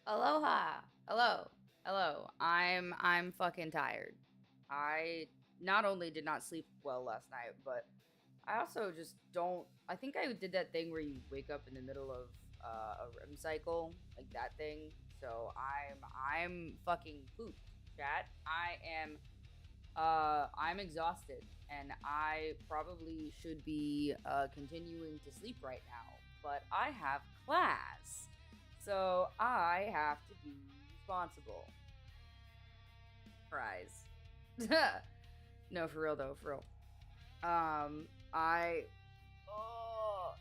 Aloha. Hello. Hello. I'm fucking tired. I not only did not sleep well last night, but I also just don't I think I did that thing where you wake up in the middle of a REM cycle, like that thing. So I'm fucking pooped, chat. I'm exhausted and I probably should be continuing to sleep right now, but I have class. So I have to be responsible. Fries. No, for real though, for real. I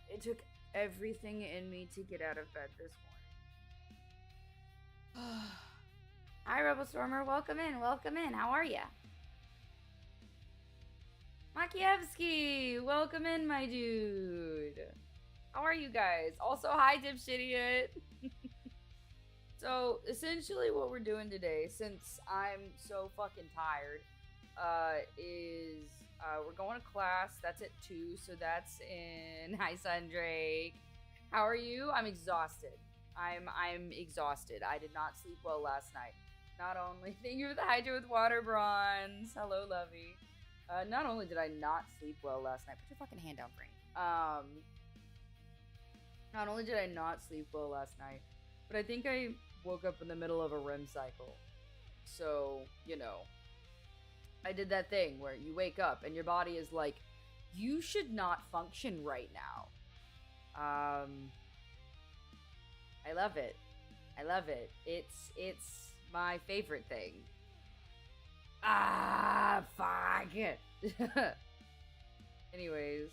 it took everything in me to get out of bed this morning. Hi, Rebel Stormer. Welcome in. Welcome in. How are ya? Makievsky, welcome in, my dude. How are you guys? Also, hi, Dipshitiot. So, essentially, what we're doing today, since I'm so fucking tired, is we're going to class. That's at 2, so that's in. Hi, Sundrake. How are you? I'm exhausted. I'm exhausted. I did not sleep well last night. Not only thank you for the hydro with water bronze. Hello, Lovey. Not only did I not sleep well last night, put your fucking hand down, Frank. Not only did I not sleep well last night, but I think I woke up in the middle of a REM cycle. So, I did that thing where you wake up and your body is like, you should not function right now. I love it. I love it. It's my favorite thing. Ah, fuck. Anyways.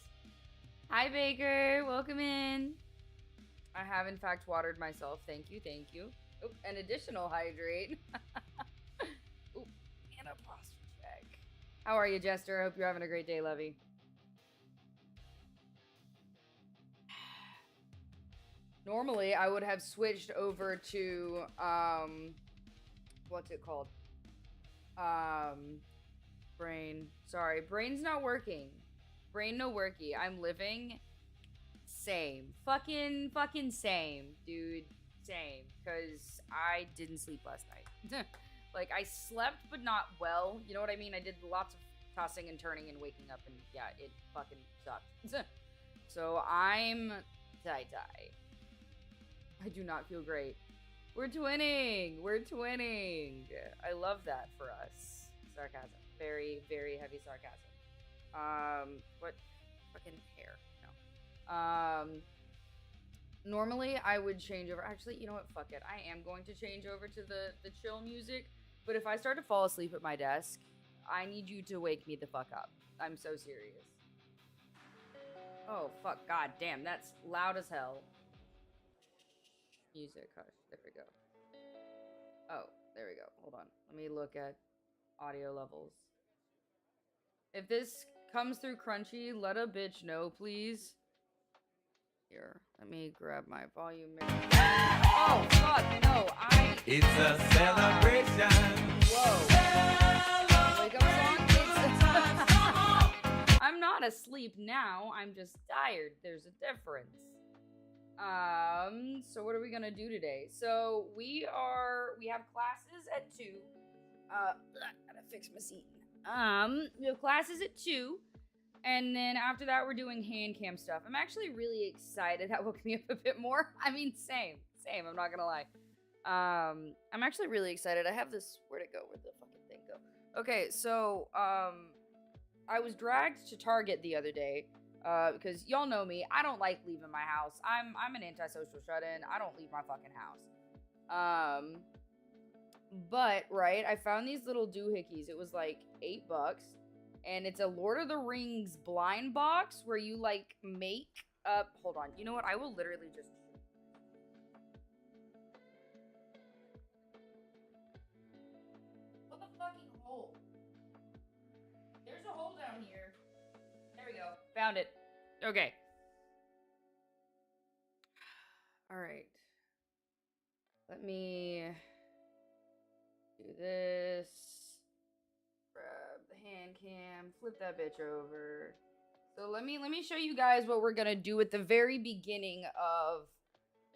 Hi, Baker. Welcome in. I have, in fact, watered myself. Thank you, thank you. Oh, an additional hydrate. Oh, and a posture check. How are you, Jester? I hope you're having a great day, Lovey. Normally, I would have switched over to, what's it called? Brain. Sorry, brain's not working. Brain no worky. I'm living. Same. Fucking same, dude. Same. Because I didn't sleep last night. Like, I slept, but not well. You know what I mean? I did lots of tossing and turning and waking up, and yeah, it fucking sucked. So I'm tie-tie. I do not feel great. We're twinning! We're twinning! I love that for us. Sarcasm. Very, very heavy sarcasm. What? Fucking hair. No. Normally I would change over. Actually, you know what? Fuck it. I am going to change over to the chill music. But if I start to fall asleep at my desk, I need you to wake me the fuck up. I'm so serious. Oh, fuck. God damn. That's loud as hell. Music. Hush. There we go. Oh, there we go. Hold on. Let me look at audio levels. If this comes through crunchy, let a bitch know, please. Here, let me grab my volume. Oh, fuck, no, It's a celebration. Whoa. Wake up song? I'm not asleep now, I'm just tired. There's a difference. So what are we gonna do today? So we have classes at 2. Gotta fix my seat. We have classes at 2. And then after that, we're doing hand cam stuff. I'm actually really excited. That woke me up a bit more. I mean, same. I'm not gonna lie. I'm actually really excited. I have this. Where'd it go? Where'd the fucking thing go? Okay, so I was dragged to Target the other day. Because y'all know me. I don't like leaving my house. I'm an antisocial shut-in. I don't leave my fucking house. But right, I found these little doohickeys. It was like $8. And it's a Lord of the Rings blind box where you, like, make up... Hold on. You know what? I will literally just... What the fucking hole? There's a hole down here. There we go. Found it. Okay. Alright. Let me... do this. Grab the hand cam, flip that bitch over. So let me show you guys what we're gonna do at the very beginning of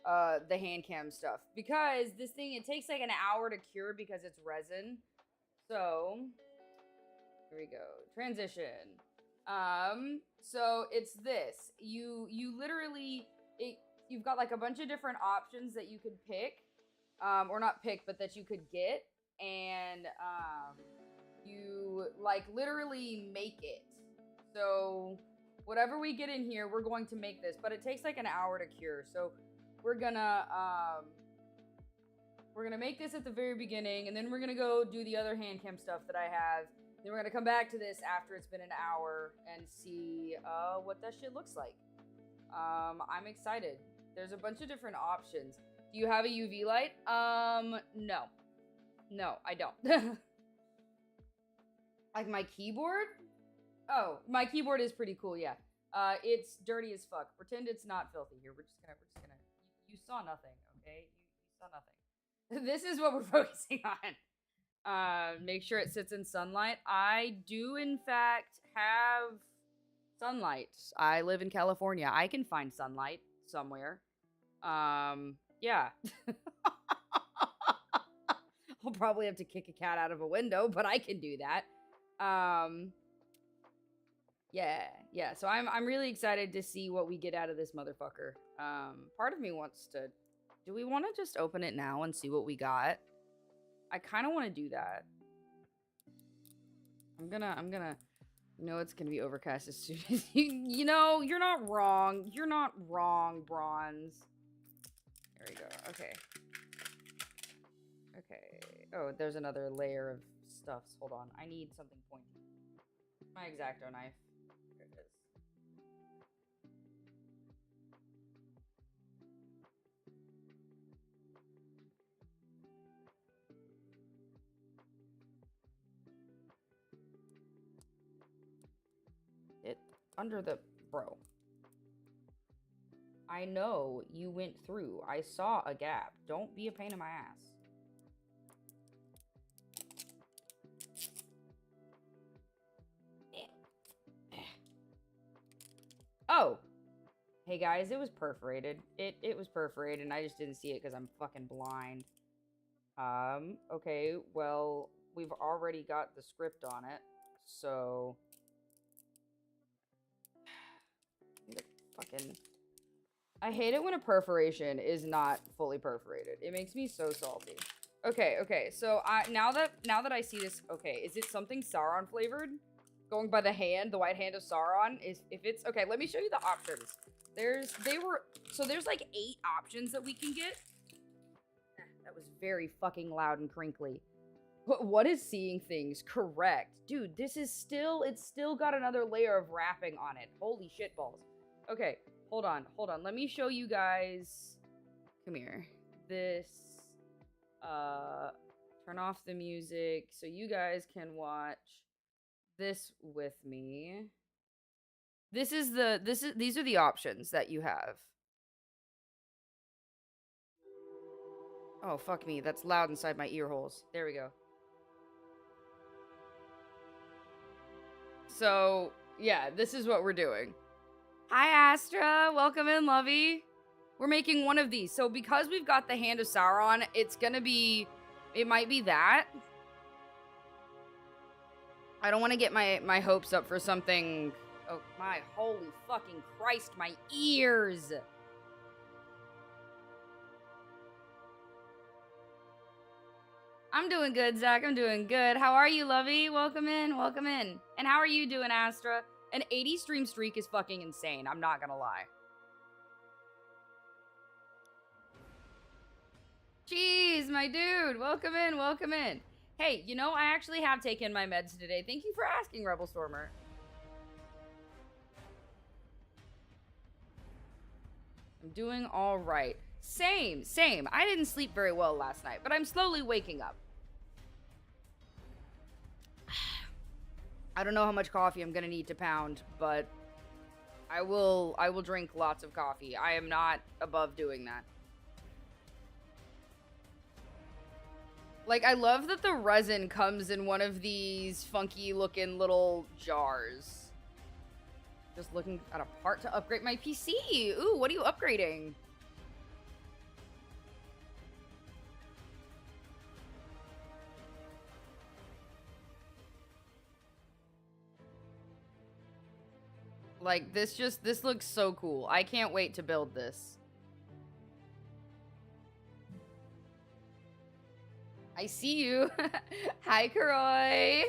the hand cam stuff, because this thing, it takes like an hour to cure because it's resin. So here we go. Transition. So it's this. You literally, you've got like a bunch of different options that you could pick, or not pick, but that you could get, and you like literally make it. So whatever we get in here, we're going to make this, but it takes like an hour to cure. So we're gonna make this at the very beginning, and then we're gonna go do the other hand cam stuff that I have. Then we're gonna come back to this after it's been an hour and see what that shit looks like. I'm excited. There's a bunch of different options. Do you have a UV light? No. No, I don't. Like my keyboard? Oh, my keyboard is pretty cool, yeah. It's dirty as fuck. Pretend it's not filthy here. We're just gonna you saw nothing, okay? You saw nothing. This is what we're focusing on. Make sure it sits in sunlight. I do, in fact, have sunlight. I live in California. I can find sunlight somewhere. Yeah. I'll probably have to kick a cat out of a window, but I can do that. Yeah. So I'm really excited to see what we get out of this motherfucker. Part of me wants to. Do we want to just open it now and see what we got? I kind of want to do that. I'm gonna. You know, it's gonna be overcast as soon as you know. You're not wrong. You're not wrong, Bronze. There we go. Okay. Oh, there's another layer of stuffs. Hold on. I need something pointy. My X-Acto knife. There it is. It under the bro. I know you went through. I saw a gap. Don't be a pain in my ass. Oh. Hey guys, it was perforated. It was perforated and I just didn't see it because I'm fucking blind. Okay, well, we've already got the script on it, so fucking I hate it when a perforation is not fully perforated. It makes me so salty. Okay, so now that I see this, okay, is it something Sauron flavored? Going by the hand, the white hand of Sauron, is if it's okay, let me show you the options. There's like 8 options that we can get. That was very fucking loud and crinkly. What is seeing things? Correct. Dude, this is it's still got another layer of wrapping on it. Holy shit balls. Okay, hold on. Let me show you guys. Come here. This, turn off the music so you guys can watch this with me. These are the options that you have. Oh, fuck me. That's loud inside my ear holes. There we go. So, yeah, this is what we're doing. Hi, Astra. Welcome in, lovey. We're making one of these. So, because we've got the Hand of Sauron, it's gonna be... It might be that. I don't want to get my hopes up for something... Oh, my holy fucking Christ, my ears! I'm doing good, Zach. I'm doing good. How are you, lovey? Welcome in. And how are you doing, Astra? An 80 stream streak is fucking insane. I'm not gonna lie. Jeez, my dude. Welcome in. Hey, you know, I actually have taken my meds today. Thank you for asking, Rebel Stormer. I'm doing all right. Same. I didn't sleep very well last night, but I'm slowly waking up. I don't know how much coffee I'm gonna need to pound, but I will drink lots of coffee. I am not above doing that. Like, I love that the resin comes in one of these funky looking little jars. Just looking at a part to upgrade my PC. Ooh, what are you upgrading? Like, this looks so cool. I can't wait to build this. I see you. Hi, Kuroi.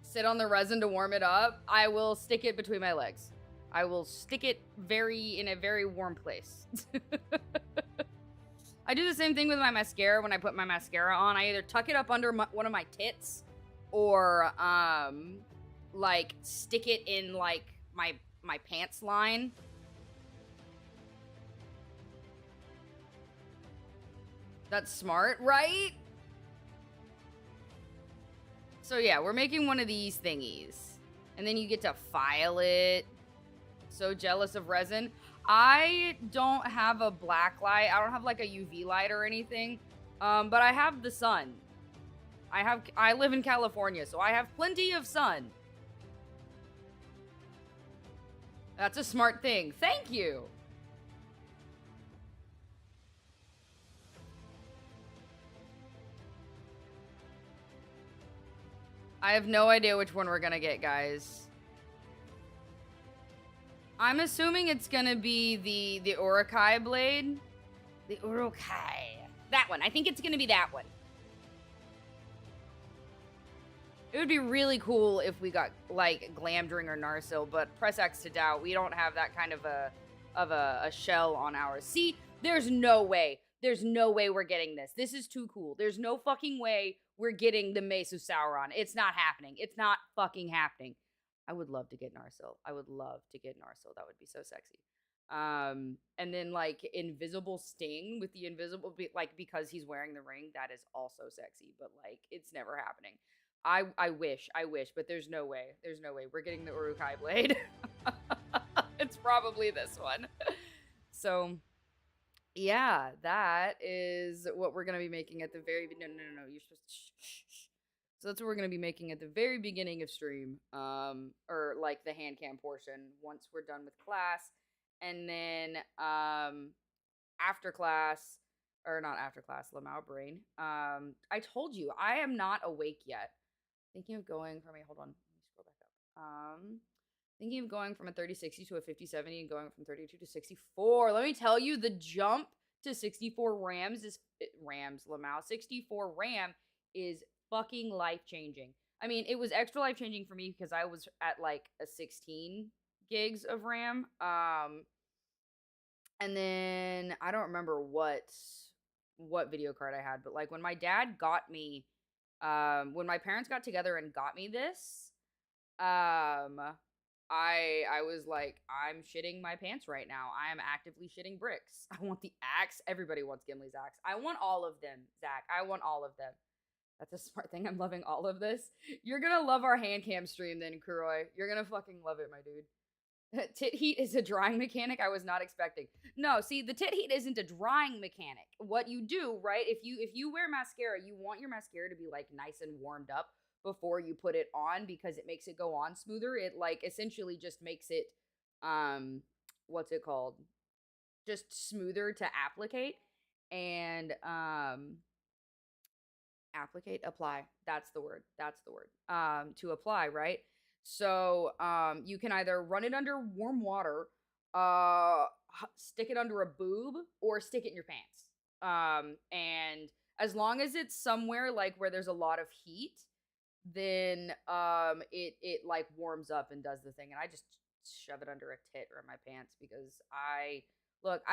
Sit on the resin to warm it up. I will stick it between my legs. I will stick it in a very warm place. I do the same thing with my mascara when I put my mascara on. I either tuck it up under one of my tits or, like, stick it in, like, my pants line. That's smart, right? So yeah, we're making one of these thingies. And then you get to file it. So jealous of resin. I don't have a black light. I don't have like a UV light or anything. But I have the sun. I live in California, so I have plenty of sun. That's a smart thing. Thank you. I have no idea which one we're gonna get, guys. I'm assuming it's gonna be the Urukai blade. The Urukai. That one. I think it's gonna be that one. It would be really cool if we got, like, Glamdring or Narsil, but press X to doubt. We don't have that kind of a shell on ours. See, there's no way. There's no way we're getting this. This is too cool. There's no fucking way we're getting the Mace of Sauron. It's not happening. It's not fucking happening. I would love to get Narsil. I would love to get Narsil. That would be so sexy. And then, like, Invisible Sting with the invisible, like, because he's wearing the ring. That is also sexy, but, like, it's never happening. I wish, but there's no way. There's no way. We're getting the Urukai blade. It's probably this one. So, yeah, that is what we're going to be making at the very... No. You're supposed to... Shh. So that's what we're going to be making at the very beginning of stream. Or, like, the hand cam portion once we're done with class. And then, after class... Or not after class, Lamau brain. I told you, I am not awake yet. Thinking of going from hold on, let me scroll back up. Thinking of going from a 3060 to a 5070 and going from 32 to 64. Let me tell you, the jump to 64 Lamau 64 RAM is fucking life-changing. I mean, it was extra life-changing for me because I was at like a 16 gigs of RAM. And then I don't remember what video card I had, but like when my dad got me when my parents got together and got me this, I was like, I'm shitting my pants right now. I am actively shitting bricks. I want the axe. Everybody wants Gimli's axe. I want all of them, Zach. I want all of them. That's a smart thing. I'm loving all of this. You're gonna love our hand cam stream then, Kuroi. You're gonna fucking love it, my dude. Tit heat is a drying mechanic I was not expecting. No, see, the tit heat isn't a drying mechanic. What you do, right, if you wear mascara, you want your mascara to be, like, nice and warmed up before you put it on because it makes it go on smoother. It, like, essentially just makes it, what's it called? Just smoother to applicate. And, apply. That's the word. To apply, right? So, you can either run it under warm water, stick it under a boob, or stick it in your pants. And as long as it's somewhere, like, where there's a lot of heat, then, it like, warms up and does the thing. And I just shove it under a tit or in my pants because I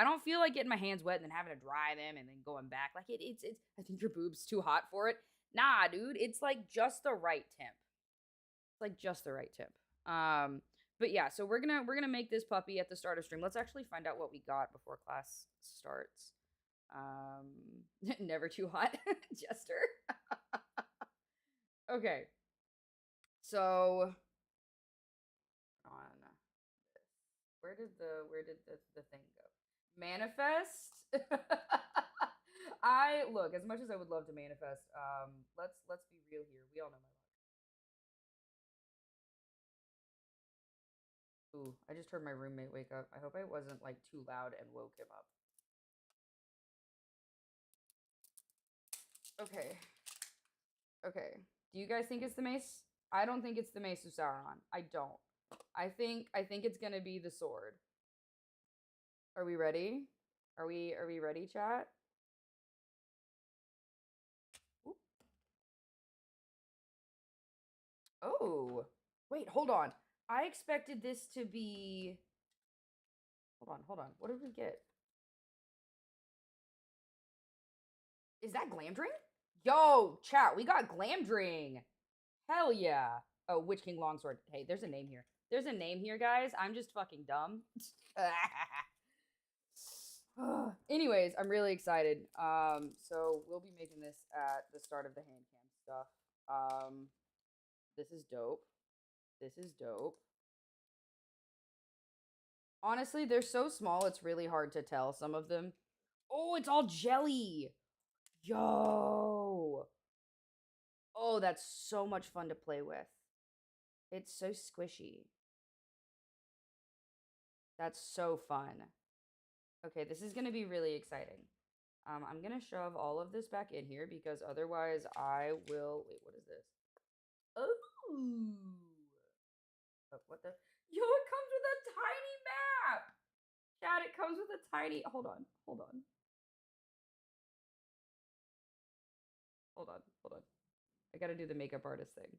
don't feel like getting my hands wet and then having to dry them and then going back. Like, it's I think your boob's too hot for it. Nah, dude, it's, like, just the right temp. Like just the right tip. But yeah, so we're gonna make this puppy at the start of stream. Let's actually find out what we got before class starts. Never too hot, Jester. Okay, so on this, where did the thing go? Manifest. I look, as much as I would love to manifest, let's be real here. We all know my. Ooh, I just heard my roommate wake up. I hope I wasn't, like, too loud and woke him up. Okay. Do you guys think it's the mace? I don't think it's the Mace of Sauron. I don't. I think it's gonna be the sword. Are we ready? Are we ready, chat? Oop. Oh, wait, hold on. I expected this to be. Hold on. What did we get? Is that Glamdring? Yo, chat, we got Glamdring. Hell yeah. Oh, Witch King Longsword. Hey, there's a name here. There's a name here, guys. I'm just fucking dumb. Anyways, I'm really excited. So we'll be making this at the start of the hand cam stuff. This is dope. This is dope. Honestly, they're so small, it's really hard to tell some of them. Oh, it's all jelly. Yo. Oh, that's so much fun to play with. It's so squishy. That's so fun. Okay, this is going to be really exciting. I'm going to shove all of this back in here because otherwise I will... Wait, what is this? Oh. What the... Yo, it comes with a tiny map! Chat, it comes with a tiny... Hold on. I gotta do the makeup artist thing.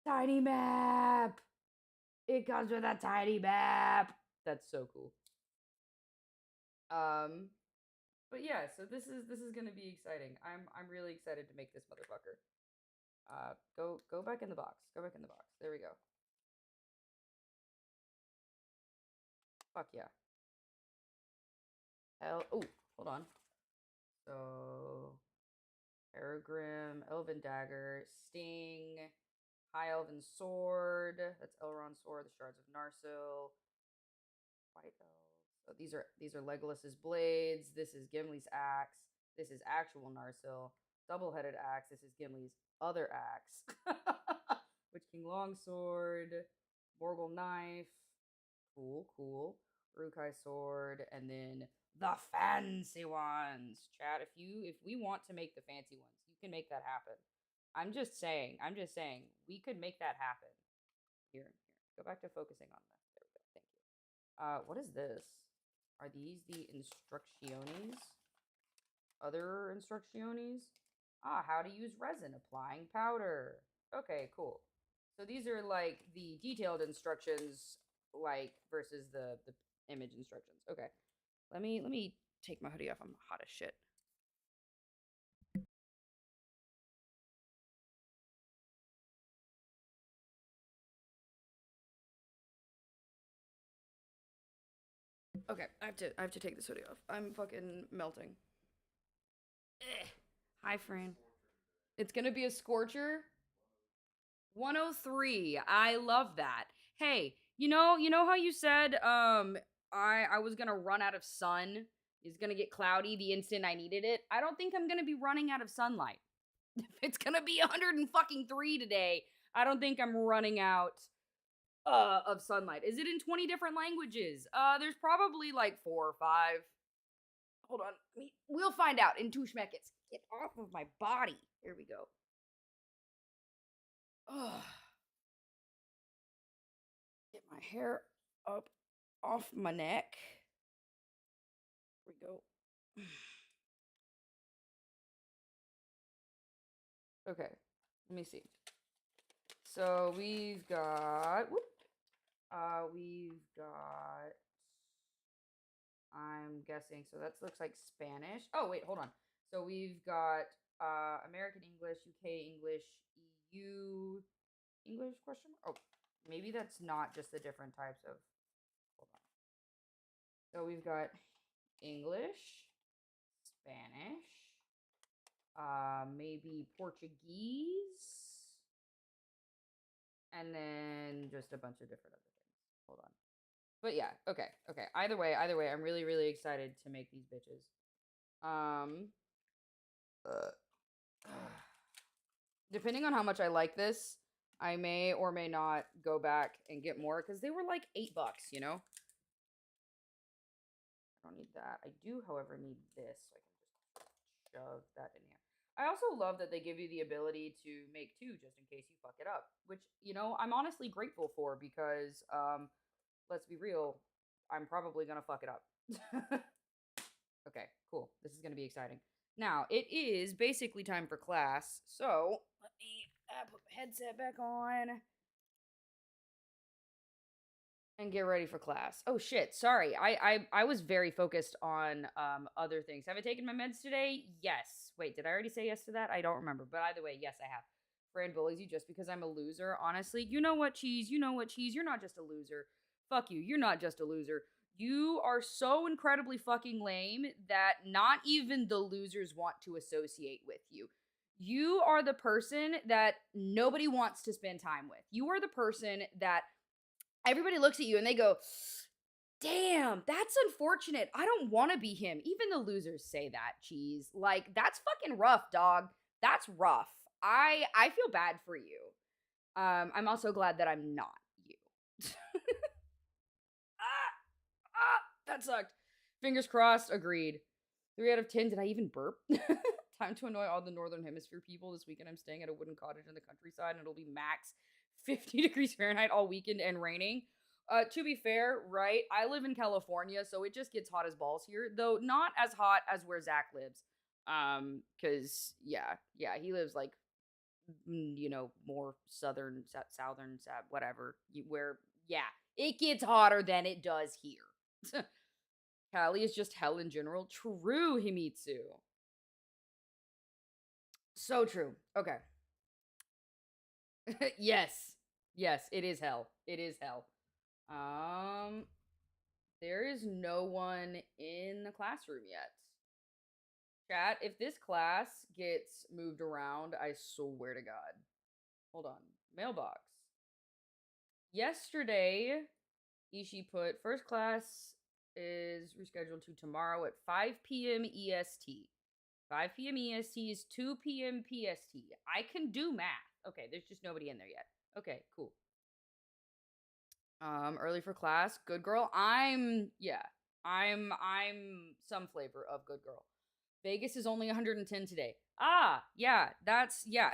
Tiny map! It comes with a tiny map! That's so cool. But yeah, so this is gonna be exciting. I'm really excited to make this motherfucker. Go back in the box. Go back in the box. There we go. Fuck yeah. Oh, hold on. So Peregrim, Elven Dagger, Sting, High Elven Sword. That's Elrond's sword. The Shards of Narsil. White Elves. So these are Legolas's blades. This is Gimli's axe. This is actual Narsil. Double-headed axe. This is Gimli's other axe. Witch King Longsword. Morgul knife. Cool. Rukai sword, and then the fancy ones. Chat, if we want to make the fancy ones, you can make that happen. I'm just saying, we could make that happen. Here. Go back to focusing on this. There we go. Thank you. What is this? Are these the instrucciones? Other instrucciones? Ah, how to use resin, applying powder. Okay, cool. So these are like the detailed instructions, like versus the image instructions. Okay. Let me take my hoodie off. I'm hot as shit. Okay, I have to take this hoodie off. I'm fucking melting. Ugh. Hi, Fran. It's gonna be a scorcher. 103. I love that. Hey, you know how you said I was gonna run out of sun. It's gonna get cloudy the instant I needed it. I don't think I'm gonna be running out of sunlight. If it's gonna be 103 today, I don't think I'm running out of sunlight. Is it in 20 different languages? There's probably like 4 or 5. Hold on. We'll find out in 2 schmeckets. Get off of my body. Here we go. Ugh. Get my hair up off my neck. Here we go. Okay, let me see. So we've got I'm guessing, so that looks like Spanish. Oh wait, hold on. So we've got American English, UK English, EU English question mark? Oh, maybe that's not just the different types of. Hold on. So we've got English, Spanish, maybe Portuguese, and then just a bunch of different other things. Hold on. But yeah, okay. Either way, I'm really excited to make these bitches. Depending on how much I like this, I may or may not go back and get more because they were like $8, you know? I don't need that. I do, however, need this, so I can just shove that in here. I also love that they give you the ability to make two just in case you fuck it up, which, I'm honestly grateful for because, let's be real, I'm probably gonna fuck it up. Okay, cool. This is gonna be exciting. Now, it is basically time for class, so let me put my headset back on and get ready for class. Oh shit, sorry. I was very focused on other things. Have I taken my meds today? Yes. Wait, did I already say yes to that? I don't remember. But either way, yes, I have. Fran bullies you just because I'm a loser. Honestly, you know what, Cheese? You know what, Cheese? You're not just a loser. Fuck you. You're not just a loser. You are so incredibly fucking lame that not even the losers want to associate with you. You are the person that nobody wants to spend time with. You are the person that everybody looks at you and they go, damn, that's unfortunate. I don't want to be him. Even the losers say that, Cheese. Like, that's fucking rough, dog. That's rough. I feel bad for you. I'm also glad that I'm not you. That sucked. Fingers crossed. Agreed. 3 out of 10. Did I even burp? Time to annoy all the Northern Hemisphere people. This weekend I'm staying at a wooden cottage in the countryside and it'll be max 50 degrees Fahrenheit all weekend and raining. To be fair, right, I live in California, so it just gets hot as balls here, though not as hot as where Zach lives. Cause yeah, he lives like, more southern, whatever, where, yeah, it gets hotter than it does here. Cali is just hell in general. True, Himitsu. So true. Okay. Yes. Yes, it is hell. It is hell. There is no one in the classroom yet. Chat, if this class gets moved around, I swear to God. Hold on. Mailbox. Yesterday, Ishi put first class is rescheduled to tomorrow at 5 p.m. EST. 5 p.m. EST is 2 p.m. PST. I can do math. Okay, there's just nobody in there yet. Okay, cool. Early for class. Good girl. I'm some flavor of good girl. Vegas is only 110 today. Ah, yeah, yeah.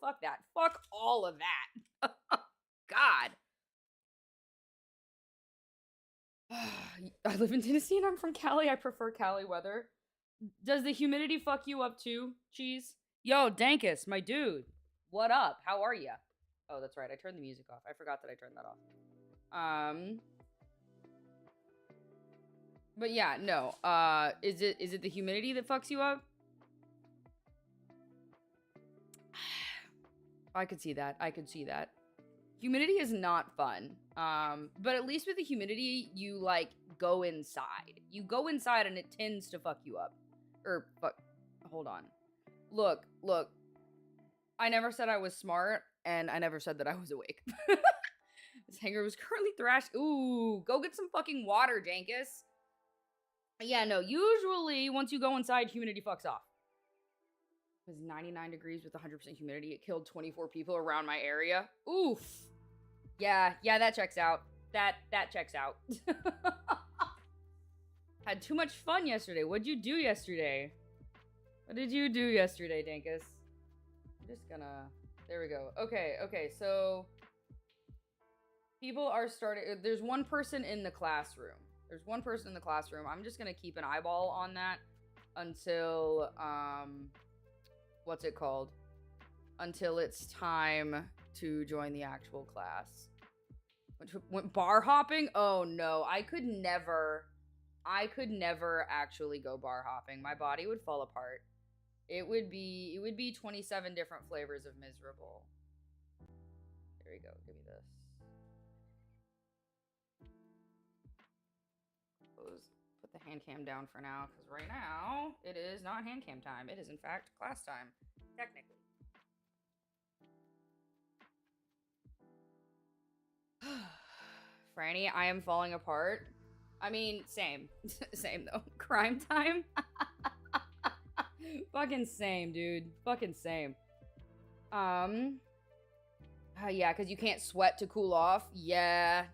Fuck that. Fuck all of that. God. I live in Tennessee and I'm from Cali. I prefer Cali weather. Does the humidity fuck you up too, Cheese? Yo, Dankus, my dude. What up? How are ya? Oh, that's right. I turned the music off. I forgot that I turned that off. But yeah, no. Is it the humidity that fucks you up? I could see that. Humidity is not fun. But at least with the humidity, you like go inside. You go inside and it tends to fuck you up. Hold on. Look. I never said I was smart, and I never said that I was awake. This hanger was currently thrashed. Ooh, go get some fucking water, Jankus. Yeah, no, usually once you go inside, humidity fucks off. It was 99 degrees with 100% humidity. It killed 24 people around my area. Oof. Yeah, that checks out. That checks out. Had too much fun yesterday. What'd you do yesterday? What did you do yesterday, Dankus? I'm just gonna... There we go. Okay, so... People are starting... There's one person in the classroom. I'm just gonna keep an eyeball on that until, what's it called? Until it's time to join the actual class. Went bar hopping? Oh no, I could never actually go bar hopping. My body would fall apart. It would be 27 different flavors of miserable. There you go. Give me this. Put the hand cam down for now, because right now it is not hand cam time. It is in fact class time, technically. Franny, I am falling apart. I mean, same. Same though. Crime time? Fucking same, dude. Fucking same. Yeah, because you can't sweat to cool off. Yeah.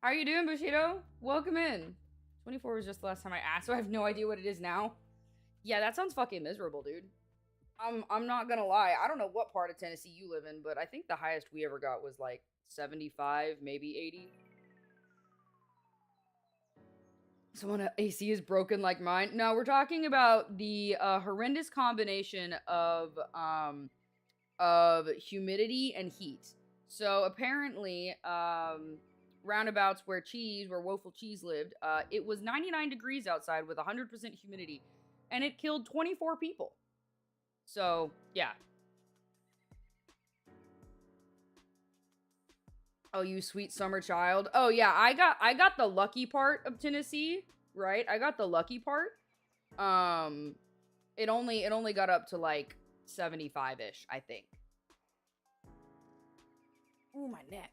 How are you doing, Bushido? Welcome in. 24 was just the last time I asked, so I have no idea what it is now. Yeah, that sounds fucking miserable, dude. I'm not gonna lie. I don't know what part of Tennessee you live in, but I think the highest we ever got was like 75, maybe 80. Someone AC is broken like mine. No, we're talking about the horrendous combination of humidity and heat. So apparently, roundabouts where Woeful Cheese lived, it was 99 degrees outside with 100% humidity, and it killed 24 people. So, yeah. Oh, you sweet summer child. Oh yeah, I got the lucky part of Tennessee, right? I got the lucky part. It only got up to like 75-ish, I think. Ooh, my neck.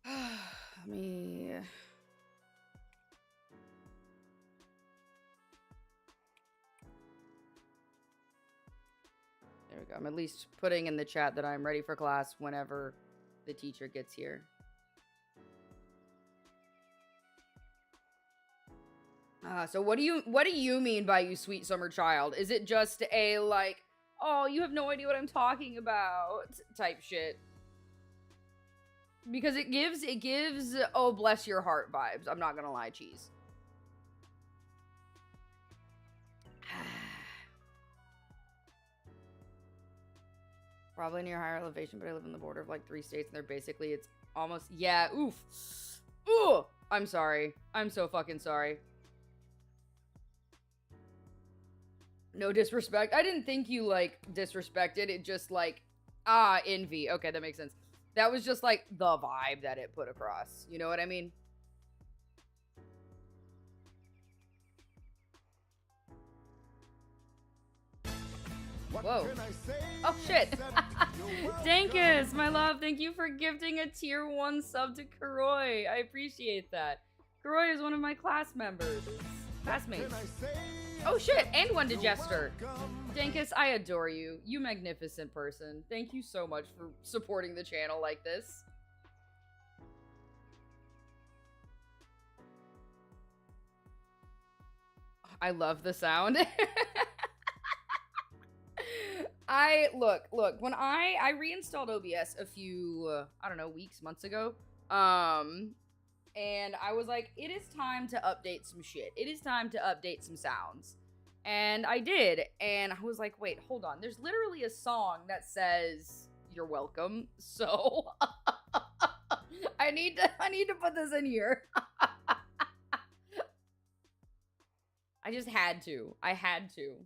Let me... There we go. I'm at least putting in the chat that I'm ready for class whenever the teacher gets here. So what do you mean by you sweet summer child? Is it just a like, oh, you have no idea what I'm talking about type shit? Because it gives oh bless your heart vibes. I'm not gonna lie, cheese. Probably near higher elevation, but I live in the border of like 3 states, and they're basically, it's almost, yeah, oof. Ooh! I'm sorry. I'm so fucking sorry. No disrespect. I didn't think you, like, disrespected. It just, like, envy. Okay, that makes sense. That was just, like, the vibe that it put across. You know what I mean? Whoa. Oh, shit. Dankus, my love, thank you for gifting a tier 1 sub to Kuroi. I appreciate that. Kuroi is one of my class members. Classmates. Oh, shit, and one to Jester. Dankus, I adore you. You magnificent person. Thank you so much for supporting the channel like this. I love the sound. Look, when I reinstalled OBS a few, I don't know, weeks, months ago, and I was like, it is time to update some shit. It is time to update some sounds. And I did, and I was like, wait, hold on. There's literally a song that says, you're welcome, so I need to put this in here. I just had to. I had to.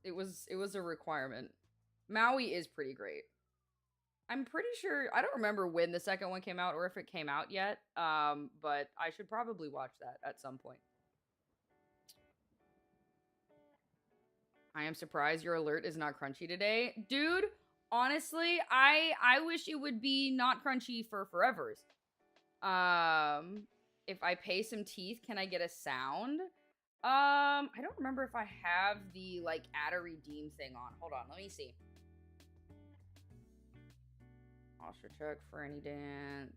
It was a requirement. Maui is pretty great. I'm pretty sure, I don't remember when the second one came out or if it came out yet, but I should probably watch that at some point. I am surprised your alert is not crunchy today. Dude, honestly, I wish it would be not crunchy for forevers. If I pay some teeth, can I get a sound? I don't remember if I have the, like, add a redeem thing on. Hold on, let me see. Posture check for any dance.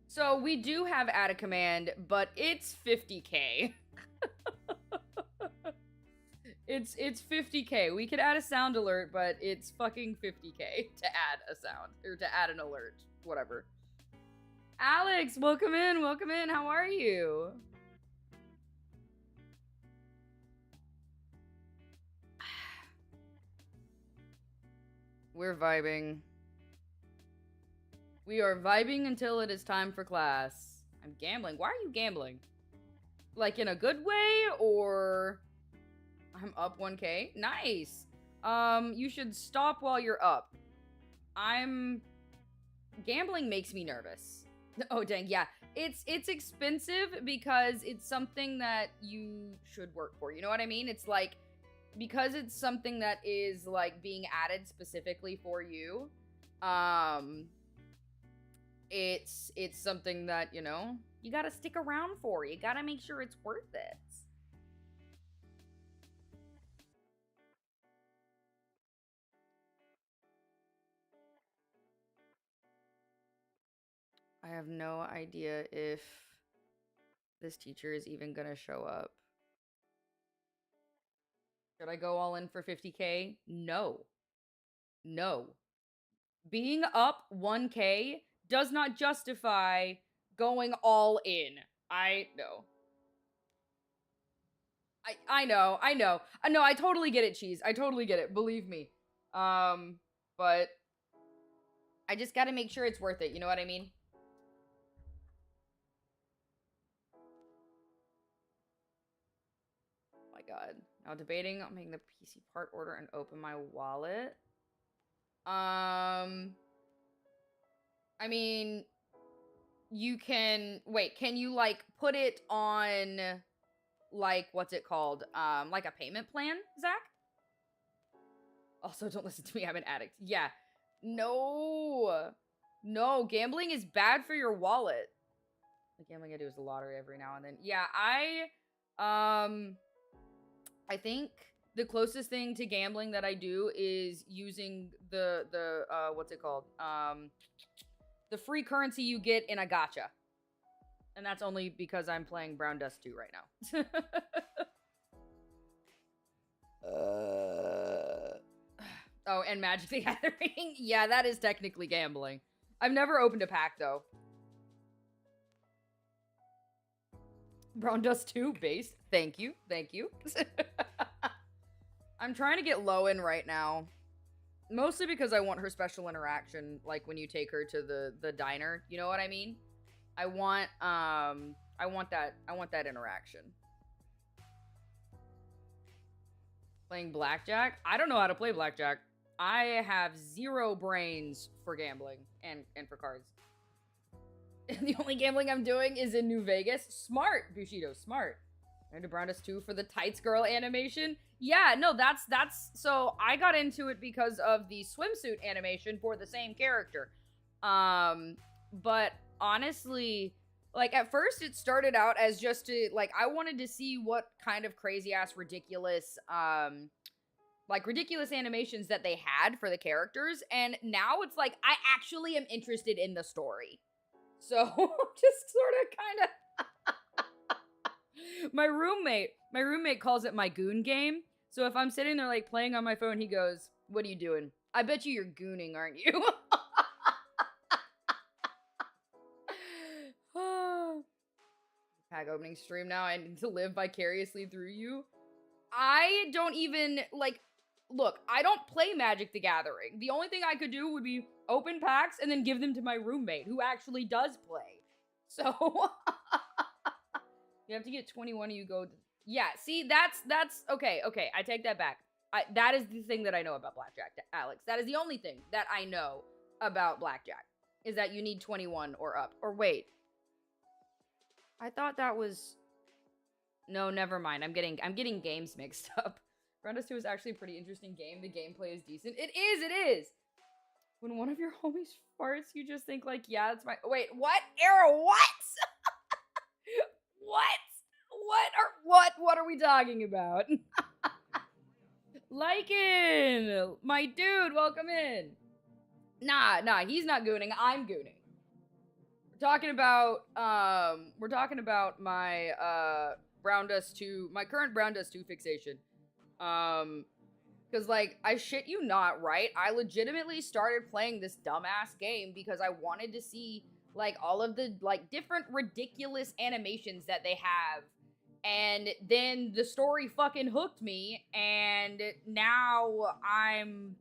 So we do have add a command, but it's 50k. It's 50k. We could add a sound alert, but it's fucking 50k to add a sound or to add an alert, whatever. Alex, welcome in. Welcome in. How are you? We're vibing. We are vibing until it is time for class. I'm gambling. Why are you gambling? Like in a good way, or I'm up 1k? Nice. You should stop while you're up. Gambling makes me nervous. Oh dang, yeah. It's expensive because it's something that you should work for. You know what I mean? It's like, because it's something that is like being added specifically for you, it's something that, you know, you gotta stick around for. You gotta make sure it's worth it. have no idea if this teacher is even gonna show up. Should I go all in for 50K? No. No. Being up 1K does not justify going all in. I know. I know. No, I totally get it, Cheese. I totally get it. Believe me. But I just gotta make sure it's worth it. You know what I mean? Oh my god. Now debating on making the PC part order and open my wallet. I mean, you can wait, can you like put it on like what's it called? Like a payment plan, Zach? Also, don't listen to me, I'm an addict. Yeah. No. No, gambling is bad for your wallet. The gambling I do is the lottery every now and then. Yeah, I think the closest thing to gambling that I do is using the what's it called? The free currency you get in a gacha. And that's only because I'm playing Brown Dust 2 right now. Oh, and Magic the Gathering? Yeah, that is technically gambling. I've never opened a pack, though. Brown Dust 2 base. Thank you. Thank you. I'm trying to get low in right now. Mostly because I want her special interaction, like when you take her to the diner. You know what I mean? I want that interaction. Playing blackjack? I don't know how to play blackjack. I have 0 brains for gambling and for cards. The only gambling I'm doing is in New Vegas. Smart, Bushido, smart. And to Brown Dust 2 for the Tights Girl animation. Yeah, no, that's so I got into it because of the swimsuit animation for the same character. But honestly, like at first it started out as just to like I wanted to see what kind of crazy ass ridiculous ridiculous animations that they had for the characters, and now it's like I actually am interested in the story. So just sort of kind of my roommate calls it my goon game. So if I'm sitting there like playing on my phone, he goes, "What are you doing?" I bet you're gooning, aren't you? Pack opening stream now. I need to live vicariously through you. I don't even like look, I don't play Magic the Gathering. The only thing I could do would be open packs and then give them to my roommate who actually does play. So you have to get 21 you go. Yeah, see, that's okay. I take that back. That is the thing that I know about blackjack, Alex. That is the only thing that I know about blackjack is that you need 21 or up. Or wait. I thought that was no, never mind. I'm getting games mixed up. Brown Dust 2 is actually a pretty interesting game. The gameplay is decent. It is. When one of your homies farts, you just think like, yeah, that's my wait, what? Arrow, what? What are we talking about? Lycan, my dude, welcome in. Nah, he's not gooning. I'm gooning. We're talking about my Brown Dust 2, my current Brown Dust 2 fixation. Cause like I shit you not, right? I legitimately started playing this dumbass game because I wanted to see like all of the like different ridiculous animations that they have. And then the story fucking hooked me, and now I'm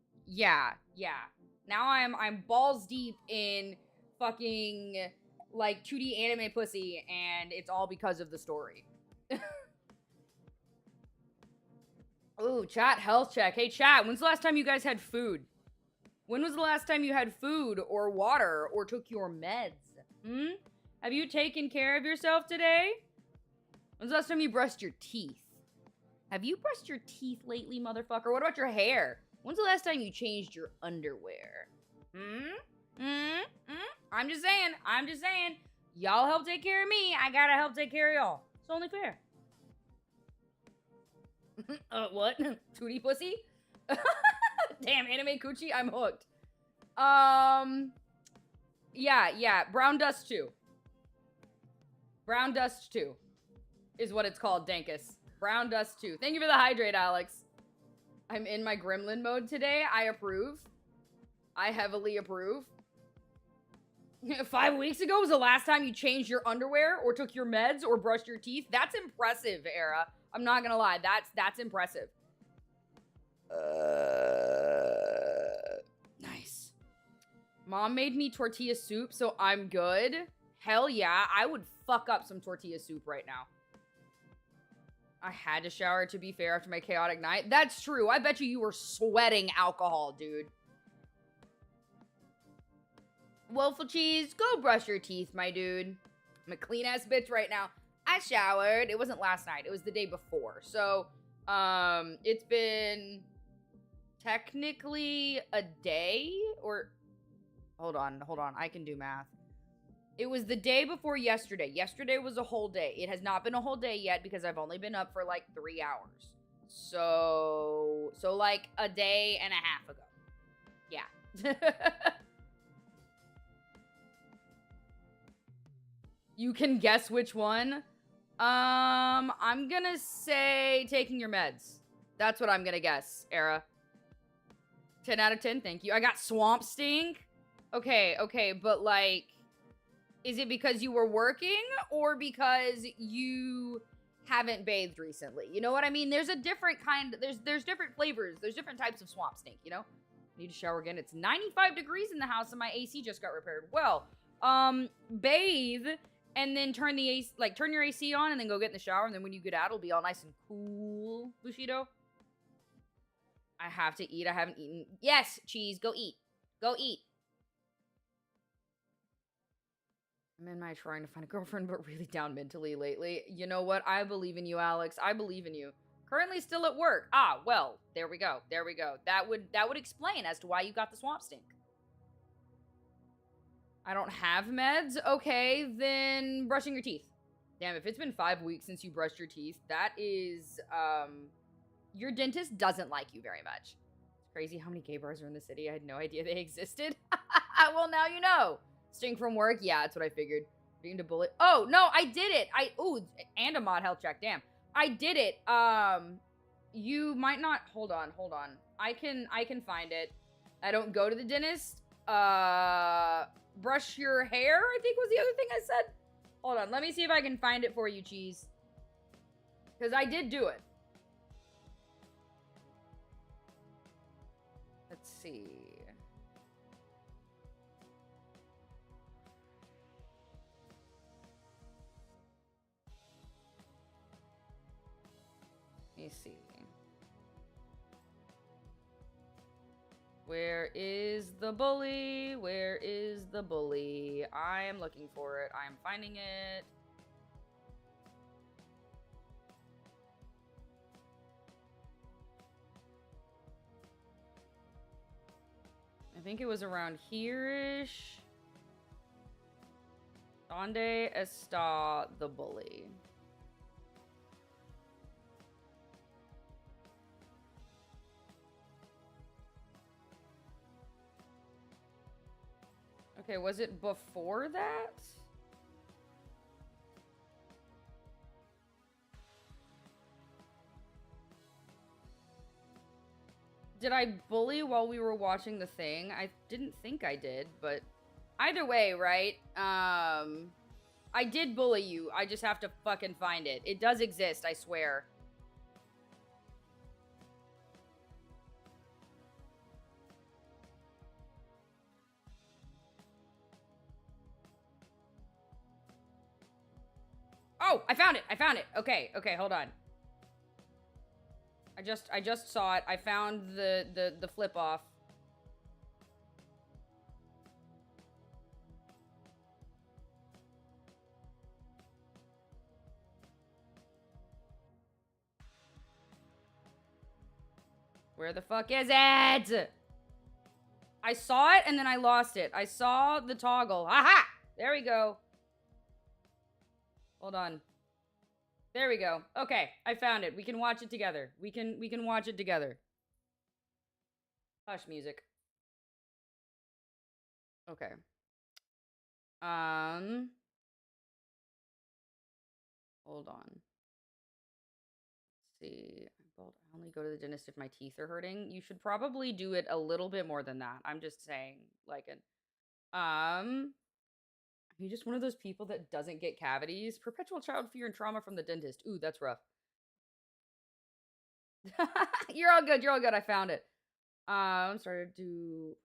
balls deep in fucking like 2D anime pussy, and it's all because of the story. Ooh, chat health check. Hey chat, when's the last time you guys had food? When was the last time you had food or water or took your meds? Have you taken care of yourself today? When's the last time you brushed your teeth? Have you brushed your teeth lately, motherfucker? What about your hair? When's the last time you changed your underwear? I'm just saying. Y'all help take care of me. I gotta help take care of y'all. It's only fair. What? 2D pussy? Damn, anime coochie, I'm hooked. Yeah. Brown dust 2. Brown dust 2 is what it's called, Dankus. Brown dust 2. Thank you for the hydrate, Alex. I'm in my gremlin mode today. I approve. I heavily approve. 5 weeks ago was the last time you changed your underwear or took your meds or brushed your teeth. That's impressive, Era. I'm not gonna lie. That's impressive. Nice. Mom made me tortilla soup, so I'm good. Hell yeah, I would fuck up some tortilla soup right now. I had to shower, to be fair, after my chaotic night. That's true. I bet you were sweating alcohol, dude. Waffle cheese, go brush your teeth, my dude. I'm a clean-ass bitch right now. I showered. It wasn't last night. It was the day before. So, it's been technically a day or... Hold on. I can do math. It was the day before yesterday. Yesterday was a whole day. It has not been a whole day yet because I've only been up for like 3 hours. So like a day and a half ago. Yeah. You can guess which one. I'm gonna say taking your meds. That's what I'm gonna guess, Era. 10 out of 10, thank you. I got swamp stink. Okay, but like, is it because you were working or because you haven't bathed recently? You know what I mean? There's a different kind, there's different flavors. There's different types of swamp stink, you know? Need to shower again. It's 95 degrees in the house and my AC just got repaired. Well, bathe and then turn your AC on and then go get in the shower. And then when you get out, it'll be all nice and cool, Bushido. I have to eat. I haven't eaten. Yes, cheese. Go eat. Go eat. I'm in my trying to find a girlfriend, but really down mentally lately. You know what? I believe in you, Alex. I believe in you. Currently still at work. Ah, well, there we go. That would explain as to why you got the swamp stink. I don't have meds. Okay, then brushing your teeth. Damn, if it's been 5 weeks since you brushed your teeth, that is, your dentist doesn't like you very much. It's crazy how many gay bars are in the city. I had no idea they existed. Well, now you know. Stink from work? Yeah, that's what I figured. Being to bullet. Oh, no, I did it. And a mod health check. Damn. I did it. You might not. Hold on. I can find it. I don't go to the dentist. Brush your hair, I think was the other thing I said. Hold on. Let me see if I can find it for you, Cheese. Because I did do it. Let's see. Let me see. Where is the bully? Where is the bully? I am looking for it. I am finding it. I think it was around here-ish. Donde está the bully? Okay, was it before that? Did I bully while we were watching the thing? I didn't think I did, but either way, right? I did bully you. I just have to fucking find it. It does exist, I swear. Oh, I found it. Okay, hold on. I just saw it. I found the flip off. Where the fuck is it? I saw it and then I lost it. I saw the toggle. Aha! There we go. Hold on. There we go. Okay, I found it. We can watch it together. We can watch it together. Hush music. Okay. Hold on. Let's see. I only go to the dentist if my teeth are hurting. You should probably do it a little bit more than that. I'm just saying, like an are you just one of those people that doesn't get cavities? Perpetual child fear and trauma from the dentist. Ooh, that's rough. You're all good. You're all good. I found it. Started to.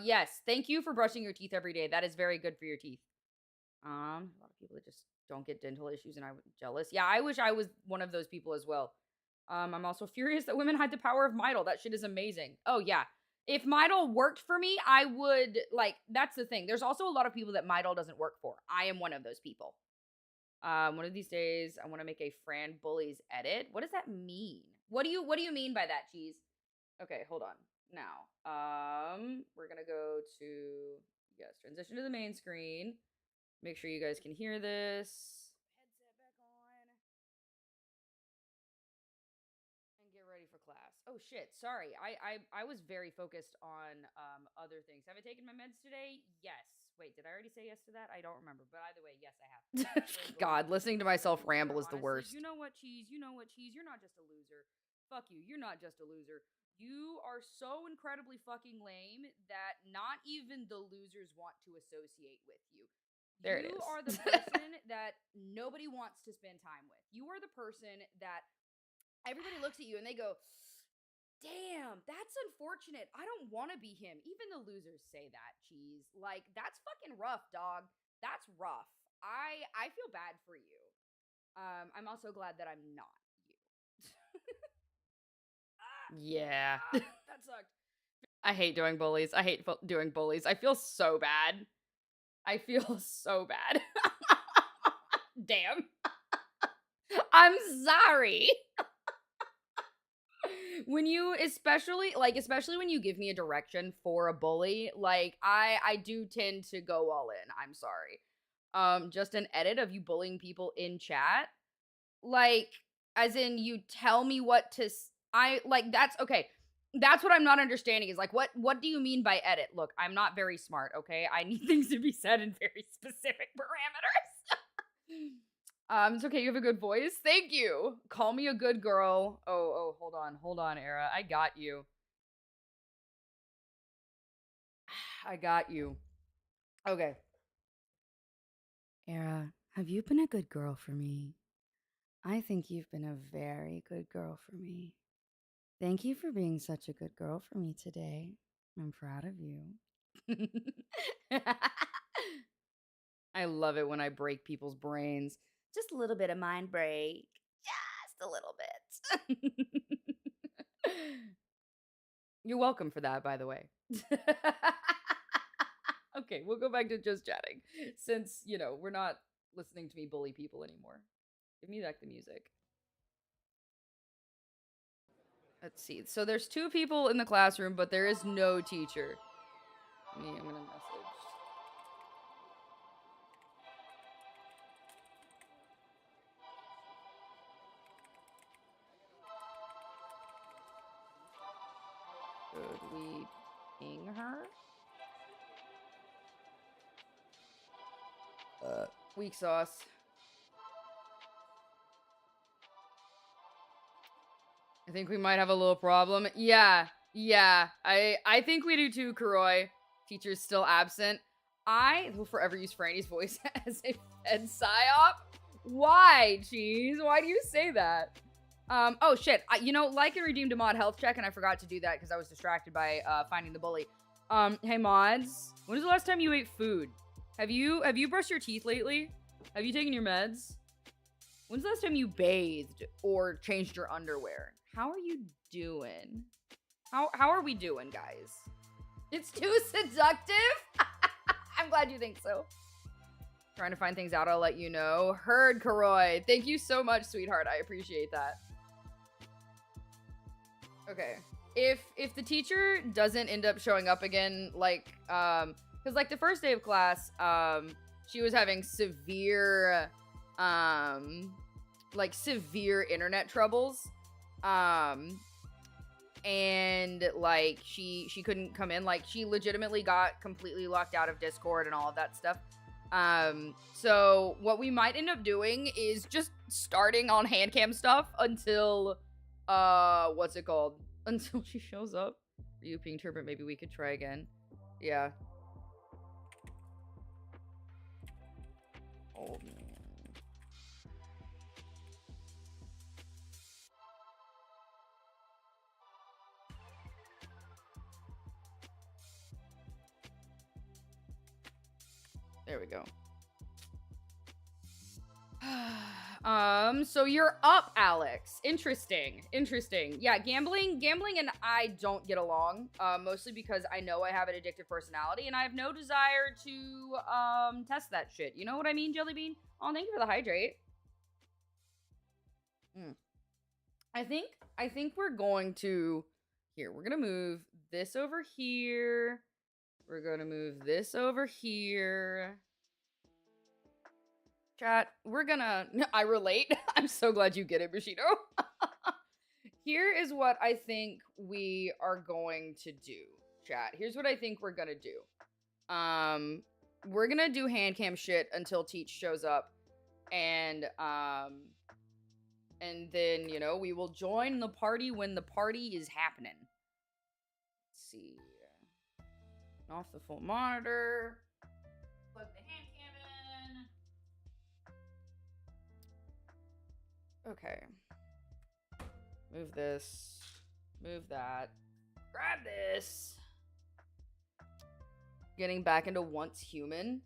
Yes. Thank you for brushing your teeth every day. That is very good for your teeth. A lot of people that just don't get dental issues, and I'm jealous. Yeah, I wish I was one of those people as well. I'm also furious that women hide the power of Midol. That shit is amazing. Oh yeah. If Midol worked for me, I would like. That's the thing. There's also a lot of people that Midol doesn't work for. I am one of those people. One of these days, I want to make a Fran Bullies edit. What does that mean? What do you mean by that, Cheese? Okay, hold on. Now, we're gonna go to transition to the main screen. Make sure you guys can hear this. Headset back on. And get ready for class. Oh shit, sorry. I was very focused on other things. Have I taken my meds today? Yes. Wait, did I already say yes to that? I don't remember. But either way, yes, I have. God, listening to myself ramble is the worst. You know what, Cheese? You know what, Cheese? You're not just a loser. Fuck you. You're not just a loser. You are so incredibly fucking lame that not even the losers want to associate with you. There it is. You are the person that nobody wants to spend time with. You are the person that everybody looks at you and they go, damn, that's unfortunate. I don't want to be him. Even the losers say that, Cheese. Like, that's fucking rough, dog. That's rough. I feel bad for you. I'm also glad that I'm not you. Yeah. That sucked. I hate doing bullies. I hate doing bullies. I feel so bad. I feel so bad. Damn. I'm sorry. When you especially when you give me a direction for a bully, like I do tend to go all in. I'm sorry. Just an edit of you bullying people in chat. Like as in you tell me what to that's okay. That's what I'm not understanding is like what do you mean by edit? Look, I'm not very smart, okay? I need things to be said in very specific parameters. It's okay, you have a good voice. Thank you. Call me a good girl. Oh, hold on, Era. I got you. I got you. Okay. Era, have you been a good girl for me? I think you've been a very good girl for me. Thank you for being such a good girl for me today. I'm proud of you. I love it when I break people's brains. Just a little bit of mind break. Just a little bit. You're welcome for that, by the way. Okay, we'll go back to just chatting. Since, we're not listening to me bully people anymore. Give me back the music. Let's see. So there's 2 people in the classroom, but there is no teacher. I'm gonna message. Should we ping her? Weak sauce. I think we might have a little problem. Yeah. I think we do too, Kuroi. Teacher's still absent. I will forever use Franny's voice as a fed psyop. Why, Cheese? Why do you say that? Oh shit. Like and redeemed a mod health check, and I forgot to do that because I was distracted by finding the bully. Hey mods, when was the last time you ate food? Have you brushed your teeth lately? Have you taken your meds? When's the last time you bathed or changed your underwear? How are you doing? How are we doing, guys? It's too seductive? I'm glad you think so. Trying to find things out, I'll let you know. Heard, Karoi. Thank you so much, sweetheart. I appreciate that. Okay. If the teacher doesn't end up showing up again, because the first day of class, she was having severe severe internet troubles. and like she couldn't come in. Like she legitimately got completely locked out of Discord and all of that stuff. So what we might end up doing is just starting on handcam stuff until what's it called? Until she shows up. Are you being turbid? Maybe we could try again. Yeah. Oh man. There we go. So you're up, Alex. Interesting. Yeah, gambling and I don't get along, mostly because I know I have an addictive personality and I have no desire to, test that shit. You know what I mean, Jellybean? Oh, thank you for the hydrate. I think we're going to, we're gonna move this over here. We're gonna move this over here. Chat, we're gonna... I relate. I'm so glad you get it, Bushido. Here is what I think we are going to do, chat. Here's what I think we're gonna do. We're gonna do handcam shit until Teach shows up. And then, you know, we will join the party when the party is happening. Let's see. Off the full monitor. Plug the handcam in. Okay. Move this. Move that. Grab this. Getting back into Once Human.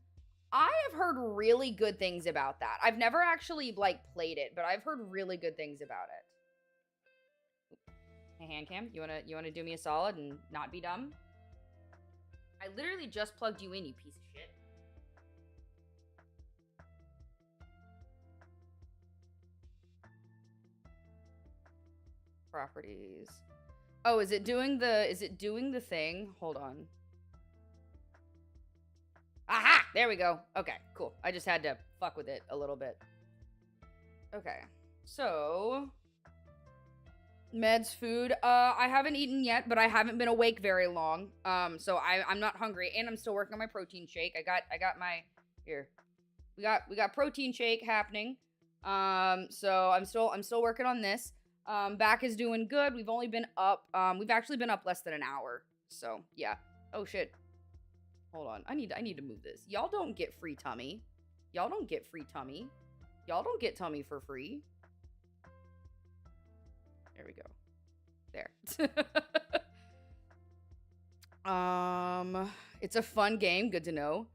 I have heard really good things about that. I've never actually, like, played it, but I've heard really good things about it. Hey, handcam, you wanna do me a solid and not be dumb? I literally just plugged you in, you piece of shit. Properties. Oh, is it doing the thing? Hold on. Aha! There we go. Okay, cool. I just had to fuck with it a little bit. Okay. So, meds, food. I haven't eaten yet, but I haven't been awake very long. So I'm not hungry, and I'm still working on my protein shake. I got my here. We got protein shake happening. So I'm still working on this. Back is doing good. We've only been up. We've actually been up less than an hour. So yeah. Oh shit. Hold on. I need to move this. Y'all don't get free tummy. Y'all don't get free tummy. Y'all don't get tummy for free. There we go. There. It's a fun game. Good to know.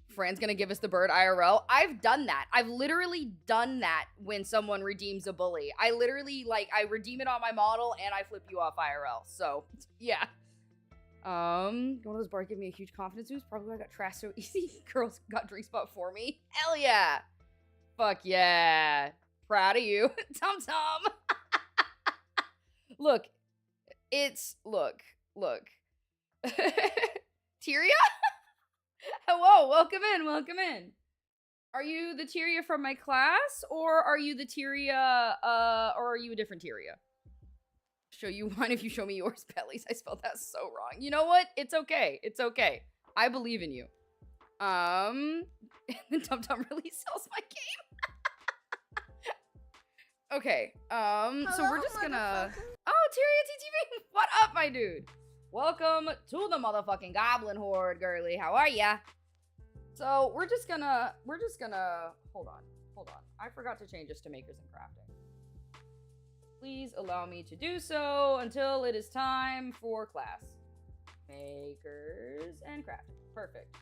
Fran's gonna give us the bird IRL. I've done that. I've literally done that when someone redeems a bully. I literally, like, I redeem it on my model and I flip you off IRL. So, yeah. One of those bars give me a huge confidence boost. Probably I got trashed so easy. Girls got drink spot for me. Hell yeah. Fuck yeah. Proud of you. Tum Tum. Look. Look. Tyria? Hello, welcome in. Are you the Tyria from my class, or are you the Tyria, or are you a different Tyria? Show you one if you show me yours, Pellies. I spelled that so wrong. You know what? It's okay. I believe in you. And then Tum Tum really sells my game. Okay, so we're just gonna... Oh, Tyria TTV! What up, my dude? Welcome to the motherfucking Goblin Horde, girly. How are ya? So, we're just gonna... Hold on. I forgot to change this to Makers and Crafting. Please allow me to do so until it is time for class. Makers and Crafting. Perfect.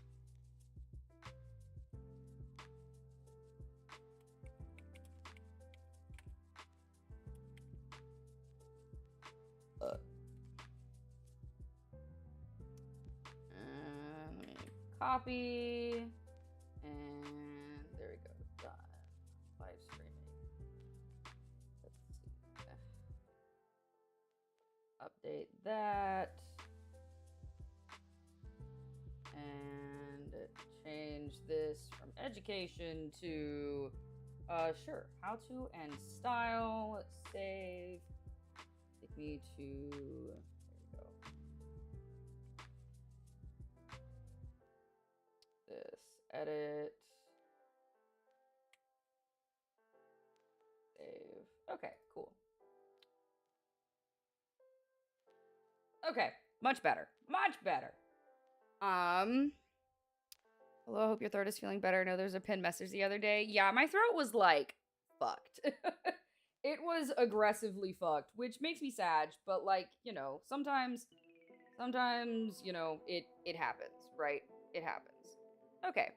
Let me copy. And there we go. Done. Live streaming. Let's see. Update that. And change this from education to, sure, how to and style. Let's save. Take me to, there we go. This, edit. Save. Okay, cool. Okay, much better. Much better. Hello, I hope your throat is feeling better. I know there's a pinned message the other day. Yeah, my throat was like fucked. It was aggressively fucked, which makes me sad, but like, you know, sometimes, you know, it happens, right? It happens. Okay.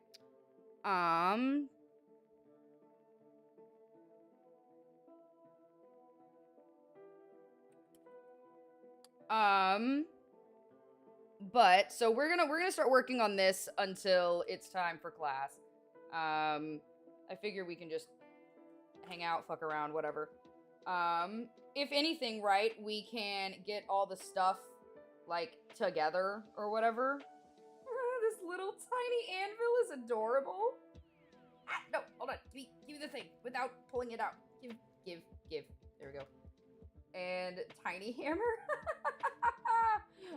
But so we're gonna start working on this until it's time for class. I figure we can just hang out, fuck around, whatever. If anything, right, we can get all the stuff like together or whatever. This little tiny anvil is adorable. Ah, no, hold on. Give me the thing without pulling it out. Give. There we go. And tiny hammer.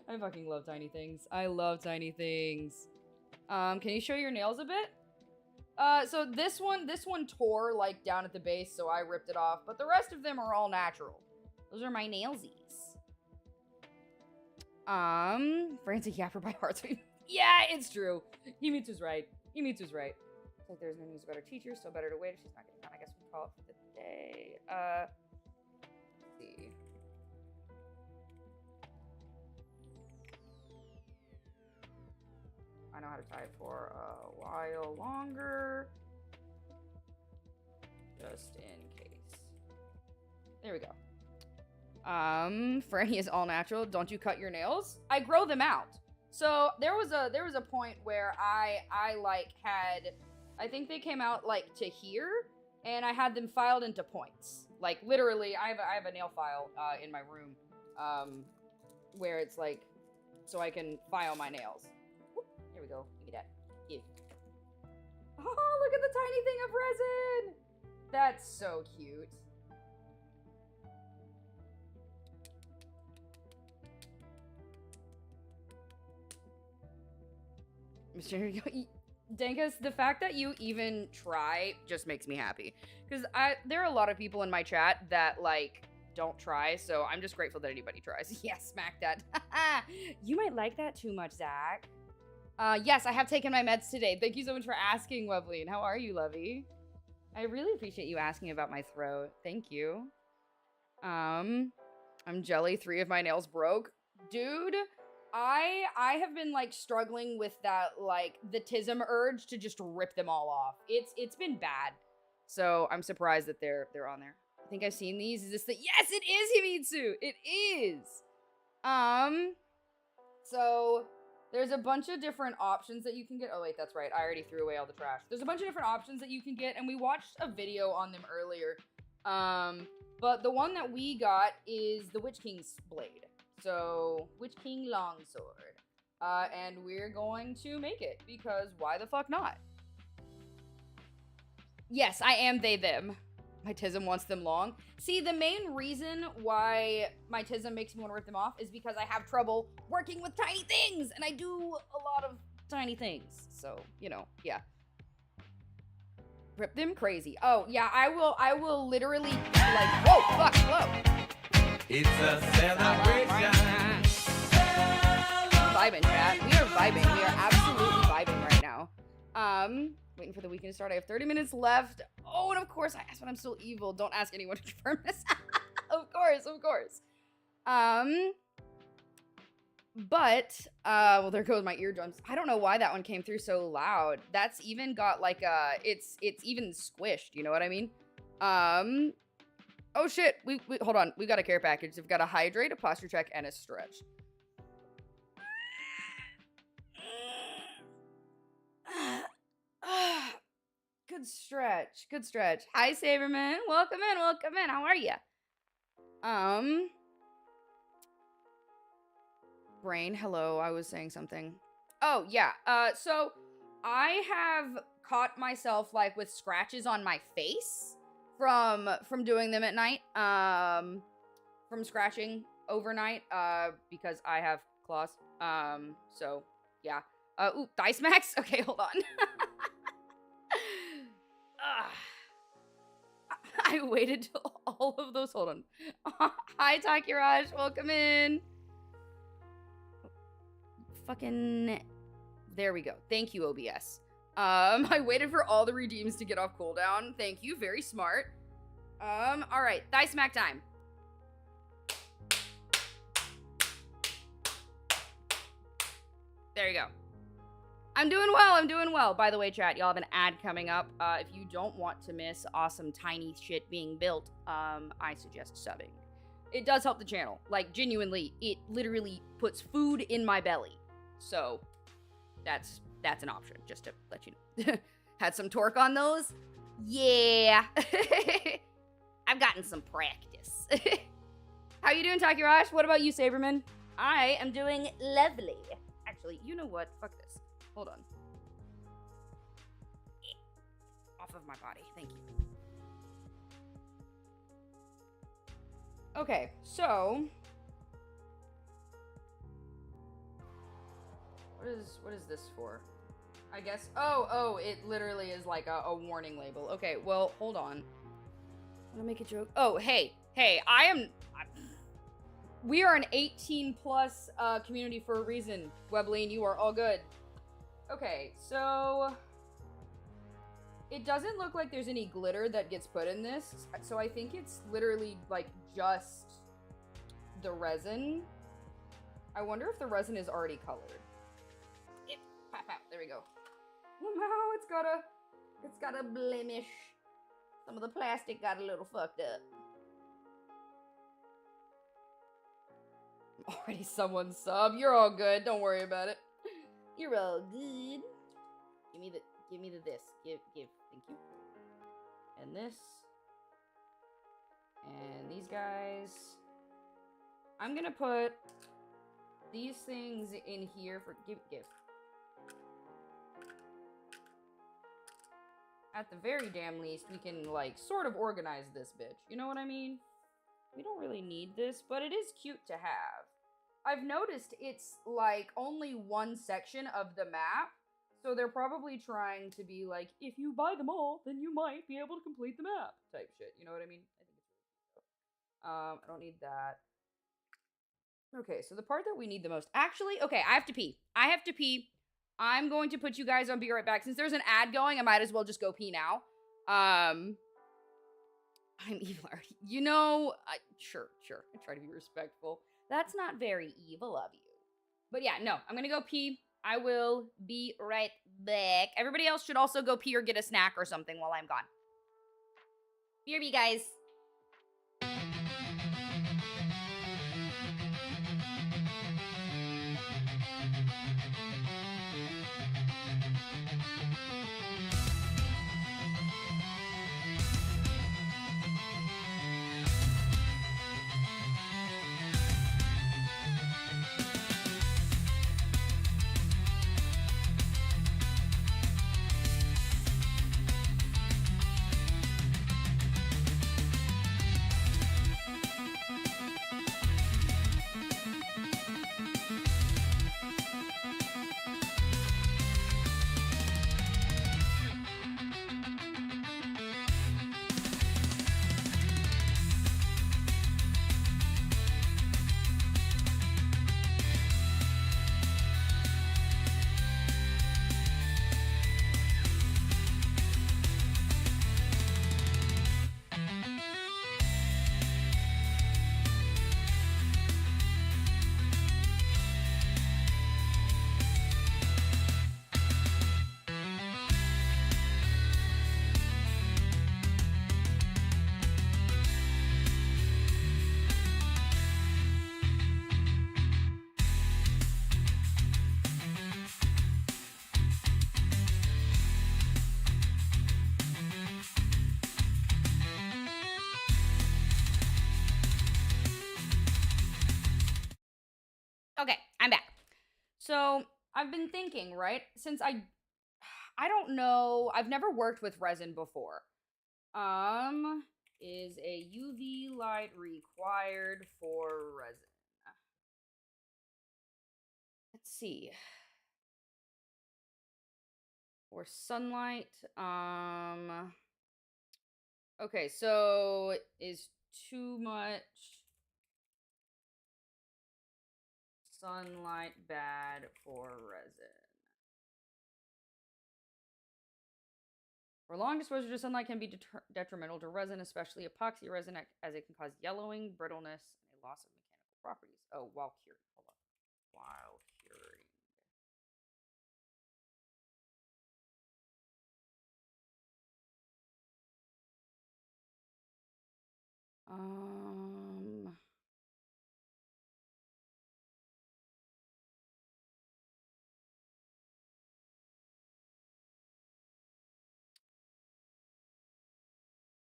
I fucking love tiny things. I love tiny things. Can you show your nails a bit? So this one tore like down at the base, so I ripped it off, but the rest of them are all natural. Those are my nailsies. Francie Yapper by heart. Yeah, it's true. Himitsu's right. It's like there's no news about her teacher, so better to wait if she's not getting on. I guess we call it for the day. Let's see. I know how to type for a while longer. Just in case. There we go. Franny is all natural. Don't you cut your nails? I grow them out. So there was a point where I like had, I think they came out like to here, and I had them filed into points. Like literally, I have a nail file in my room, where it's like, so I can file my nails. Here we go. Look at that. Give. Oh, look at the tiny thing of resin. That's so cute. Mr. Dankus, the fact that you even try just makes me happy. Because there are a lot of people in my chat that, like, don't try, so I'm just grateful that anybody tries. Yeah, smack that. You might like that too much, Zach. Yes, I have taken my meds today. Thank you so much for asking, Webley. How are you, Lovey? I really appreciate you asking about my throat. Thank you. I'm jelly. 3 of my nails broke. Dude, I have been, like, struggling with that, like, the tism urge to just rip them all off. It's been bad. So I'm surprised that they're on there. I think I've seen these. Is this the... Yes, it is Himitsu! It is! So... There's a bunch of different options that you can get. Oh, wait, that's right. I already threw away all the trash. There's a bunch of different options that you can get, and we watched a video on them earlier. But the one that we got is the Witch King's blade. So, Witch King longsword. And we're going to make it, because why the fuck not? Yes, I am they, them. My tism wants them long. See, the main reason why my tism makes me want to rip them off is because I have trouble working with tiny things, and I do a lot of tiny things. So, you know, yeah. Rip them crazy. Oh, yeah, I will literally, like, whoa, fuck, hello. It's a celebration. Vibing, chat. We are vibing. We are absolutely vibing right now. Waiting for the weekend to start. I have 30 minutes left. Oh, and of course, I asked when I'm still evil. Don't ask anyone to confirm this. Of course. But, well, there goes my eardrums. I don't know why that one came through so loud. That's even got, like, it's even squished, you know what I mean? Oh, shit. We hold on. We've got a care package. We've got a hydrate, a posture check, and a stretch. Good stretch. Hi, Saberman. Welcome in. How are you? Brain, hello. I was saying something. Oh, yeah. So I have caught myself, like, with scratches on my face from doing them at night. from scratching overnight, because I have claws. So yeah. Ooh, dice max? Okay, hold on. I waited till all of those. Hold on. Hi, Takiraj. Welcome in. Fucking. There we go. Thank you, OBS. I waited for all the redeems to get off cooldown. Thank you. Very smart. All right. Dice smack time. There you go. I'm doing well. I'm doing well. By the way, chat, y'all have an ad coming up. If you don't want to miss awesome tiny shit being built, I suggest subbing. It does help the channel. Like, genuinely, it literally puts food in my belly. So, that's an option, just to let you know. Had some torque on those? Yeah. I've gotten some practice. How you doing, Takiraj? What about you, Saberman? I am doing lovely. Actually, you know what? Fuck this. Hold on. Off of my body. Thank you. Okay, so what is this for? I guess oh, it literally is like a warning label. Okay, well, hold on. I'm gonna make a joke. Oh, hey, we are an 18 plus community for a reason. Webline, you are all good. Okay, so it doesn't look like there's any glitter that gets put in this, so I think it's literally like just the resin. I wonder if the resin is already colored. Pop out. There we go. Wow, it's got a blemish. Some of the plastic got a little fucked up. Already someone sub. You're all good. Don't worry about it. You're all good. Give me the this. Give. Thank you. And this. And these guys. I'm gonna put these things in here for give. At the very damn least, we can, like, sort of organize this bitch. You know what I mean? We don't really need this, but it is cute to have. I've noticed it's, like, only one section of the map, so they're probably trying to be like, if you buy them all, then you might be able to complete the map, type shit. You know what I mean? I think it's really cool. I don't need that. Okay, so the part that we need the most... Actually, okay, I have to pee. I'm going to put you guys on Be Right Back. Since there's an ad going, I might as well just go pee now. I'm evil already. You know, sure. I try to be respectful. That's not very evil of you. But yeah, no, I'm gonna go pee. I will be right back. Everybody else should also go pee or get a snack or something while I'm gone. BRB, guys. Okay, I'm back. So I've been thinking, right? Since I don't know, I've never worked with resin before. Is a UV light required for resin? Let's see. Or sunlight. Okay, so is too much sunlight bad for resin? Prolonged exposure to sunlight can be detrimental to resin, especially epoxy resin, as it can cause yellowing, brittleness, and a loss of mechanical properties. Oh, while curing. Hold on. While curing.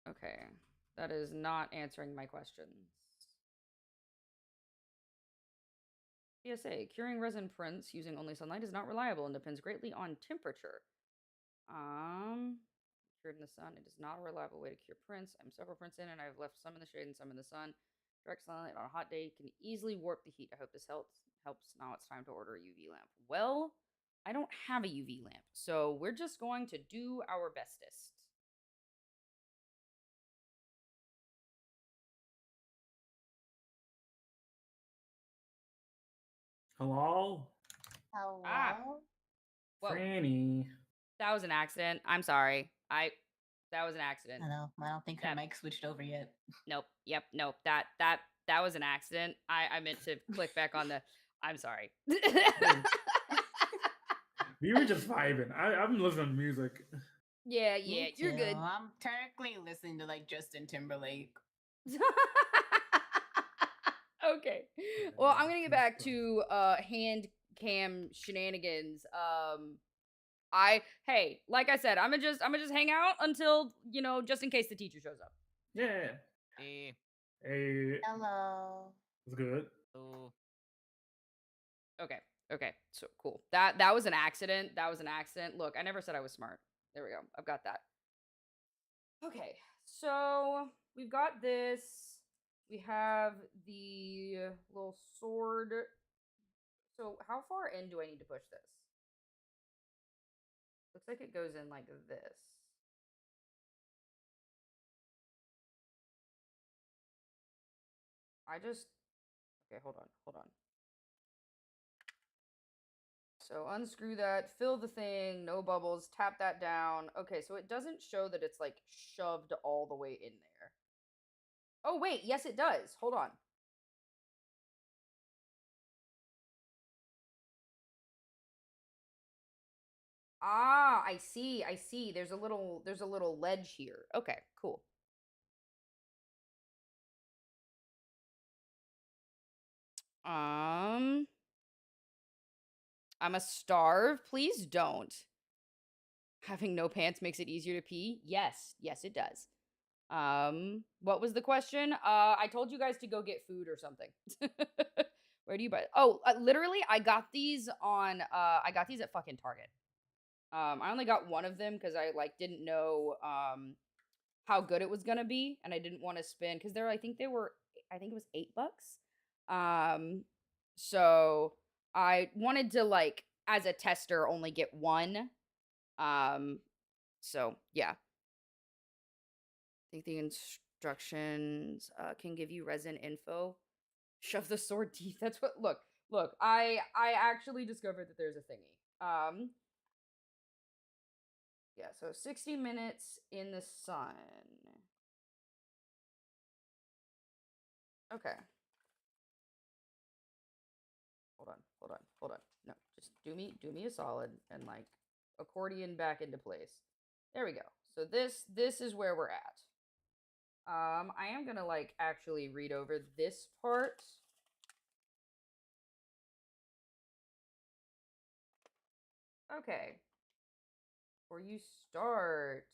Okay. That is not answering my questions. PSA, curing resin prints using only sunlight is not reliable and depends greatly on temperature. Cured in the sun, it is not a reliable way to cure prints. I'm several prints in and I've left some in the shade and some in the sun. Direct sunlight on a hot day can easily warp the heat. I hope this helps. Now it's time to order a UV lamp. Well, I don't have a UV lamp, so we're just going to do our bestest. Hello? Hello? Whoa. Franny. That was an accident. I'm sorry. That was an accident. I know. I don't think her mic switched over yet. Nope. Yep. Nope. That was an accident. I meant to click back on the. I'm sorry. We were just vibing. I'm listening to music. Yeah, Me you're good. too. I'm technically listening to like Justin Timberlake. Okay. Well, I'm gonna get back to hand cam shenanigans. Hey, like I said, I'm gonna just hang out until, just in case the teacher shows up. Yeah. Hey. Hey. Hello. It's good. Oh. Okay. So cool. That was an accident. Look, I never said I was smart. There we go. I've got that. Okay. So we've got this. We have the little sword. So how far in do I need to push this? Looks like it goes in like this. Okay, hold on. So unscrew that, fill the thing, no bubbles, tap that down. Okay, so it doesn't show that it's like shoved all the way in there. Oh, wait, yes it does. Hold on. Ah, I see. There's a little ledge here. Okay, cool. I'm a starve. Please don't. Having no pants makes it easier to pee. Yes, it does. What was the question? I told you guys to go get food or something. Where do you buy? Oh, literally, I got these at fucking Target. I only got one of them because I didn't know how good it was gonna be, and I didn't want to spend because I think it was $8. So I wanted to as a tester only get one. So yeah. I think the instructions can give you resin info. Shove the sword teeth. That's what. Look. I actually discovered that there's a thingy. Yeah. So 60 minutes in the sun. Okay. Hold on. No, just do me a solid and accordion back into place. There we go. So this is where we're at. I am gonna actually read over this part. Okay. Before you start.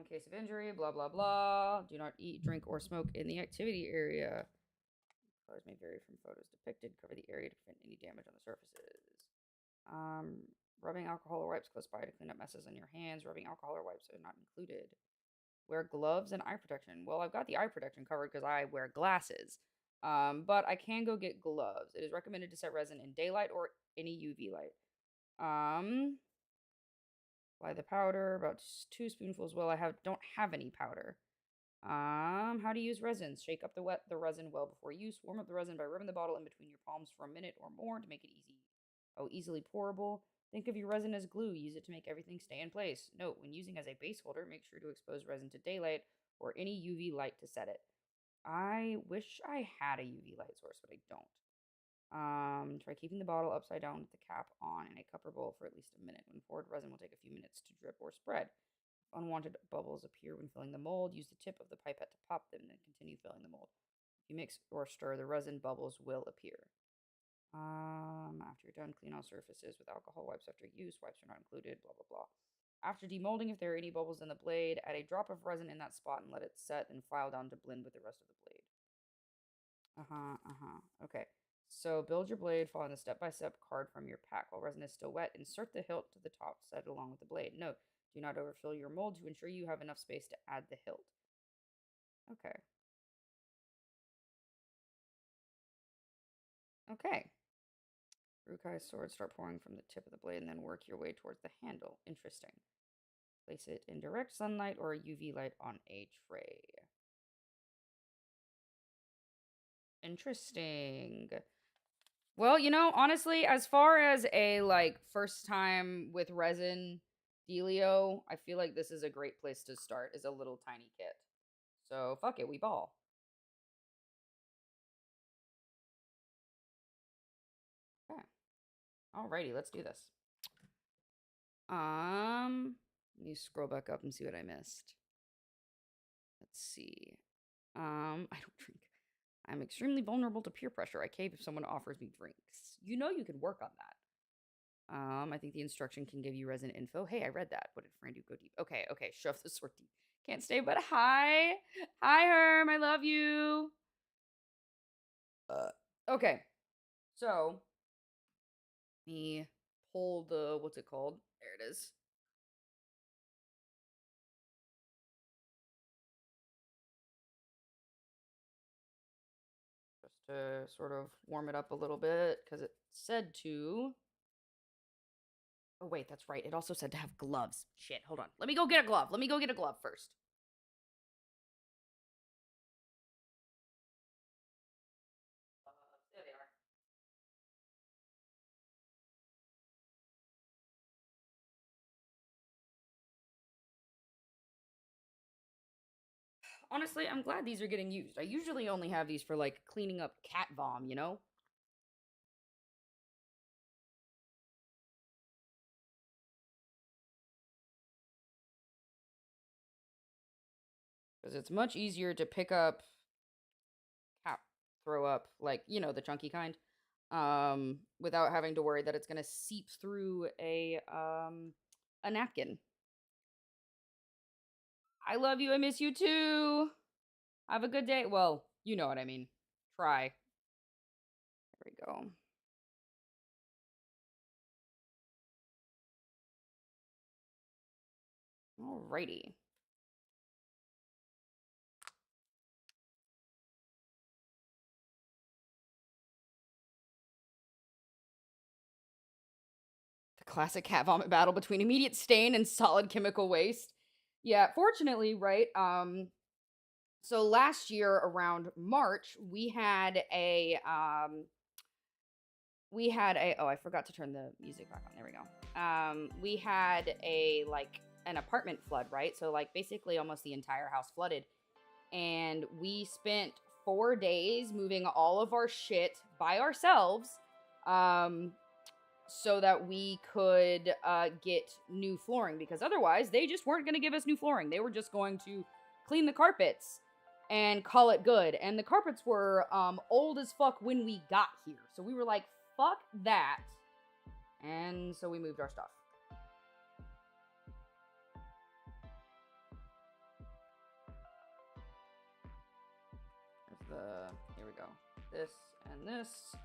Case of injury, blah blah blah. Do not eat, drink, or smoke in the activity area. Colors may vary from photos depicted. Cover the area to prevent any damage on the surfaces. Rubbing alcohol or wipes close by to clean up messes on your hands. Rubbing alcohol or wipes are not included. Wear gloves and eye protection. Well, I've got the eye protection covered because I wear glasses. But I can go get gloves. It is recommended to set resin in daylight or any UV light. Apply the powder, about 2 spoonfuls. Well, don't have any powder. How to use resins. Shake up the resin well before use. Warm up the resin by rubbing the bottle in between your palms for a minute or more to make it easily pourable. Think of your resin as glue. Use it to make everything stay in place. Note, when using as a base holder, make sure to expose resin to daylight or any UV light to set it. I wish I had a UV light source, but I don't. Try keeping the bottle upside down with the cap on in a cup or bowl for at least a minute. When poured, resin will take a few minutes to drip or spread. If unwanted bubbles appear when filling the mold, use the tip of the pipette to pop them, then continue filling the mold. If you mix or stir, the resin bubbles will appear. After you're done, clean all surfaces with alcohol wipes after use. Wipes are not included, blah, blah, blah. After demolding, if there are any bubbles in the blade, add a drop of resin in that spot and let it set, and file down to blend with the rest of the blade. Okay. So build your blade following the step-by-step card from your pack. While resin is still wet, insert the hilt to the top, set it along with the blade. Note, do not overfill your mold to ensure you have enough space to add the hilt. Okay. Okay. Urukai's sword, start pouring from the tip of the blade and then work your way towards the handle. Interesting. Place it in direct sunlight or a UV light on a tray. Interesting. Well, honestly, as far as a first time with resin dealio, I feel like this is a great place to start, is a little tiny kit. So fuck it, we ball. Okay. Alrighty, let's do this. Let me scroll back up and see what I missed. Let's see. I don't drink. I'm extremely vulnerable to peer pressure. I cave if someone offers me drinks. You can work on that. I think the instruction can give you resin info. Hey, I read that. What did Fran do? Go deep. Okay, shove the sword deep. Can't stay, but hi. Hi, Herm. I love you. Okay. So, me pull the, what's it called? There it is. Just to sort of warm it up a little bit, because it said to. Oh, wait, that's right. It also said to have gloves. Shit, hold on. Let me go get a glove. Let me go get a glove first. There they are. Honestly, I'm glad these are getting used. I usually only have these for, cleaning up cat vom, Because it's much easier to pick up cat throw up, the chunky kind, without having to worry that it's gonna seep through a napkin. I love you. I miss you too. Have a good day. Well, you know what I mean. Try. There we go. Alrighty. The classic cat vomit battle between immediate stain and solid chemical waste. Yeah, fortunately, right? So last year around March, we had a oh, I forgot to turn the music back on. There we go. We had an apartment flood, right? So basically almost the entire house flooded. And we spent 4 days moving all of our shit by ourselves, so that we could get new flooring, because otherwise they just weren't going to give us new flooring. They were just going to clean the carpets and call it good. And the carpets were old as fuck when we got here. So we were like, fuck that. And so we moved our stuff. Here we go. This and this.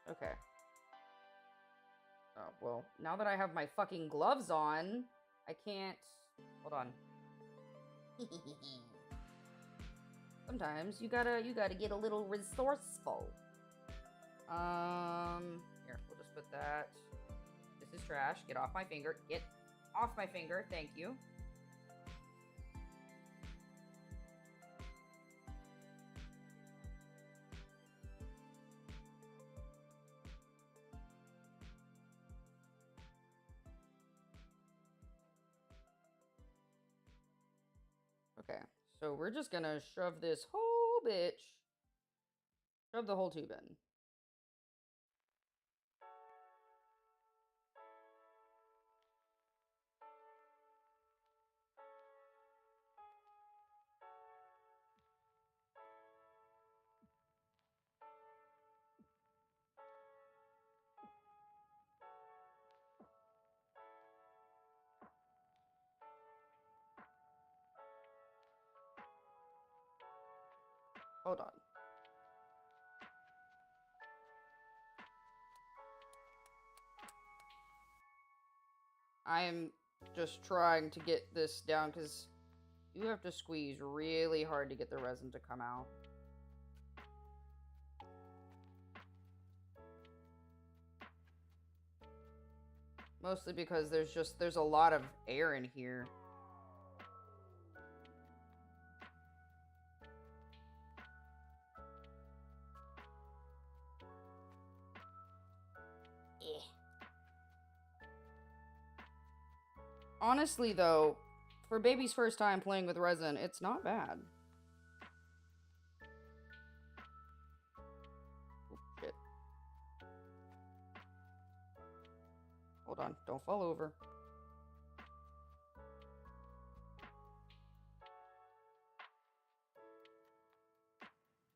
Okay. Oh, well, now that I have my fucking gloves on, I can't... Hold on. Sometimes you gotta get a little resourceful. Here, we'll just put that. This is trash. Get off my finger. Get off my finger. Thank you. Okay, so we're just gonna shove this whole bitch, shove the whole tube in. Hold on. I am just trying to get this down because you have to squeeze really hard to get the resin to come out. Mostly because there's a lot of air in here. Honestly, though, for baby's first time playing with resin, it's not bad. Oh, shit. Hold on, don't fall over.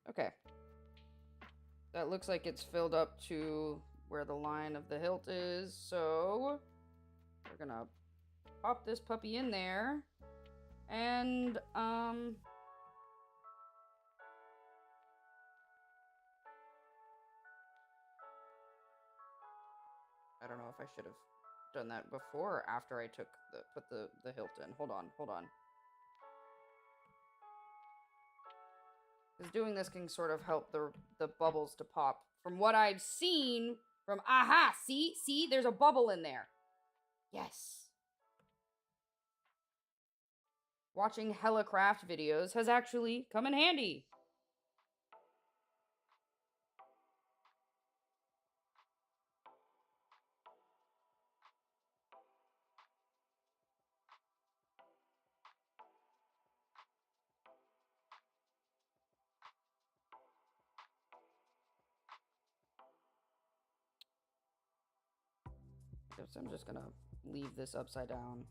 Okay. That looks like it's filled up to where the line of the hilt is, so we're gonna pop this puppy in there, and, I don't know if I should have done that before or after I put the hilt in. Hold on. Because doing this can sort of help the bubbles to pop. From what I've seen from, aha, see, there's a bubble in there. Yes. Watching hella craft videos has actually come in handy. So I'm just gonna leave this upside down.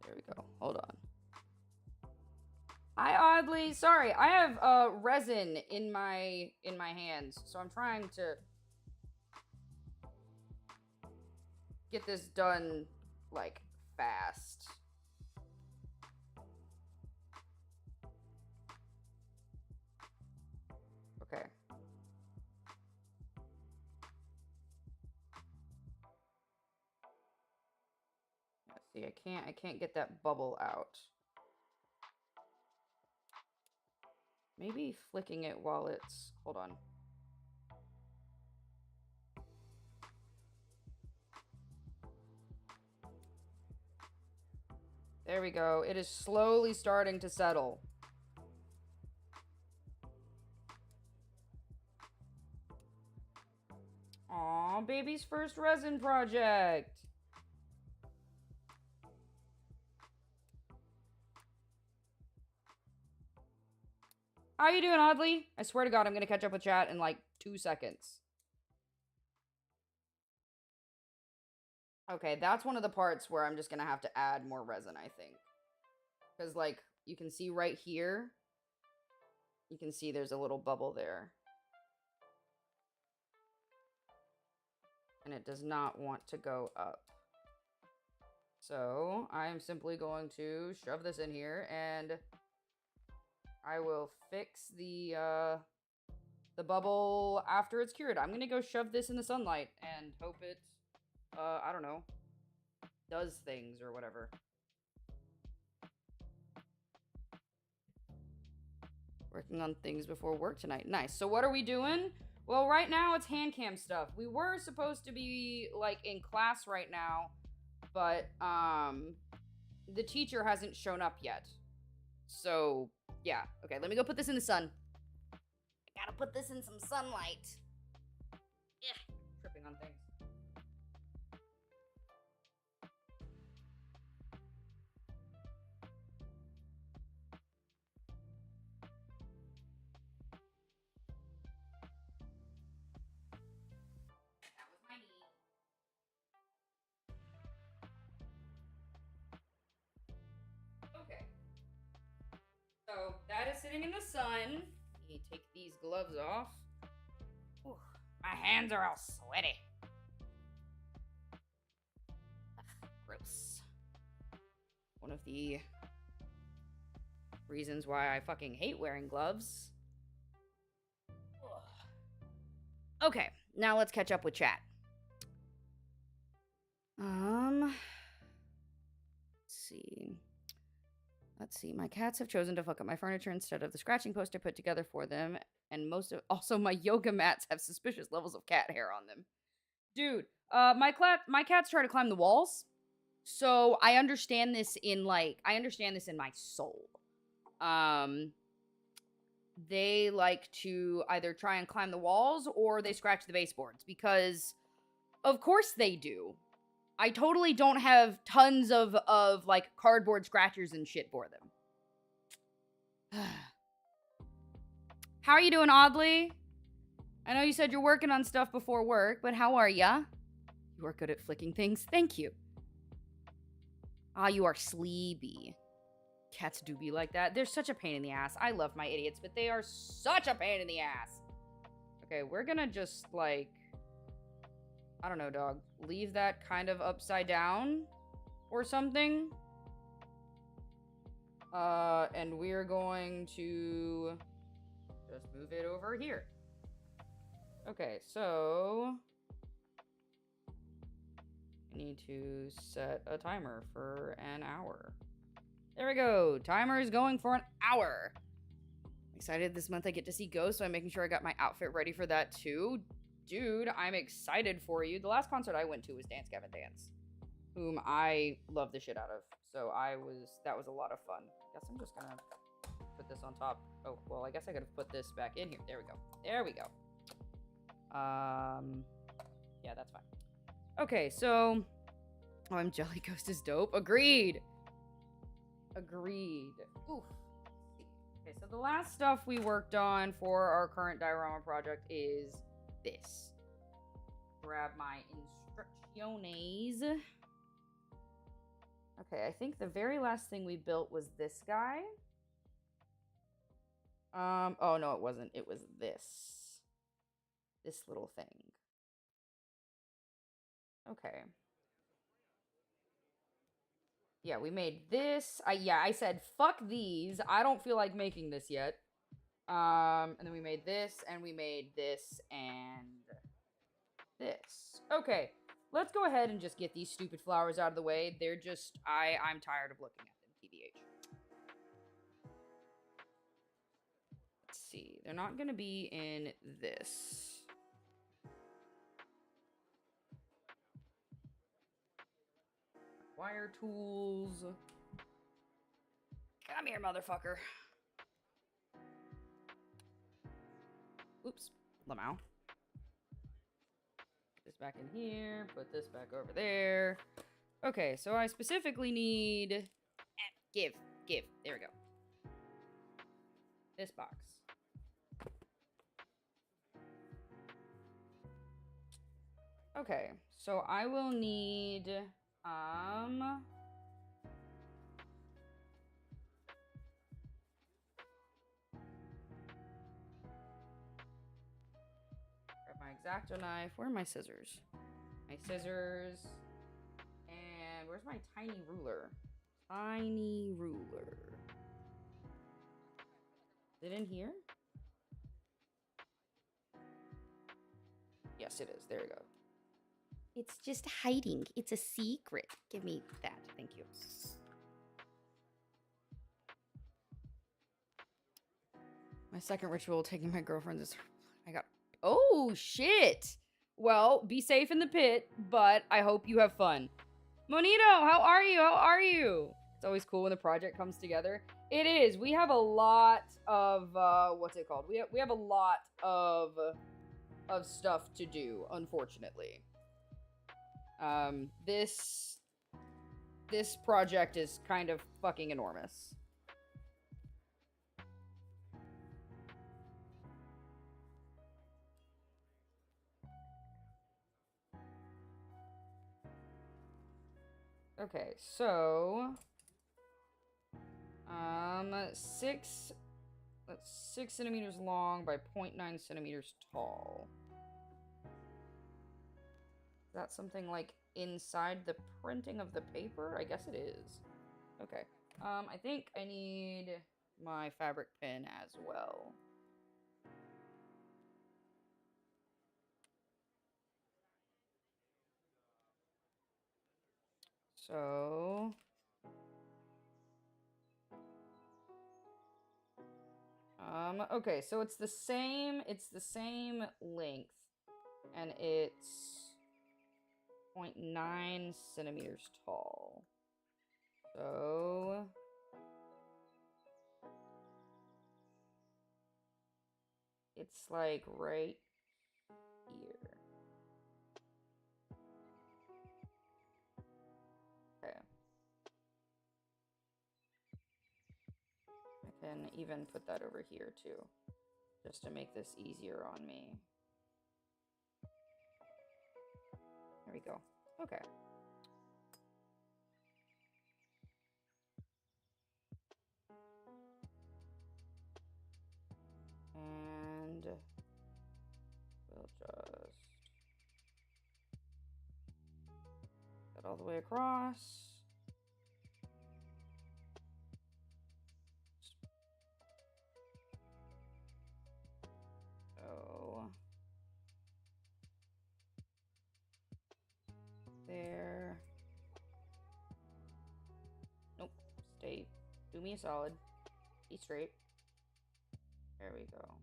There we go. Hold on. Hi, Oddly. Sorry, I have resin in my hands, so I'm trying to get this done like fast. Okay. See, I can't get that bubble out. Maybe flicking it while it's, hold on. There we go. It is slowly starting to settle. Aw, baby's first resin project. How you doing, Oddly? I swear to God, I'm gonna catch up with chat in like 2 seconds. Okay, that's one of the parts where I'm just gonna have to add more resin, I think. Because, like, you can see right here, you can see there's a little bubble there. And it does not want to go up. So I'm simply going to shove this in here, and I will fix the bubble after it's cured. I'm gonna go shove this in the sunlight and hope it, I don't know, does things or whatever. Working on things before work tonight. Nice. So what are we doing? Well, right now it's handcam stuff. We were supposed to be, like, in class right now, but, the teacher hasn't shown up yet. So, yeah. Okay, let me go put this in the sun. I gotta put this in some sunlight. Yeah, tripping on things. That was my knee. Okay. So, that is sitting in the sun. Let me take these gloves off. Ooh, my hands are all sweaty. Ugh, gross. One of the reasons why I fucking hate wearing gloves. Ugh. Okay, now let's catch up with chat. Let's see. My cats have chosen to fuck up my furniture instead of the scratching post I put together for them, and also my yoga mats have suspicious levels of cat hair on them. Dude, my cats try to climb the walls. So I understand this in my soul. They like to either try and climb the walls or they scratch the baseboards because of course they do. I totally don't have tons of like cardboard scratchers and shit for them. How are you doing, Oddly? I know you said you're working on stuff before work, but how are ya? You are good at flicking things. Thank you. Ah, you are sleepy. Cats do be like that. They're such a pain in the ass. I love my idiots, but they are such a pain in the ass. Okay, we're gonna just, like, I don't know, dog. Leave that kind of upside down or something. And we're going to just move it over here. Okay, so I need to set a timer for an hour. There we go. Timer is going for an hour. Excited this month I get to see Ghost, so I'm making sure I got my outfit ready for that too. Dude, I'm excited for you. The last concert I went to was Dance Gavin Dance, whom I love the shit out of. So that was a lot of fun. Guess I'm just gonna put this on top. Oh, well, I guess I could have put this back in here. There we go. There we go. Yeah, that's fine. Okay, so I'm Jelly Ghost is dope. Agreed. Oof. Okay, so the last stuff we worked on for our current diorama project is this. Grab my instrucciones. Okay, I think the very last thing we built was this guy. Oh no, it wasn't. It was this. This little thing. Okay. Yeah, we made this. I said, fuck these. I don't feel like making this yet. And then we made this, and we made this, and this. Okay, let's go ahead and just get these stupid flowers out of the way. They're just, I'm tired of looking at them, TBH. Let's see. They're not going to be in this. Wire tools. Come here, motherfucker. Oops. Lamau. Put this back in here. Put this back over there. Okay, so I specifically need... Give. There we go. This box. Okay, so I will need... Grab my X-Acto knife. Where are my scissors? My scissors. And Where's my tiny ruler? Tiny ruler. Is it in here? Yes, it is. There we go. It's just hiding. It's a secret. Give me that. Thank you. My second ritual, taking my girlfriend is... I got... Oh, shit! Well, be safe in the pit, but I hope you have fun. Monito, how are you? How are you? It's always cool when the project comes together. It is. We have a lot of... what's it called? We have a lot of stuff to do, unfortunately. This project is kind of fucking enormous. Okay, so 6 centimeters long by 0.9 centimeters tall. Is that something like inside the printing of the paper? I guess it is. Okay. I think I need my fabric pin as well. So okay, so it's the same length, and it's 0.9 centimeters tall. So it's like right here. Okay. I can even put that over here too, just to make this easier on me. There we go. Okay. And we'll just get all the way across. So there. Nope. Stay. Do me a solid. Be straight. There we go.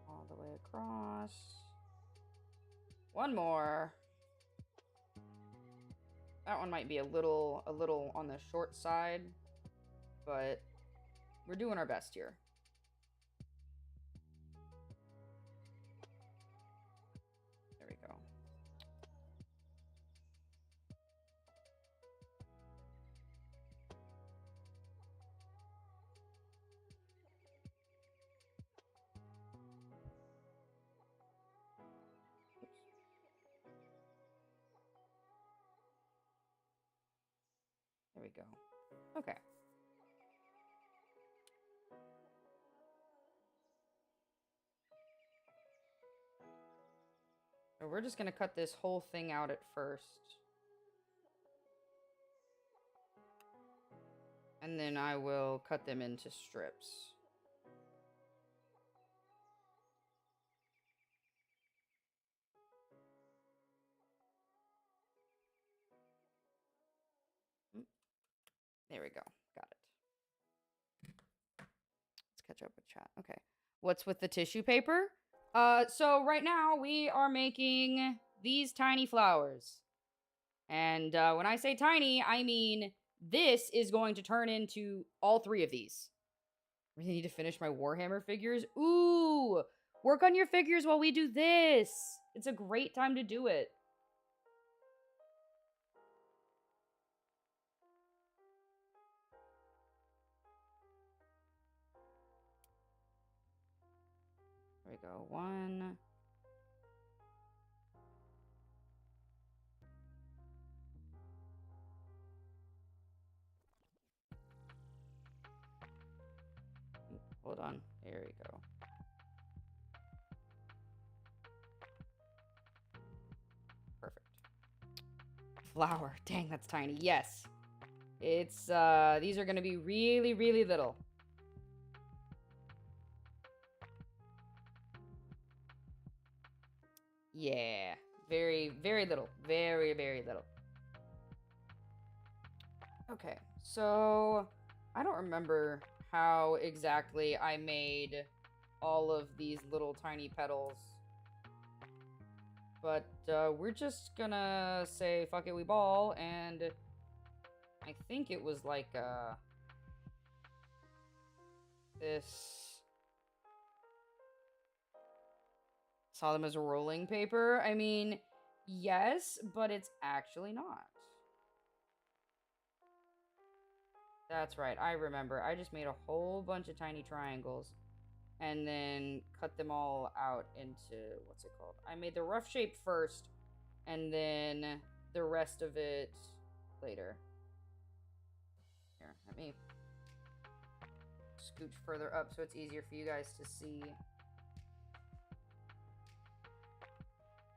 All the way across. One more. That one might be a little on the short side, but we're doing our best here. There we go. There we go. Okay. So we're just going to cut this whole thing out at first. And then I will cut them into strips. There we go. Got it. Let's catch up with chat. Okay. What's with the tissue paper? So right now we are making these tiny flowers. And when I say tiny, I mean this is going to turn into all 3 of these. I really need to finish my Warhammer figures. Ooh! Work on your figures while we do this. It's a great time to do it. There we go. 1. Hold on. There we go. Perfect. Flower. Dang, that's tiny. Yes. It's, these are gonna be really, really little. Yeah. Very, very little. Very, very little. Okay, so I don't remember how exactly I made all of these little tiny petals. But we're just gonna say fuck it, we ball, and I think it was like this. Saw them as a rolling paper. I mean, yes, but it's actually not. That's right, I remember. I just made a whole bunch of tiny triangles and then cut them all out into, what's it called? I made the rough shape first and then the rest of it later. Here, let me scooch further up so it's easier for you guys to see.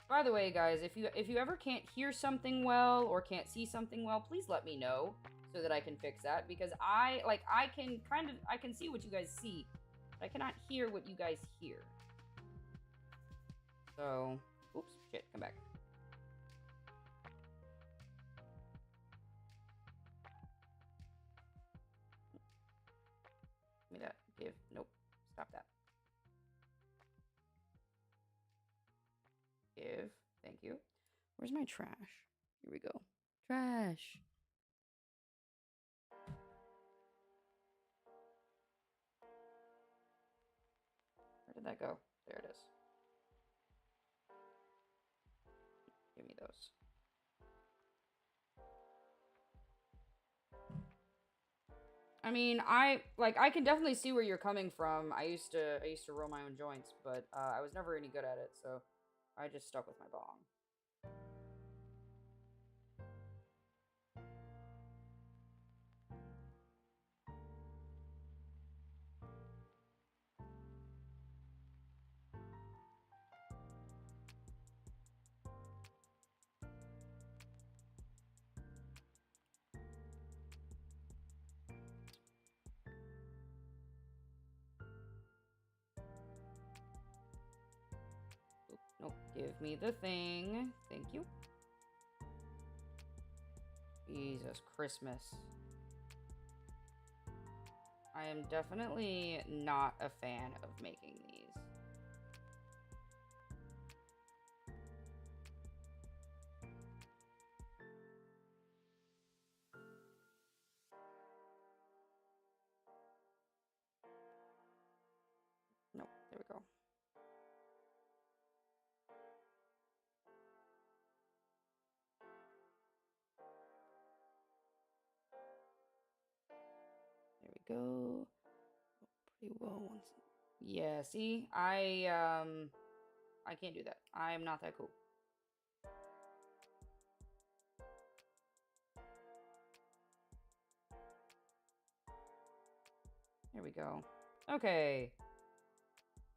By the way, guys, if you ever can't hear something well or can't see something well, please let me know so that I can fix that, because I can see what you guys see, but I cannot hear what you guys hear. So, oops, shit, come back. Give me that. Give. Nope. Stop that. Give. Thank you. Where's my trash? Here we go. Trash. Where did that go? There it is. Give me those. I mean, I can definitely see where you're coming from. I used to roll my own joints, but I was never any good at it, so I just stuck with my bong. Nope, give me the thing. Thank you. Jesus, Christmas. I am definitely not a fan of making these. Nope, there we go. There we go. Pretty well once. Yeah, see? I can't do that. I am not that cool. There we go. Okay.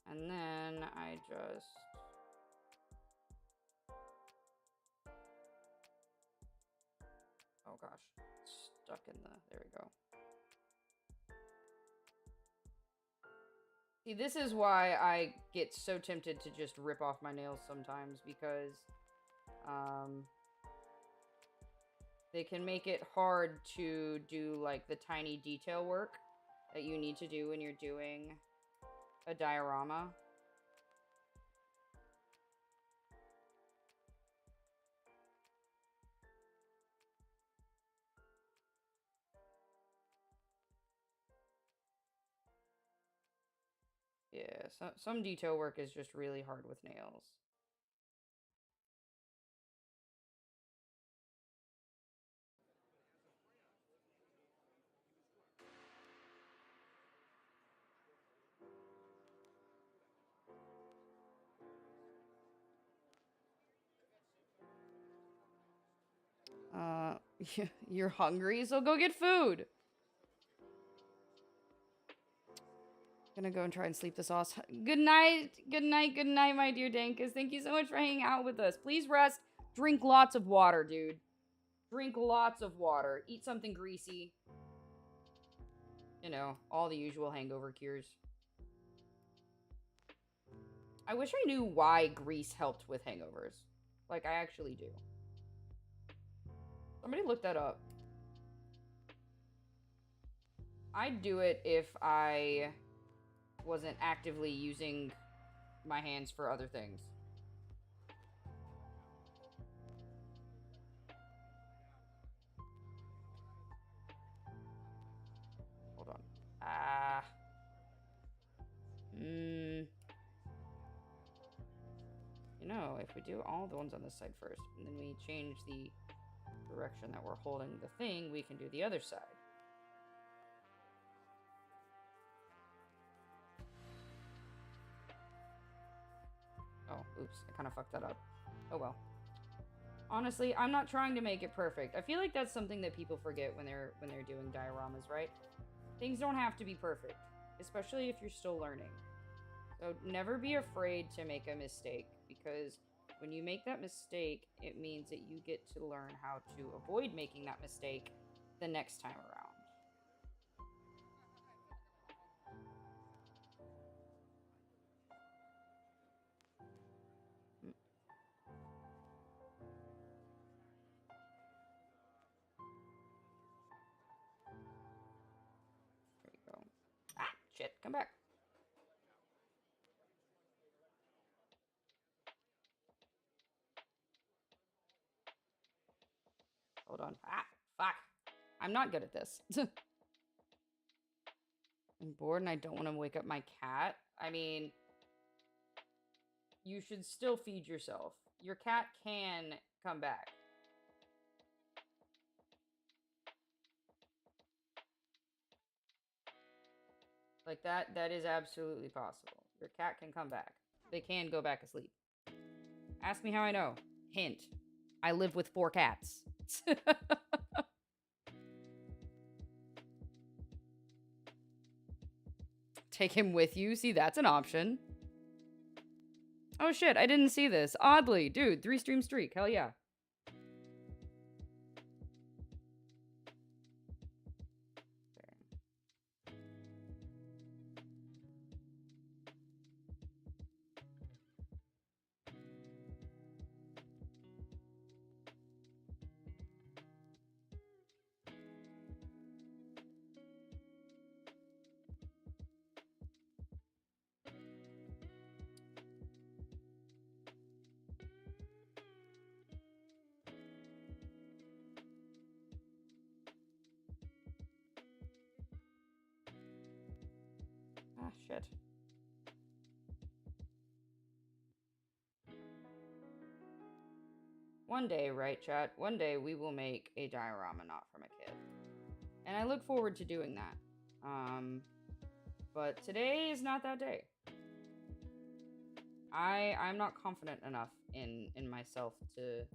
And then I just... Oh gosh. Stuck in the... There we go. See, this is why I get so tempted to just rip off my nails sometimes, because they can make it hard to do, like, the tiny detail work that you need to do when you're doing a diorama. Yeah, some detail work is just really hard with nails. You're hungry, so go get food. Gonna go and try and sleep this off. Good night, my dear Dankus. Thank you so much for hanging out with us. Please rest. Drink lots of water, dude. Drink lots of water. Eat something greasy. You know, all the usual hangover cures. I wish I knew why grease helped with hangovers. Like, I actually do. Somebody look that up. I'd do it if I wasn't actively using my hands for other things. Hold on. You know, if we do all the ones on this side first, and then we change the direction that we're holding the thing, we can do the other side. Oh, oops, I kind of fucked that up. Oh well. Honestly, I'm not trying to make it perfect. I feel like that's something that people forget when they're doing dioramas, right? Things don't have to be perfect, especially if you're still learning. So never be afraid to make a mistake, because when you make that mistake, it means that you get to learn how to avoid making that mistake the next time around. There we go. Ah, shit, come back. Hold on. Ah, fuck. I'm not good at this. I'm bored and I don't want to wake up my cat. I mean, you should still feed yourself. Your cat can come back. Like that is absolutely possible. Your cat can come back. They can go back asleep. Ask me how I know. Hint. I live with 4 cats. Take him with you? See, that's an option. Oh shit, I didn't see this. Oddly, dude, 3-stream streak. Hell yeah. Ah, shit. One day, right, chat? One day we will make a diorama not from a kid. And I look forward to doing that. But today is not that day. I'm not confident enough in myself to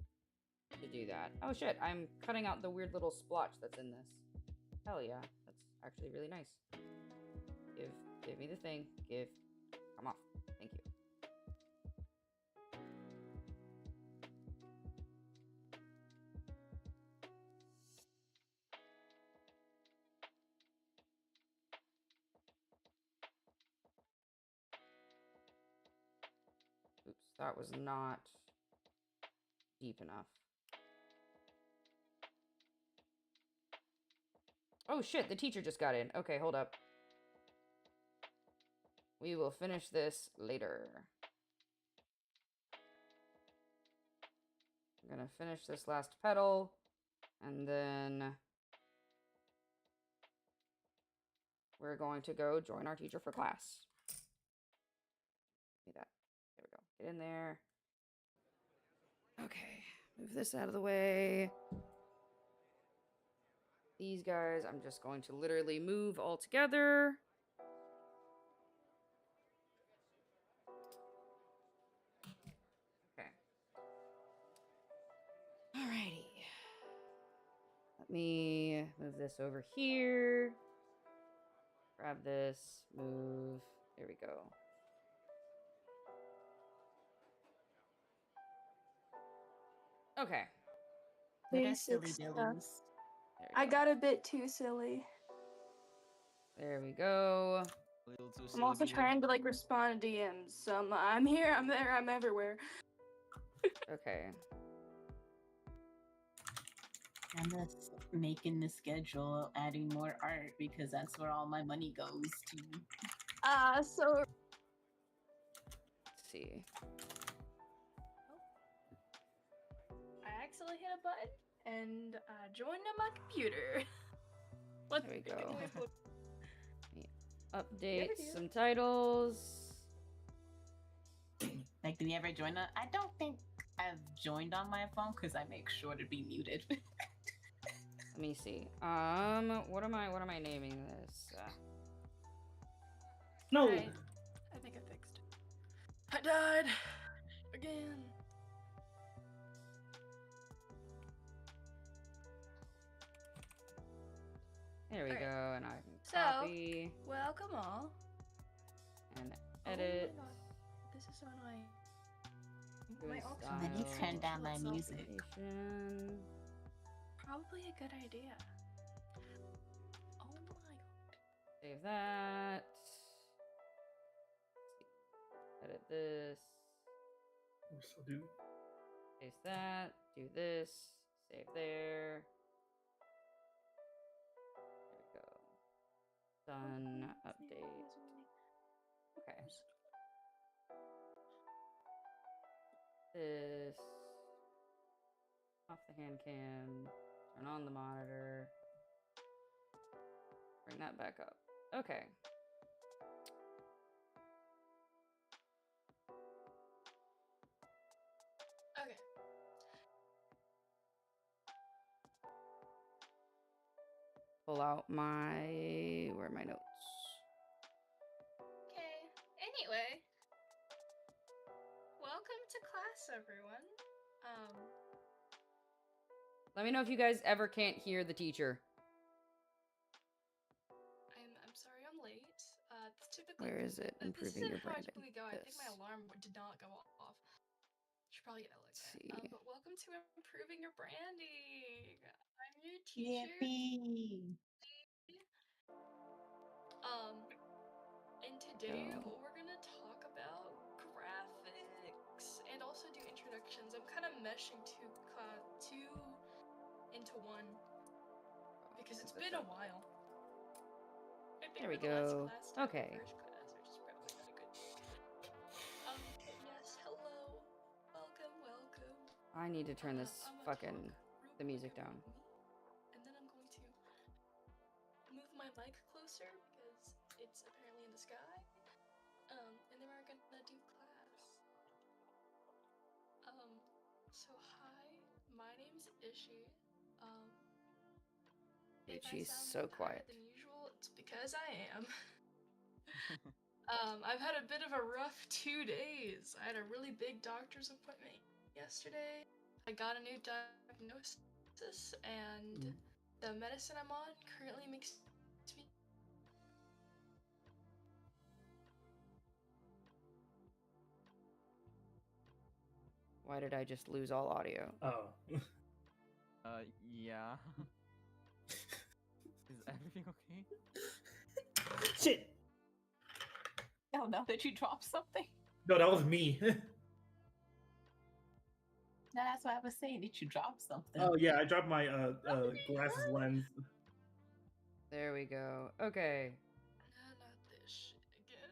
do that. Oh shit, I'm cutting out the weird little splotch that's in this. Hell yeah, that's actually really nice. Give me the thing. Come off. Thank you. Oops, that was not deep enough. Oh shit, the teacher just got in. Okay, hold up. We will finish this later. I'm gonna finish this last petal, and then we're going to go join our teacher for class. See that? There we go. Get in there. Okay, move this out of the way. These guys, I'm just going to literally move all together. Okay. Alrighty. Let me move this over here. Grab this, move. There we go. Okay. Look at Basic silly stuff. Billies. There we I go. got a bit too silly. There we go. A little too I'm also silly. trying to like respond to DMs. So I'm here, I'm there, I'm everywhere. Okay. I'm just making the schedule, adding more art because that's where all my money goes to. So Let's see. I accidentally hit a button and joined on my computer. What There we the go. noise look- Update do. some titles. Like, do we ever join a? I don't think I've joined on my phone because I make sure to be muted. Let me see. What am I naming this? No. Alright. I think I fixed it. I died again. There we Alright. go, and I can So, copy welcome all. and Oh edit. my god, this is so annoying. Good My aux style. Let me turn down my itself. music. Application. Probably a good idea. Oh my god. Save that. Edit this. We still do. Paste that. Do this. Save there. There we go. Done. Update. Okay. This. Off the hand cam. Turn on the monitor. Bring that back up. Okay. Okay. Pull out my. Where are my notes? Okay. Anyway, welcome to class, everyone. Let me know if you guys ever can't hear the teacher. I'm sorry I'm late. It's typically Where is it? this Improving isn't your how I branding. typically go. I think my This. alarm did not go off. Should probably get it like Let's that. see. But welcome to improving your branding. I'm your teacher. Yippee! And today Go. we're gonna talk about graphics and also do introductions. I'm kind of meshing two into one because it's been a while. I think There we we're the last go. class to have the Okay. first class, which is probably not a good but yes, hello. Welcome. I need to turn this I'm gonna fucking talk the real music quick down. about me, and then I'm going to move my mic closer because it's apparently in the sky. And then we're gonna do class. So hi, my name's Ishi. If I She's sound so tired quiet. than usual, it's because I am. I've had a bit of a rough 2 days. I had a really big doctor's appointment yesterday. I got a new diagnosis, and the medicine I'm on currently makes me. Why did I just lose all audio? Oh. Yeah. Is everything okay? Shit. Oh no, did you drop something? No, that was me. No, that's what I was saying. Did you drop something? Oh yeah, I dropped my glasses lens. There we go. Okay. Nah, not this shit again.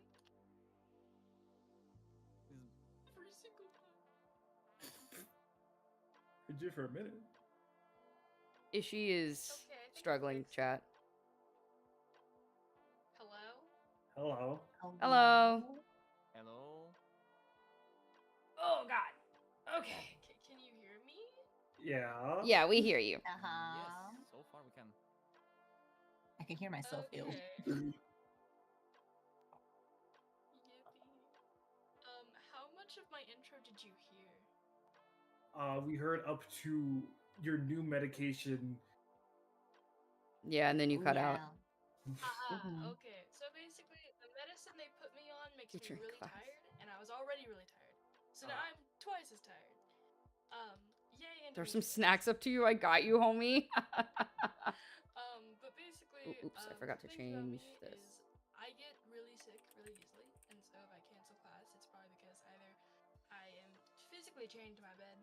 Every single time. Did you for a minute? Ishi is Okay, I think I struggling, fixed it. chat. Hello? Hello. Hello. Hello? Oh god. Okay. Can you hear me? Yeah. Yeah, we hear you. Uh-huh. Yes, so far we can. I can hear myself ill. Okay. Yippee. How much of my intro did you hear? We heard up to your new medication. Yeah, and then you Ooh, cut out. yeah. Aha, Mhm. okay. So makes me Featuring really class. tired, and I was already really tired. So now I'm twice as tired. Yay, There's some intermission. snacks up to you. I got you, homie. But basically, Oops, I forgot to the thing about change me this. is I get really sick really easily, and so if I cancel class, it's probably because either I am physically chained to my bed,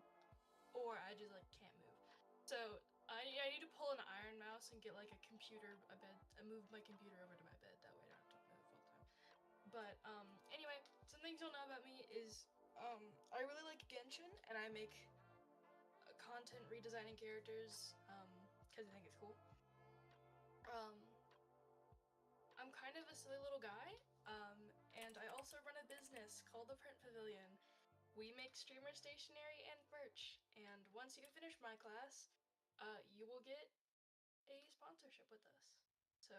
or I just like can't move. So I need to pull an iron mouse and get like a computer, a bed, and move my computer over to my bed. That way I don't have to move all the time. But anyway, some things you'll know about me is I really like Genshin, and I make content redesigning characters because I think it's cool. I'm kind of a silly little guy, and I also run a business called the Print Pavilion. We make streamer stationery and merch, and once you finish my class, you will get a sponsorship with us. So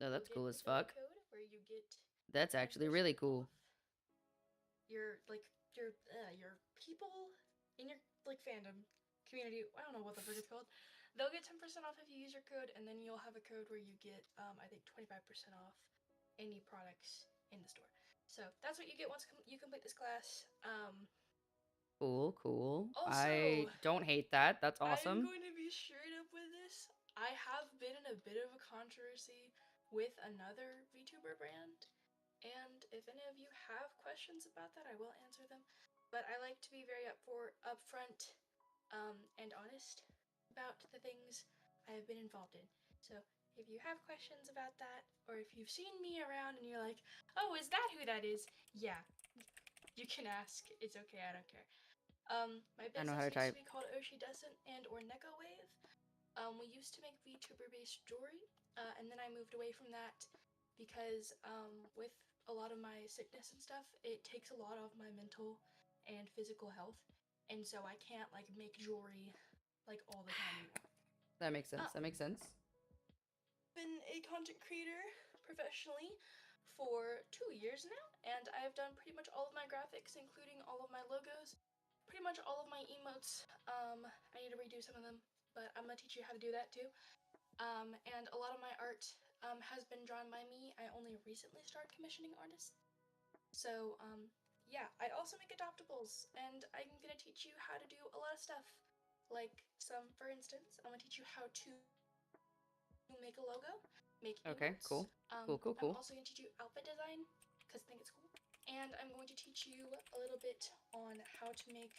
No, that's you'll cool get as an affiliate fuck. code where you get That's actually really 10% cool. off your people in your like fandom community. I don't know what the frick it's called. They'll get 10% off if you use your code, and then you'll have a code where you get I think 25% off any products in the store. So that's what you get once you complete this class. Cool, cool. I Also, don't hate that. That's I'm awesome. going to be straight up with this. I have been in a bit of a controversy with another VTuber brand, and if any of you have questions about that, I will answer them. But I like to be very upfront, and honest about the things I have been involved in. So if you have questions about that, or if you've seen me around and you're like, "Oh, is that who that is?" Yeah, you can ask. It's okay. I don't care. My I know business how to used type. to be called Oshi Descent and or Neko Wave. We used to make VTuber-based jewelry, and then I moved away from that because with a lot of my sickness and stuff, it takes a lot of my mental and physical health, and so I can't like make jewelry like all the time anymore. That makes sense. That makes sense. Been a content creator professionally for 2 years now, and I've done pretty much all of my graphics, including all of my logos, pretty much all of my emotes. I need to redo some of them, but I'm gonna teach you how to do that too. And a lot of my art has been drawn by me. I only recently started commissioning artists. So, yeah, I also make adoptables, and I'm gonna teach you how to do a lot of stuff. Like for instance, I'm gonna teach you how to make a logo, make Okay, emotes. cool. Cool. I'm also gonna teach you outfit design, because I think it's cool. And I'm going to teach you a little bit on how to make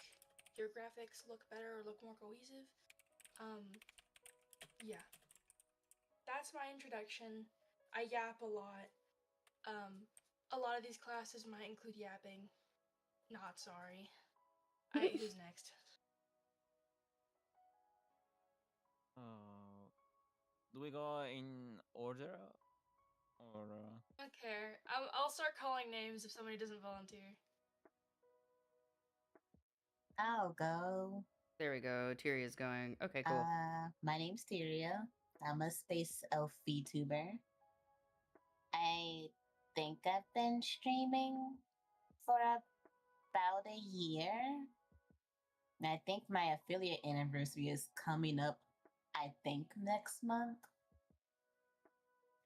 your graphics look better or look more cohesive. Yeah. That's my introduction. I yap a lot. A lot of these classes might include yapping. Not sorry. Who's next? Do we go in order or? Okay, I'll start calling names if somebody doesn't volunteer. I'll go. There we go. Tyria's going. Okay, cool. My name's Tyria. I'm a space elf VTuber. I think I've been streaming for about a year. And I think my affiliate anniversary is coming up, I think, next month.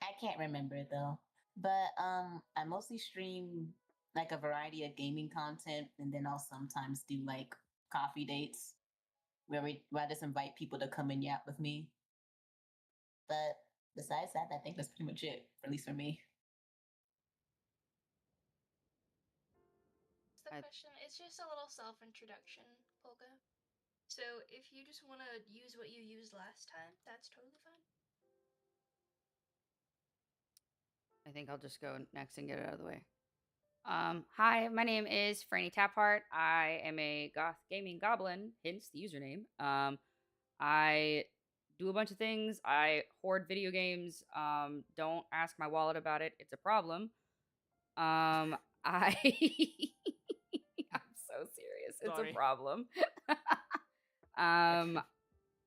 I can't remember though. But I mostly stream like a variety of gaming content, and then I'll sometimes do like coffee dates where I just invite people to come and yap with me. But besides that, I think that's pretty much it, at least for me. What's the question? It's just a little self-introduction, Polka. So if you just want to use what you used last time, that's totally fine. I think I'll just go next and get it out of the way. Hi, my name is Franny Taphart. I am a Goth Gaming Goblin, hence the username. I do a bunch of things. I hoard video games. Don't ask my wallet about it. It's a problem. I I'm so serious. It's Sorry. a problem.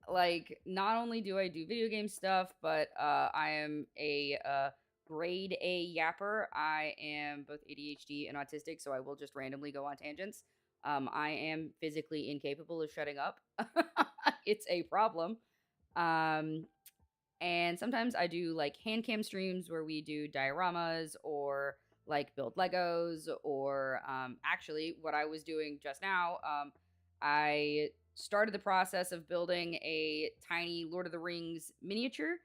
Like not only do I do video game stuff, but I am a grade A yapper. I am both ADHD and autistic, so I will just randomly go on tangents. I am physically incapable of shutting up. It's a problem. And sometimes I do like hand cam streams where we do dioramas or like build Legos or actually what I was doing just now. I started the process of building a tiny Lord of the Rings miniature.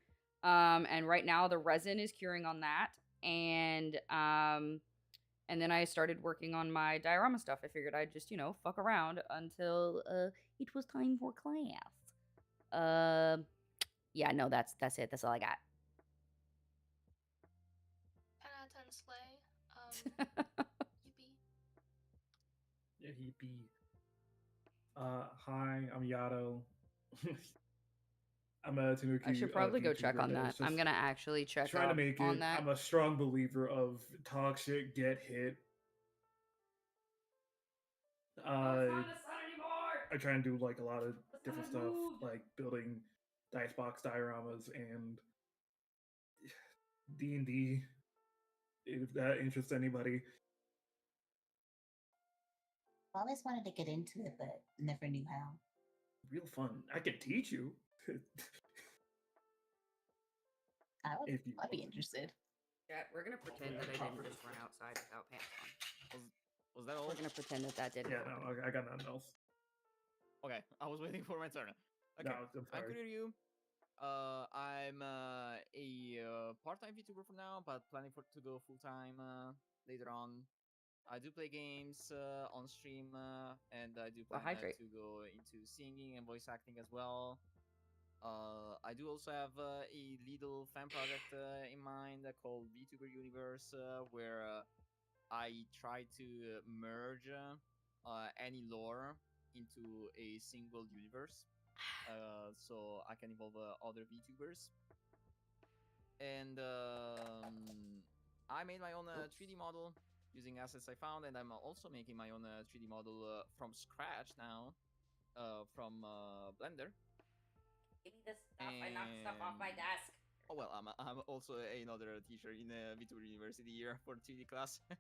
And right now the resin is curing on that. And then I started working on my diorama stuff. I figured I'd just, fuck around until it was time for class. Yeah, no, that's it. That's all I got. 10 out of 10 slay. Yippee. Yeah, hippie. Hi, I'm Yato. I'm a Tanuki. I should probably go check VTuber on that that. is I'm just gonna actually check trying to up make on it. that. I'm a strong believer of talk shit, get hit. I try and do like a lot of different stuff, like building dice box dioramas and D&D. If that interests anybody. I always wanted to get into it, but never knew how. Real fun. I can teach you. I'd If you be want. interested. Yeah, we're gonna pretend that I didn't just run outside without pants on. Was that all? We're gonna pretend that didn't Yeah, happen. no, I got nothing else. Okay, I was waiting for my turn. Okay, No, I'm I'm sorry. Kuryu. I'm a part-time VTuber for now, but planning to go full-time later on. I do play games on stream, and I do Well, plan hydrate. to go into singing and voice acting as well. I do also have a little fan project in mind called Vtuber University, where I try to merge any lore into a single universe, so I can involve other VTubers. And I made my own 3D model using assets I found, and I'm also making my own 3D model from scratch now, from Blender. Give me the stuff. I knocked stuff off my desk. Oh well, I'm also another teacher in Vtuber University here for 3D class. Right.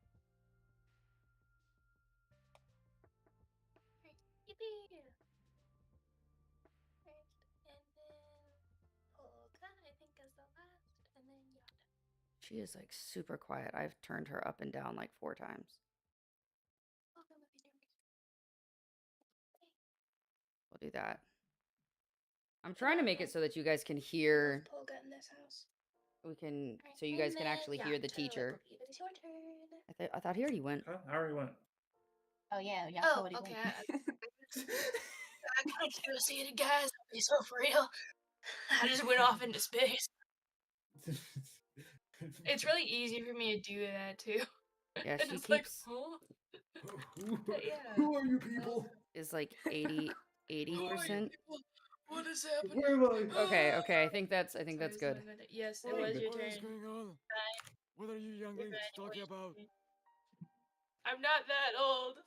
Yippee! Right. And then Polka, I think, is the last. And then Yada. She is like super quiet. I've turned her up and down like 4 times. Welcome if you're new. We'll do that. I'm trying to make it so that you guys can hear. Polka in this house. We can, Right, so you and guys can then actually hear the Yato, teacher. I believe it is your turn. I thought he already went. Huh? I already went. Oh yeah, y'all Oh, already okay. went. I gotta go see it, guys. I'll be so for real. I just went off into space. It's really easy for me to do that too. Yeah, And she it's like, keeps huh? who, Yeah. who are you people? is like 80%. What is happening? Where am I? Okay. I think that's Sorry, good. sorry, yes, it was your turn. going on? What are you younglings talking about? I'm not that old.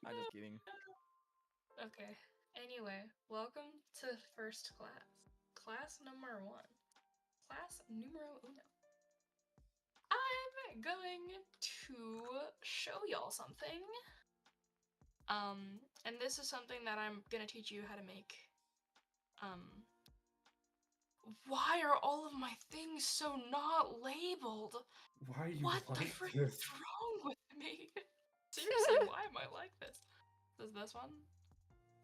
I'm just kidding. Okay. Anyway, welcome to first class. Class number 1. Class numero uno. I'm going to show y'all something. And this is something that I'm gonna teach you how to make. Why are all of my things so not labeled? Why are you What the like frick this? is wrong with me? Seriously, why am I like this? Is this one?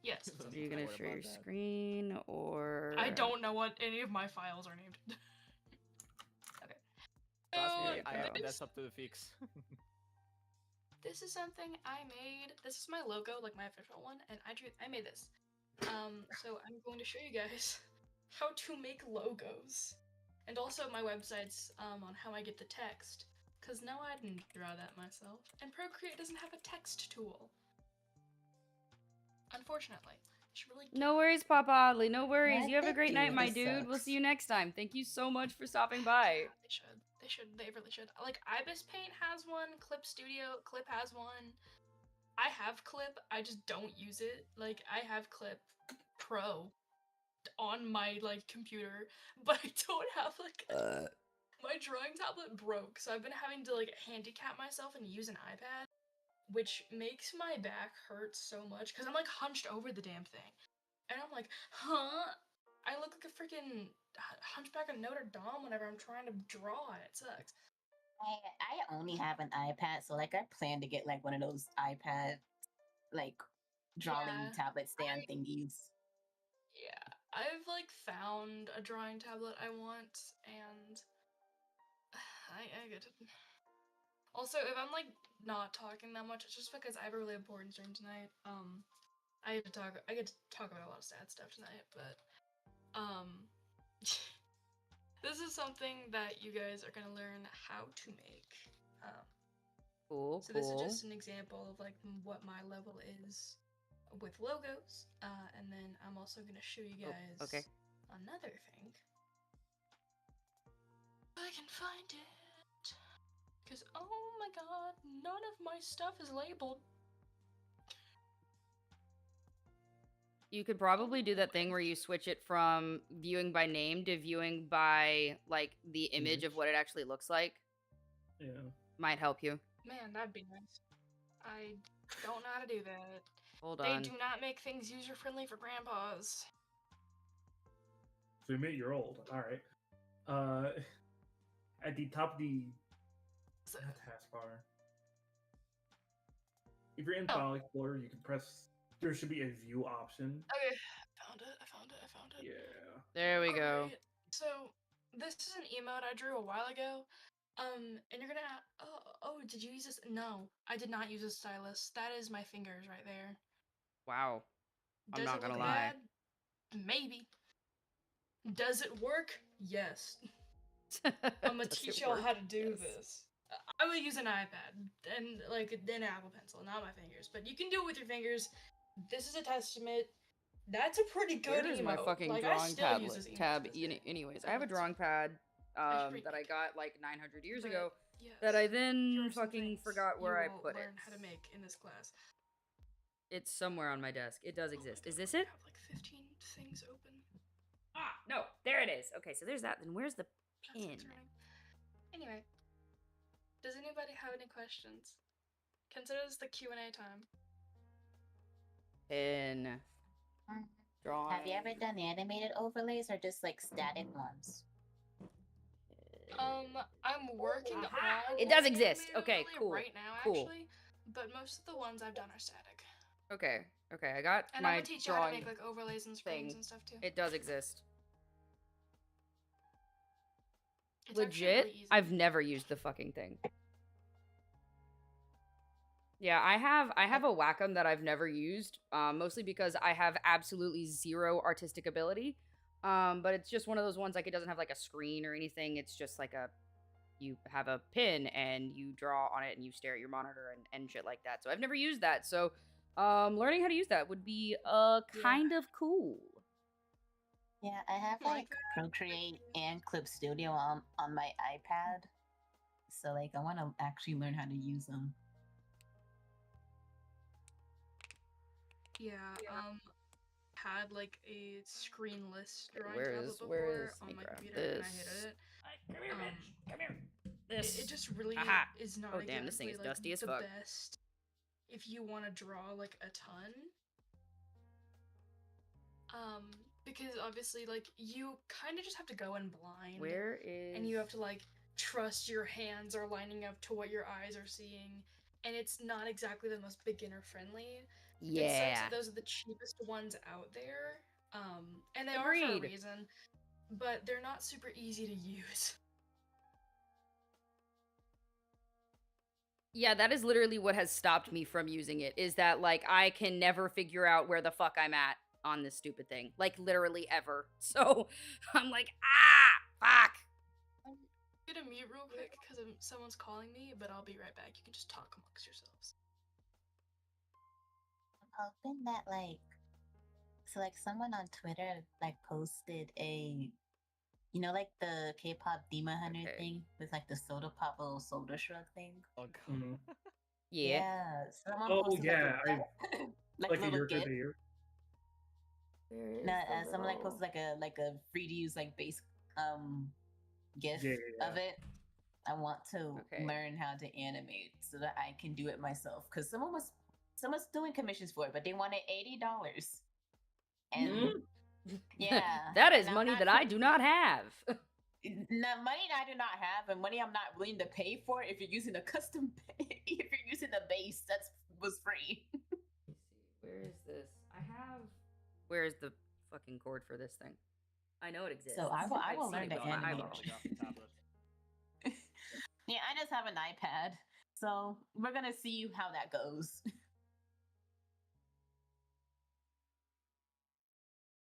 Yes. it's Are this you one. gonna What share about your that? screen or? I don't know what any of my files are named. Okay. Trust So, me, There you go. that's up to the fix. this is something I made. This is my logo, like my official one, and I made this. So I'm going to show you guys how to make logos. And also my websites on how I get the text. Cause no, I didn't draw that myself. And Procreate doesn't have a text tool. Unfortunately. You should really No worries, Papa Oddly. No worries. What You have a the great night, dude, my this dude. We'll sucks. see you next time. Thank you so much for stopping by. Yeah, they should. They should. They really should. Like, Ibis Paint has one. Clip has one. I have Clip. I just don't use it. Like, I have Clip Pro on my, like, computer. But I don't have, like... My drawing tablet broke, so I've been having to, like, handicap myself and use an iPad. Which makes my back hurt so much. Because I'm, like, hunched over the damn thing. And I'm like, huh? I look like a freaking Hunchback of Notre Dame whenever I'm trying to draw. It sucks. I only have an iPad, so like I plan to get like one of those iPad like drawing Yeah, tablet stand thingies. Yeah, I've like found a drawing tablet I want, and I get it. Also, if I'm like not talking that much, it's just because I have a really important stream tonight. I get to talk about a lot of sad stuff tonight, but this is something that you guys are gonna learn how to make. Cool. So this is just an example of like what my level is with logos, and then I'm also gonna show you guys okay. another thing. I can find it, because oh my god, none of my stuff is labeled. You could probably do that thing where you switch it from viewing by name to viewing by like the image of what it actually looks like. Yeah. Might help you. Man, that'd be nice. I don't know how to do that. Hold They on. do not make things user-friendly for grandpas. So we admit you're old. All right. At the top of the taskbar, if you're in File Explorer, you can press. There should be a view option. Okay, I found it. Yeah. There we go. Alright, so this is an emote I drew a while ago. And you're gonna did you use this? No, I did not use a stylus. That is my fingers right there. Wow. I'm Does not it gonna look lie. bad? Maybe. Does it work? Yes. I'm gonna Does it teach y'all work? how to do Yes. this. I would use an iPad and like an Apple Pencil, not my fingers. But you can do it with your fingers. This is a testament. That's a pretty good Where is emote. my fucking like, I drawing still use this emote tab? to this day. Anyways, I have a That's- drawing pad pretty that I good. got like 900 years But, ago yes, that I here then are some fucking things forgot you where I will put it. learn how to make in this class. It's somewhere on my desk. It does Oh my exist. God, Is this I it? have like 15 things open. Ah, no, there it is. Okay, so there's that. Then where's the That's pin? concerning. Anyway, does anybody have any questions? Consider this the Q&A time. Pin. Drawing. Have you ever done animated overlays or just like static ones? I'm working Aha! on It does an exist. animated Okay, overlay cool. right now, Cool. actually, but most of the ones I've done are static. Okay, I got And I'm my gonna teach you how to drawing. make like overlays and screens thing. and stuff too. It does exist. It's actually Legit, really easy. I've never used the fucking thing. Yeah, I have a Wacom that I've never used, mostly because I have absolutely zero artistic ability. But it's just one of those ones like it doesn't have like a screen or anything. It's just like you have a pin and you draw on it and you stare at your monitor and shit like that. So I've never used that. So learning how to use that would be kind of cool. Yeah, I have like Procreate and Clip Studio on my iPad. So like I want to actually learn how to use them. Yeah, had like a screenless drawing Where tablet is- before where is- on let me my grab computer and I this. hated it. Come here, bitch. Come here. It just really Aha. is not Oh, damn, this thing exactly, is dusty like, as the fuck. best if you want to draw like a ton. Because obviously like you kind of just have to go in blind. Where is And you have to like trust your hands are lining up to what your eyes are seeing, and it's not exactly the most beginner friendly. It sucks Yeah. that those are the cheapest ones out there. And they are for Agreed. a reason, but they're not super easy to use. Yeah, that is literally what has stopped me from using it, is that, like, I can never figure out where the fuck I'm at on this stupid thing. Like, literally ever. So, I'm like, fuck! I'm gonna mute real quick because someone's calling me, but I'll be right back. You can just talk amongst yourselves. I'm hoping that like someone on Twitter like posted a, you know, like the K-pop Demon Hunter Okay. thing with like the soda pop little soda shrug thing. Oh god. Mhm. Yeah. Someone Oh, posted yeah, like, like Like a little year gif. to year. Where is No, the someone like little- posted like a free to use like base gif Yeah. of it. I want to Okay. learn how to animate so that I can do it myself. Because someone's doing commissions for it, but they wanted $80. And Mhm. Yeah. That is and I'm money not that I trying- do not have. No, money that I do not have, and money I'm not willing to pay for if you're using a custom, if you're using a base that was free. Where is this? Where is the fucking cord for this thing? I know it exists. So I I've will seen learn it to with my animate. eyeball. Yeah, I just have an iPad, so we're gonna see how that goes.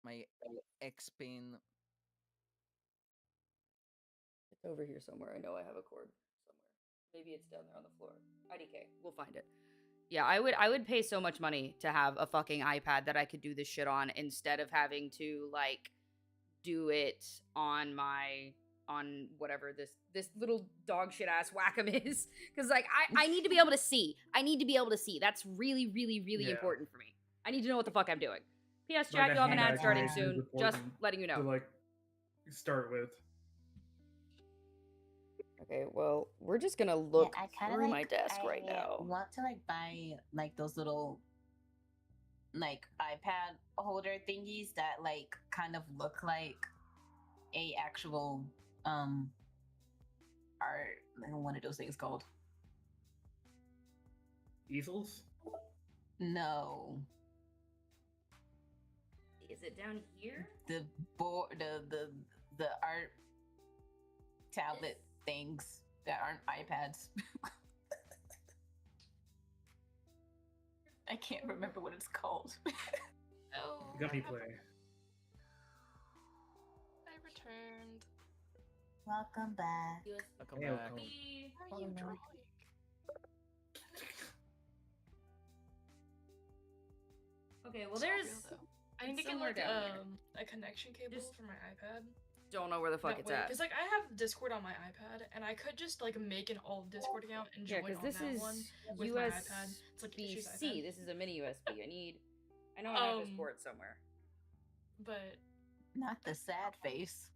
My X pin. It's over here somewhere. I know I have a cord somewhere. Maybe it's down there on the floor. IDK. We'll find it. Yeah, I would pay so much money to have a fucking iPad that I could do this shit on instead of having to like do it on whatever this little dog shit ass Wacom is. Cause like I need to be able to see. I need to be able to see. That's really, really, really Yeah. important for me. I need to know what the fuck I'm doing. P.S. Like, Jack, a you'll have an hand-eye ad starting coordination is soon. Just important letting you know. To like start with. Okay, well, we're just gonna look I kinda through like, my desk right I now. want to like buy like those little like iPad holder thingies that like kind of look like a actual art. I don't know what are those things called. Easels? No, Is it down here? the board, the art tablet things that aren't iPads. I can't remember what it's called. Oh, Gummy play. I returned. Welcome back. I'll come Hey, back. Ocon. How are you drawing? Okay, well So real, there's though. I need to it's get somewhere like down here. a connection cable Just- for my iPad. don't know where the fuck it's at. Because like I have Discord on my iPad, and I could just like make an all Discord account and Yeah, join because on this that is one with my iPad. It's like Ishi's USB-C. iPad. This is a mini USB. I know I have this Um, port somewhere. But Not the sad face.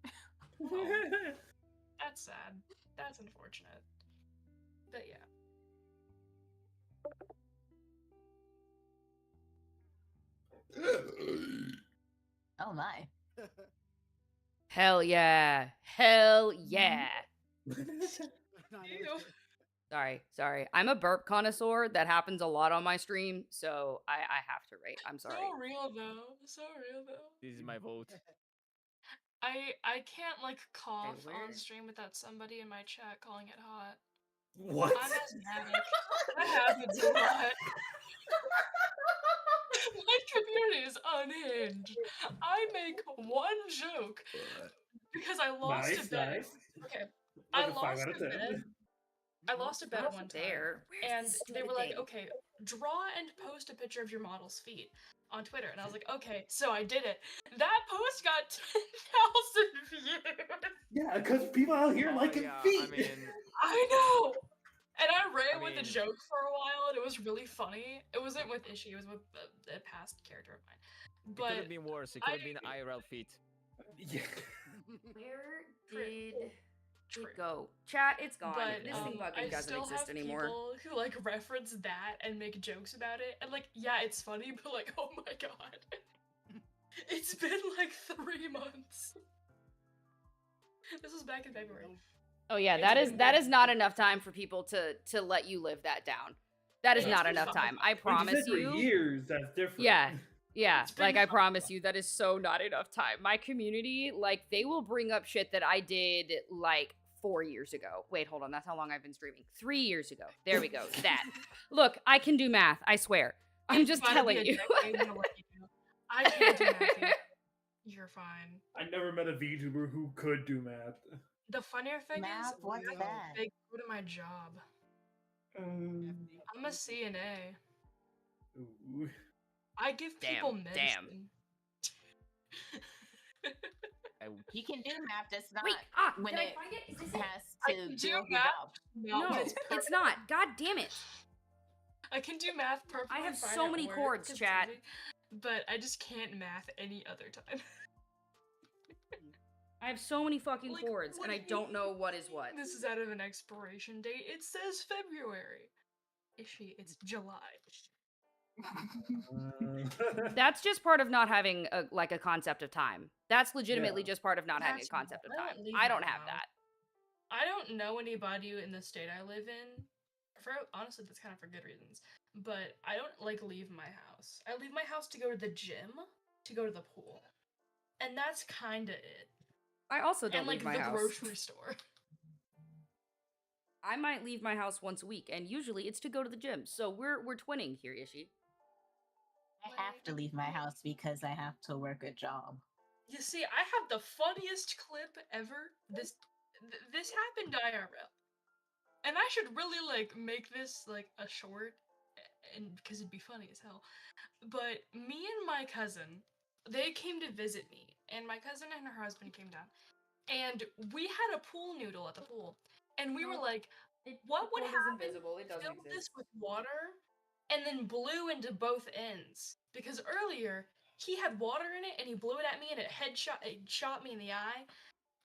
that's sad. That's unfortunate. But yeah. Oh my. Hell yeah. Hell yeah. Ew. Sorry. I'm a burp connoisseur. That happens a lot on my stream, so I have to rate. I'm sorry. So real though. So real though. This is my vote. I can't like cough where- on stream without somebody in my chat calling it hot. What? I'm asthmatic. That happens a lot. My community is unhinged. I make one joke because I lost Nice, a bet. nice. Okay, Like I a 5 lost out a of 10. bet. I lost a bet Not one time. there. Where's And the they stupid were like, thing? okay, draw and post a picture of your model's feet on Twitter. And I was like, okay, so I did it. That post got 10,000 views. Yeah, because people out here Oh, like yeah, feet. I mean, I know. And I ran I with the mean- joke for a while, and it was really funny. It wasn't with Ishi, it was with a past character of mine. it could But have been worse. It could have been I- IRL feet. Yeah. Where True. did True. it go? Chat, it's gone. But This thing I fucking doesn't still exist have anymore. people who like reference that and make jokes about it, and like, yeah, it's funny, but like, oh my god, it's been like 3 months. This was back in February. Oh yeah, It's that been- is not enough time for people to let you live that down. That is It's not been enough fun. time. I Like promise said for you. years, that's different. Yeah. Yeah, It's been like I fun. promise you, that is so not enough time. My community, like, they will bring up shit that I did like 4 years ago. Wait, hold on, that's how long I've been streaming. 3 years ago. There we go. That. Look, I can do math. I swear. I'm It's just gotta be telling a you. decade, I'm gonna let you know. I can't do math yet. You're fine. I never met a VTuber who could do math. The funnier thing Math, is, what's I have that? a big part of my job. I'm a CNA. Ooh. I give Damn, people damn. medicine. You can do math, just not Wait, when did I it find it? Is this has it? I to can do do your math. job. No, when it's not. God damn it. I can do math perfectly. have fine so at many work, chords, 'cause chat. it's easy, but I just can't math any other time. I have so many fucking Like, chords, what and I do you don't know mean? what is what. This is out of an expiration date. It says February. Ishi, it's July. That's just part of not having a concept of time. That's legitimately Yeah. just part of not having a That's concept of normal. I time. don't leave I don't my have house. that. I don't know anybody in the state I live in. Honestly, that's kind of for good reasons. But I don't like leave my house. I leave my house to go to the gym, to go to the pool, and that's kind of it. I also don't And leave like my the house. grocery store. I might leave my house once a week, and usually it's to go to the gym. So we're twinning here, Ishi. I have to leave my house because I have to work a job. You see, I have the funniest clip ever. This happened IRL, and I should really like make this like a short, and because it'd be funny as hell. But me and my cousin, they came to visit me, and my cousin and her husband came down, and we had a pool noodle at the pool, and we were like, what would happen if we filled this with water and then blew into both ends? Because earlier he had water in it and he blew it at me and it shot me in the eye.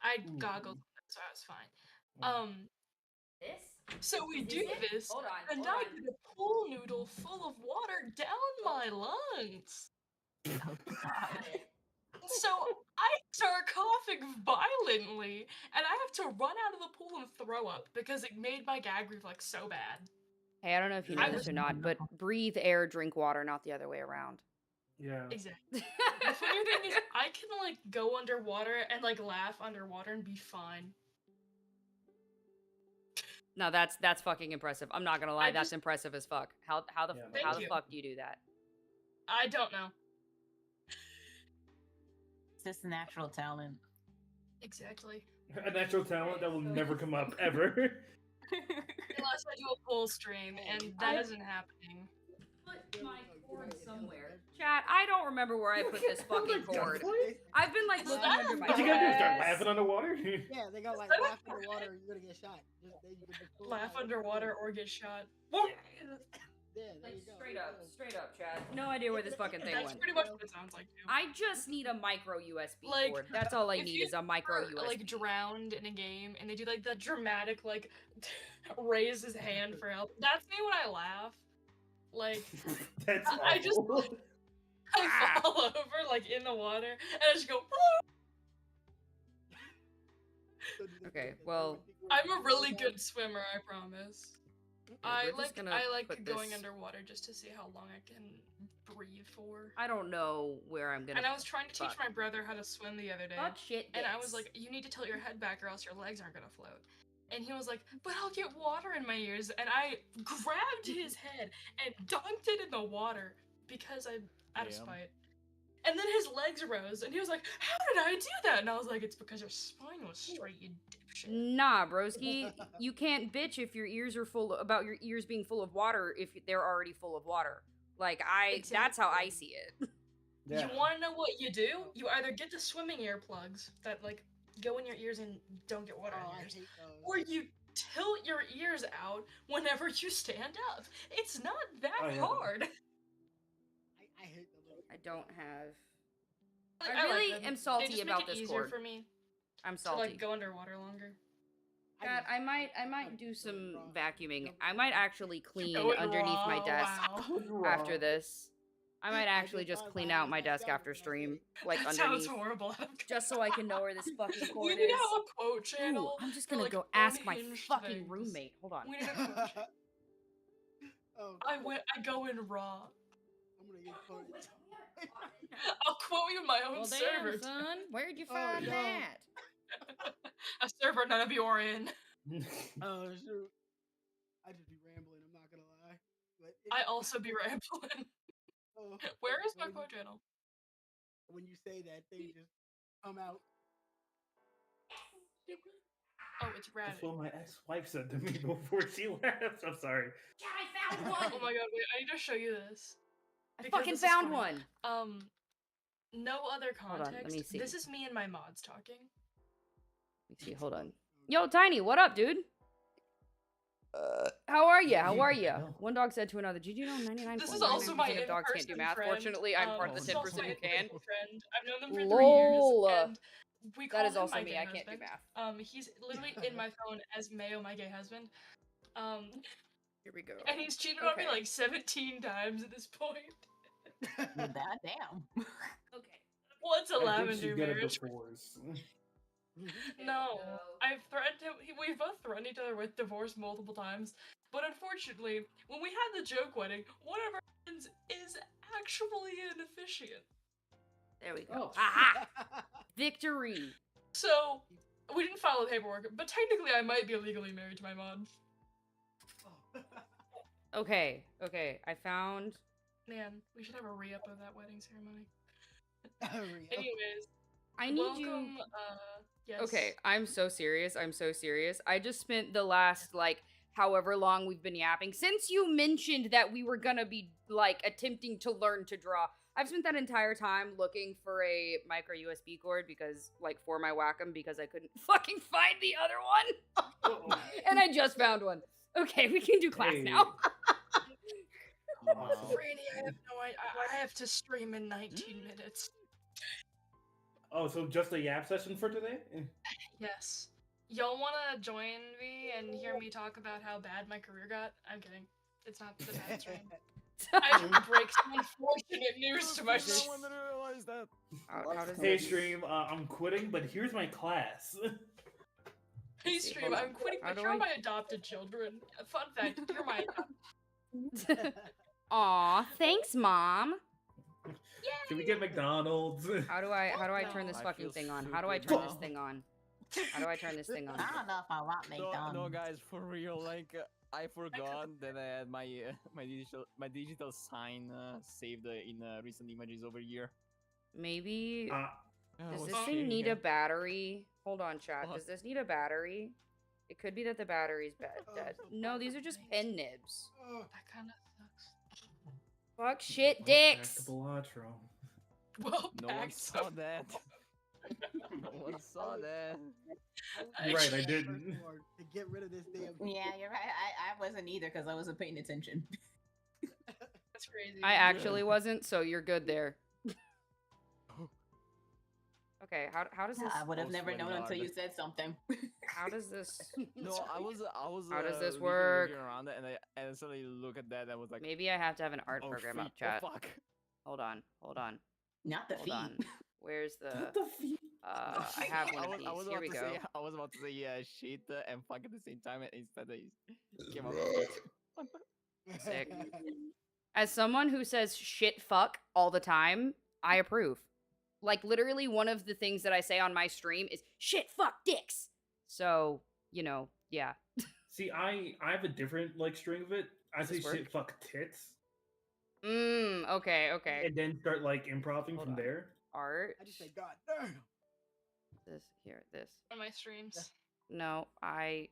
I goggled, so I was fine. This? So we Is do it? this, Hold on. and I get a pool noodle full of water down my lungs. Oh God. So I start coughing violently, and I have to run out of the pool and throw up because it made my gag reflex so bad. Hey, I don't know if you know I this was- or not, but breathe air, drink water, not the other way around. Yeah. Exactly. The funny thing is, I can like go underwater and like laugh underwater and be fine. No, that's fucking impressive. I'm not gonna lie, I that's just- impressive as fuck. How the Yeah, how Thank the you. fuck do you do that? I don't know. It's just a natural talent. Exactly. A natural talent that will never come up ever. Unless I do a pool stream, and that isn't happening. Put my cord somewhere. Chat, I don't remember where I put this fucking cord. I've been like Is looking that under my What you gotta do? Start desk. laughing underwater? Yeah, they go like that a- laugh underwater, you're gonna get shot. Just, then you can just pull it Laugh out. underwater or get shot. Yeah, there Like you go. straight up, chat. No idea where this fucking thing That's went. pretty much what it sounds like too. I just need a micro USB Like, cord. That's all I if need you is a micro are, USB. like drowned in a game and they do like the dramatic like raise his hand for help. That's me when I laugh. Like That's I just- awful. I fall over like in the water and I just go. Okay, well, I'm a really good swimmer, I promise. we're just gonna I like put going this- underwater just to see how long I can breathe for. I don't know where I'm gonna. And I was trying to teach fuck. my brother how to swim the other day. Fuck shit. And I was dicks. like, you need to tilt your head back or else your legs aren't gonna float. And he was like, but I'll get water in my ears. And I grabbed his head and dunked it in the water because I'm out of Damn. spite. And then his legs rose and he was like, how did I do that? And I was like, it's because your spine was straight, you dipshit. Nah, broski, you can't bitch if your ears are full about your ears being full of water if they're already full of water. Like that's how I see it. Yeah. You want to know what you do? You either get the swimming earplugs that like go in your ears and don't get water Oh, in I yours, hate those. or you tilt your ears out whenever you stand up. It's not that Oh, yeah. hard. I hate the little. I don't have. Like, I really them. am They salty just about make it this easier cord. for me I'm to salty. like go underwater longer. Kat, I might do some vacuuming. I might actually clean Going underneath my raw, desk wow. after this. I might actually just clean out my desk after stream, like That sounds underneath, horrible. just so I can know where this fucking We cord need is. to have a quote Ooh, channel. I'm just for, gonna like, go ask my unhinged fucking things. roommate. Hold on. We need a quote channel. Oh, I go in raw. I'm gonna get punched. I'll quote you my own Well, server. damn, son, where'd you Oh, find no. that? A server none of you are in. Oh shoot! I just be rambling. I'm not gonna lie. But I also be rambling. oh, Where is my when quote you- channel? When you say that, they just come out. Oh, it's That's Reddit. what my ex-wife said to me before she left. I'm sorry. I found Oh my god, wait, I need to show you this. I Because fucking this is found funny. one. No other Hold on, let context. me see. This is me and my mods talking. Let me see. Hold on. Yo, Tiny, what up, dude? How are you? How are you? No. One dog said to another, "Did you know 99.99% This is also my of dogs can't do in-person math? friend. Fortunately, I'm part of the This is also 10% my who can." in-person friend. I've known them for Lol. 3 years, and we call That is him also my me. gay I can't do husband. math. He's literally in my phone as Mayo, my gay husband. Here we go. And he's cheated on me Okay. like 17 times at this point. Damn. Okay. What's a I think lavender she's good at marriage? the fours. No, I've threatened him. We've both threatened each other with divorce multiple times. But unfortunately, when we had the joke wedding, one of our friends is actually an officiant. There we go. Oh. Aha! Victory. So we didn't file the paperwork, but technically I might be legally married to my mod. Okay. I found. Man, we should have a re-up of that wedding ceremony. Hurry up. Anyways, I need welcome. you. Yes. Okay, I'm so serious. I just spent the last like however long we've been yapping since you mentioned that we were gonna be like attempting to learn to draw. I've spent that entire time looking for a micro USB cord because like for my Wacom because I couldn't fucking find the other one. And I just found one. Okay, we can do class Hey. now. Wow. Franny, I have no idea. I have to stream in 19 minutes. Oh, so just a yap session for today? Yes. Y'all wanna join me and hear me talk about how bad my career got? I'm kidding. It's not the bad stream. I should break some unfortunate news to my stream. realize that. How does Hey this- stream, I'm quitting, but here's my class. Hey see, stream, hold on. I'm quitting, How but do you're I- my adopted children. Fun fact, you're my Aw, thanks, Mom. Can we get McDonald's? How do I turn this I fucking feel thing on? so How do I good turn this now. thing on? How do I turn this thing on? I don't know if I want McDonald's. No, guys, for real. Like, I forgot that I had my my digital sign saved in recent images over here. Maybe I does was this thing cheating need a it. battery? Hold on, chat. What? Does this need a battery? It could be that the battery's dead. Oh, No, these are just pen nibs. Oh, That kinda sucks. Fuck shit Back dicks. to Belatro. Well, No one back saw to- that. No one saw that. You're right, I first didn't. word, to get rid of this damn. Yeah, you're right. I wasn't either because I wasn't paying attention. That's crazy. I actually wasn't, so you're good there. Okay, how does this I would have was never known sweating until hard. you said something. how does this No, I was. How does this literally work? looking around it, and I suddenly look at that. And I was like, maybe I have to have an art oh, program freak, up, chat. Oh, fuck. Hold on. Not the Hold feet. on. Where's the What the feet? I have one of these. I was Here about we to go. say. I was about to say shit and fuck at the same time, and instead I came up with it. Sick. As someone who says shit fuck all the time, I approve. Like literally one of the things that I say on my stream is shit fuck dicks. So, you know, yeah. See, I have a different like string of it. I say this work? shit fuck tits. Okay. And then start like improvising Hold from on. there. Art. I just say, God damn. This. On my streams. No, I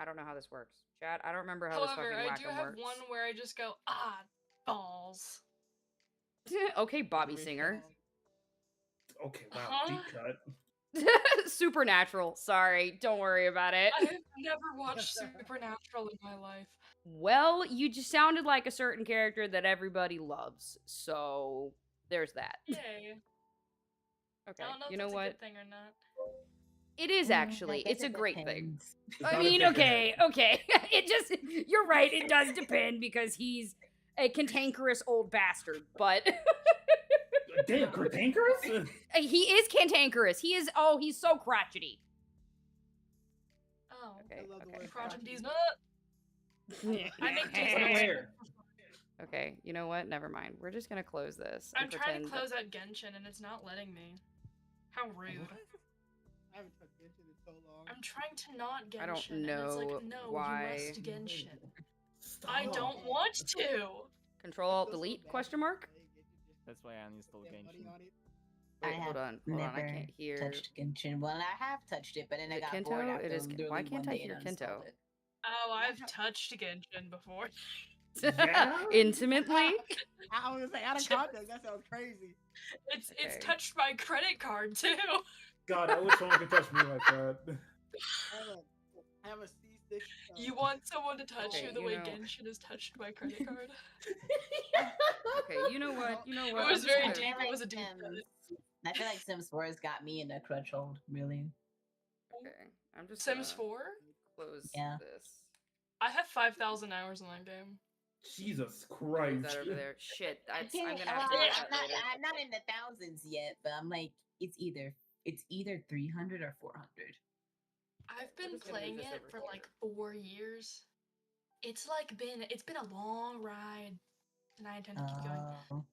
don't know how this works. Chat, I don't remember how However, this I fucking do Wacom have works. one where I just go, balls. Okay, Bobby Singer. Okay, wow, Uh-huh. deep cut. Supernatural. Sorry, don't worry about it. I have never watched Supernatural in my life. Well, you just sounded like a certain character that everybody loves. So, there's that. Yay. Okay, I don't know you if know that's a what? good thing or not. It is I actually. guess It's a it great thing. depends. It's I not a mean, dickhead. okay. It just, you're right, it does depend because he's a cantankerous old bastard, but Damn, cantankerous? he is cantankerous. He's so crotchety. Oh. Okay, I love the okay. word Crotch and crotchety. D's nut. I make tastes Where? Okay, you know what? Never mind. We're just gonna close this. I'm and trying to pretend close out Genshin and it's not letting me. How rude. I haven't touched Genshin in so long. I'm trying to not Genshin. I don't And it's like, know no, why. you must Genshin. Stop. I don't want to. Control Alt Delete question mark. That's why I uninstalled Genshin. I Wait, hold have on. never I can't hear. touched Genshin. Well, I have touched it, but then I Is it got Kento? bored after It is. doing Why it can't one I day hear and Kento? uninstalled it. Oh, I've touched Genshin before. Yeah? Intimately. I was gonna say out of context. That sounds crazy. It's Okay. touched my credit card too. God, I wish someone could touch me like that. I have a C6. You want someone to touch Okay, you the you way know- Genshin has touched my credit card? Okay, you know what? You know It what? was I'm just very gonna- deep. I It was a deep Sims. cut. I feel like Sims 4 has got me in a crutch hold, really. Okay, I'm just Sims gonna 4? close Yeah. this. I have 5,000 hours in that game. Jesus Move Christ. that over there. Shit, I I'm think gonna have to well, do I'm that not. later. I'm not in the thousands yet, but I'm like, it's either 300 or 400. I've been just gonna move playing this it over for here. like 4 years. It's been a long ride, and I intend to keep going Oh.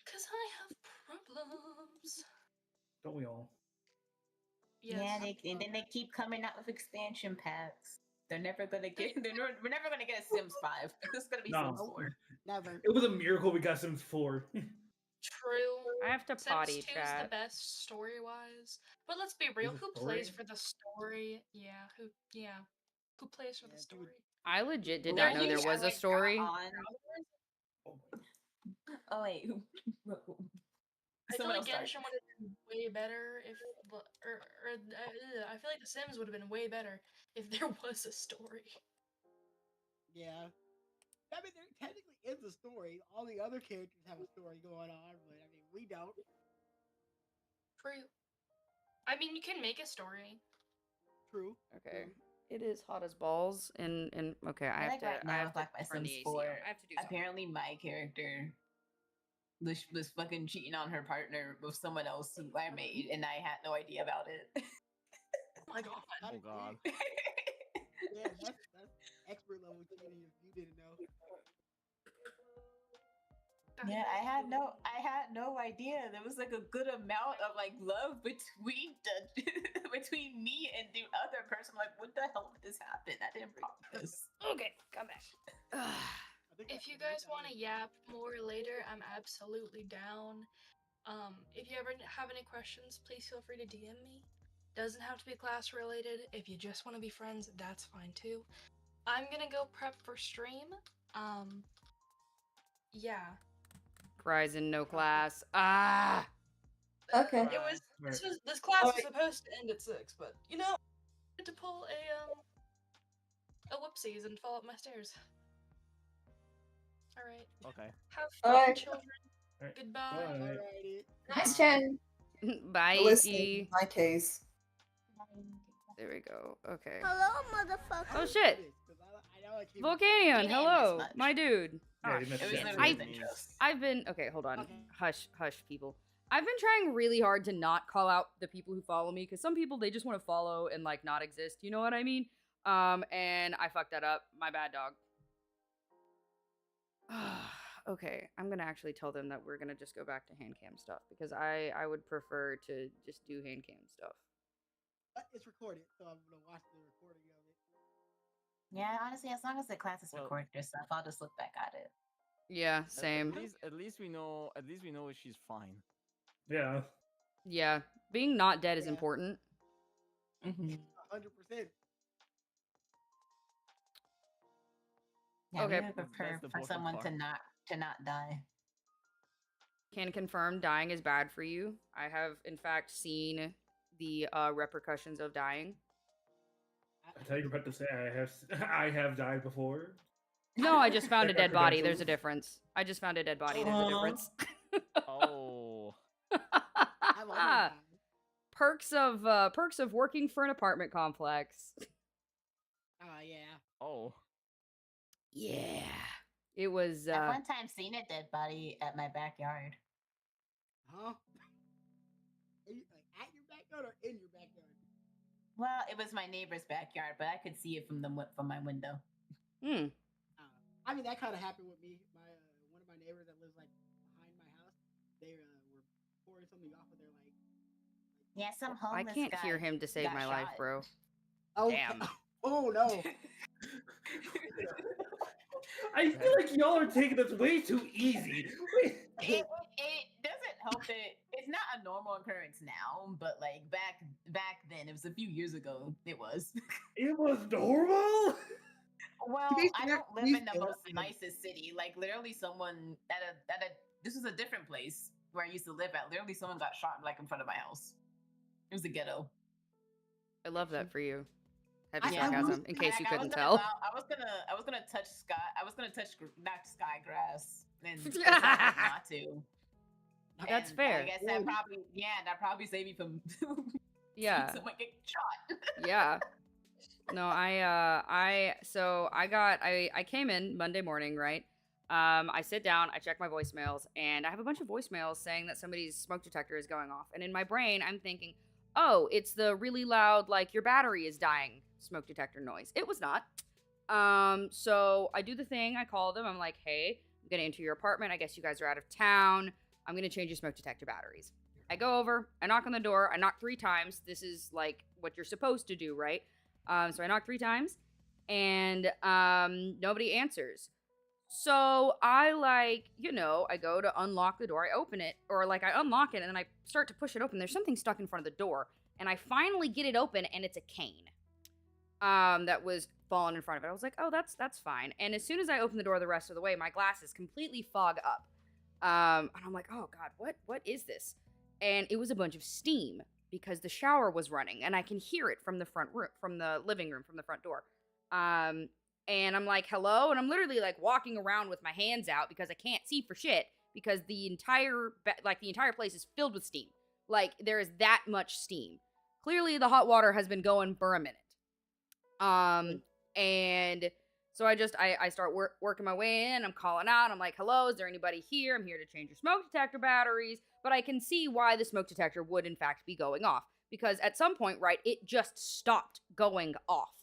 because I have problems. Don't we all? Yes. Yeah, and then they keep coming out with expansion packs. They're never gonna get. We're never gonna get a Sims 5. It's gonna be No. Sims 4. Never. It was a miracle we got Sims 4. True. I have to Sims potty 2 is the chat. best story-wise, but let's be real. a Who plays story? for the story? Yeah. Who plays for the Yeah, dude. story? I legit did They're not know there used was to, a like, story. Oh wait. I feel Someone like else start. Genshin would have been way better if, I feel like The Sims would have been way better if there was a story. Yeah. I mean, there technically is a story. All the other characters have a story going on, but I mean, we don't. True. I mean, you can make a story. True. Okay. true. It is hot as balls, and okay, I have like to. right I now, have with to like my turn the Sims AC on. 4. I have to do something. Apparently, my character was fucking cheating on her partner with someone else who I made, and I had no idea about it. Oh my god. Oh god. Yeah, that's expert level cheating if you didn't know. Yeah, I had no idea. There was like a good amount of like love between between me and the other person. Like, what the hell did this happen? I didn't prompt this. Okay, come back. I think If that's you the guys most want to yap more later, I'm absolutely down. If you ever have any questions, please feel free to DM me. Doesn't have to be class related. If you just want to be friends, that's fine too. I'm gonna go prep for stream. Yeah. Horizon, no class. Ah. Okay. It was this class was supposed to end at 6, but you know, I had to pull a whoopsies and fall up my stairs. All right. Okay. Have fun, Alright. children. Alright, Goodbye. bye. Alrighty. Nice chatting. Bye, Listening, Iki. in my case. There we go. Okay. Hello, motherfucker. Oh shit. I know I keep Volcanion, He didn't hello, miss much. my dude. Yeah, Ah, you missed It was Yeah, literally I- his intros. I've been okay. Hold on. Okay. Hush, hush, people. I've been trying really hard to not call out the people who follow me because some people they just want to follow and like not exist. You know what I mean? And I fucked that up. My bad, dog. Okay, I'm gonna actually tell them that we're gonna just go back to handcam stuff because I would prefer to just do handcam stuff. But it's recorded, so I'm gonna watch the recording of it. Yeah, honestly, as long as the class is Well- recorded or stuff, I'll just look back at it. Yeah, same. At least we know. At least we know if she's fine. Yeah. Yeah, being not dead is Yeah. important. 100%. Yeah, Okay. we would prefer That's the for important someone part. to not die. Can confirm dying is bad for you. I have in fact seen the repercussions of dying. I thought you were about to say I have died before. No, I just found a Check our dead body. There's a credentials. difference. I just found a dead body. There's a difference. Oh. I've always died. perks of working for an apartment complex. Oh yeah. Oh. Yeah. It was I've one time seen a dead body at my backyard. Huh? Like at your backyard or in your backyard? Well, it was my neighbor's backyard, but I could see it from my window. hmm. I mean, that kind of happened with me. My one of my neighbors that lives like behind my house, they were pouring something off of their like. Yeah, some I homeless can't guy hear him to save got my life, shot. bro. Oh, Damn. Oh no. I feel like y'all are taking this way too easy. It doesn't help that it's not a normal occurrence now, but like back then, it was a few years ago. It was. It was normal. Well, be I fair, don't live we in the still most have- nicest city. Like literally, someone at a this was a different place where I used to live at. Literally, someone got shot like in front of my house. It was a ghetto. I love that for you. Heavy I sarcasm, was- in case you Like, couldn't tell. I was gonna touch sky. I was gonna touch not sky grass and decided not to. That's And fair. I guess that probably saved me from Yeah. someone getting shot. Yeah. No, I came in Monday morning, right? I sit down, I check my voicemails, and I have a bunch of voicemails saying that somebody's smoke detector is going off. And in my brain, I'm thinking, oh, it's the really loud, like, your battery is dying smoke detector noise. It was not. So I do the thing, I call them, I'm like, hey, I'm gonna enter your apartment. I guess you guys are out of town. I'm gonna change your smoke detector batteries. I go over, I knock on the door, I knock 3 times. This is like what you're supposed to do, right? So I knock 3 times, and nobody answers. So I I go to unlock the door, I open it, or like I unlock it, and then I start to push it open. There's something stuck in front of the door, and I finally get it open, and it's a cane. That was fallen in front of it. I was like, oh, that's fine. And as soon as I open the door the rest of the way, my glasses completely fog up. And I'm like, oh god, what is this? And it was a bunch of steam because the shower was running, and I can hear it from the front room, from the living room, from the front door. And I'm like, hello, and I'm literally like walking around with my hands out because I can't see for shit because the entire place is filled with steam. Like there is that much steam. Clearly, the hot water has been going for a minute. And so I start working my way in. I'm calling out. I'm like, hello, is there anybody here? I'm here to change your smoke detector batteries. But I can see why the smoke detector would in fact be going off. Because at some point, right, it just stopped going off.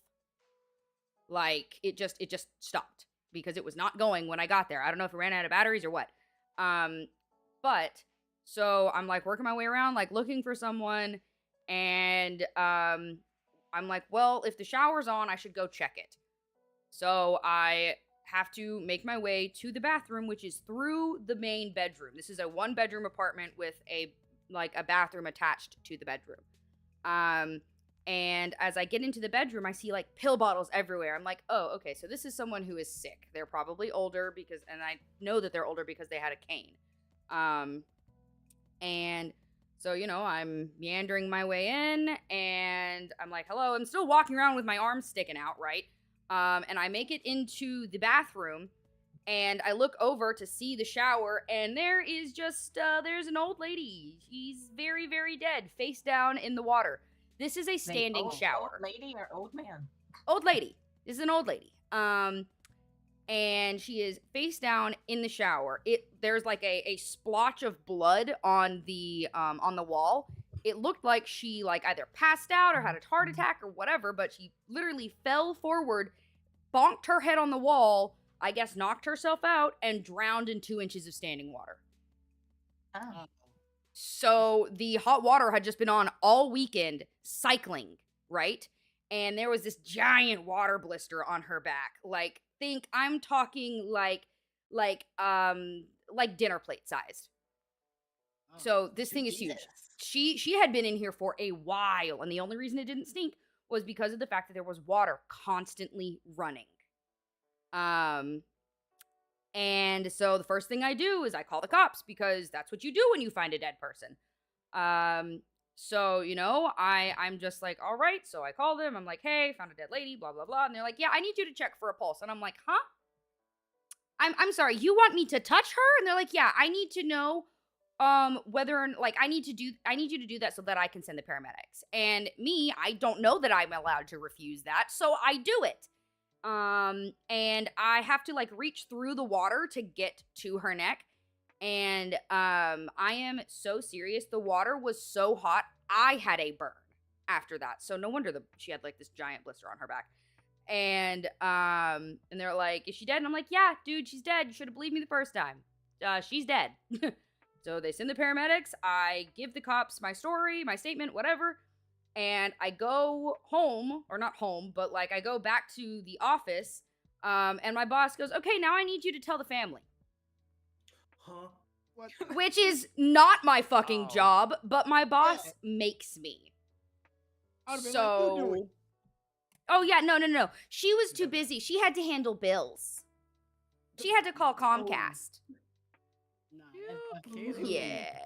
Like, it just stopped. Because it was not going when I got there. I don't know if it ran out of batteries or what. But, so I'm like working my way around, like looking for someone. And, I'm like, well, if the shower's on, I should go check it. So I have to make my way to the bathroom, which is through the main bedroom. This is a 1-bedroom apartment with a bathroom attached to the bedroom. And as I get into the bedroom, I see like pill bottles everywhere. I'm like, oh, okay, so this is someone who is sick. They're probably older and I know that they're older because they had a cane. And so, I'm meandering my way in, and I'm like, hello, I'm still walking around with my arms sticking out, right? And I make it into the bathroom, and I look over to see the shower, and there is just, there's an old lady. She's very, very dead, face down in the water. This is a standing shower. Old lady or old man? Old lady. This is an old lady. And she is face down in the shower. There's like a splotch of blood on the wall. It looked like she like either passed out or had a heart attack or whatever, but she literally fell forward, bonked her head on the wall, I guess knocked herself out, and drowned in 2 inches of standing water. Oh. So the hot water had just been on all weekend, cycling, right? And there was this giant water blister on her back. Like, I'm talking like dinner plate sized. Oh, So this thing is huge. She had been in here for a while, and the only reason it didn't stink was because of the fact that there was water constantly running. And so the first thing I do is I call the cops because that's what you do when you find a dead person. So, I'm just like, all right. So I called them. I'm like, hey, found a dead lady, blah, blah, blah. And they're like, yeah, I need you to check for a pulse. And I'm like, huh? I'm sorry, you want me to touch her? And they're like, yeah, I need to know whether like I need you to do that so that I can send the paramedics. And me, I don't know that I'm allowed to refuse that, so I do it. And I have to like reach through the water to get to her neck. And I am so serious. The water was so hot, I had a burn after that. So no wonder she had like this giant blister on her back. And they're like, is she dead? And I'm like, yeah, dude, she's dead. You should have believed me the first time. She's dead. So they send the paramedics. I give the cops my story, my statement, whatever. And I go home, or not home, but like I go back to the office. And my boss goes, okay, now I need you to tell the family. Huh? What? Which is not my fucking Oh. job, but my boss makes me. I would've been like, you do it. Oh yeah, no. She was too busy. She had to handle bills. She had to call Comcast. Nah, You that's kidding? Yeah.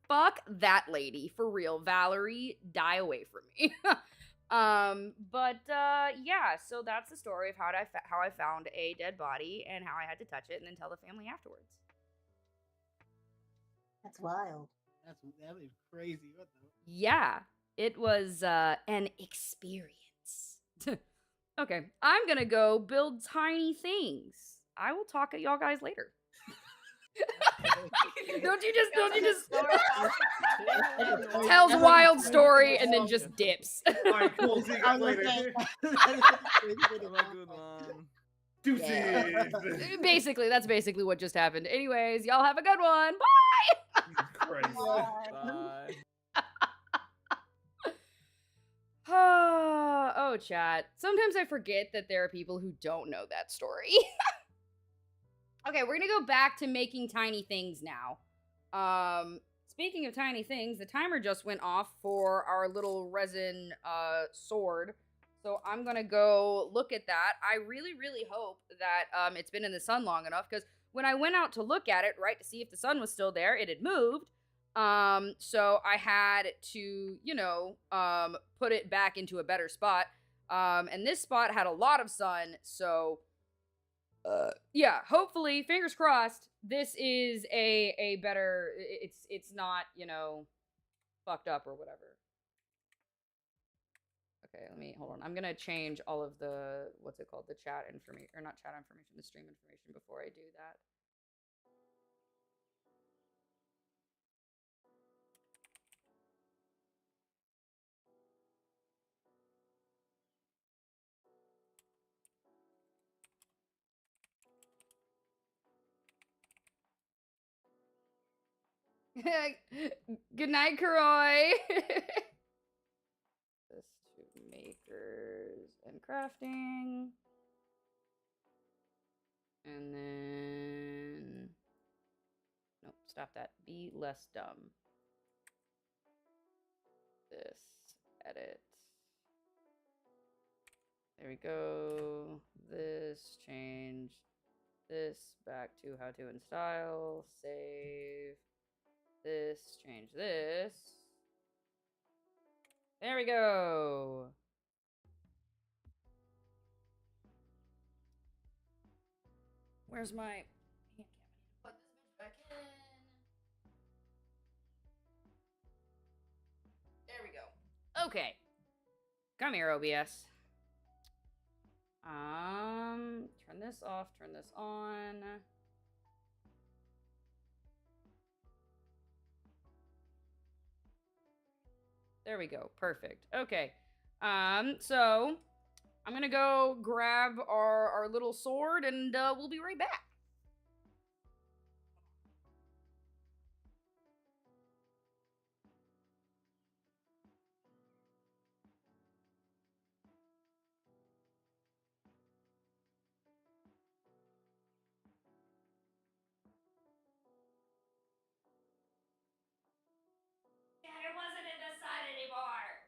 Fuck that lady. For real. Valerie, die away from me. Yeah, so that's the story of how I found a dead body and how I had to touch it and then tell the family afterwards. That's wild. that is crazy. What the? Yeah, it was an experience. Okay, I'm gonna go build tiny things. I will talk at y'all guys later. Don't you just tells a wild story and then just dips. Alright, cool. See you I guys was gonna later. say, that is such a crazy way to Have a wrap good up. one. Deuces. Basically, that's basically what just happened. Anyways, y'all have a good one. Bye. Jesus Christ. Bye. Oh, chat. Sometimes I forget that there are people who don't know that story. Okay, we're gonna go back to making tiny things now. Speaking of tiny things, the timer just went off for our little resin sword. So I'm gonna go look at that. I really, really hope that it's been in the sun long enough, because when I went out to look at it, right, to see if the sun was still there, it had moved. So I had to, put it back into a better spot. And this spot had a lot of sun, so yeah, hopefully, fingers crossed, this is a better, it's not, fucked up or whatever. Okay, hold on. I'm gonna change all of the, what's it called, the chat information, or not chat information, the stream information before I do that. Good night, Kuroi. This to makers and crafting. And then, nope, stop that. Be less dumb. This, edit. There we go. This, change this back to how to in style. Save. This, change this. There we go. Where's my hand cam? I need to plug this bitch back in. There we go. Okay. Come here, OBS. Turn this off, turn this on. There we go. Perfect. Okay. So I'm gonna go grab our little sword, and we'll be right back. It wasn't in the sun anymore.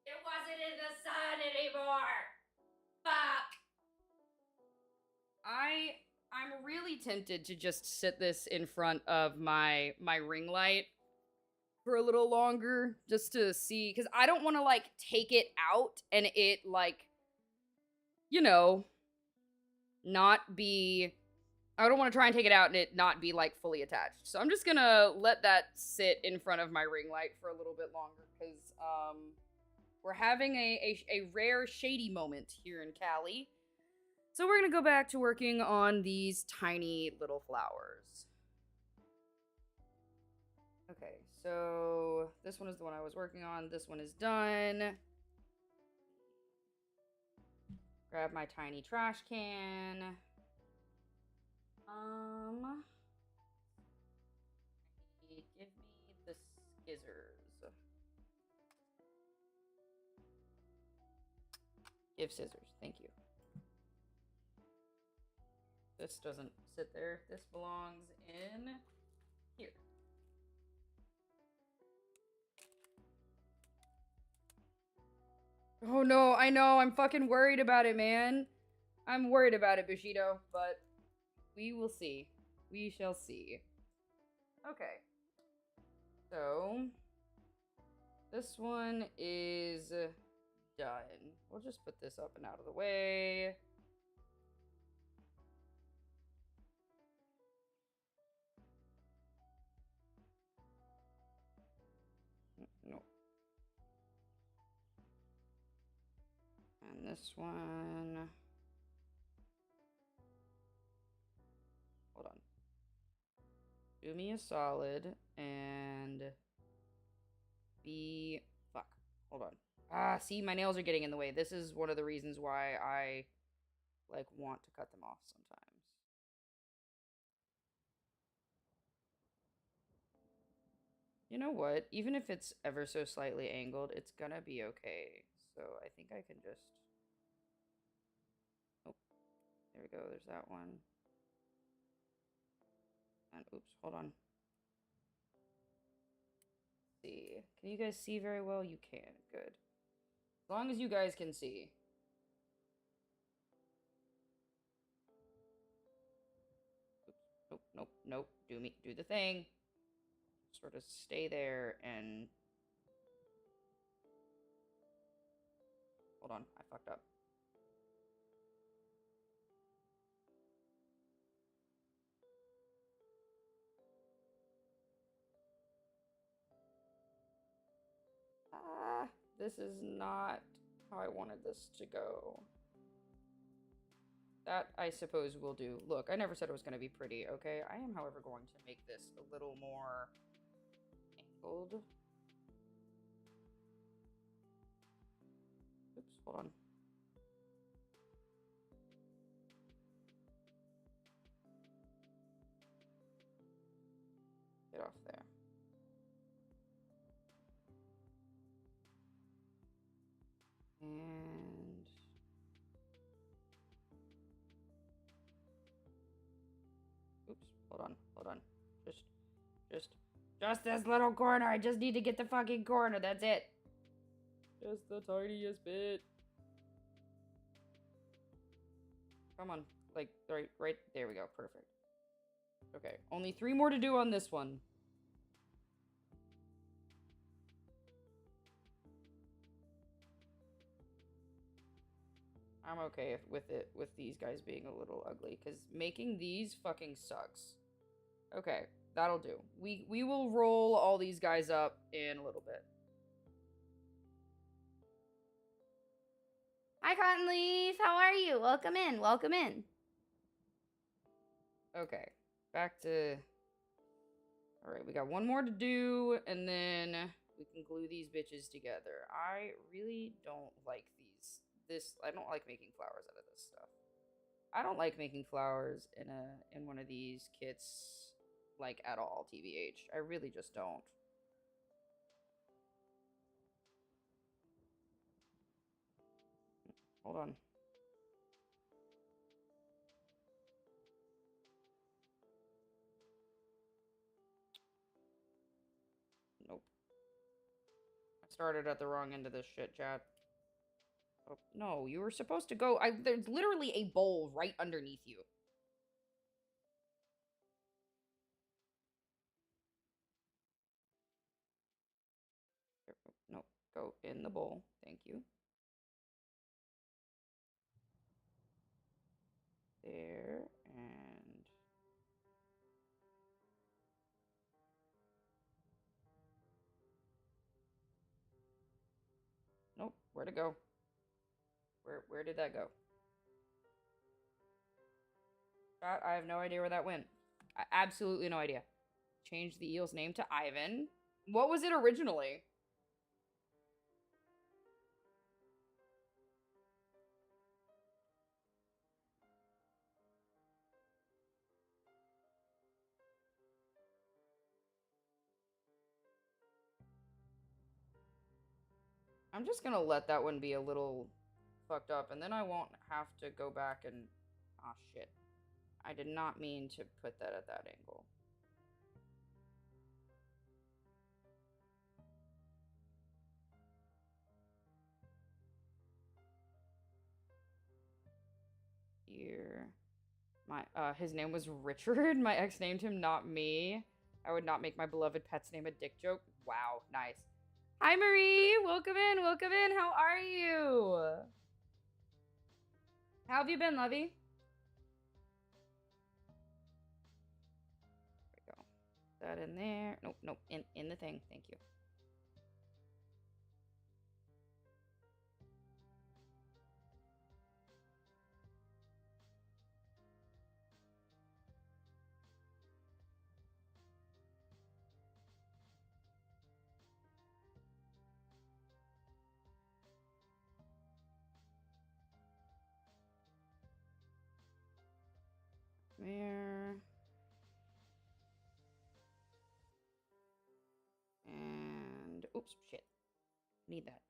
It wasn't in the sun anymore. Fuck. I'm really tempted to just sit this in front of my ring light for a little longer, just to see, because I don't want to like take it out and it like, not be. I don't want to try and take it out and it not be like fully attached. So I'm just gonna let that sit in front of my ring light for a little bit longer, because we're having a rare shady moment here in Cali. So we're gonna go back to working on these tiny little flowers. Okay, so this one is the one I was working on. This one is done. Grab my tiny trash can. Give me the scissors. Give scissors, thank you. This doesn't sit there. This belongs in here. Oh no, I know, I'm fucking worried about it, man. I'm worried about it, Bushido, but we will see. We shall see. Okay. So, this one is done. We'll just put this up and out of the way. No. this one. Hold on. Do me a solid and be... Fuck. Hold on. Ah, see, my nails are getting in the way. This is one of the reasons why I, like, want to cut them off sometimes. You know what? Even if it's ever so slightly angled, it's gonna be okay. So I think I can just... Oh, there we go. There's that one. And oops, hold on. See. Can you guys see very well? You can. Good. As long as you guys can see. Oops. Nope, nope, nope. Do the thing. Sort of stay there and... Hold on, I fucked up. This is not how I wanted this to go. That, I suppose, will do. Look, I never said it was going to be pretty, okay? I am, however, going to make this a little more angled. Oops, hold on. Get off there. And... Oops, hold on. Just this little corner. I just need to get the fucking corner. That's it. Just the tiniest bit. Come on. Like, right. There we go. Perfect. Okay. Only 3 more to do on this one. I'm okay with these guys being a little ugly, because making these fucking sucks. Okay, that'll do. We will roll all these guys up in a little bit. Hi, Cottonleaf! How are you? Welcome in, welcome in. Okay, back to... Alright, we got one more to do, and then we can glue these bitches together. I really don't like these. I don't like making flowers out of this stuff. I don't like making flowers in one of these kits, like, at all, TBH. I really just don't. Hold on. Nope. I started at the wrong end of this shit, chat. Oh, no, you were supposed to go... There's literally a bowl right underneath you. No, go in the bowl. Thank you. There, and... Nope, where'd it go? Where did that go? Chat, I have no idea where that went. Absolutely no idea. Change the eel's name to Ivan. What was it originally? I'm just gonna let that one be a little fucked up, and then I won't have to go back and... Ah, shit. I did not mean to put that at that angle. Here. His name was Richard. My ex named him, not me. I would not make my beloved pet's name a dick joke. Wow, nice. Hi, Marie! Welcome in, welcome in! How are you? How have you been, lovey? There we go. That in there. Nope, nope, in the thing. Thank you. Oops, shit. Need that.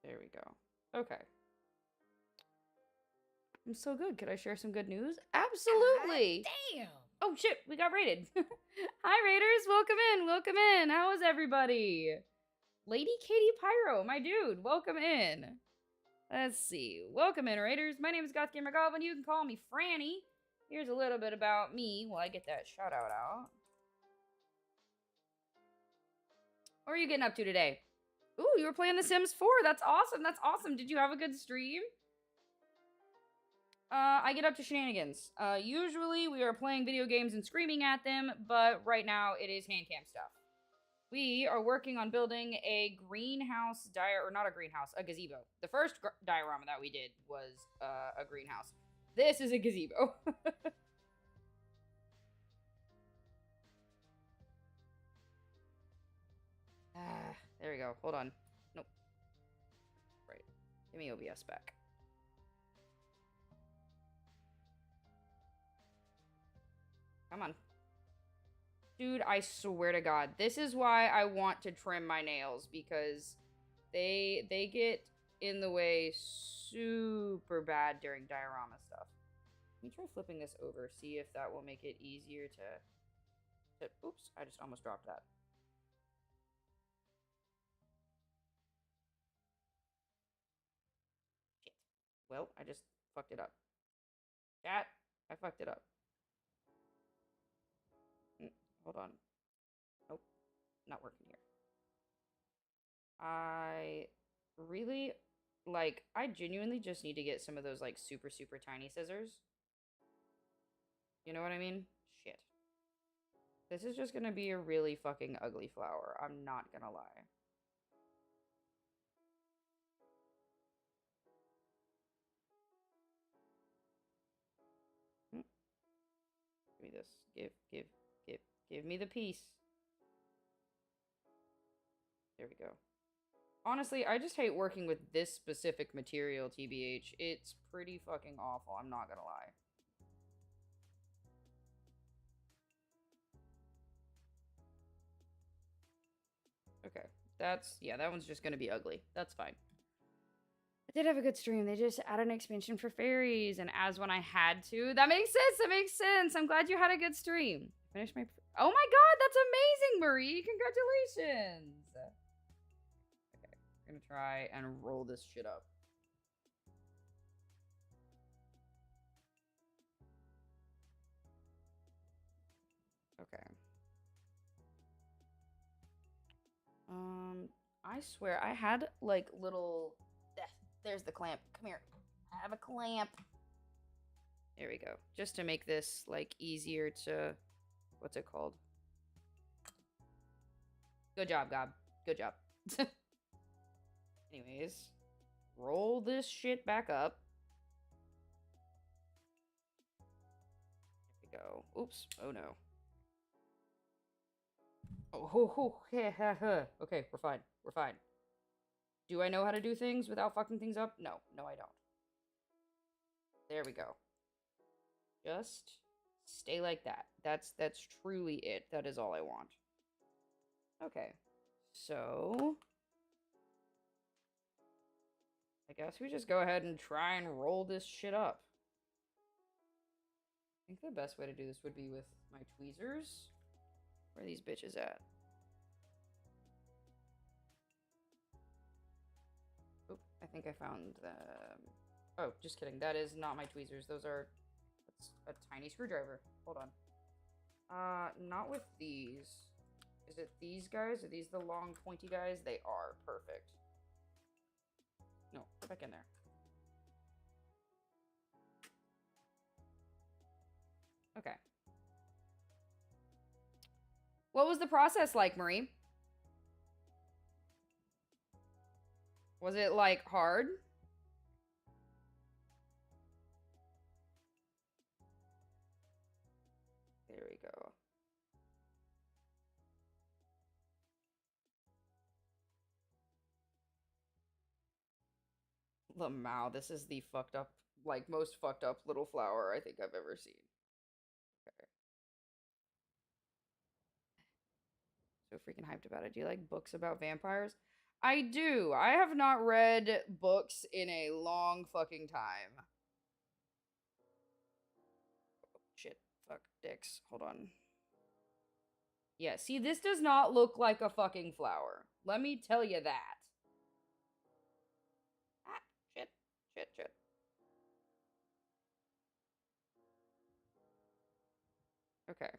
There we go. Okay. I'm so good. Could I share some good news? Absolutely. Damn. Oh shit, we got raided. Hi raiders, welcome in, welcome in. How is everybody? Lady Katie Pyro, my dude, welcome in. Let's see. Welcome in, raiders. My name is Goth Goblin. You can call me Franny. Here's a little bit about me while I get that shout out. What are you getting up to today? Ooh, you were playing The Sims 4. That's awesome. That's awesome. Did you have a good stream? I get up to shenanigans. Usually we are playing video games and screaming at them, but right now it is handcam stuff. We are working on building a greenhouse or not a greenhouse, a gazebo. The first diorama that we did was a greenhouse. This is a gazebo. There we go. Hold on. Nope. Right. Give me OBS back. Come on. Dude, I swear to God. This is why I want to trim my nails, because they get in the way super bad during diorama stuff. Let me try flipping this over, see if that will make it easier to oops, I just almost dropped that. Shit. Well, I just fucked it up. Chat, I fucked it up. Hold on. Nope. Not working here. I really, I genuinely just need to get some of those, super, super tiny scissors. You know what I mean? Shit. This is just gonna be a really fucking ugly flower. I'm not gonna lie. Give me this. Give me the piece. There we go. Honestly, I just hate working with this specific material, TBH. It's pretty fucking awful, I'm not gonna lie. Okay, that one's just gonna be ugly. That's fine. I did have a good stream. They just added an expansion for fairies, and as when I had to. That makes sense, that makes sense. I'm glad you had a good stream. Finish my... Oh my god, that's amazing, Marie! Congratulations! Okay, we're gonna try and roll this shit up. Okay. I swear, I had, little... There's the clamp. Come here. I have a clamp. There we go. Just to make this, easier to... What's it called? Good job, Gob. Good job. Anyways. Roll this shit back up. There we go. Oops. Oh, no. Oh, okay, we're fine. We're fine. Do I know how to do things without fucking things up? No. No, I don't. There we go. Just stay like that. That's truly it. That is all I want. Okay. So... I guess we just go ahead and try and roll this shit up. I think the best way to do this would be with my tweezers. Where are these bitches at? Oop, I think I found them. Oh, just kidding. That is not my tweezers. Those are... That's a tiny screwdriver. Hold on. Not with these. Is it these guys? Are these the long, pointy guys? They are. Perfect. No, put back in there. Okay. What was the process like, Marie? Was it, hard? There we go. Lamau, this is the fucked up, like, most fucked up little flower I think I've ever seen. Okay. So freaking hyped about it. Do you like books about vampires? I do. I have not read books in a long fucking time. Oh, shit. Fuck. Dicks. Hold on. Yeah, see, this does not look like a fucking flower. Let me tell you that. Ah, shit. Shit. Okay.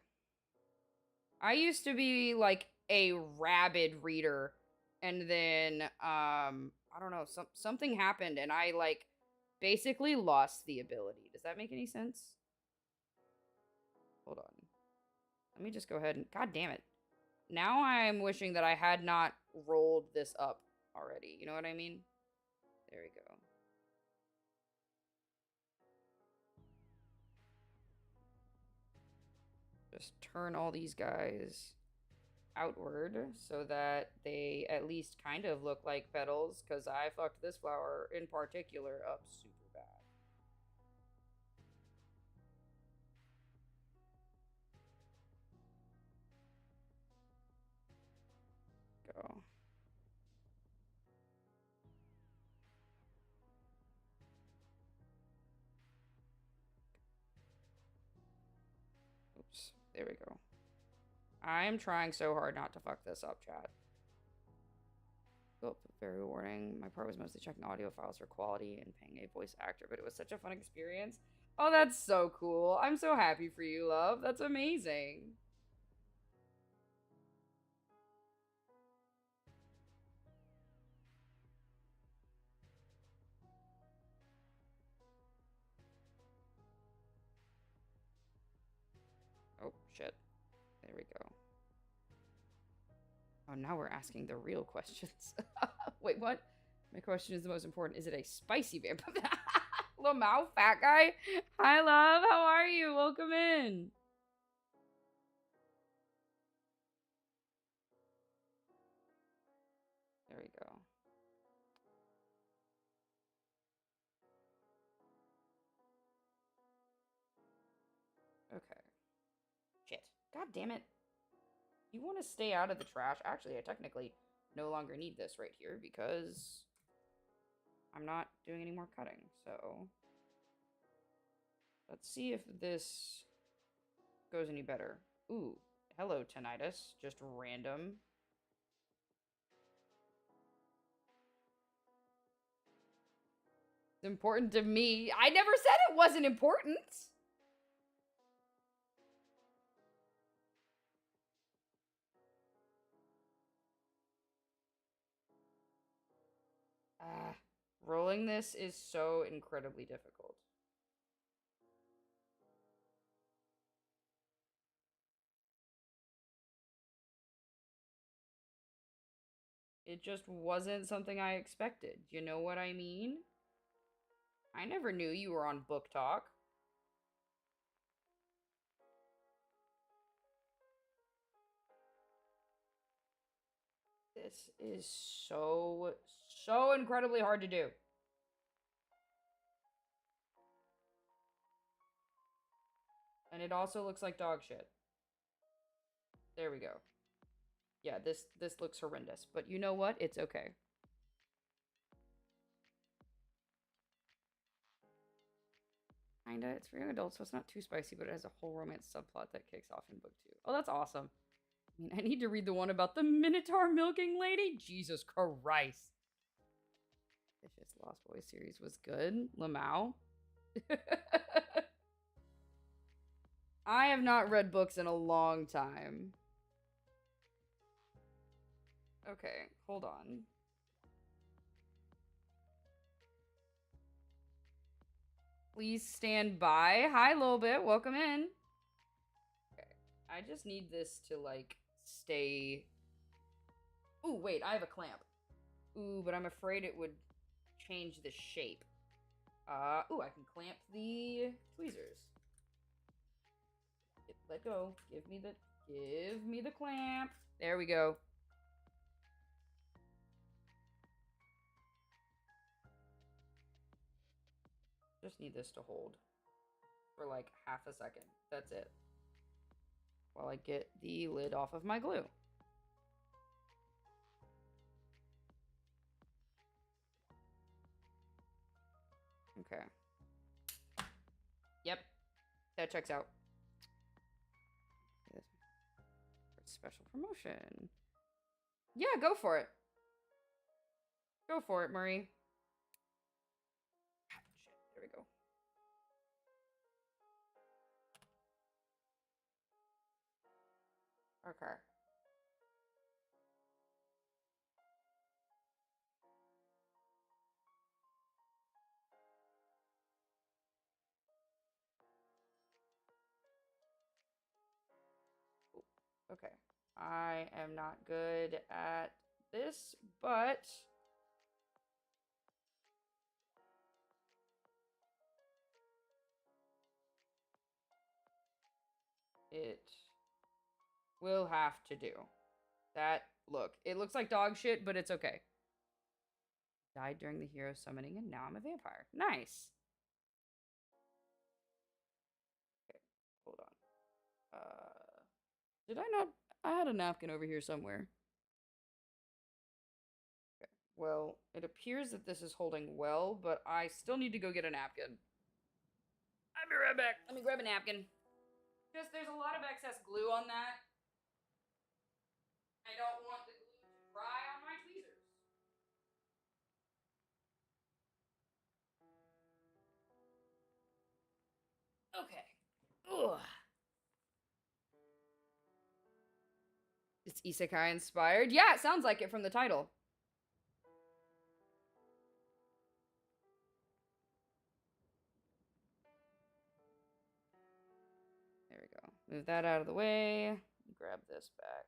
I used to be like a rabid reader, and then I don't know, something happened and I like basically lost the ability. Does that make any sense? Hold on. Let me just go ahead and god damn it. Now I'm wishing that I had not rolled this up already. You know what I mean? There we go. Just turn all these guys outward so that they at least kind of look like petals, because I fucked this flower in particular up super bad. Go. Oops. There we go. I'm trying so hard not to fuck this up, chat. Oh, very warning. My part was mostly checking audio files for quality and paying a voice actor, but it was such a fun experience. Oh, that's so cool. I'm so happy for you, love. That's amazing. Oh, shit. There we go. Oh, now we're asking the real questions. Wait, what? My question is the most important. Is it a spicy vampire? Lamau, fat guy. Hi, love. How are you? Welcome in. There we go. Okay. Shit. God damn it. You want to stay out of the trash? Actually, I technically no longer need this right here because I'm not doing any more cutting. So let's see if this goes any better. Ooh, hello, tinnitus. Just random. It's important to me. I never said it wasn't important. Rolling this is so incredibly difficult. It just wasn't something I expected. You know what I mean? I never knew you were on Book Talk. This is so incredibly hard to do. And it also looks like dog shit. There we go. Yeah, this looks horrendous. But you know what? It's okay. Kinda. It's for young adults, so it's not too spicy, but it has a whole romance subplot that kicks off in book 2. Oh, that's awesome. I mean, I need to read the one about the Minotaur milking lady? Jesus Christ. Vicious Lost Boys series was good. Lamau. I have not read books in a long time. Okay, hold on. Please stand by. Hi, little bit. Welcome in. Okay, I just need this to, like, stay... Ooh, wait, I have a clamp. Ooh, but I'm afraid it would change the shape. Ooh, I can clamp the tweezers. Let go. Give me the clamp. There we go. Just need this to hold for like half a second. That's it. While I get the lid off of my glue. Okay. Yep. That checks out. Special promotion. Yeah, go for it. Go for it, Murray. Shit, there we go. Okay. Okay. I am not good at this, but it will have to do. That, look, it looks like dog shit, but it's okay. Died during the hero summoning, and now I'm a vampire. Nice. Okay, hold on. Did I not? I had a napkin over here somewhere. Okay, well, it appears that this is holding well, but I still need to go get a napkin. I'll be right back. Let me grab a napkin. Just, there's a lot of excess glue on that. I don't want the glue to dry on my tweezers. Okay. Ugh. It's isekai inspired. Yeah, it sounds like it from the title. There we go. Move that out of the way. Grab this back.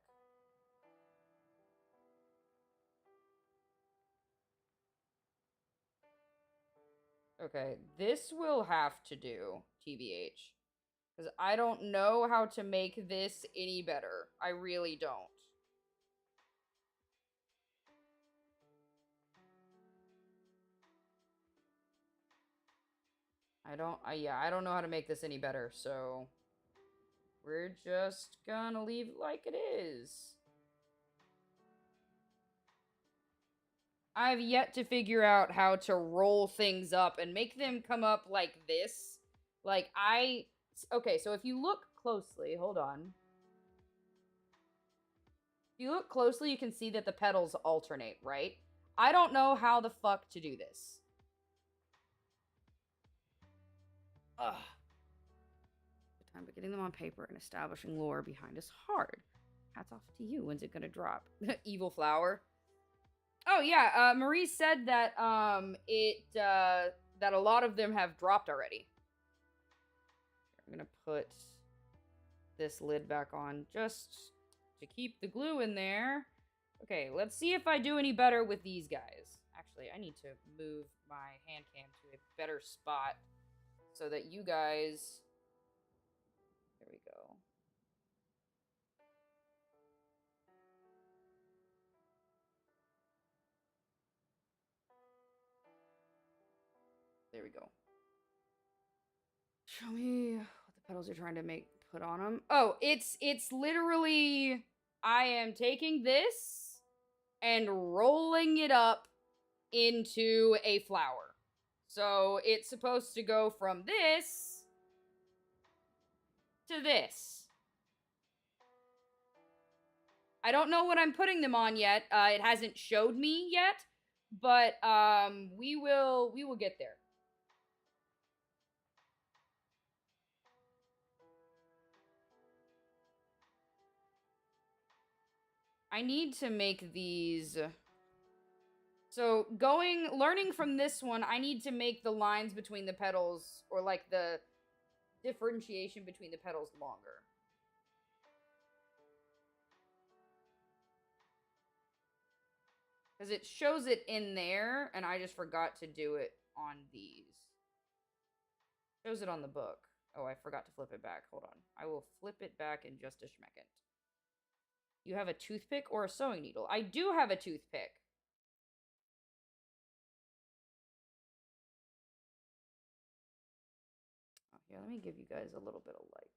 Okay, this will have to do, TBH. Because I don't know how to make this any better. I really don't. I don't know how to make this any better, so we're just gonna leave it like it is. I've yet to figure out how to roll things up and make them come up like this. Like, okay, so if you look closely, hold on. If you look closely, you can see that the petals alternate, right? I don't know how the fuck to do this. Ugh. The time, but getting them on paper and establishing lore behind is hard. Hats off to you. When's it gonna drop? Evil flower. Oh yeah, Marie said that that a lot of them have dropped already. I'm gonna put this lid back on just to keep the glue in there. Okay, let's see if I do any better with these guys. Actually, I need to move my hand cam to a better spot so that you guys... There we go. There we go. Show me what the petals you're trying to put on them. Oh, it's literally... I am taking this and rolling it up into a flower. So it's supposed to go from this to this. I don't know what I'm putting them on yet. It hasn't showed me yet, but we will get there. I need to make these. So learning from this one, I need to make the lines between the petals, or like the differentiation between the petals, longer. Because it shows it in there, and I just forgot to do it on these. Shows it on the book. Oh, I forgot to flip it back. Hold on. I will flip it back in just a schmeckant. You have a toothpick or a sewing needle? I do have a toothpick. Yeah, let me give you guys a little bit of light.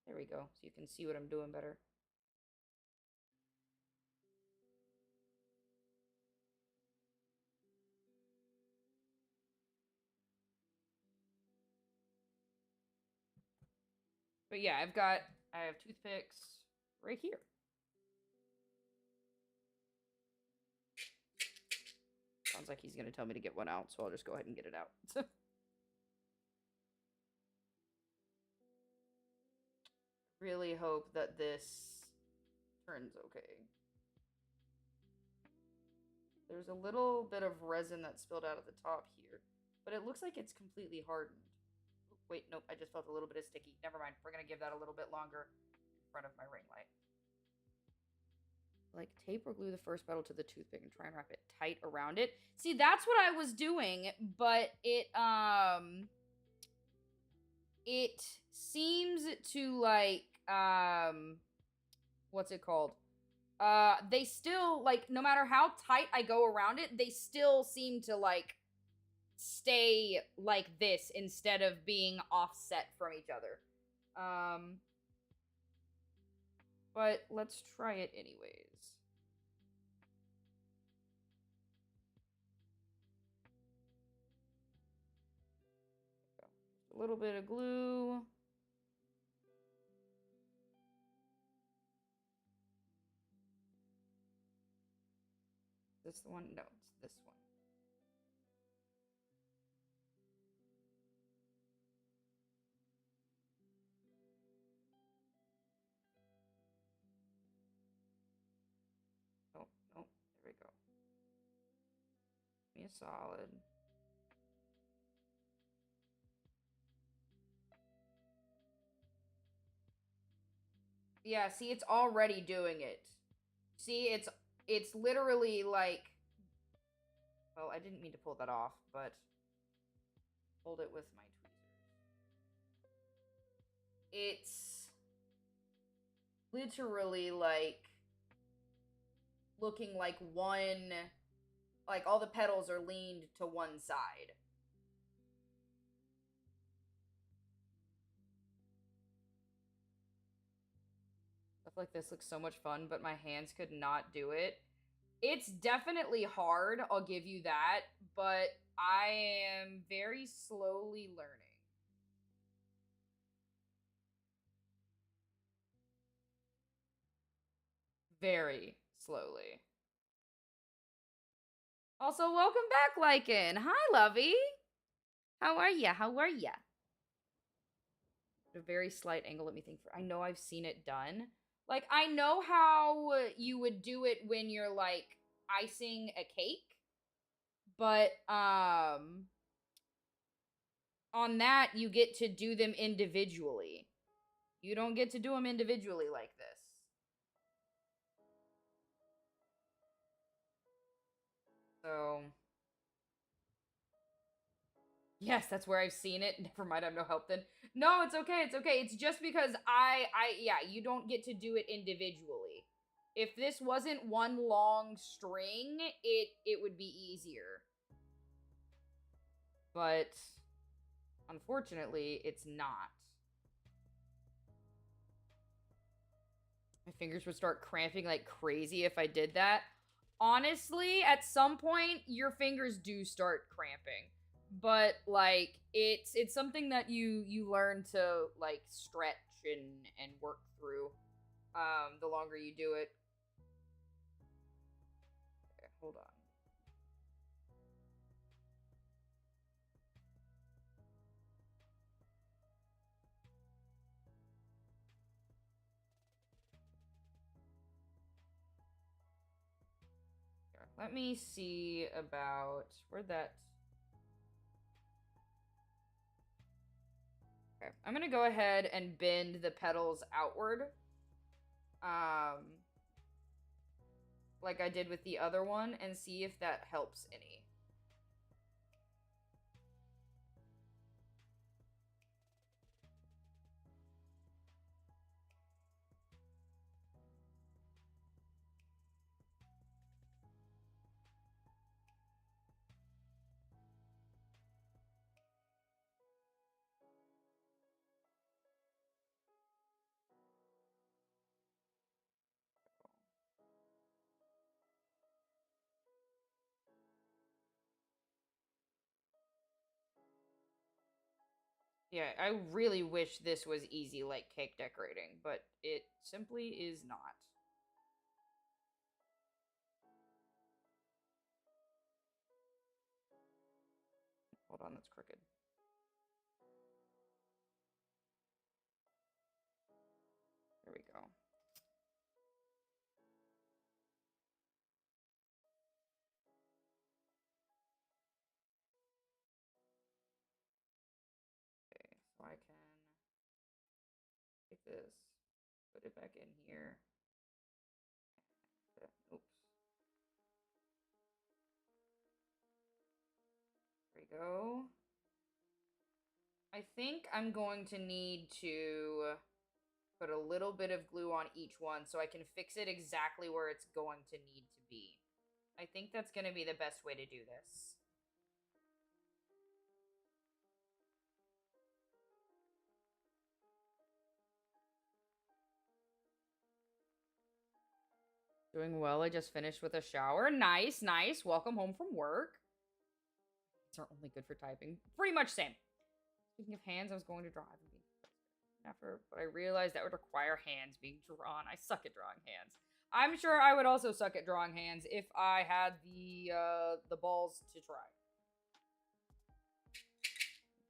There we go, so you can see what I'm doing better. But yeah, I have toothpicks right here. Sounds like he's gonna tell me to get one out, so I'll just go ahead and get it out. Really hope that this turns okay. There's a little bit of resin that spilled out of the top here, but it looks like it's completely hardened. Wait, nope, I just felt a little bit of sticky. Never mind, we're gonna give that a little bit longer in front of my ring light. Like, tape or glue the first petal to the toothpick and try and wrap it tight around it. See, that's what I was doing, but it seems to, like, what's it called? They still, like, no matter how tight I go around it, they still seem to, like, stay like this instead of being offset from each other. But let's try it anyways. Just a little bit of glue. This the one? No, it's this one. Oh, no, there we go. Give me a solid. Yeah, see, it's already doing it. See, it's literally like, well, I didn't mean to pull that off, but hold it with my tweezers. It's literally like looking like one, like all the petals are leaned to one side. Stuff like this looks so much fun, but my hands could not do it. It's definitely hard, I'll give you that, but I am very slowly learning. Very slowly. Also, welcome back, Lycan. Hi, Lovey. How are ya? How are ya? At a very slight angle, let me think. I know I've seen it done. Like, I know how you would do it when you're, like, icing a cake. But, on that, you get to do them individually. You don't get to do them individually like this. So, yes, that's where I've seen it. Never mind, I'm no help then. No, it's okay, it's okay. It's just because yeah, you don't get to do it individually. If this wasn't one long string, it would be easier. But, unfortunately, it's not. My fingers would start cramping like crazy if I did that. Honestly, at some point, your fingers do start cramping. But, like, it's something that you learn to, like, stretch and work through the longer you do it. Okay, hold on. Here, let me see about where'd that. Okay, I'm gonna go ahead and bend the petals outward. Like I did with the other one, and see if that helps any. Yeah, I really wish this was easy like cake decorating, but it simply is not. Hold on, that's crooked. There we go. Okay, so I can take this, put it back in here. Oops. There we go. I think I'm going to need to put a little bit of glue on each one so I can fix it exactly where it's going to need to be. I think that's going to be the best way to do this. Doing well. I just finished with a shower. Nice, nice. Welcome home from work. These are only good for typing. Pretty much same. Speaking of hands, I was going to draw effort, but I realized that would require hands being drawn. I suck at drawing hands. I'm sure I would also suck at drawing hands if I had the balls to try.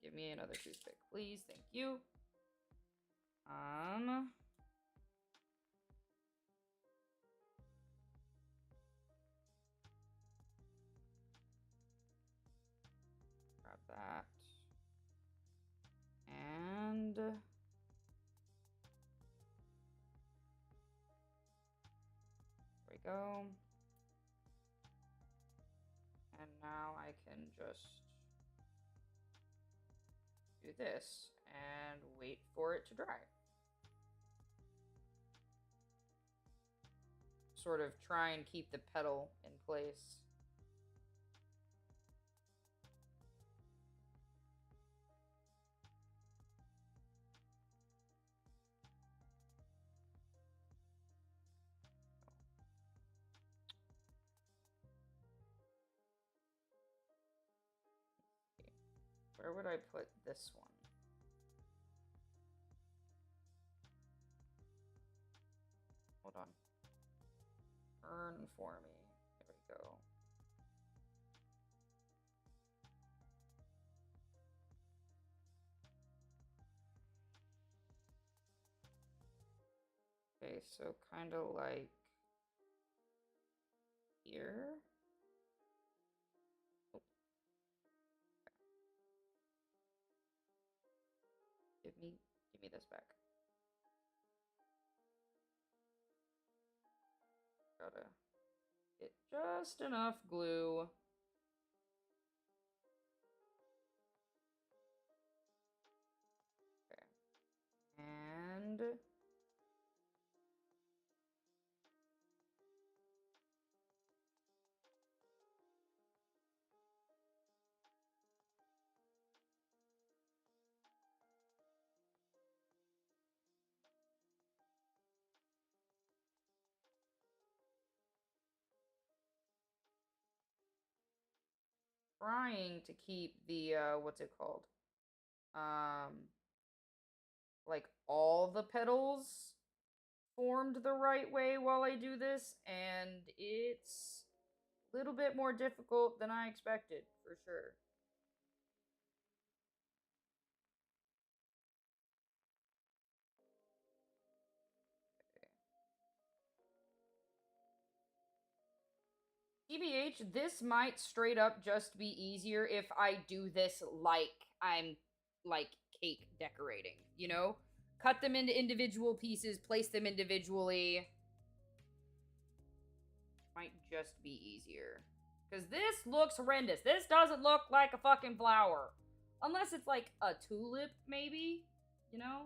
Give me another toothpick, please. Thank you. Grab that. And there we go. And now I can just do this and wait for it to dry. Sort of try and keep the petal in place. Where would I put this one? Hold on. Earn for me. There we go. Okay, so kind of like here. Oh. Give me this back. Gotta get just enough glue. Okay. And trying to keep the what's it called? Like all the petals formed the right way while I do this, and it's a little bit more difficult than I expected, for sure. TBH, this might straight up just be easier if I do this like I'm like cake decorating, you know? Cut them into individual pieces, place them individually. Might just be easier. Because this looks horrendous. This doesn't look like a fucking flower. Unless it's like a tulip, maybe? You know?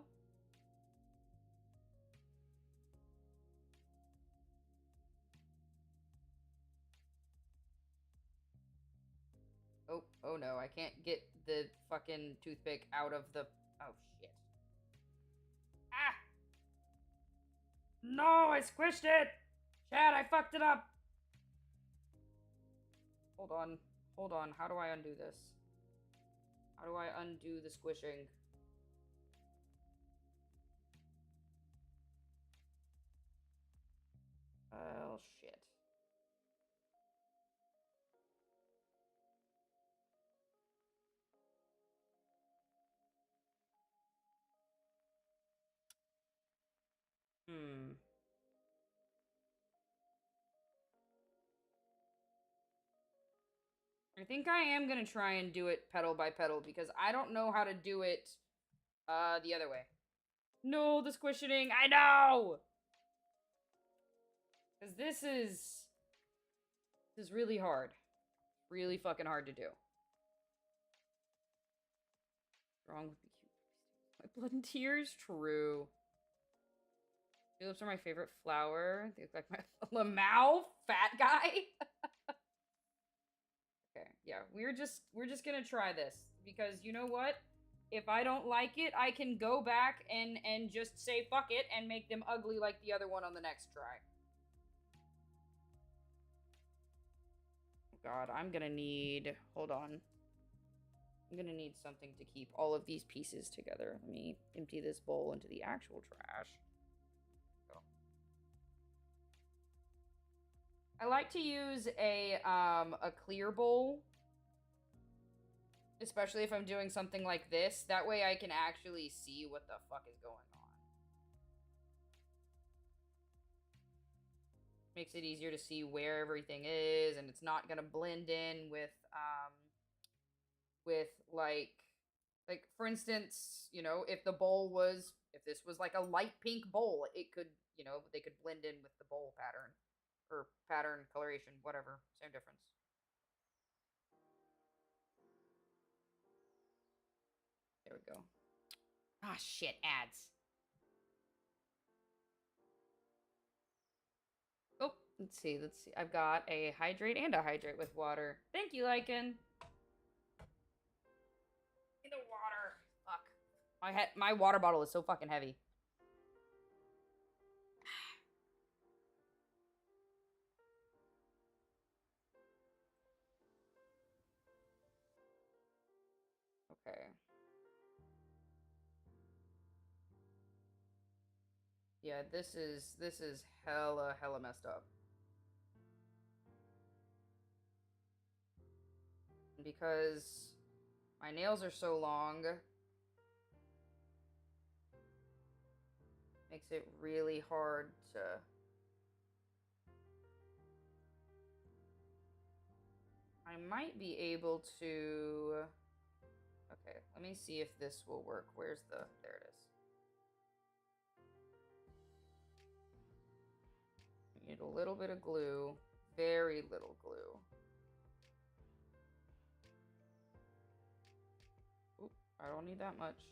Oh no, I can't get the fucking toothpick out of the... Oh, shit. Ah! No, I squished it! Chad, I fucked it up! Hold on. Hold on. How do I undo this? How do I undo the squishing? I think I am gonna try and do it petal by petal because I don't know how to do it the other way. No, the squishing. I know! Because this is really hard. Really fucking hard to do. What's wrong with the cute? My blood and tears? True. Tulips are my favorite flower. They look like my Lamau fat guy. Okay, yeah, we're just gonna try this because you know what? If I don't like it, I can go back and just say fuck it and make them ugly like the other one on the next try. God, I'm gonna need. Hold on. I'm gonna need something to keep all of these pieces together. Let me empty this bowl into the actual trash. I like to use a clear bowl, especially if I'm doing something like this. That way I can actually see what the fuck is going on. Makes it easier to see where everything is, and it's not gonna blend in with like for instance, you know, if this was like a light pink bowl, it could, you know, they could blend in with the bowl pattern. Or pattern, coloration, whatever. Same difference. There we go. Ah, shit, ads. Oh, let's see. I've got a hydrate and a hydrate with water. Thank you, Lycan. In the water. Fuck. My water bottle is so fucking heavy. Okay. Yeah, this is hella messed up. Because my nails are so long, makes it really hard to. I might be able to. Okay, let me see if this will work. Where's the. There it is. I need a little bit of glue. Very little glue. Oop, I don't need that much.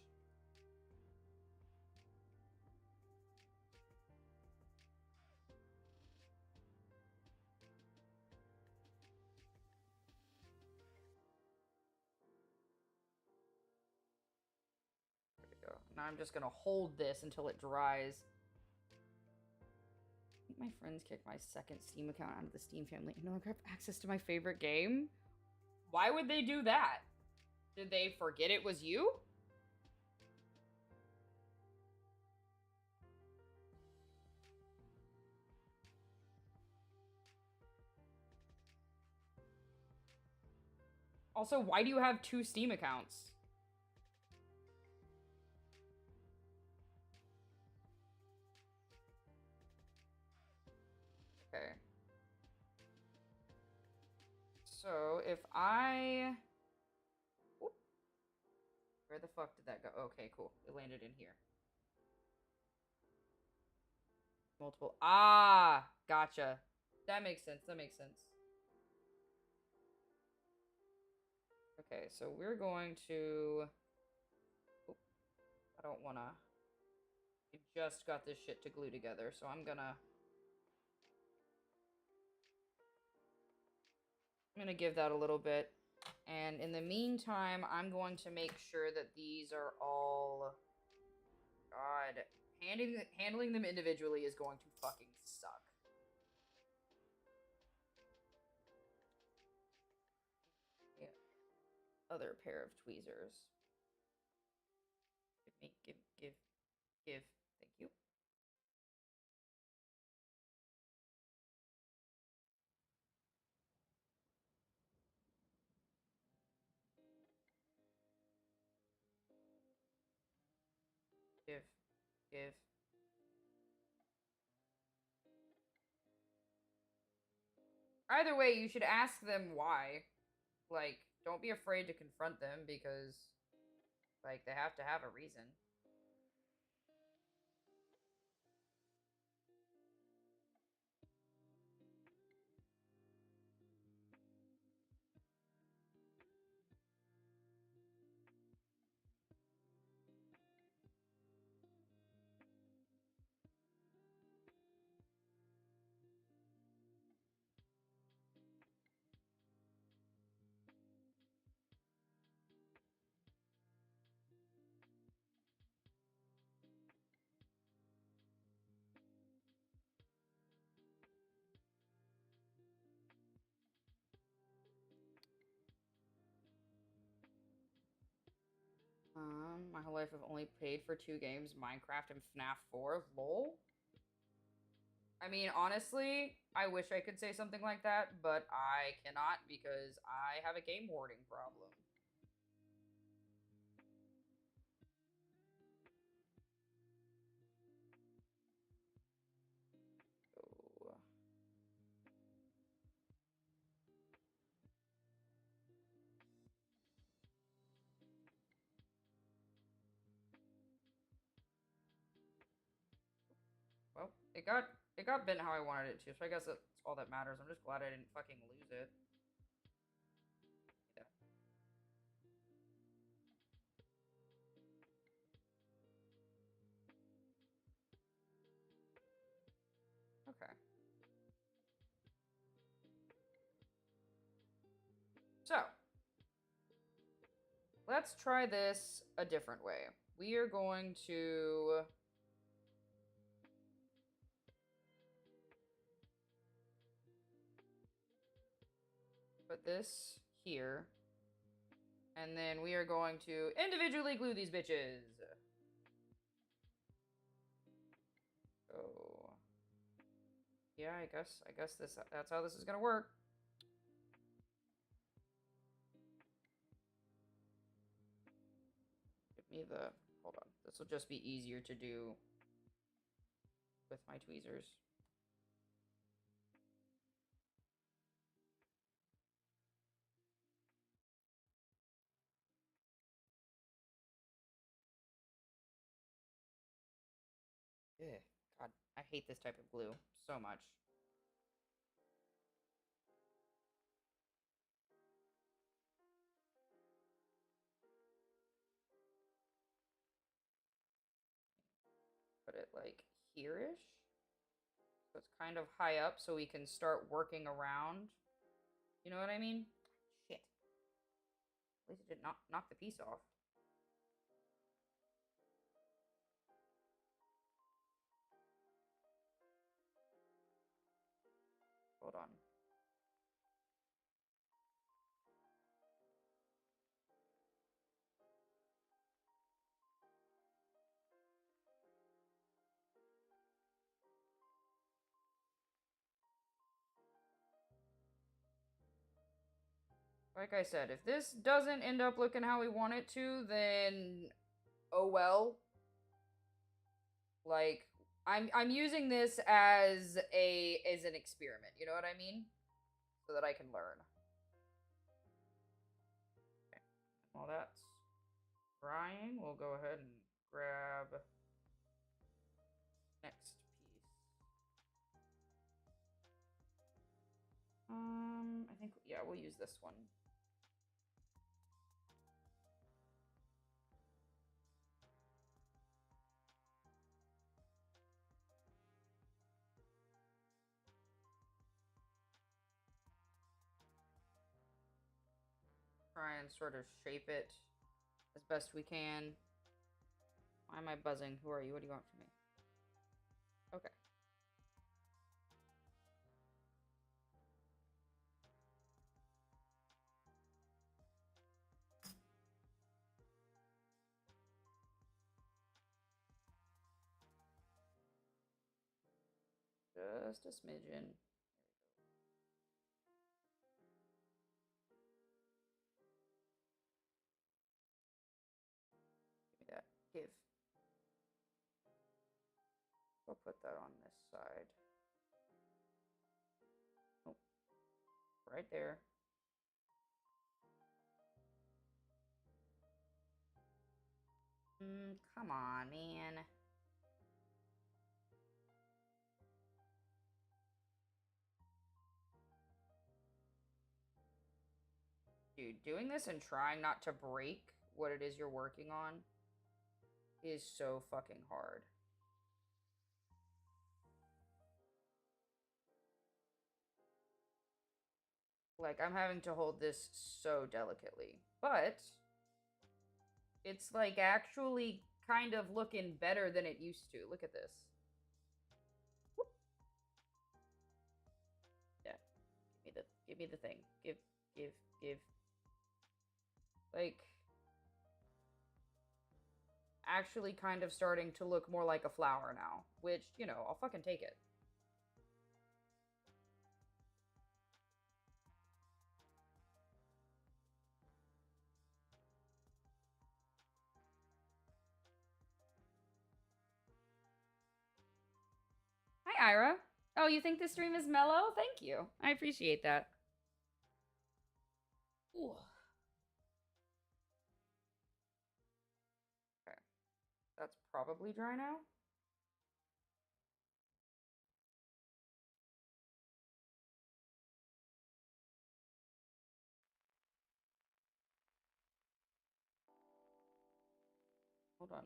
There we go. Now I'm just gonna hold this until it dries. I think my friends kicked my second Steam account out of the Steam family and no longer have access to my favorite game. Why would they do that? Did they forget it was you? Also, why do you have 2 Steam accounts? Okay. So, if I... Oop. Where the fuck did that go? Okay, cool. It landed in here. Multiple... Ah! Gotcha. That makes sense. That makes sense. Okay, so we're going to... Oop. I don't want to... I just got this shit to glue together, so I'm gonna give that a little bit. And in the meantime, I'm going to make sure that these are all... God. Handling them individually is going to fucking suck. Yeah. Other pair of tweezers. Give. Thank you. Give. Either way, you should ask them why. Like, don't be afraid to confront them because, like, they have to have a reason. My whole life I've only paid for 2 games, Minecraft and FNAF 4. Lol. I mean, honestly, I wish I could say something like that, but I cannot because I have a game hoarding problem. So, well, it got bent how I wanted it to, so I guess that's all that matters. I'm just glad I didn't fucking lose it. Yeah. Okay. So, let's try this a different way. We are going to put this here. And then we are going to individually glue these bitches. So, yeah, I guess that's how this is gonna work. Give me the, hold on. This will just be easier to do with my tweezers. Yeah, God, I hate this type of glue so much. Put it like here-ish. So it's kind of high up so we can start working around. You know what I mean? Shit. At least it did not knock the piece off. Hold on. Like I said, if this doesn't end up looking how we want it to, then oh well. Like I'm using this as an experiment, you know what I mean? So that I can learn. Okay. While that's drying, we'll go ahead and grab next piece. I think yeah, we'll use this one. Try and sort of shape it as best we can. Why am I buzzing? Who are you? What do you want from me? Okay. Just a smidgen. Give me that. Give. I'll put that on this side. Oh, right there. Come on, man. Dude, doing this and trying not to break what it is you're working on is so fucking hard. Like, I'm having to hold this so delicately. But it's, like, actually kind of looking better than it used to. Look at this. Whoop. Yeah. Give me the thing. Give. Like, actually kind of starting to look more like a flower now. Which, you know, I'll fucking take it. Hi, Ira. Oh, you think this stream is mellow? Thank you. I appreciate that. Ooh. Okay. That's probably dry now. Hold on.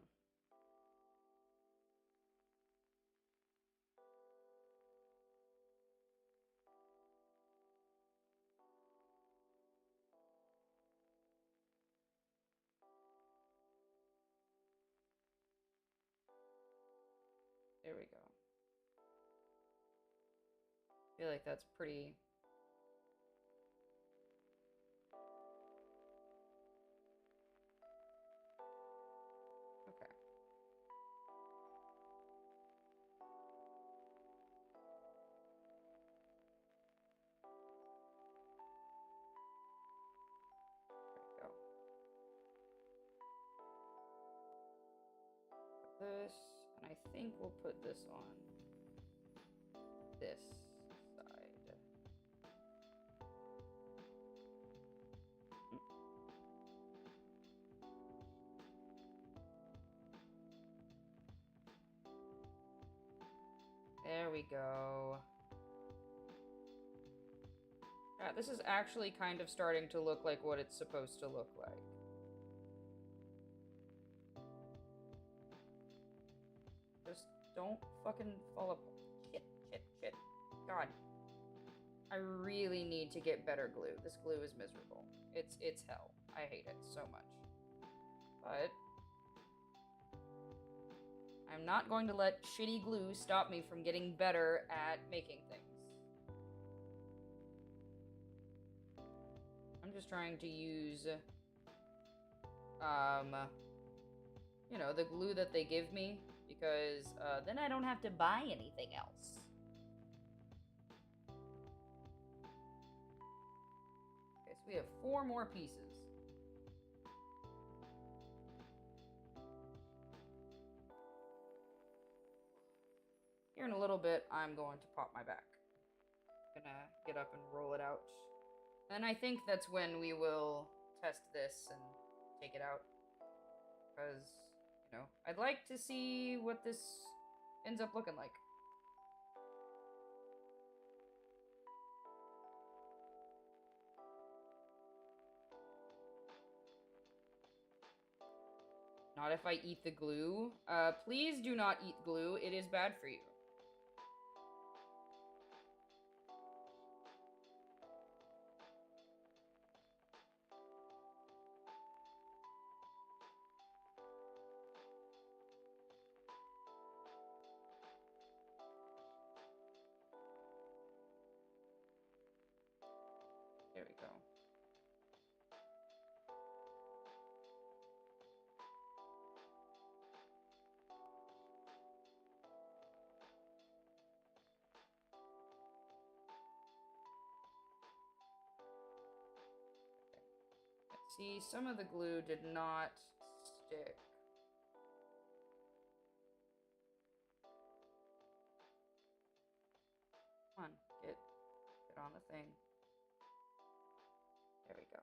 There we go. I feel like that's pretty... Okay. There we go. Put this, and I think we'll put this on this side. There we go. Yeah, this is actually kind of starting to look like what it's supposed to look like. Just don't fucking fall apart. Shit. God. I really need to get better glue. This glue is miserable. It's hell. I hate it so much. But I'm not going to let shitty glue stop me from getting better at making things. I'm just trying to use, you know, the glue that they give me, because then I don't have to buy anything else. Okay, so we have 4 more pieces. Here in a little bit, I'm going to pop my back. I'm gonna get up and roll it out. And I think that's when we will test this and take it out. Because, you know, I'd like to see what this ends up looking like. Not if I eat the glue. Please do not eat glue. It is bad for you. There we go. See, some of the glue did not stick. Come on, get on the thing. There we go.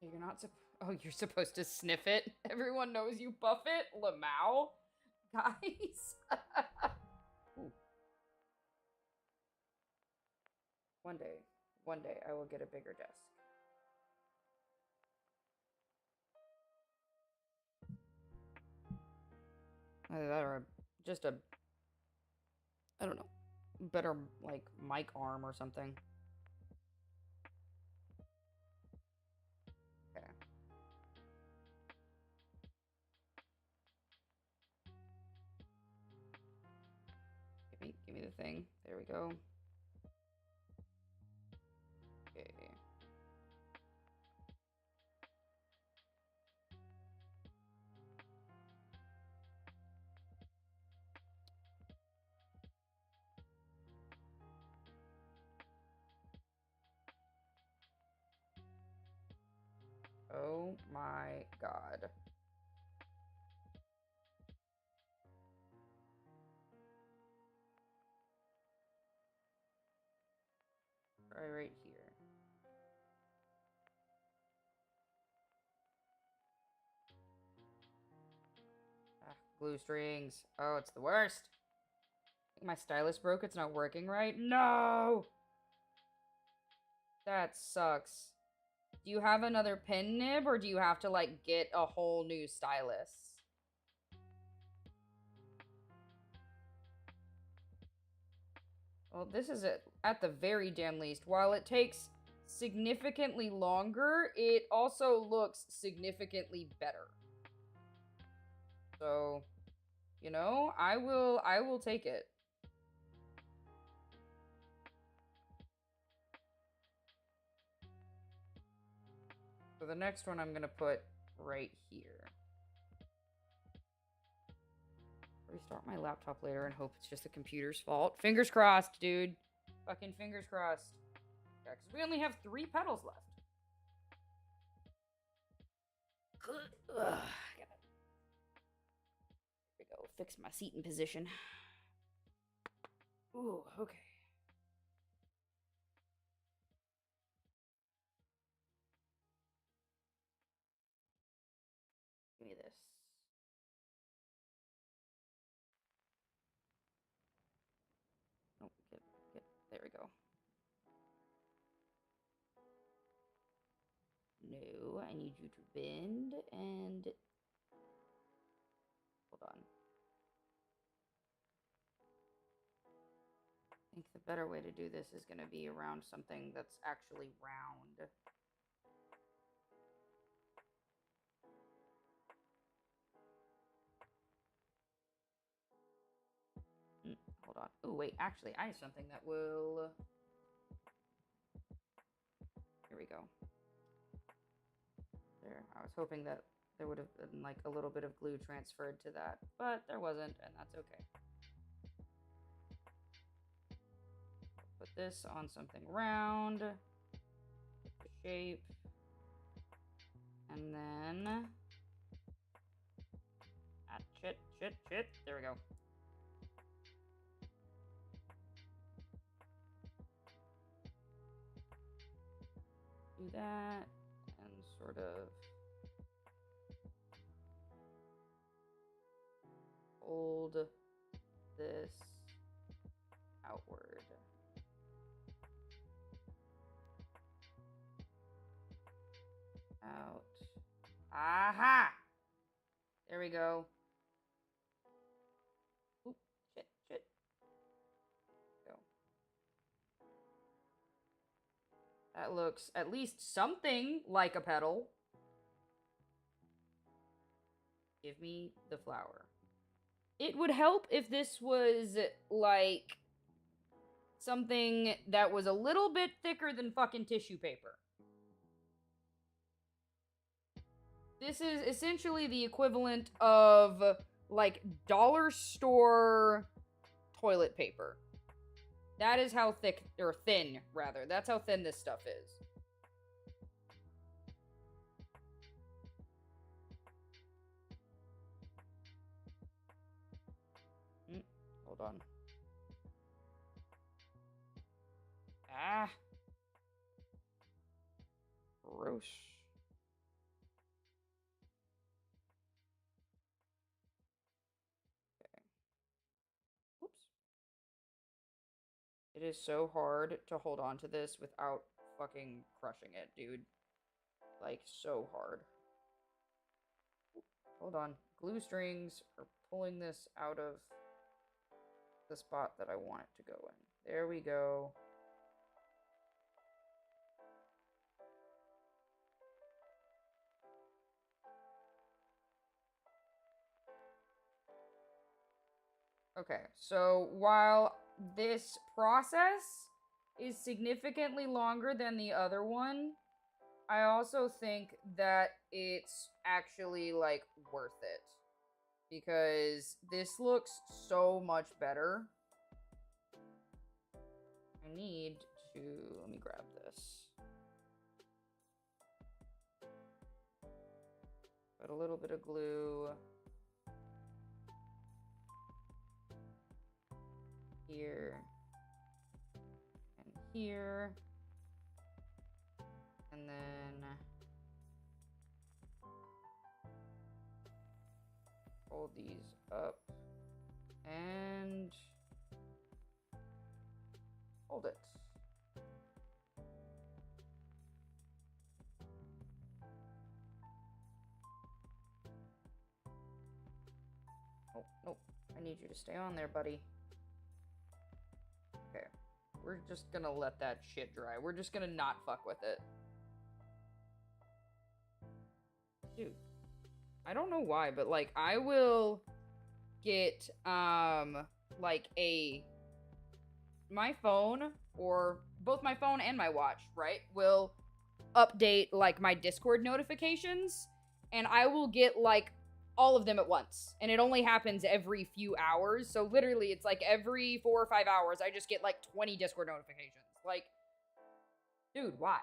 You're not oh, you're supposed to sniff it. Everyone knows you buff it. Lamau. Guys. Ooh. One day, I will get a bigger desk. Either that or just a, I don't know, better, like, mic arm or something. Okay. Give me the thing. There we go. Okay. Oh my god. Try right here. Ah, glue strings. Oh, it's the worst. I think my stylus broke. It's not working right. No! That sucks. Do you have another pen nib, or do you have to, like, get a whole new stylus? Well, this is it. At the very damn least. While it takes significantly longer, it also looks significantly better. So, you know, I will take it. So the next one I'm gonna put right here. Restart my laptop later and hope it's just the computer's fault. Fingers crossed, dude. Fucking fingers crossed. Yeah, because we only have 3 pedals left. Ugh, here we go. Fix my seating position. Ooh, okay. Give me this. Oh, get. There we go. No, I need you to bend and... Hold on. I think the better way to do this is going to be around something that's actually round. Hold on. Oh, wait. Actually, I have something that will... Here we go. There. I was hoping that there would have been, like, a little bit of glue transferred to that, but there wasn't, and that's okay. Put this on something round. Pick the shape. And then... Shit. There we go. Do that, and sort of hold this outward. Out. Aha! There we go. Oop, shit. Go. That looks at least something like a pedal. Give me the flower. It would help if this was, like, something that was a little bit thicker than fucking tissue paper. This is essentially the equivalent of, like, dollar store toilet paper. That is how thick, or thin, rather. That's how thin this stuff is. Hold on. Ah. Gross. It is so hard to hold on to this without fucking crushing it, dude. Like, so hard. Hold on. Glue strings are pulling this out of the spot that I want it to go in. There we go. Okay, so while this process is significantly longer than the other one, I also think that it's actually, like, worth it. Because this looks so much better. I need to... Let me grab this. Put a little bit of glue here and here. And then fold these up and hold it. Oh, nope. I need you to stay on there, buddy. Okay. We're just gonna let that shit dry. We're just gonna not fuck with it. Dude. I don't know why, but, like, I will get, like, my phone, or both my phone and my watch, right, will update, like, my Discord notifications, and I will get, like, all of them at once, and it only happens every few hours, so literally, it's, like, every 4 or 5 hours, I just get, like, 20 Discord notifications. Like, dude, why?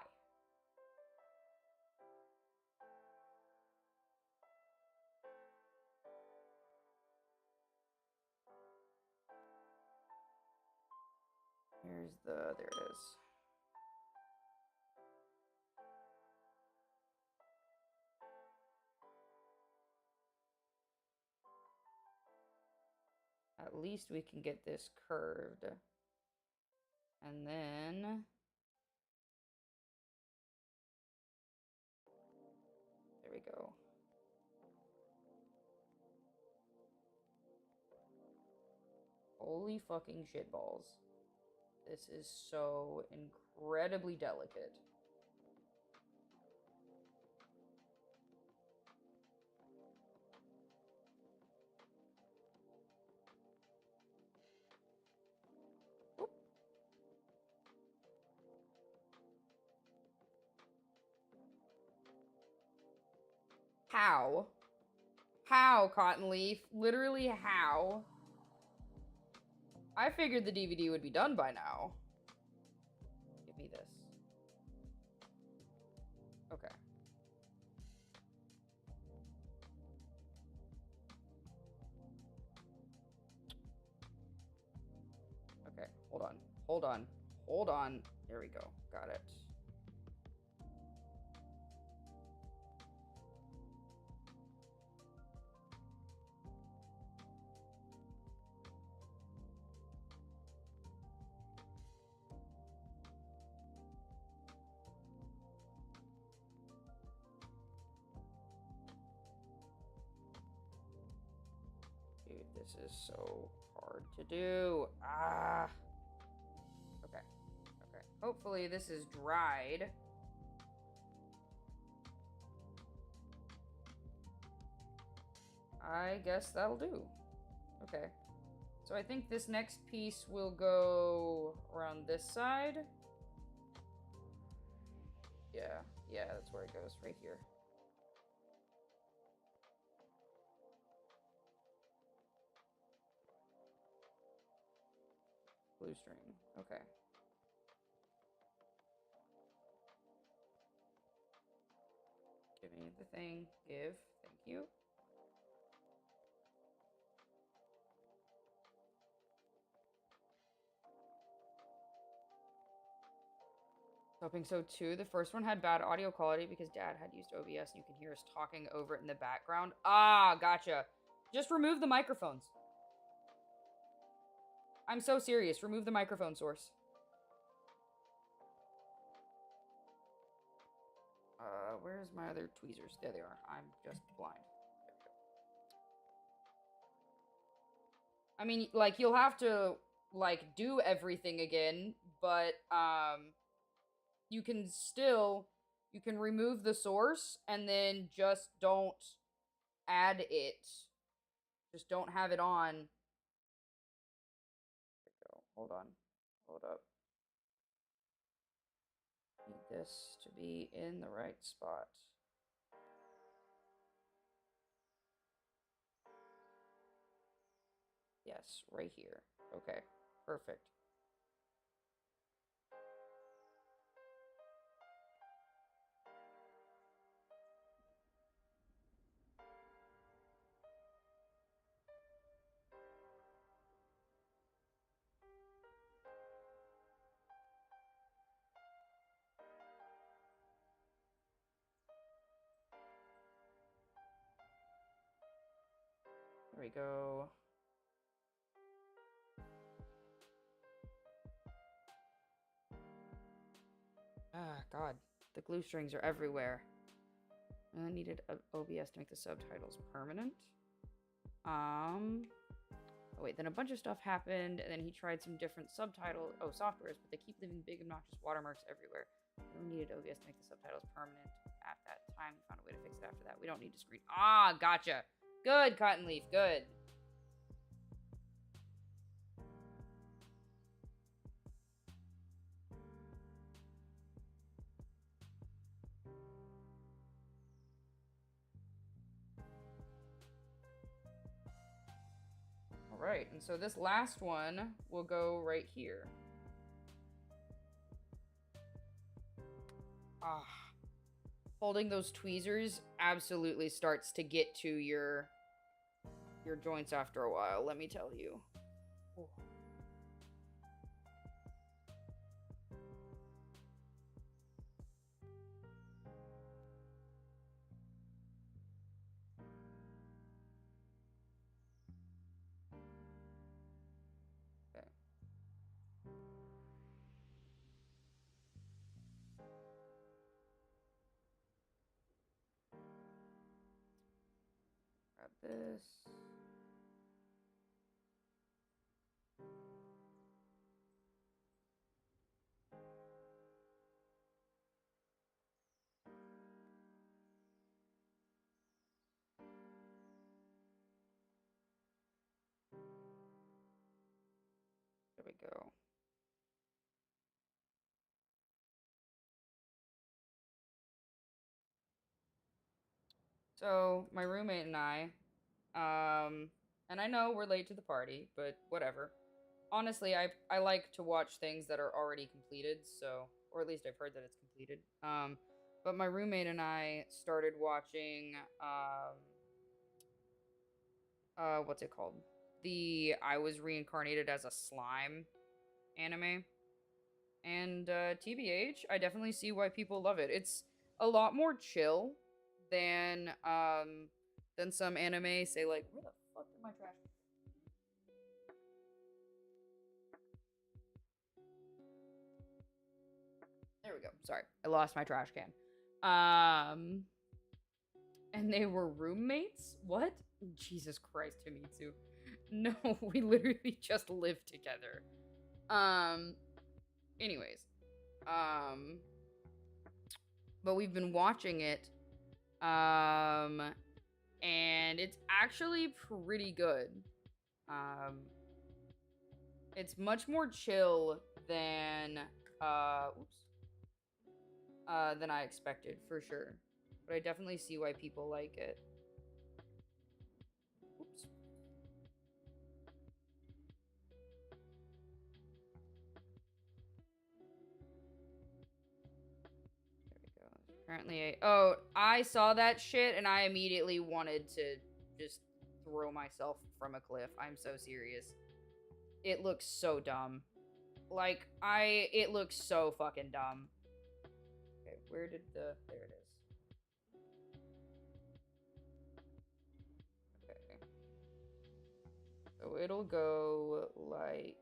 There it is. At least we can get this curved. And then... There we go. Holy fucking shitballs. This is so incredibly delicate. Oop. How? How, Cotton Leaf? Literally, how? I figured the DVD would be done by now. Give me this. Okay. Okay, hold on. Hold on. Hold on. There we go. Got it. Dude, this is so hard to do. Ah. Okay. Okay. Hopefully this is dried. I guess that'll do. Okay. So I think this next piece will go around this side. Yeah. Yeah, that's where it goes. Right here. Blue string. Okay. Give me the thing. Give. Thank you. Hoping so too. The first one had bad audio quality because Dad had used OBS and you can hear us talking over it in the background. Ah, gotcha. Just remove the microphones. I'm so serious. Remove the microphone source. Where's my other tweezers? There they are. I'm just blind. There we go. I mean, like, you'll have to, like, do everything again, but, you can remove the source, and then just don't add it. Just don't have it on. There we go. Hold on. Hold up. Need this to be in the right spot. Yes, right here. Okay, perfect. There we go. Ah, God. The glue strings are everywhere. I needed OBS to make the subtitles permanent. Oh wait, then a bunch of stuff happened, and then he tried some different softwares, but they keep leaving big obnoxious watermarks everywhere. We needed OBS to make the subtitles permanent at that time. We found a way to fix it after that. We don't need to screen. Ah, gotcha. Good, Cotton Leaf, good. Alright, and so this last one will go right here. Ah. Holding those tweezers absolutely starts to get to your joints after a while, let me tell you. Oh. Grab this. There we go. So, my roommate and I, and I know we're late to the party, but whatever. Honestly, I like to watch things that are already completed, so, or at least I've heard that it's completed. But my roommate and I started watching, what's it called? The I Was Reincarnated as a Slime anime. And, TBH, I definitely see why people love it. It's a lot more chill than some anime, say, like, where the fuck did my trash? There we go. Sorry, I lost my trash can. And they were roommates? What? Jesus Christ, Himitsu. No, we literally just lived together. Anyways. But we've been watching it. And it's actually pretty good. It's much more chill than than I expected, for sure. But I definitely see why people like it. Oops. There we go. Apparently, I saw that shit and I immediately wanted to just throw myself from a cliff. I'm so serious. It looks so dumb. Like, it looks so fucking dumb. Okay, where did there it is. Okay. So it'll go like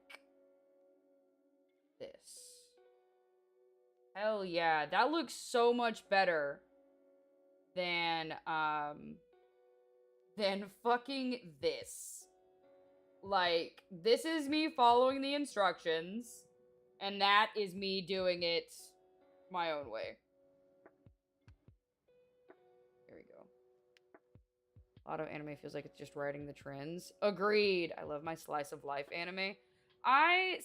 this. Hell yeah, that looks so much better. than fucking this. Like, this is me following the instructions, and that is me doing it my own way. There we go. A lot of anime feels like it's just riding the trends. Agreed. I love my slice of life anime. I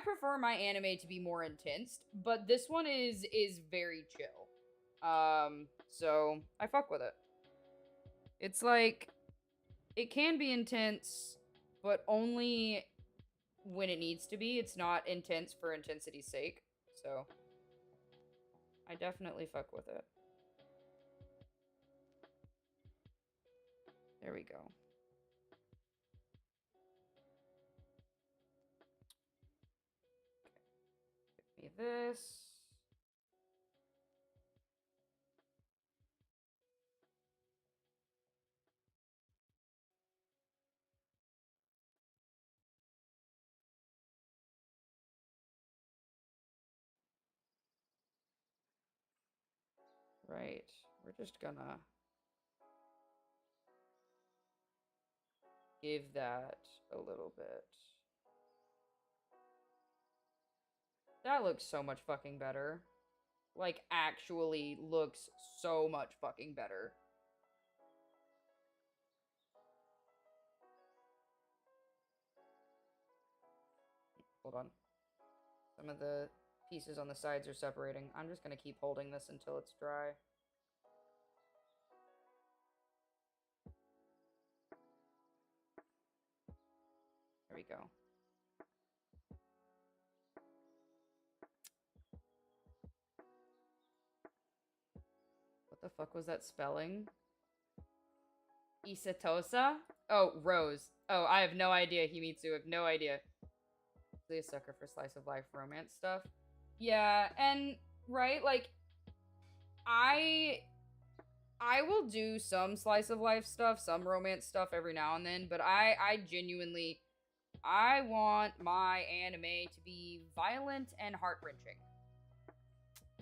prefer my anime to be more intense, but this one is very chill. So I fuck with it. It's like, it can be intense, but only when it needs to be. It's not intense for intensity's sake. So I definitely fuck with it. There we go. Give me this. Right. We're just gonna give that a little bit. That looks so much fucking better. Like, actually looks so much fucking better. Hold on. Some of the pieces on the sides are separating. I'm just gonna keep holding this until it's dry. There we go. What the fuck was that spelling? Isatosa? Oh, Rose. Oh, I have no idea, Himitsu. I have no idea. Really a sucker for slice of life romance stuff. Yeah, and right, like, I will do some slice of life stuff, some romance stuff every now and then, but I genuinely, I want my anime to be violent and heart-wrenching.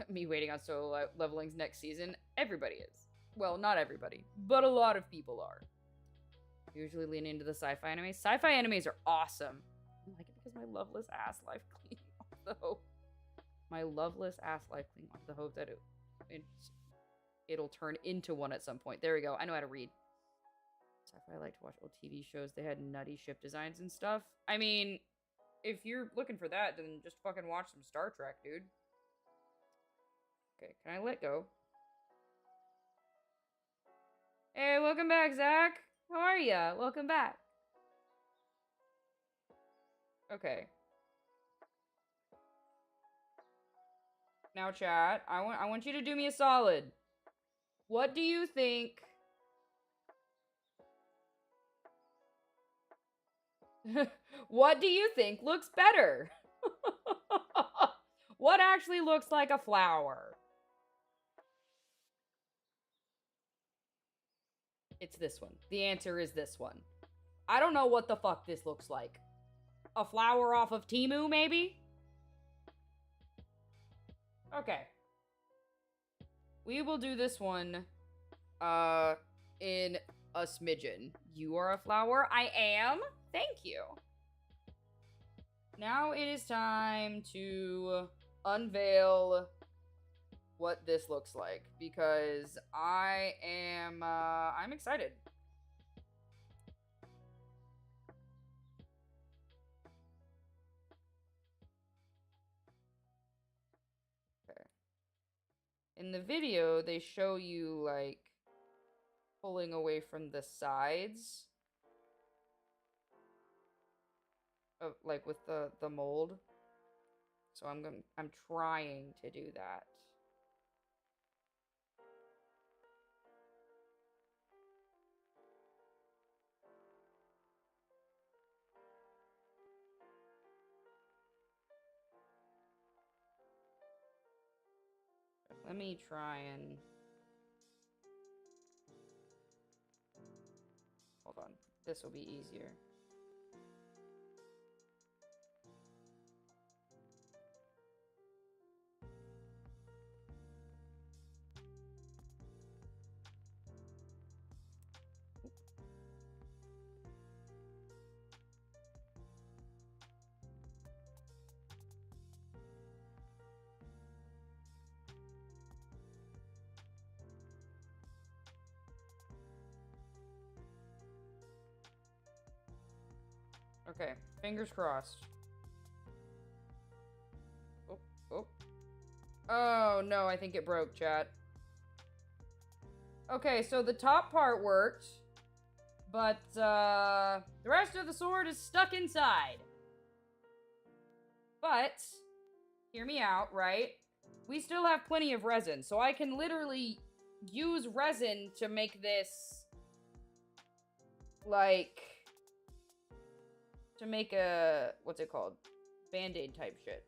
Me waiting on solo leveling's next season. Everybody is. Well, not everybody, but a lot of people are. Usually lean into the sci-fi anime. Sci-fi animes are awesome. I like it because my loveless ass life clean off the hope. My loveless ass life clean off the hope that it'll turn into one at some point. There we go. I know how to read. Sci-fi, I like to watch old TV shows. They had nutty ship designs and stuff. I mean, if you're looking for that, then just fucking watch some Star Trek, dude. Okay, can I let go? Hey, welcome back, Zach. How are ya? Welcome back. Okay. Now, chat, I want you to do me a solid. What do you think? What do you think looks better? What actually looks like a flower? It's this one. The answer is this one. I don't know what the fuck this looks like. A flower off of Temu, maybe? Okay. We will do this one, in a smidgen. You are a flower? I am? Thank you. Now it is time to unveil what this looks like, because I'm excited. Okay. In the video, they show you, like, pulling away from the sides of, like, with the mold. So I'm trying to do that. Let me try and... Hold on. This will be easier. Okay, fingers crossed. Oh, oh. Oh, no, I think it broke, chat. Okay, so the top part worked, but, the rest of the sword is stuck inside. But, hear me out, right? We still have plenty of resin, so I can literally use resin to make this, like, to make a, what's it called? Band-Aid type shit.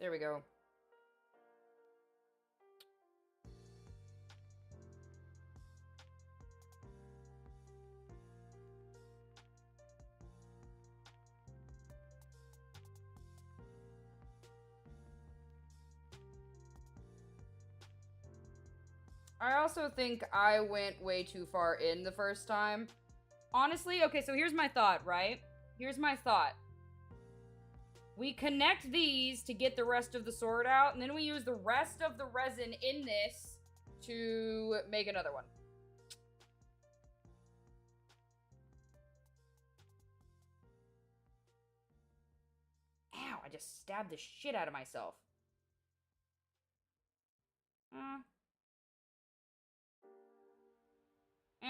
There we go. I also think I went way too far in the first time. Honestly, okay, so here's my thought, right? Here's my thought. We connect these to get the rest of the sword out, and then we use the rest of the resin in this to make another one. Ow, I just stabbed the shit out of myself.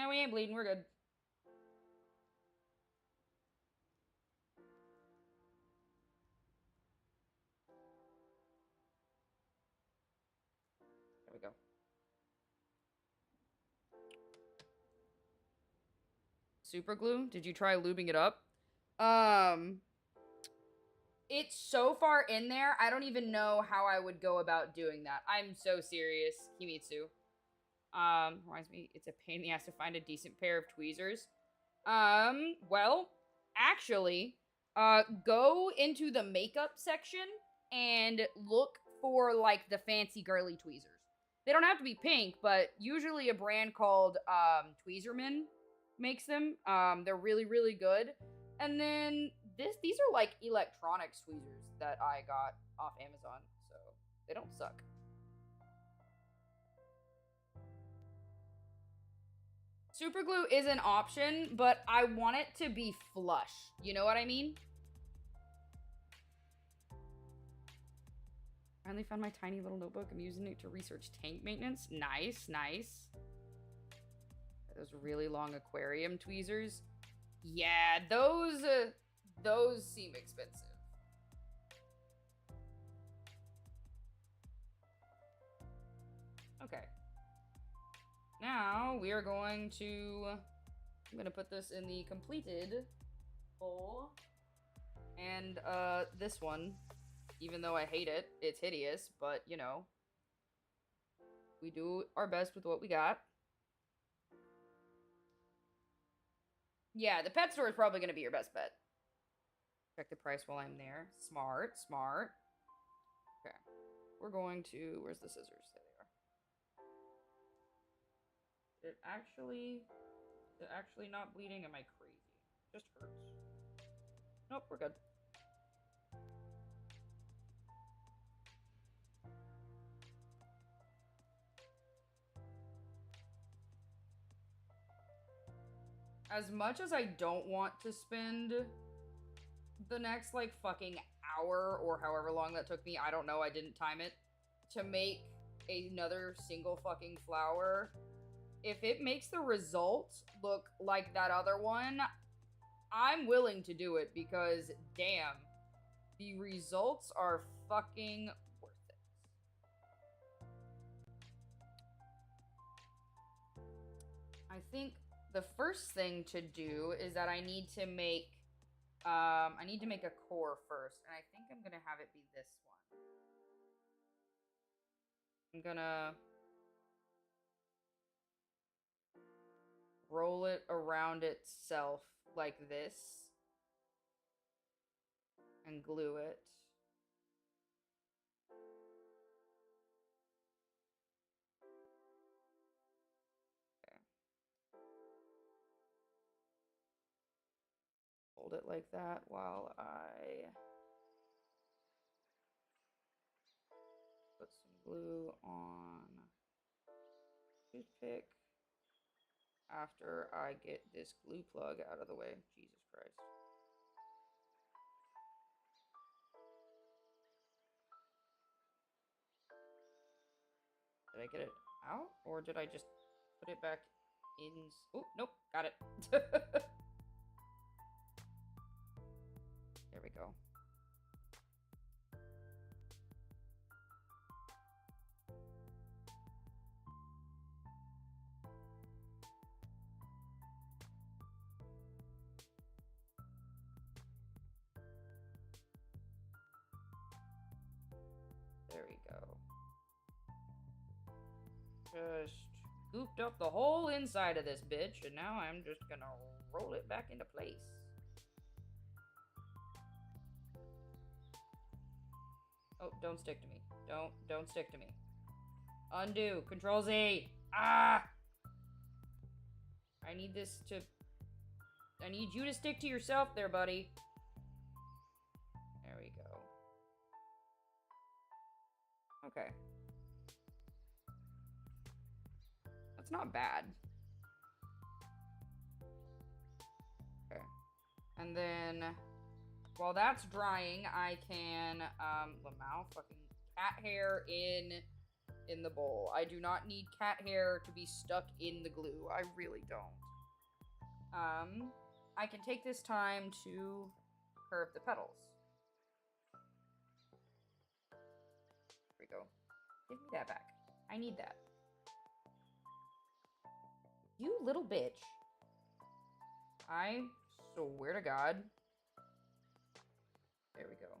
We ain't bleeding, we're good. There we go. Super glue? Did you try lubing it up? It's so far in there, I don't even know how I would go about doing that. I'm so serious, Kimitsu. Reminds me, it's a pain in the ass to find a decent pair of tweezers. Well, actually, go into the makeup section and look for, like, the fancy girly tweezers. They don't have to be pink, but usually a brand called, Tweezerman makes them. They're really, really good. And then these are like electronics tweezers that I got off Amazon, so they don't suck. Super glue is an option, but I want it to be flush. You know what I mean? Finally found my tiny little notebook. I'm using it to research tank maintenance. Nice, nice. Those really long aquarium tweezers. Yeah, those seem expensive. Okay. Now we are going to, I'm gonna put this in the completed bowl. And this one, even though I hate it, it's hideous, but you know, we do our best with what we got. Yeah, the pet store is probably gonna be your best bet. Check the price while I'm there. Smart, smart. Okay. We're going to, where's the scissors? There they are. Is it actually not bleeding? Am I crazy? Just hurts. Nope, we're good. As much as I don't want to spend the next, like, fucking hour or however long that took me, I don't know, I didn't time it, to make another single fucking flower, if it makes the result look like that other one, I'm willing to do it because, damn, the results are fucking worth it. I think the first thing to do is that I need to make a core first, and I think I'm gonna have it be this one. I'm gonna roll it around itself like this and glue it. Okay. Hold it like that while I put put some glue on toothpick after I get this glue plug out of the way. Jesus Christ. Did I get it out? Or did I just put it back in? Oh, nope. Got it. There we go. There we go. Just gooped up the whole inside of this bitch, and now I'm just gonna roll it back into place. Oh, don't stick to me. Don't stick to me. Undo. Control Z. Ah! I need this to... I need you to stick to yourself there, buddy. There we go. Okay. That's not bad. Okay. And then, while that's drying, I can, Lamau, fucking cat hair in the bowl. I do not need cat hair to be stuck in the glue. I really don't. I can take this time to curve the petals. There we go. Give me that back. I need that. You little bitch. I swear to God. There we go.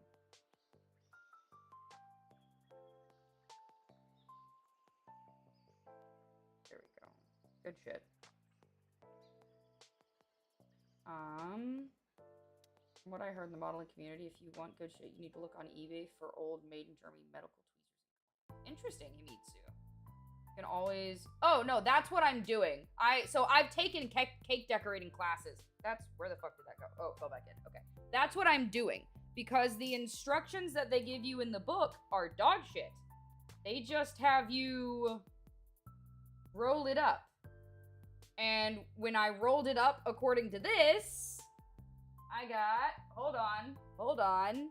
There we go. Good shit. From what I heard in the modeling community, if you want good shit, you need to look on eBay for old made in Germany medical tweezers. Interesting, Himitsu. You can always... Oh, no, that's what I'm doing. So I've taken cake decorating classes. That's... Where the fuck did that go? Oh, it fell back in. Okay. That's what I'm doing. Because the instructions that they give you in the book are dog shit. They just have you roll it up. And when I rolled it up according to this, I got... Hold on.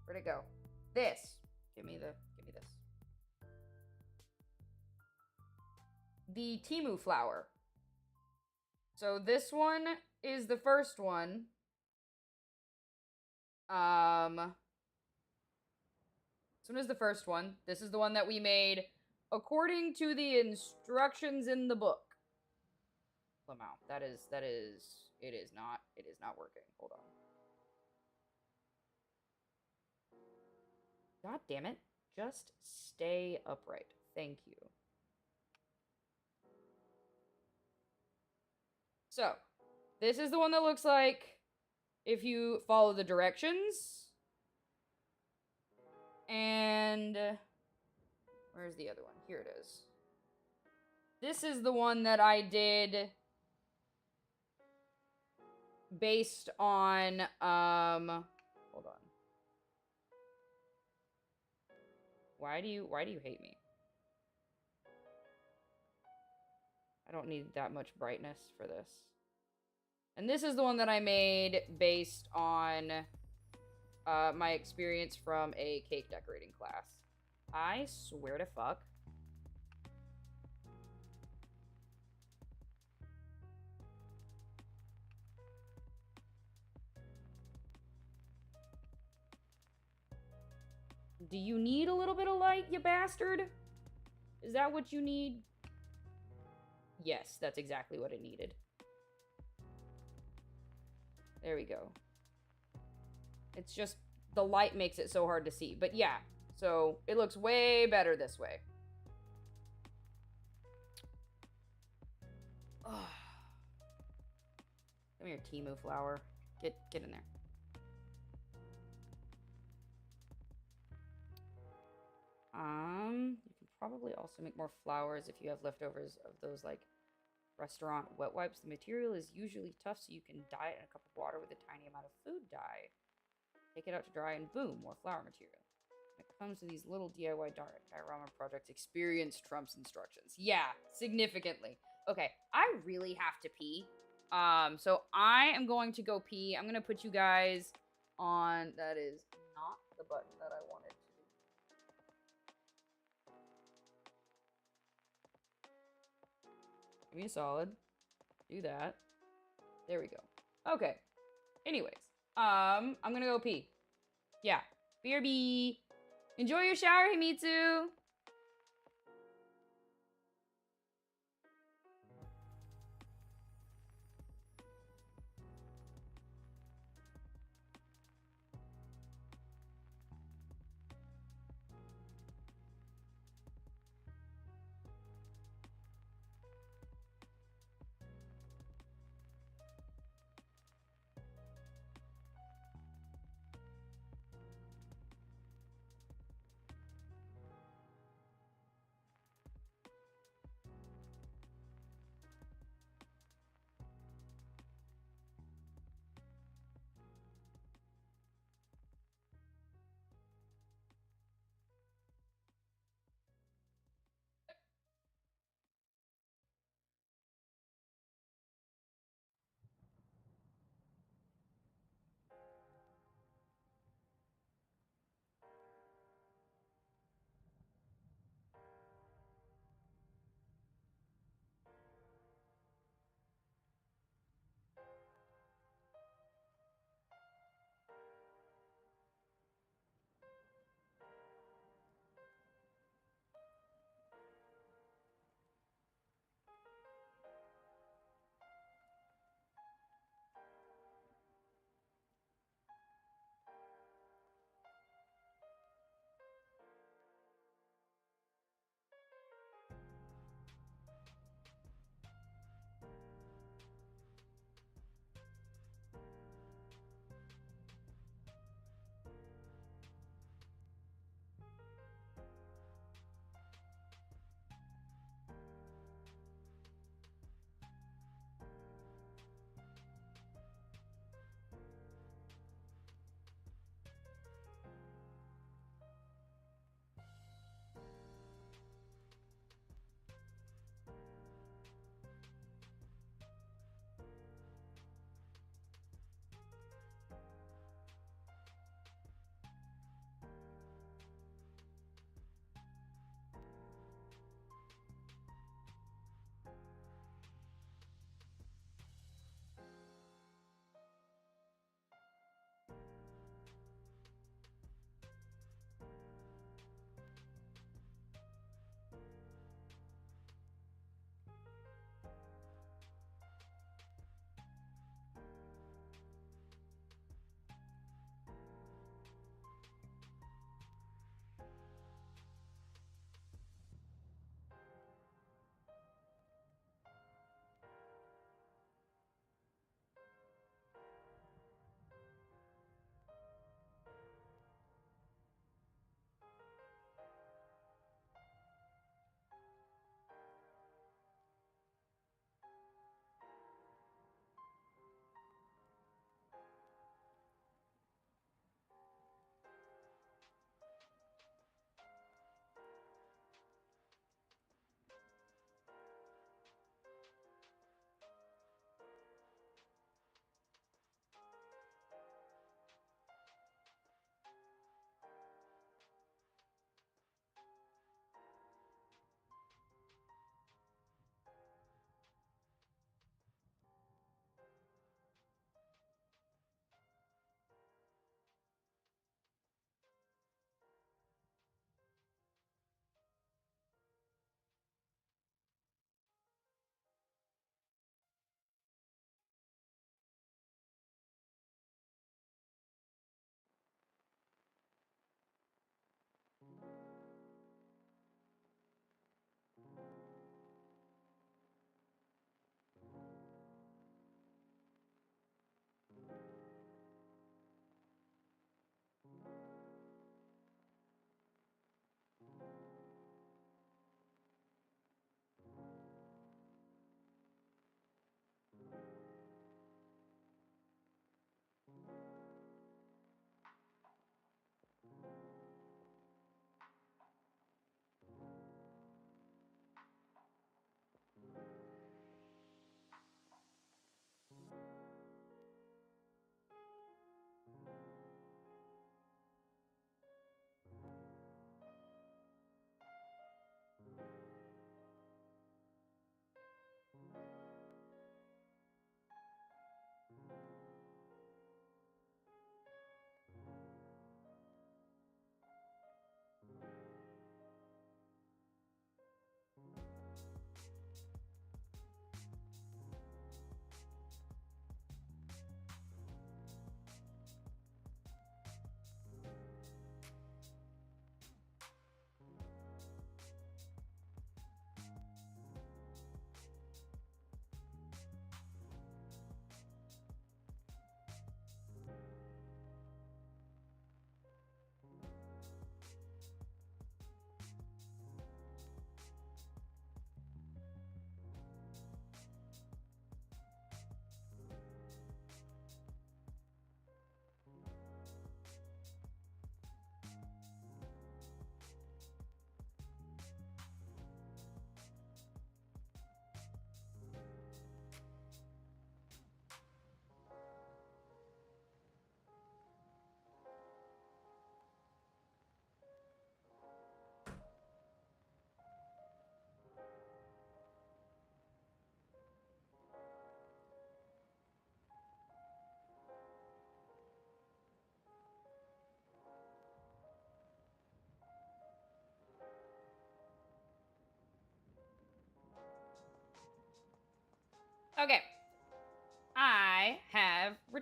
Where'd it go? This. Give me this. The Timu flower. So this one is the first one. This one is the first one. This is the one that we made according to the instructions in the book. Lamau, it is not working. Hold on. God damn it. Just stay upright. Thank you. So, this is the one that looks like if you follow the directions. And where's the other one? Here it is. This is the one that I did based on, hold on. Why do you hate me? I don't need that much brightness for this. And this is the one that I made based on my experience from a cake decorating class. I swear to fuck. Do you need a little bit of light, you bastard? Is that what you need? Yes, that's exactly what it needed. There we go. It's just the light makes it so hard to see. But yeah, so it looks way better this way. Oh. Come here, Timu flower. Get in there. You can probably also make more flowers if you have leftovers of those, like, restaurant wet wipes. The material is usually tough, so you can dye it in a cup of water with a tiny amount of food dye. Take it out to dry, and boom, more flower material. Make comes to these little DIY diorama projects, experience trumps instructions. Yeah, significantly. Okay, I really have to pee. So I am going to go pee. I'm gonna put you guys on. That is not the button that I wanted to. Give me a solid. Do that. There we go. Okay. Anyways, I'm gonna go pee. Yeah. BRB. Enjoy your shower, Himitsu.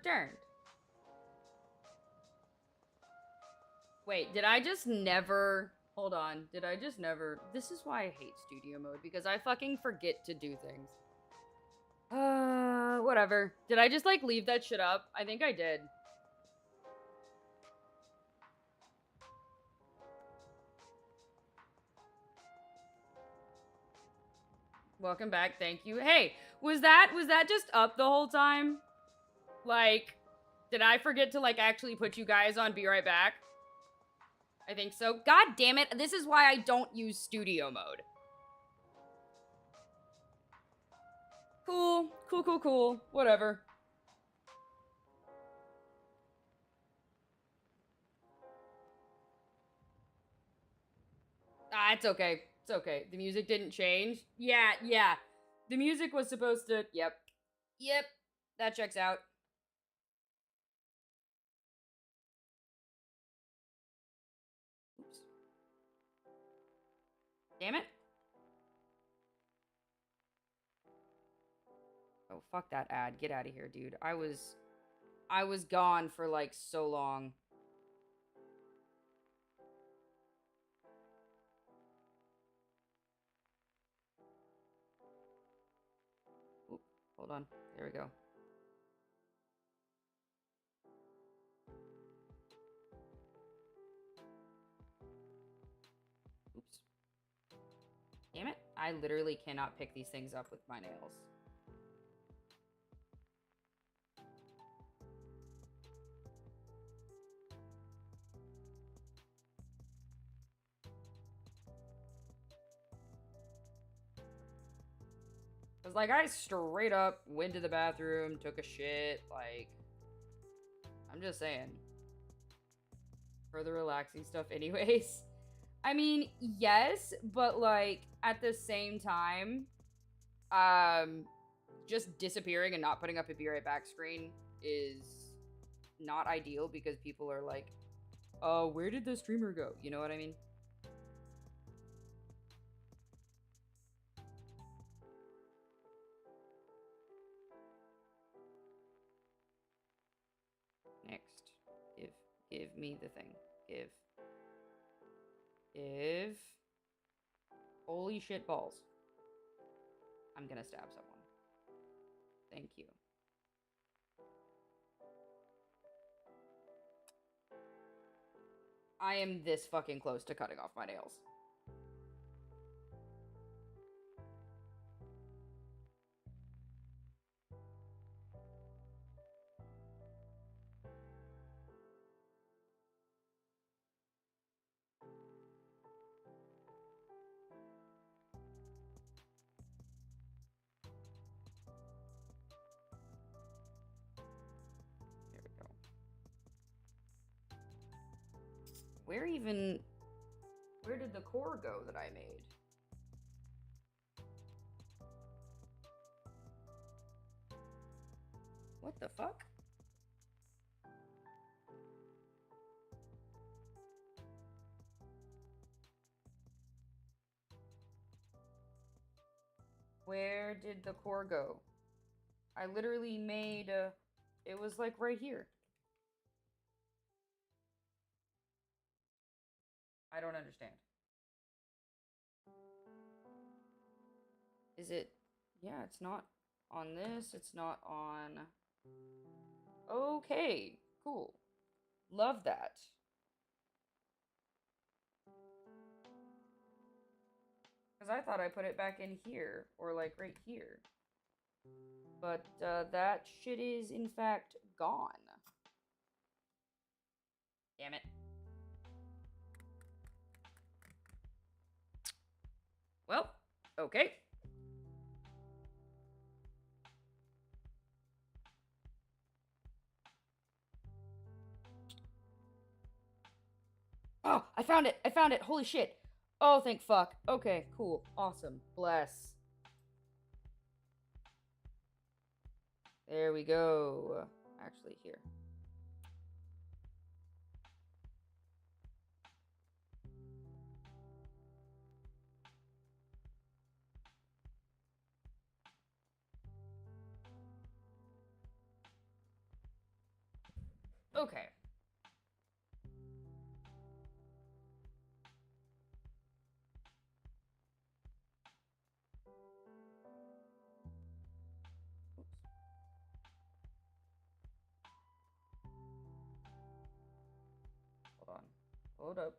returned. Wait, did I just never... Hold on. Did I just never... This is why I hate studio mode, because I fucking forget to do things. Whatever. Did I just, like, leave that shit up? I think I did. Welcome back, thank you. Hey, was that just up the whole time? Like, did I forget to, like, actually put you guys on Be Right Back? I think so. God damn it, this is why I don't use studio mode. Cool. Whatever. Ah, it's okay. It's okay. The music didn't change. Yeah. The music was supposed to... Yep. That checks out. Oops. Damn it. Oh, fuck that ad. Get out of here, dude. I was gone for, like, so long. Oop, hold on. There we go. Oops. Damn it. I literally cannot pick these things up with my nails. Cause, like, I straight up went to the bathroom, took a shit, like... I'm just saying. For the relaxing stuff anyways. I mean, yes, but, like, at the same time, just disappearing and not putting up a Be Right Back screen is not ideal because people are like, where did the streamer go? You know what I mean? Next. Give me the thing. Give. Holy shit balls. I'm gonna stab someone. Thank you. I am this fucking close to cutting off my nails. There we go. Where did the core go that I made? What the fuck? Where did the core go? I literally made it was like right here. I don't understand. Is it? Yeah, it's not on this. It's not on... Okay, cool. Love that. Because I thought I put it back in here, or like right here. But that shit is in fact gone. Damn it. Well, okay. Oh, I found it. Holy shit. Oh, thank fuck. Okay, cool. Awesome. Bless. There we go. Actually, here. Okay. Oops. Hold on. Hold up.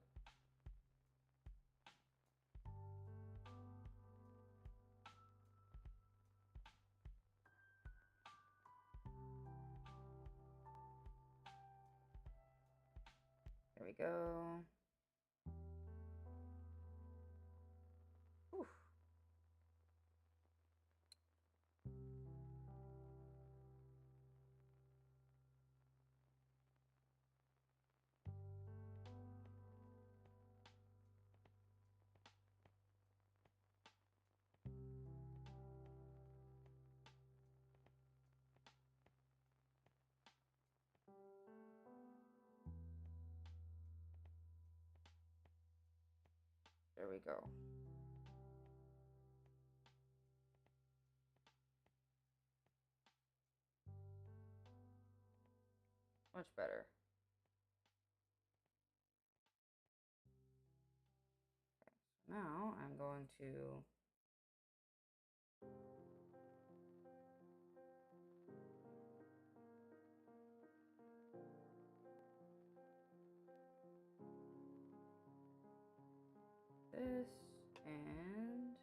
There we go. Whew. There we go. Much better. Okay, so now I'm going to this and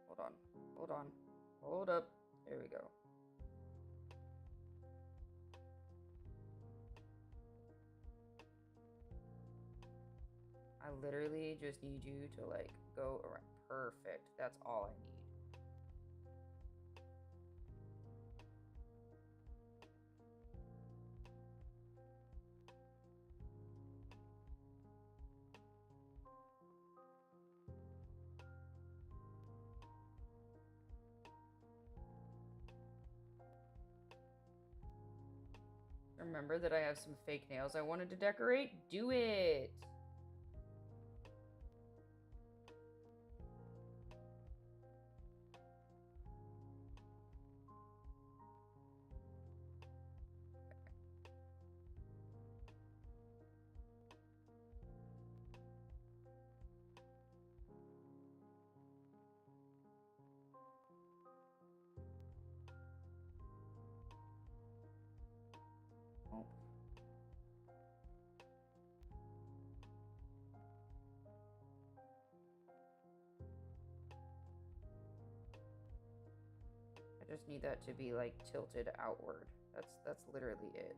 hold on, hold up. There we go. I literally just need you to like go around. Perfect. That's all I need. Remember that I have some fake nails I wanted to decorate? Do it! Oh. I just need that to be like tilted outward. That's literally it.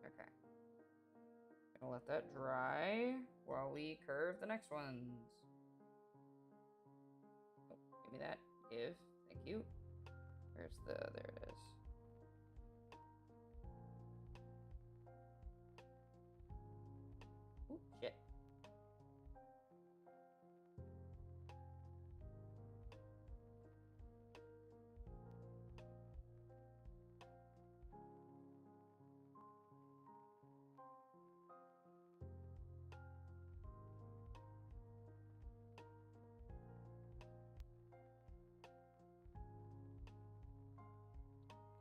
Okay. Gonna let that dry while we curve the next ones. Oh, give me that. Give. Thank you. Where's the... There it is. Oh, shit.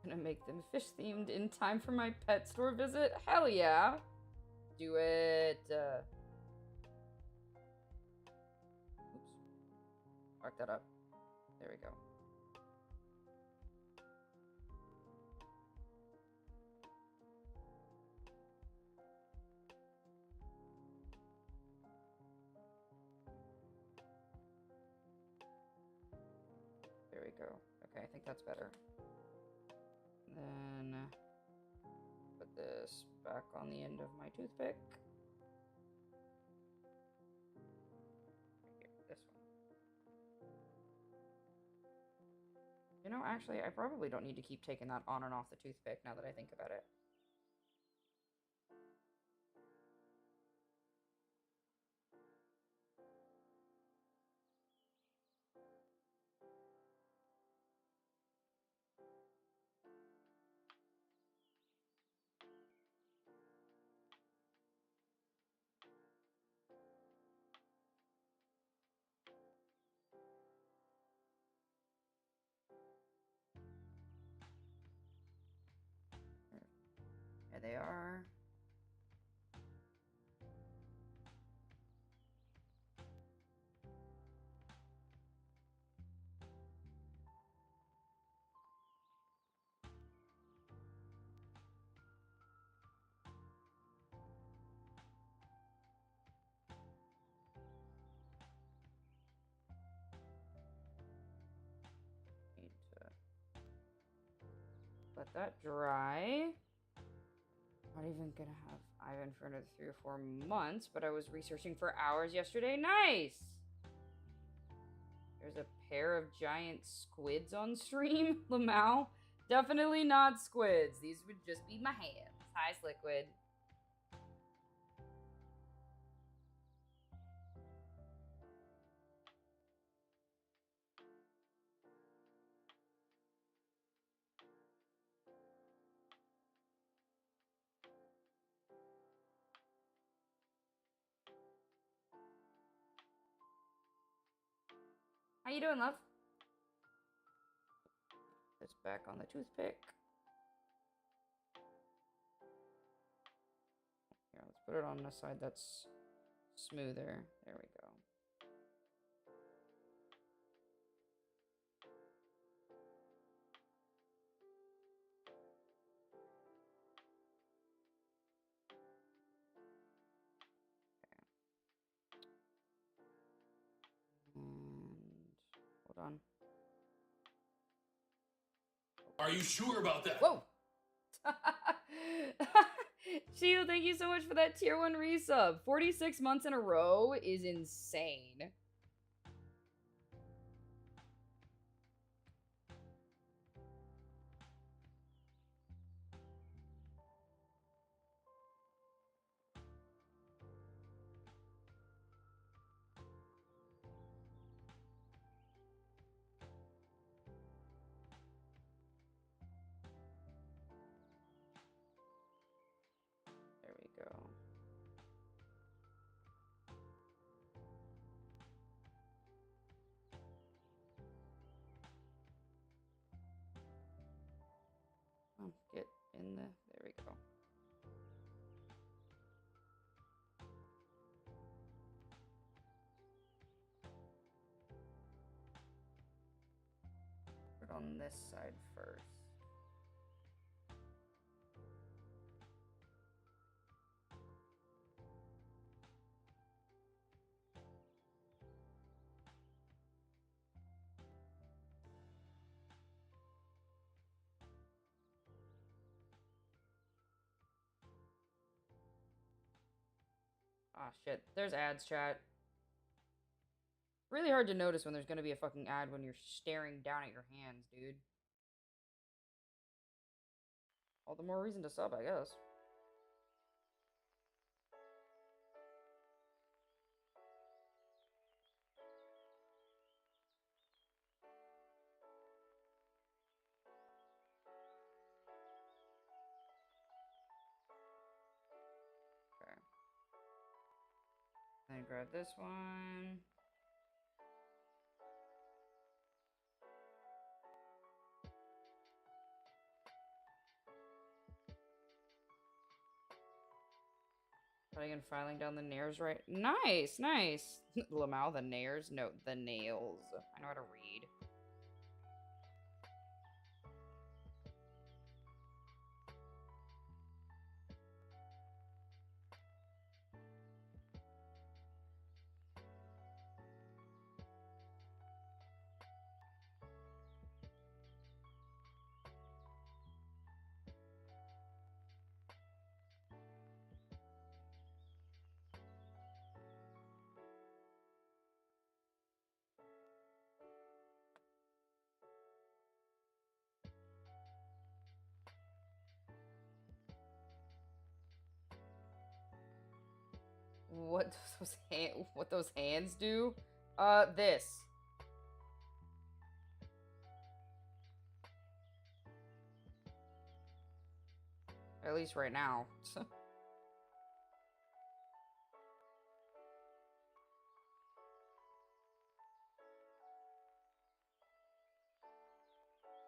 Gonna make them fish themed in time for my pet store visit? Hell yeah! Do it! Oops. Mark that up. There we go. There we go. Okay, I think that's better. Then put this back on the end of my toothpick. Right here, this one. You know, actually, I probably don't need to keep taking that on and off the toothpick now that I think about it. There they are. Need to let that dry. Not even gonna have Ivan for another 3 or 4 months, but I was researching for hours yesterday. Nice! There's a pair of giant squids on stream, Lamau. Definitely not squids. These would just be my hands. Hi, Sliquid. How you doing, love? It's back on the toothpick. Here, let's put it on the side that's smoother. There we go. And hold on. Are you sure about that? Whoa! Shield, thank you so much for that tier 1 resub. 46 months in a row is insane. There we go. Oh, get in the... There we go. Put it on this side first. Ah, shit. There's ads, chat. Really hard to notice when there's gonna be a fucking ad when you're staring down at your hands, dude. All the more reason to sub, I guess. Okay. Then grab this one. Cutting and filing down the nails right. Nice, nice. Lamau, the nails? No, the nails. I know how to read. What those hands do? This. At least right now.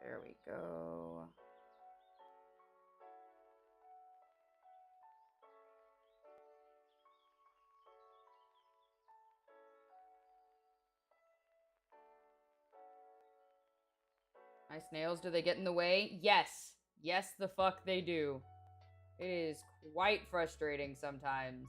There we go. Nice nails. Do they get in the way? Yes. Yes, the fuck they do. It is quite frustrating sometimes.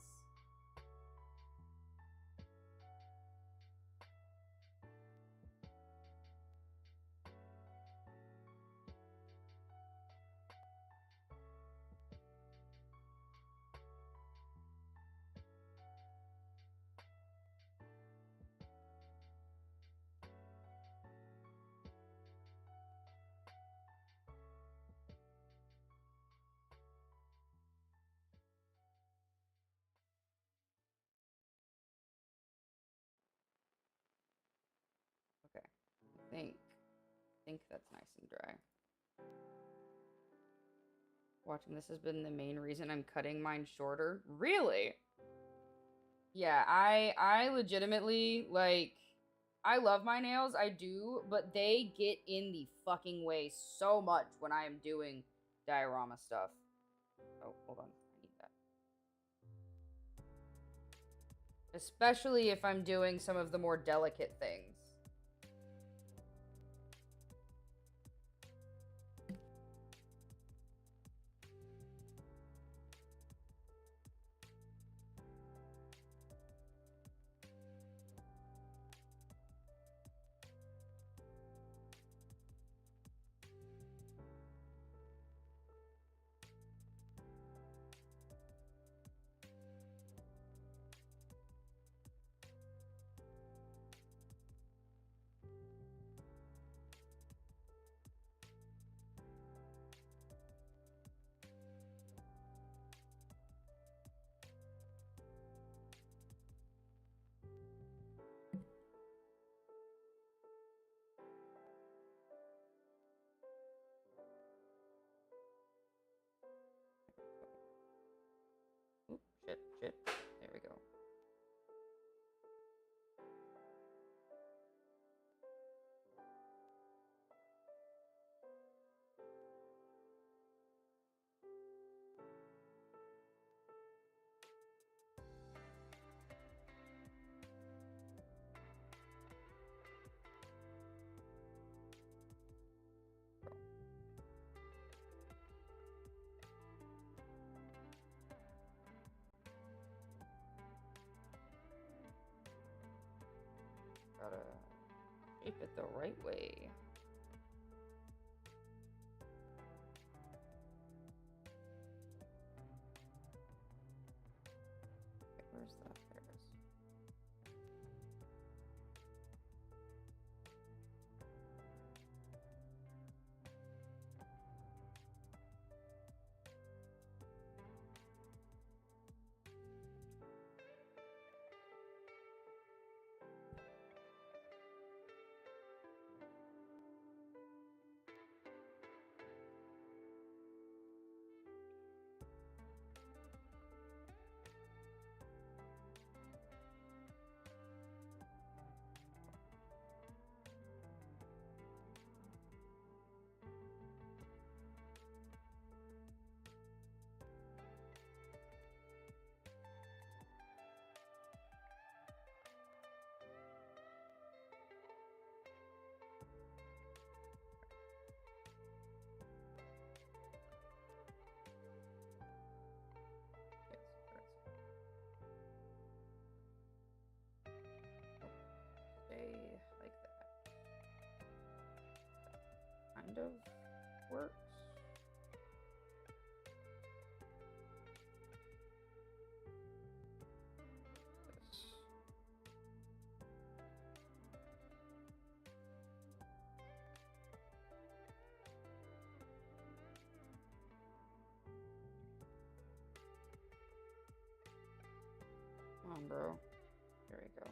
Okay. I think that's nice and dry. Watching this has been the main reason I'm cutting mine shorter. Really? Yeah, I legitimately, like, I love my nails, I do, but they get in the fucking way so much when I am doing diorama stuff. Oh, hold on. I need that. Especially if I'm doing some of the more delicate things. Oop, shit. There we go. Gotta shape it the right way. Okay, where's that? There it is. Stay like that. Kind of works. This. Come on, bro. There we go.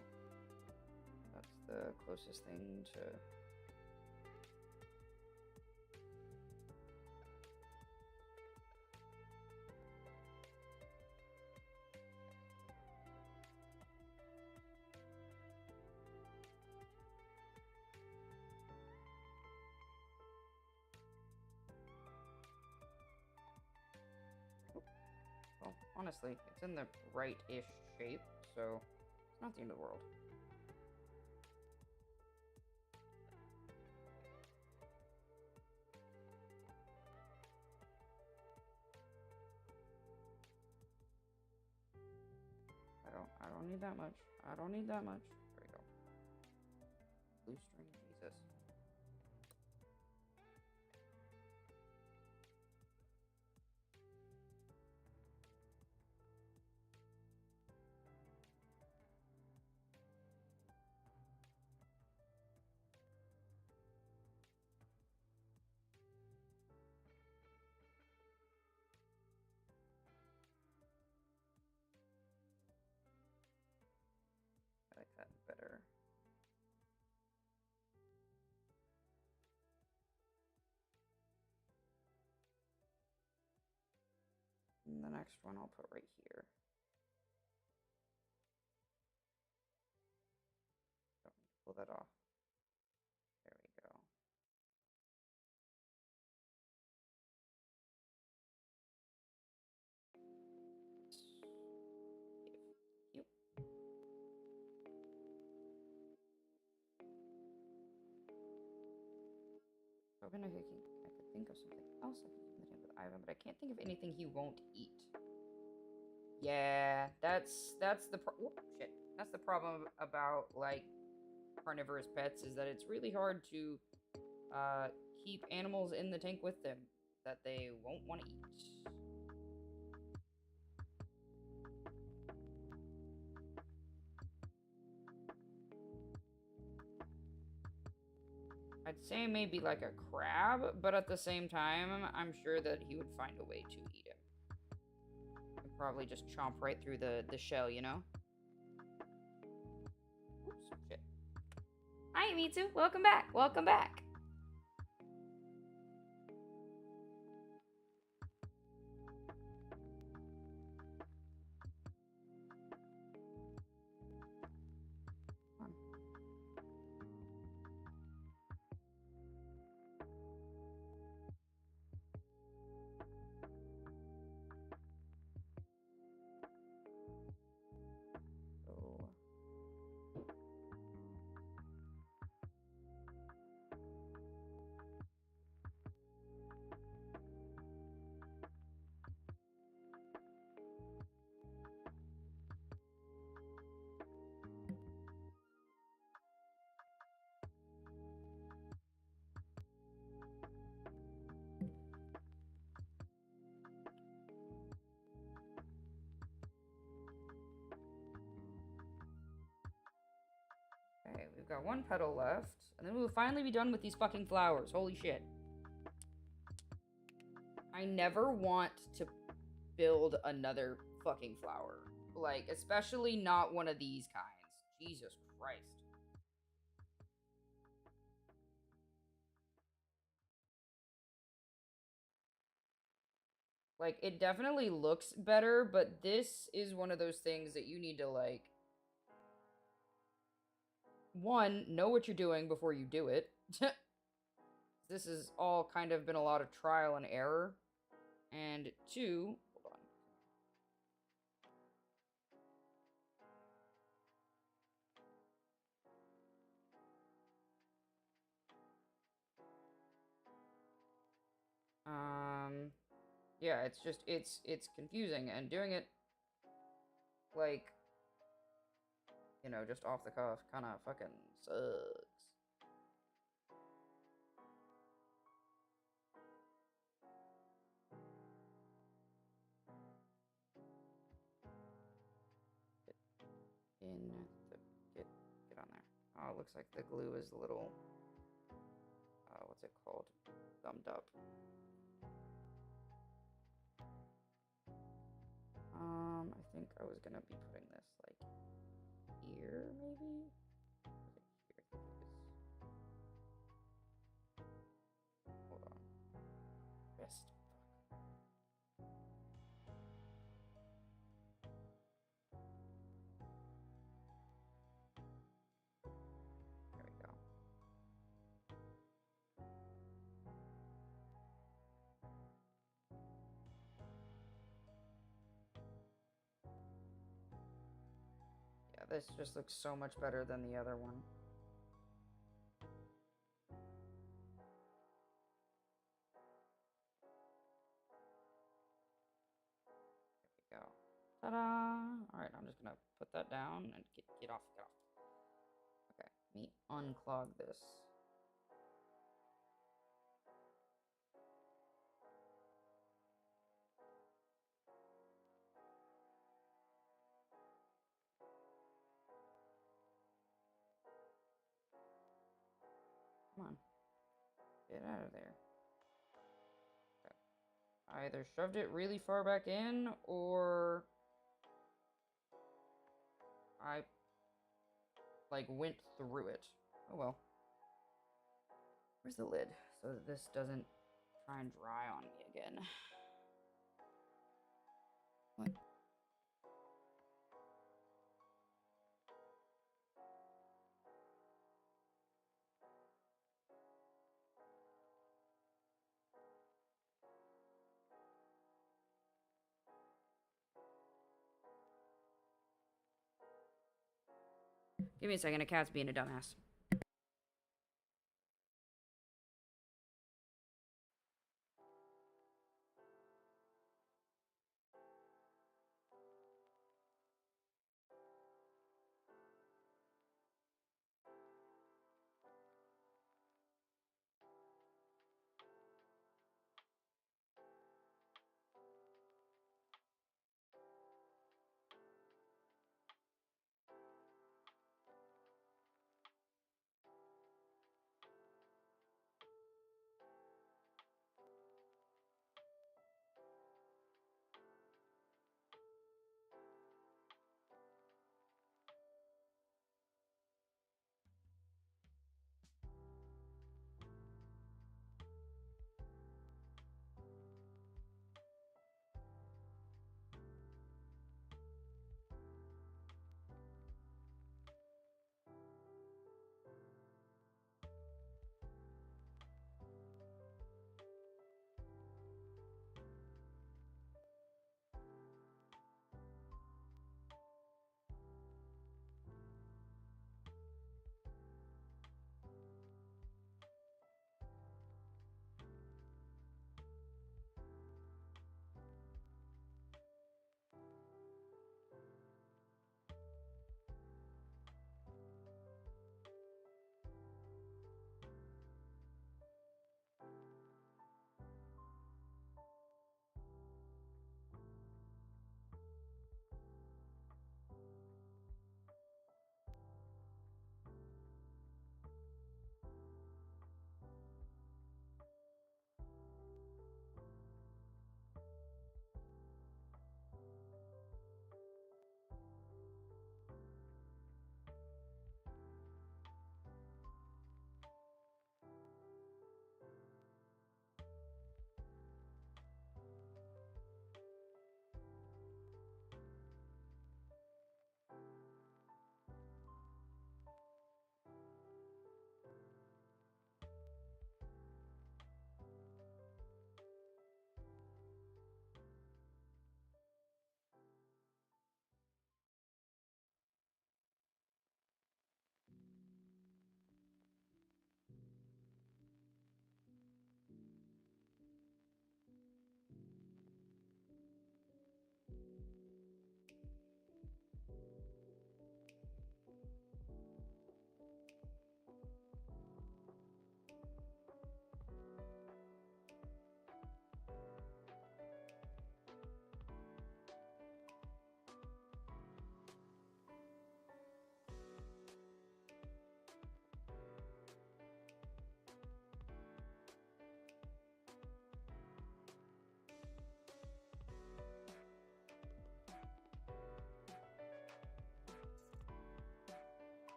That's the closest thing to... Well, honestly, it's in the right-ish shape, so it's not the end of the world. don't need that much. I don't need that much. There we go. Blue string, Jesus. I like that better. And the next one I'll put right here. Don't need to pull that off. There we go. Yep. Hoping I could think of something else I can do with Ivan, but I can't think of anything he won't eat. Yeah, that's the shit. That's the problem about like carnivorous pets, is that it's really hard to keep animals in the tank with them that they won't want to eat. I'd say maybe like a crab, but at the same time, I'm sure that he would find a way to eat him. He'd probably just chomp right through the shell, you know? Oops, shit. Hi, Mitsu. Welcome back. Welcome back. Okay, we've got one petal left, and then we'll finally be done with these fucking flowers. Holy shit. I never want to build another fucking flower. Like, especially not one of these kinds. Jesus Christ. Like, it definitely looks better, but this is one of those things that you need to, like, one, know what you're doing before you do it. This has all kind of been a lot of trial and error. And two, hold on. Yeah, it's just, it's confusing, and doing it, like, you know, just off the cuff kind of fucking sucks. Get on there. Oh, it looks like the glue is a little, what's it called? Gummed up. I think I was gonna be putting this, like, here, maybe? Here, hold on. Wrist. There we go. Yeah, this just looks so much better than the other one. There we go. Ta-da! Alright, I'm just gonna put that down and get off. Okay, let me unclog this. Come on. Get out of there. Okay. I either shoved it really far back in, or I, like, went through it. Oh well. Where's the lid? So that this doesn't try and dry on me again. What? Give me a second, a cat's being a dumbass.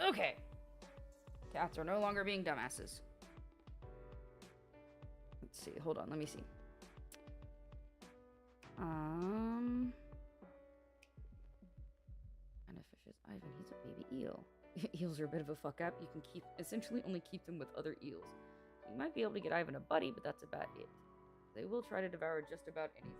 Okay. Cats are no longer being dumbasses. Let's see. Hold on. Let me see. And if it's Ivan, he's a baby eel. Eels are a bit of a fuck up. You can essentially only keep them with other eels. You might be able to get Ivan a buddy, but that's about it. They will try to devour just about anything.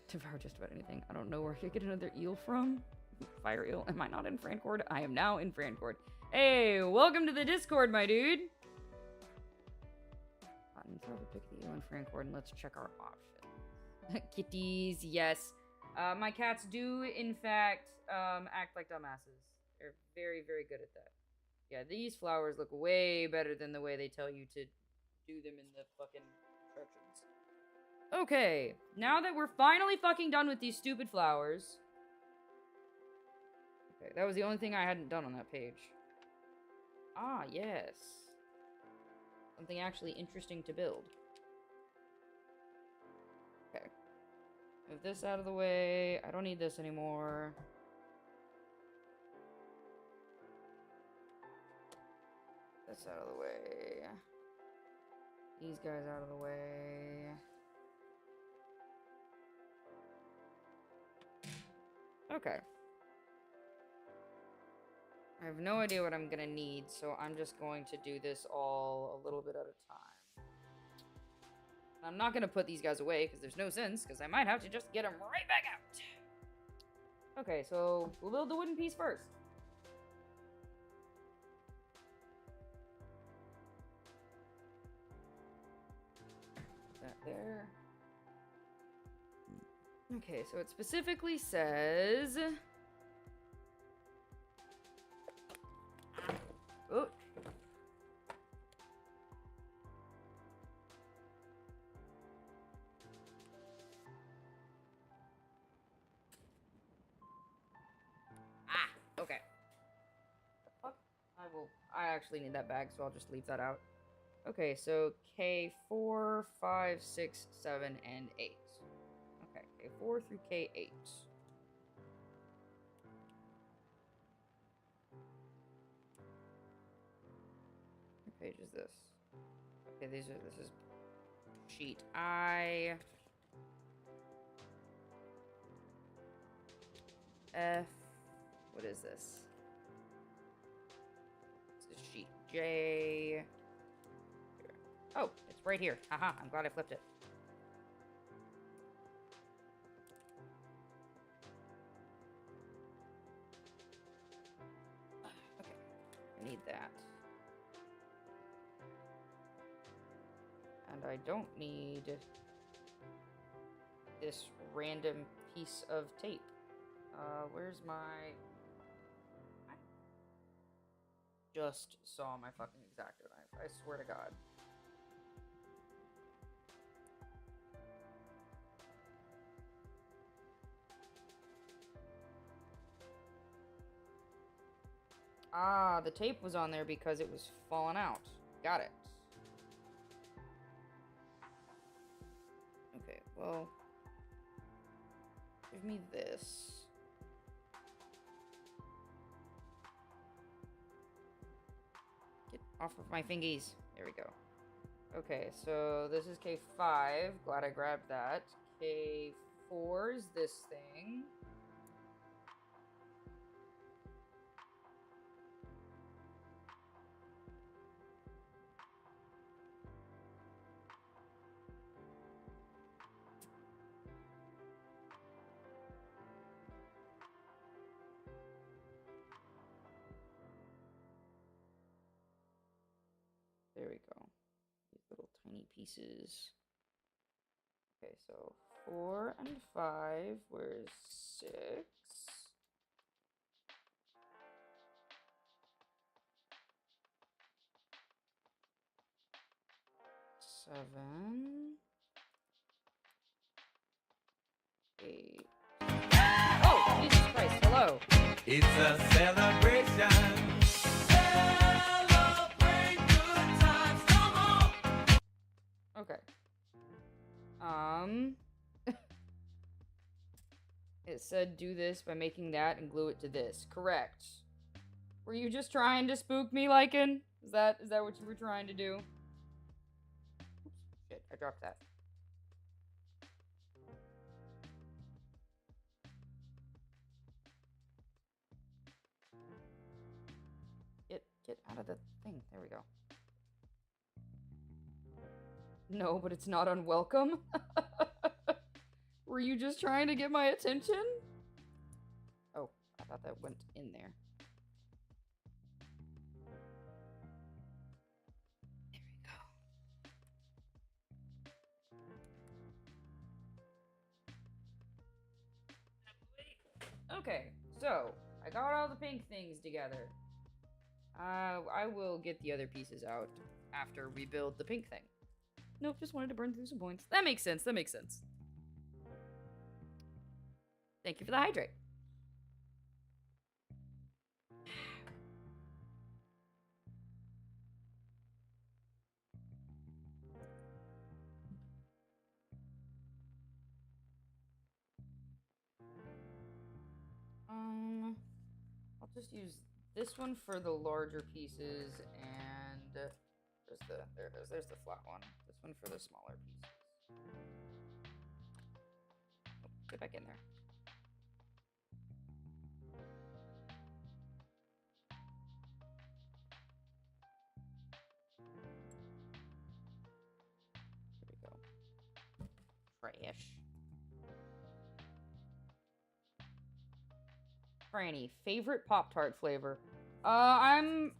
Devour just about anything. I don't know where I could get another eel from. Fire eel. Am I not in Francord? I am now in Francord. Hey, welcome to the Discord, my dude. Throw the pick the eel in Francord and let's check our options. Kitties, yes. My cats do, in fact, act like dumbasses. They're very, very good at that. Yeah, these flowers look way better than the way they tell you to do them in the fucking instructions. Okay, now that we're finally fucking done with these stupid flowers. Okay, that was the only thing I hadn't done on that page. Ah, yes. Something actually interesting to build. Okay. Move this out of the way. I don't need this anymore. This out of the way. These guys out of the way. Okay. I have no idea what I'm gonna need, so I'm just going to do this all a little bit at a time. I'm not gonna put these guys away, because there's no sense, because I might have to just get them right back out. Okay, so we'll build the wooden piece first. Put that there. Okay, so it specifically says... Oh. Ah, okay. The fuck? I actually need that bag, so I'll just leave that out. Okay, so K4, 5, 6, 7, and 8. Okay, K4 through K8. What page is this? Okay, this is sheet I. F. What is this? This is sheet J. Oh, it's right here. Haha, I'm glad I flipped it. Okay, I need that. And I don't need this random piece of tape. Where's my... I just saw my fucking X-Acto knife. I swear to God. Ah, the tape was on there because it was falling out. Got it. Okay, well... Give me this. Get off of my fingies. There we go. Okay, so this is K5. Glad I grabbed that. K4 is this thing. There we go. These little tiny pieces. Okay, so 4 and 5. Where's 6? 7. 8. Oh, Jesus Christ, hello. It's a celebration. Celebrate good times, come on. Okay. It said do this by making that and glue it to this. Correct. Were you just trying to spook me, Lycan? Is that what you were trying to do? Oops, shit, I dropped that. Get out of the thing. There we go. No, but it's not unwelcome. Were you just trying to get my attention? Oh, I thought that went in there. There we go. Okay, so I got all the pink things together. I will get the other pieces out after we build the pink thing. Nope, just wanted to burn through some points. That makes sense, that makes sense. Thank you for the hydrate. I'll just use this one for the larger pieces, and there it is. There's the flat one. This one for the smaller pieces. Oh, get back in there. There we go. Trash. Franny, favorite Pop-Tart flavor? I'm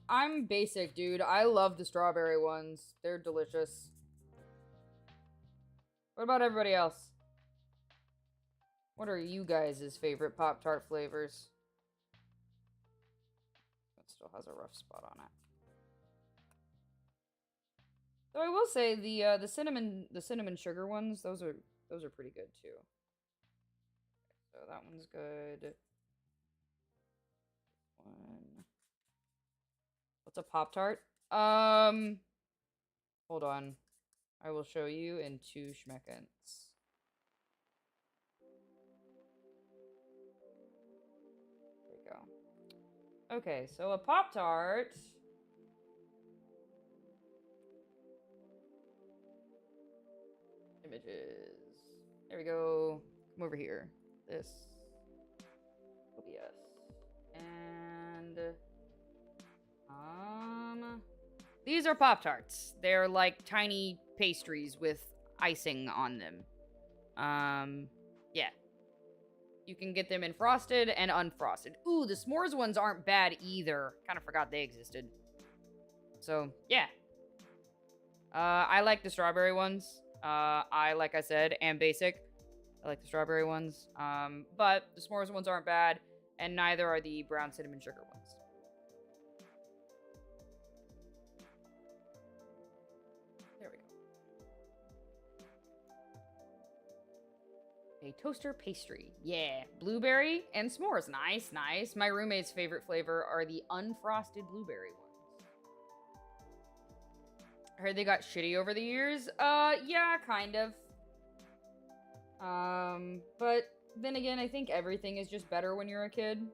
basic, dude. I love the strawberry ones. They're delicious. What about everybody else? What are you guys' favorite Pop-Tart flavors? That still has a rough spot on it. Though I will say the cinnamon sugar ones, those are pretty good too. So that one's good. What's a Pop-Tart? Hold on. I will show you in 2 schmeckens. There we go. Okay, so a Pop-Tart. Images. There we go. Come over here. This. OBS. And these are Pop-Tarts. They're like tiny pastries with icing on them. Yeah. You can get them in frosted and unfrosted. Ooh, the s'mores ones aren't bad either. Kind of forgot they existed. So, yeah. I like the strawberry ones. Like I said, am basic. I like the strawberry ones. But the s'mores ones aren't bad, and neither are the brown cinnamon sugar ones. There we go. A toaster pastry. Yeah. Blueberry and s'mores. Nice, nice. My roommate's favorite flavor are the unfrosted blueberry ones. I heard they got shitty over the years. Yeah, kind of. But then again, I think everything is just better when you're a kid.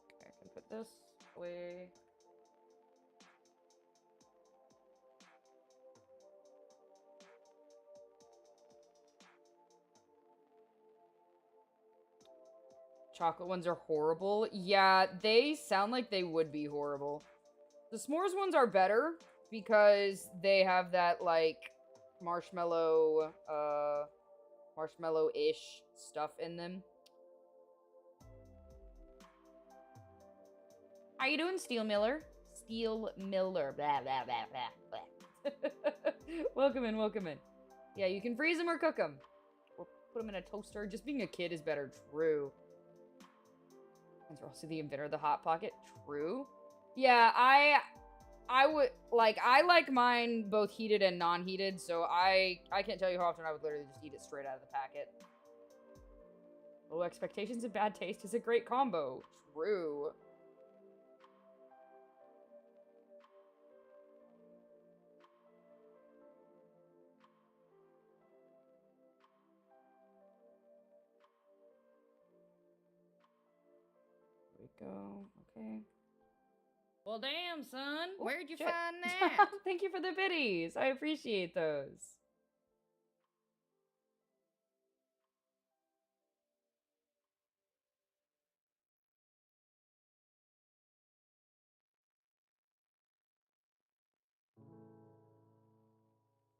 Okay, I can put this away. Chocolate ones are horrible. Yeah, they sound like they would be horrible. The s'mores ones are better because they have that, like, marshmallow-ish stuff in them. How you doing, Steel Miller? Steel Miller. Blah, blah, blah, blah, blah. Welcome in, welcome in. Yeah, you can freeze them or cook them. Or put them in a toaster. Just being a kid is better. True. And you're also the inventor of the Hot Pocket. True. Yeah, I like mine both heated and non-heated, so I can't tell you how often I would literally just eat it straight out of the packet. Low expectations and bad taste is a great combo. True. There we go. Okay. Well, damn, son. Where'd you find that? Thank you for the biddies. I appreciate those.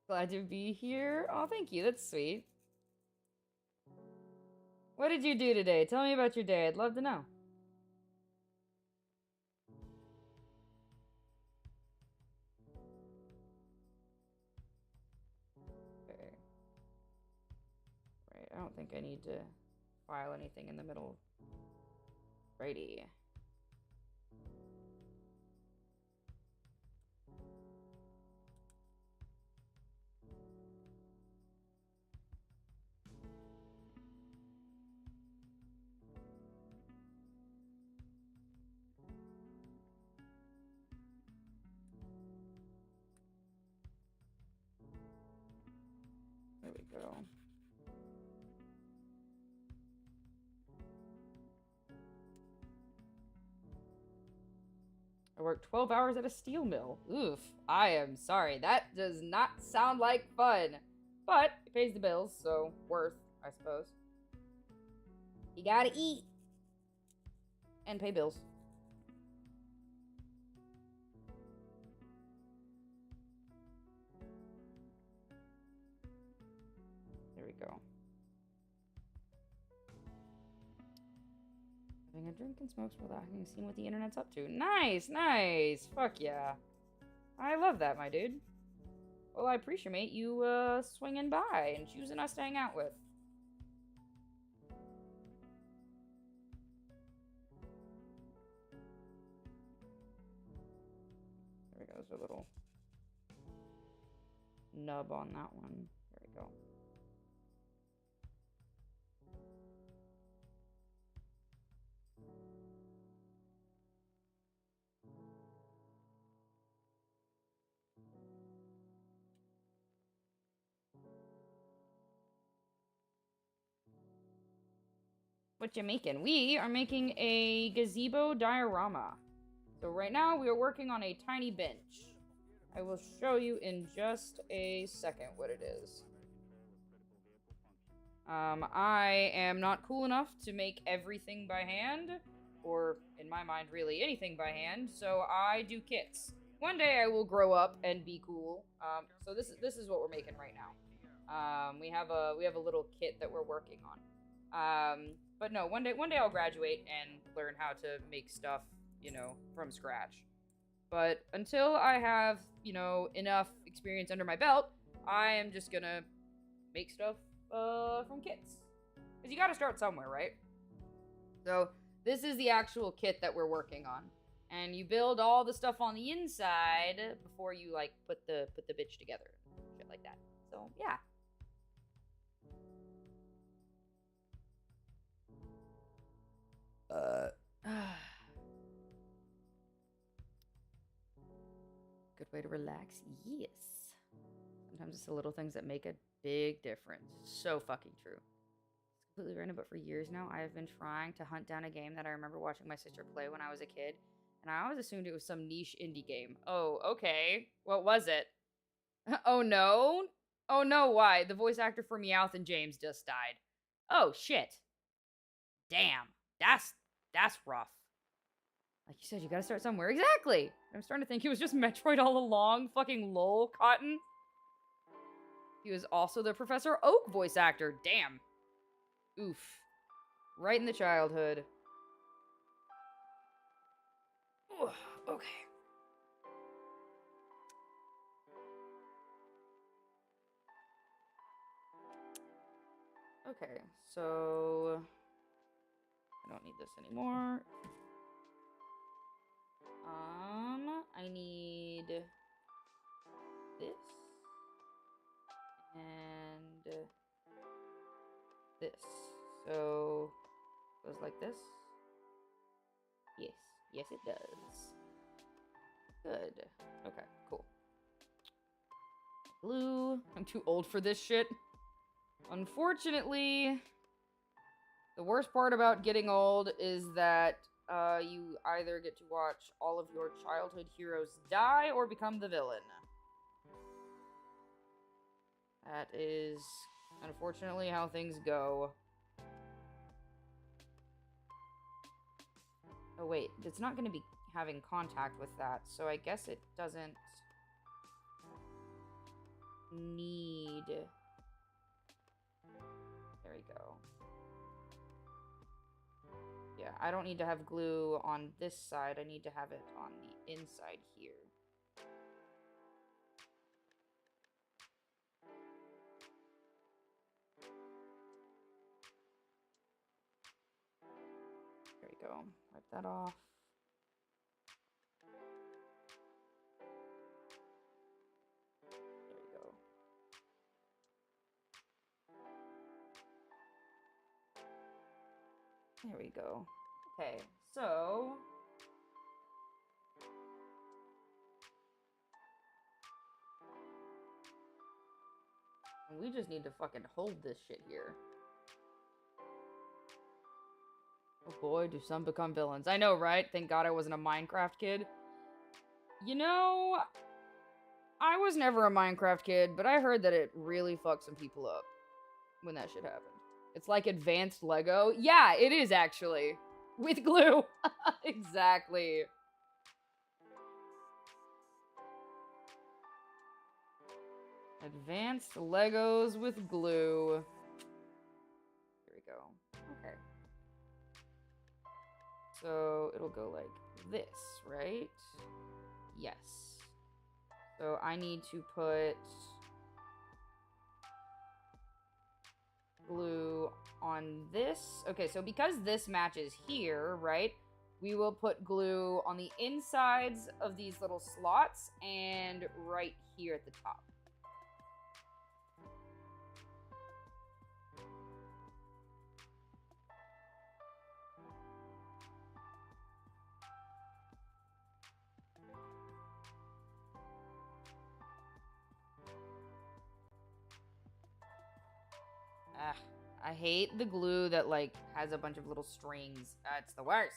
Glad to be here. Oh, thank you. That's sweet. What did you do today? Tell me about your day. I'd love to know. Okay. Right, I don't think I need to file anything in the middle. Righty. There we go. I worked 12 hours at a steel mill. Oof. I am sorry. That does not sound like fun. But it pays the bills, so worth, I suppose. You gotta eat. And pay bills. There we go. Having a drink and smokes relaxing, seeing what the internet's up to. Nice, nice. Fuck yeah. I love that, my dude. Well, I appreciate you swinging by and choosing us to hang out with. There we go. There's a little nub on that one. There we go. What you making? We are making a gazebo diorama. So right now we are working on a tiny bench. I will show you in just a second what it is. I am not cool enough to make everything by hand, or in my mind, really anything by hand. So I do kits. One day I will grow up and be cool. So this is what we're making right now. We have a little kit that we're working on. But no, one day I'll graduate and learn how to make stuff, you know, from scratch. But until I have, you know, enough experience under my belt, I am just gonna make stuff from kits. Because you gotta start somewhere, right? So this is the actual kit that we're working on. And you build all the stuff on the inside before you, like, put the bitch together. Shit like that. So, yeah. Good way to relax. Yes. Sometimes it's the little things that make a big difference. So fucking true. It's completely random, but for years now, I have been trying to hunt down a game that I remember watching my sister play when I was a kid, and I always assumed it was some niche indie game. Oh, okay. What was it? Oh no? Oh no, why? The voice actor for Meowth and James just died. Oh shit. Damn. That's rough. Like you said, you gotta start somewhere. Exactly! I'm starting to think he was just Metroid all along. Fucking lol, Cotton. He was also the Professor Oak voice actor. Damn. Oof. Right in the childhood. Ugh, okay. Okay, so... I don't need this anymore. I need this and this. So goes like this. Yes, yes it does. Good. Okay, cool. Blue. I'm too old for this shit. Unfortunately, the worst part about getting old is that you either get to watch all of your childhood heroes die or become the villain. That is, unfortunately, how things go. Oh, wait. It's not going to be having contact with that, so I guess it doesn't... need... There we go. Yeah, I don't need to have glue on this side. I need to have it on the inside here. There we go. Wipe that off. There we go. There we go. Okay, so... we just need to fucking hold this shit here. Oh boy, do some become villains. I know, right? Thank God I wasn't a Minecraft kid. You know, I was never a Minecraft kid, but I heard that it really fucked some people up when that shit happened. It's like advanced Lego. Yeah, it is actually. With glue. Exactly. Advanced Legos with glue. Here we go. Okay. So it'll go like this, right? Yes. So I need to put glue on this. Okay, so because this matches here, right? We will put glue on the insides of these little slots and right here at the top. Ah, I hate the glue that, like, has a bunch of little strings. That's the worst.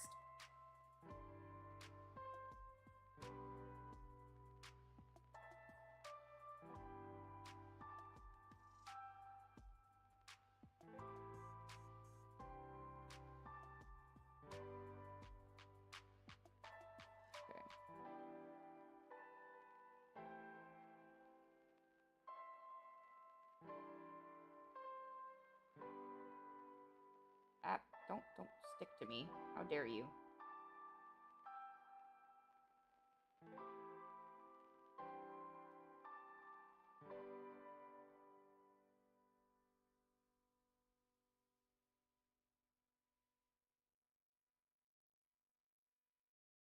Okay. Ah, don't stick to me. How dare you?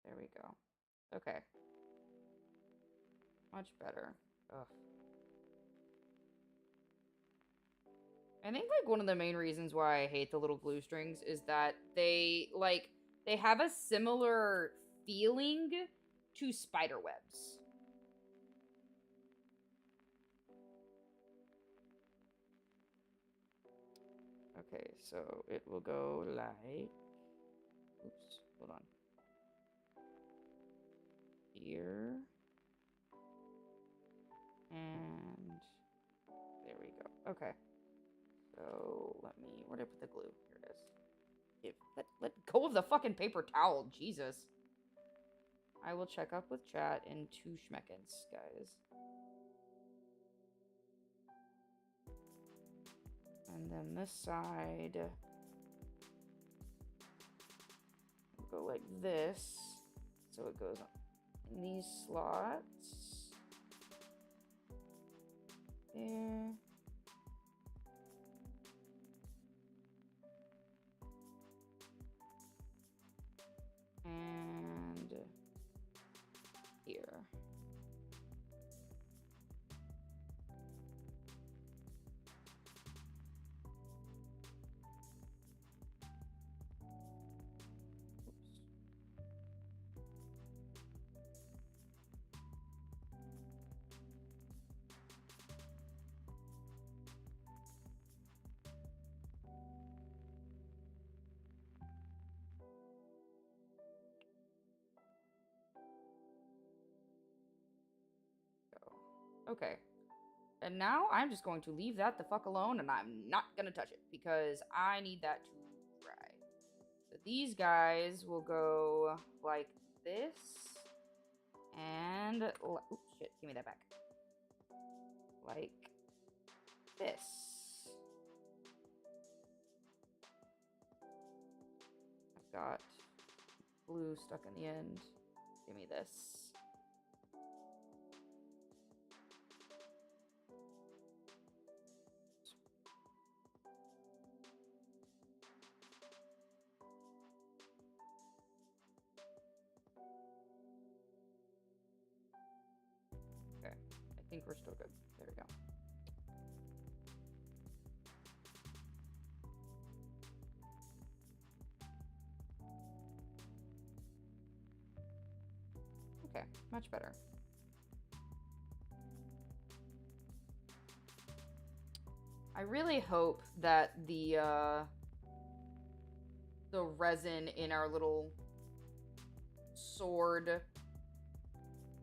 There we go. Okay. Much better. Ugh. I think, like, one of the main reasons why I hate the little glue strings is that they have a similar feeling to spider webs. Okay, so it will go like... oops, hold on. Here. And there we go. Okay. So where did I put the glue? Here it is. Let go of the fucking paper towel, Jesus. I will check up with chat in 2 schmeckens, guys. And then this side will go like this. So it goes in these slots. There. And here. Okay. And now I'm just going to leave that the fuck alone, and I'm not going to touch it because I need that to dry. So these guys will go like this. And... oops, shit. Give me that back. like this. I've got glue stuck in the end. Give me this. Okay, I think we're still good. There we go. Okay, much better. I really hope that the resin in our little sword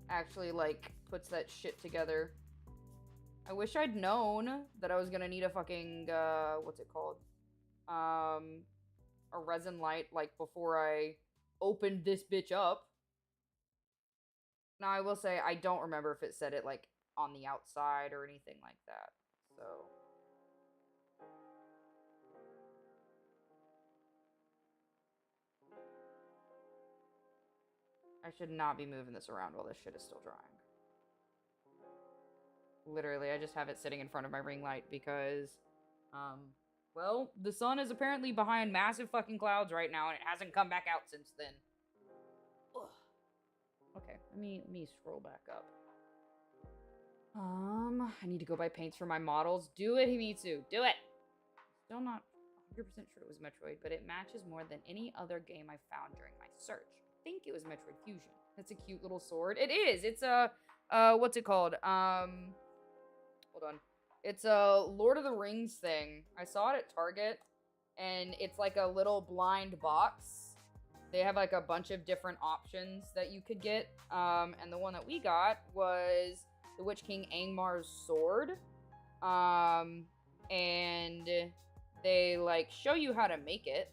actually like puts that shit together. I wish I'd known that I was gonna need a fucking what's it called? A resin light like before I opened this bitch up. Now, I will say, I don't remember if it said it, like, on the outside or anything like that, so... I should not be moving this around while this shit is still drying. Literally, I just have it sitting in front of my ring light because, well, the sun is apparently behind massive fucking clouds right now, and it hasn't come back out since then. Ugh. Okay, let me scroll back up. I need to go buy paints for my models. Do it, Himitsu. Do it! Still not 100% sure it was Metroid, but it matches more than any other game I found during my search. I think it was Metroid Fusion. That's a cute little sword. It is! It's a, what's it called? Hold on. It's a Lord of the Rings thing. I saw it at Target, and it's like a little blind box. They have like a bunch of different options that you could get. And the one that we got was the Witch King Angmar's sword. And they like show you how to make it.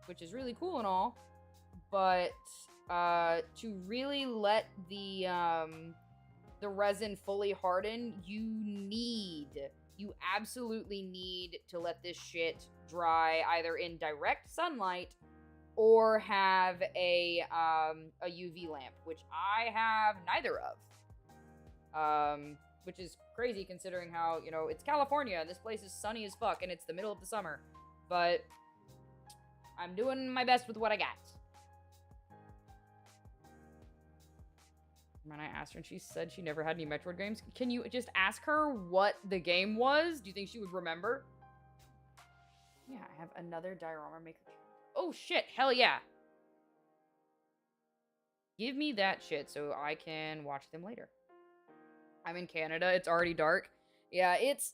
Which is really cool and all. But to really let the resin fully harden, you absolutely need to let this shit dry either in direct sunlight or have a UV lamp, which I have neither of. Which is crazy considering how, you know, it's California and this place is sunny as fuck and it's the middle of the summer. But I'm doing my best with what I got. When I asked her and she said she never had any Metroid games, can you just ask her what the game was? Do you think she would remember? Yeah, I have another diorama maker. Oh shit, hell yeah. Give me that shit so I can watch them later. I'm in Canada, it's already dark. Yeah, it's...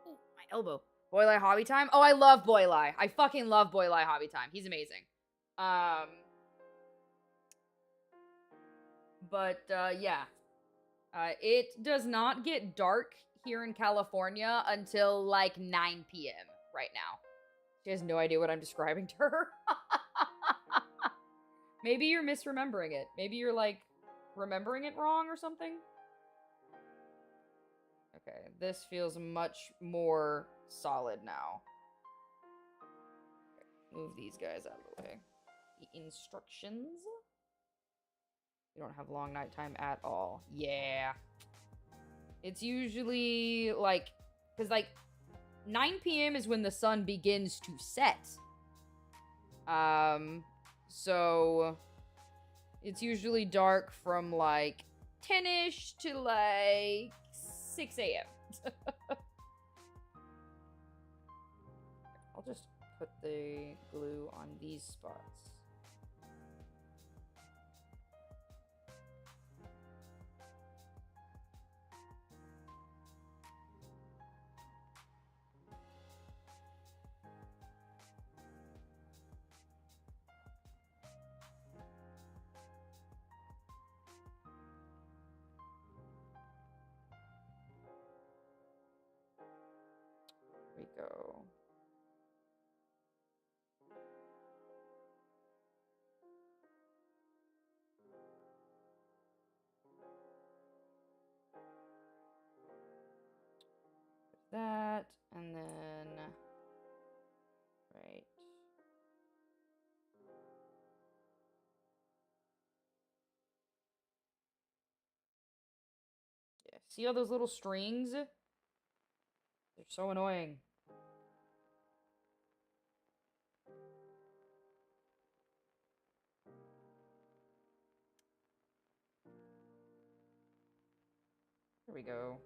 Ooh, my elbow. Boylai Hobby Time? Oh, I love Boylai. I fucking love Boylai Hobby Time. He's amazing. But, yeah. It does not get dark here in California until, like, 9 p.m. right now. She has no idea what I'm describing to her. Maybe you're misremembering it. Maybe you're, like, remembering it wrong or something? Okay, this feels much more solid now. Okay, move these guys out of the way. The instructions. We don't have long nighttime at all. Yeah. It's usually, like... Because, like, 9 p.m. is when the sun begins to set. So... It's usually dark from, like, 10-ish to, like, 6 a.m. I'll just put the glue on these spots. We go. that, and then right. Yeah, see all those little strings? They're so annoying. There we go.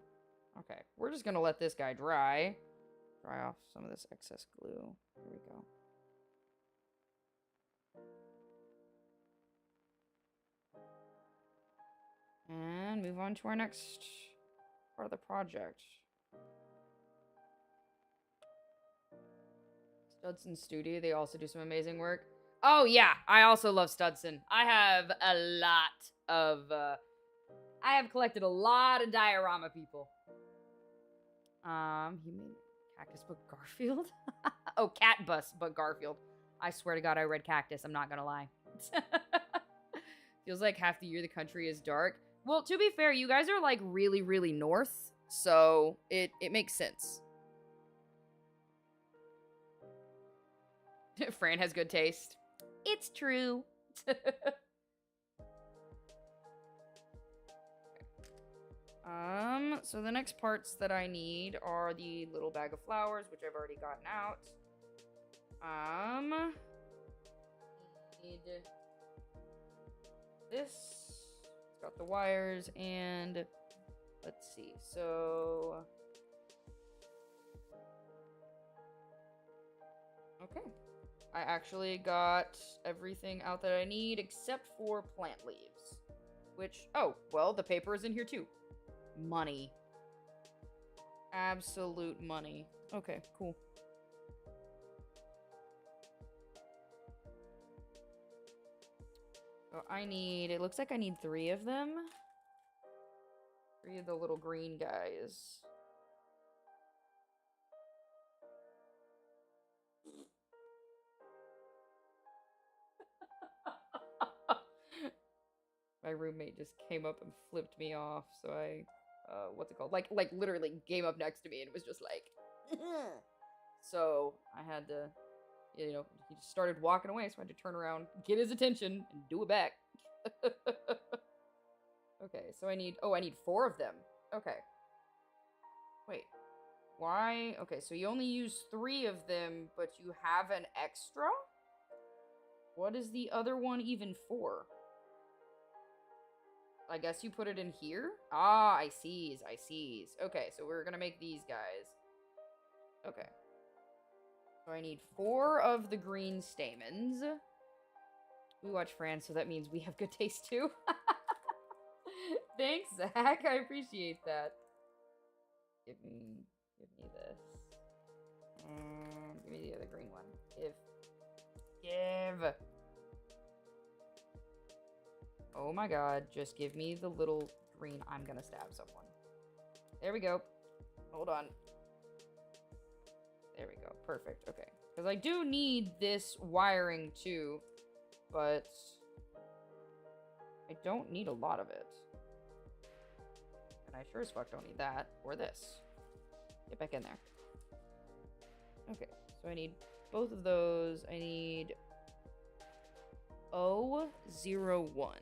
Okay, we're just gonna let this guy dry. Dry off some of this excess glue. There we go. And move on to our next part of the project. Studson Studio, they also do some amazing work. Oh yeah, I also love Studson. I have a lot of, I have collected a lot of diorama people. You mean Cactus but Garfield? Oh, Cat Bus but Garfield. I swear to God, I read Cactus. I'm not gonna lie. Feels like half the year the country is dark. Well, to be fair, you guys are like really, really north, so it makes sense. Fran has good taste. It's true. So the next parts that I need are the little bag of flowers, which I've already gotten out. Need this. It's got the wires, and let's see. So okay. I actually got everything out that I need except for plant leaves. Which, oh, well, the paper is in here too. Money. Absolute money. Okay, cool. So I need, it looks like I need 3 of them. 3 of the little green guys. My roommate just came up and flipped me off, so I, what's it called? Like literally came up next to me and was just like, so I had to, you know, he just started walking away, so I had to turn around, get his attention, and do it back. Okay, so I need 4 of them. Okay. Wait. Why? Okay, so you only use 3 of them, but you have an extra? What is the other one even for? I guess you put it in here? Ah, I sees. Okay, so we're gonna make these guys. Okay. So I need 4 of the green stamens. We watch Fran, so that means we have good taste too. Thanks, Zach. I appreciate that. Give me this. And give me the other green one. Give. Oh my god, just give me the little green. I'm gonna stab someone. There we go. Hold on. There we go. Perfect. Okay. Because I do need this wiring too, but I don't need a lot of it. And I sure as fuck don't need that or this. Get back in there. Okay. So I need both of those. I need 001.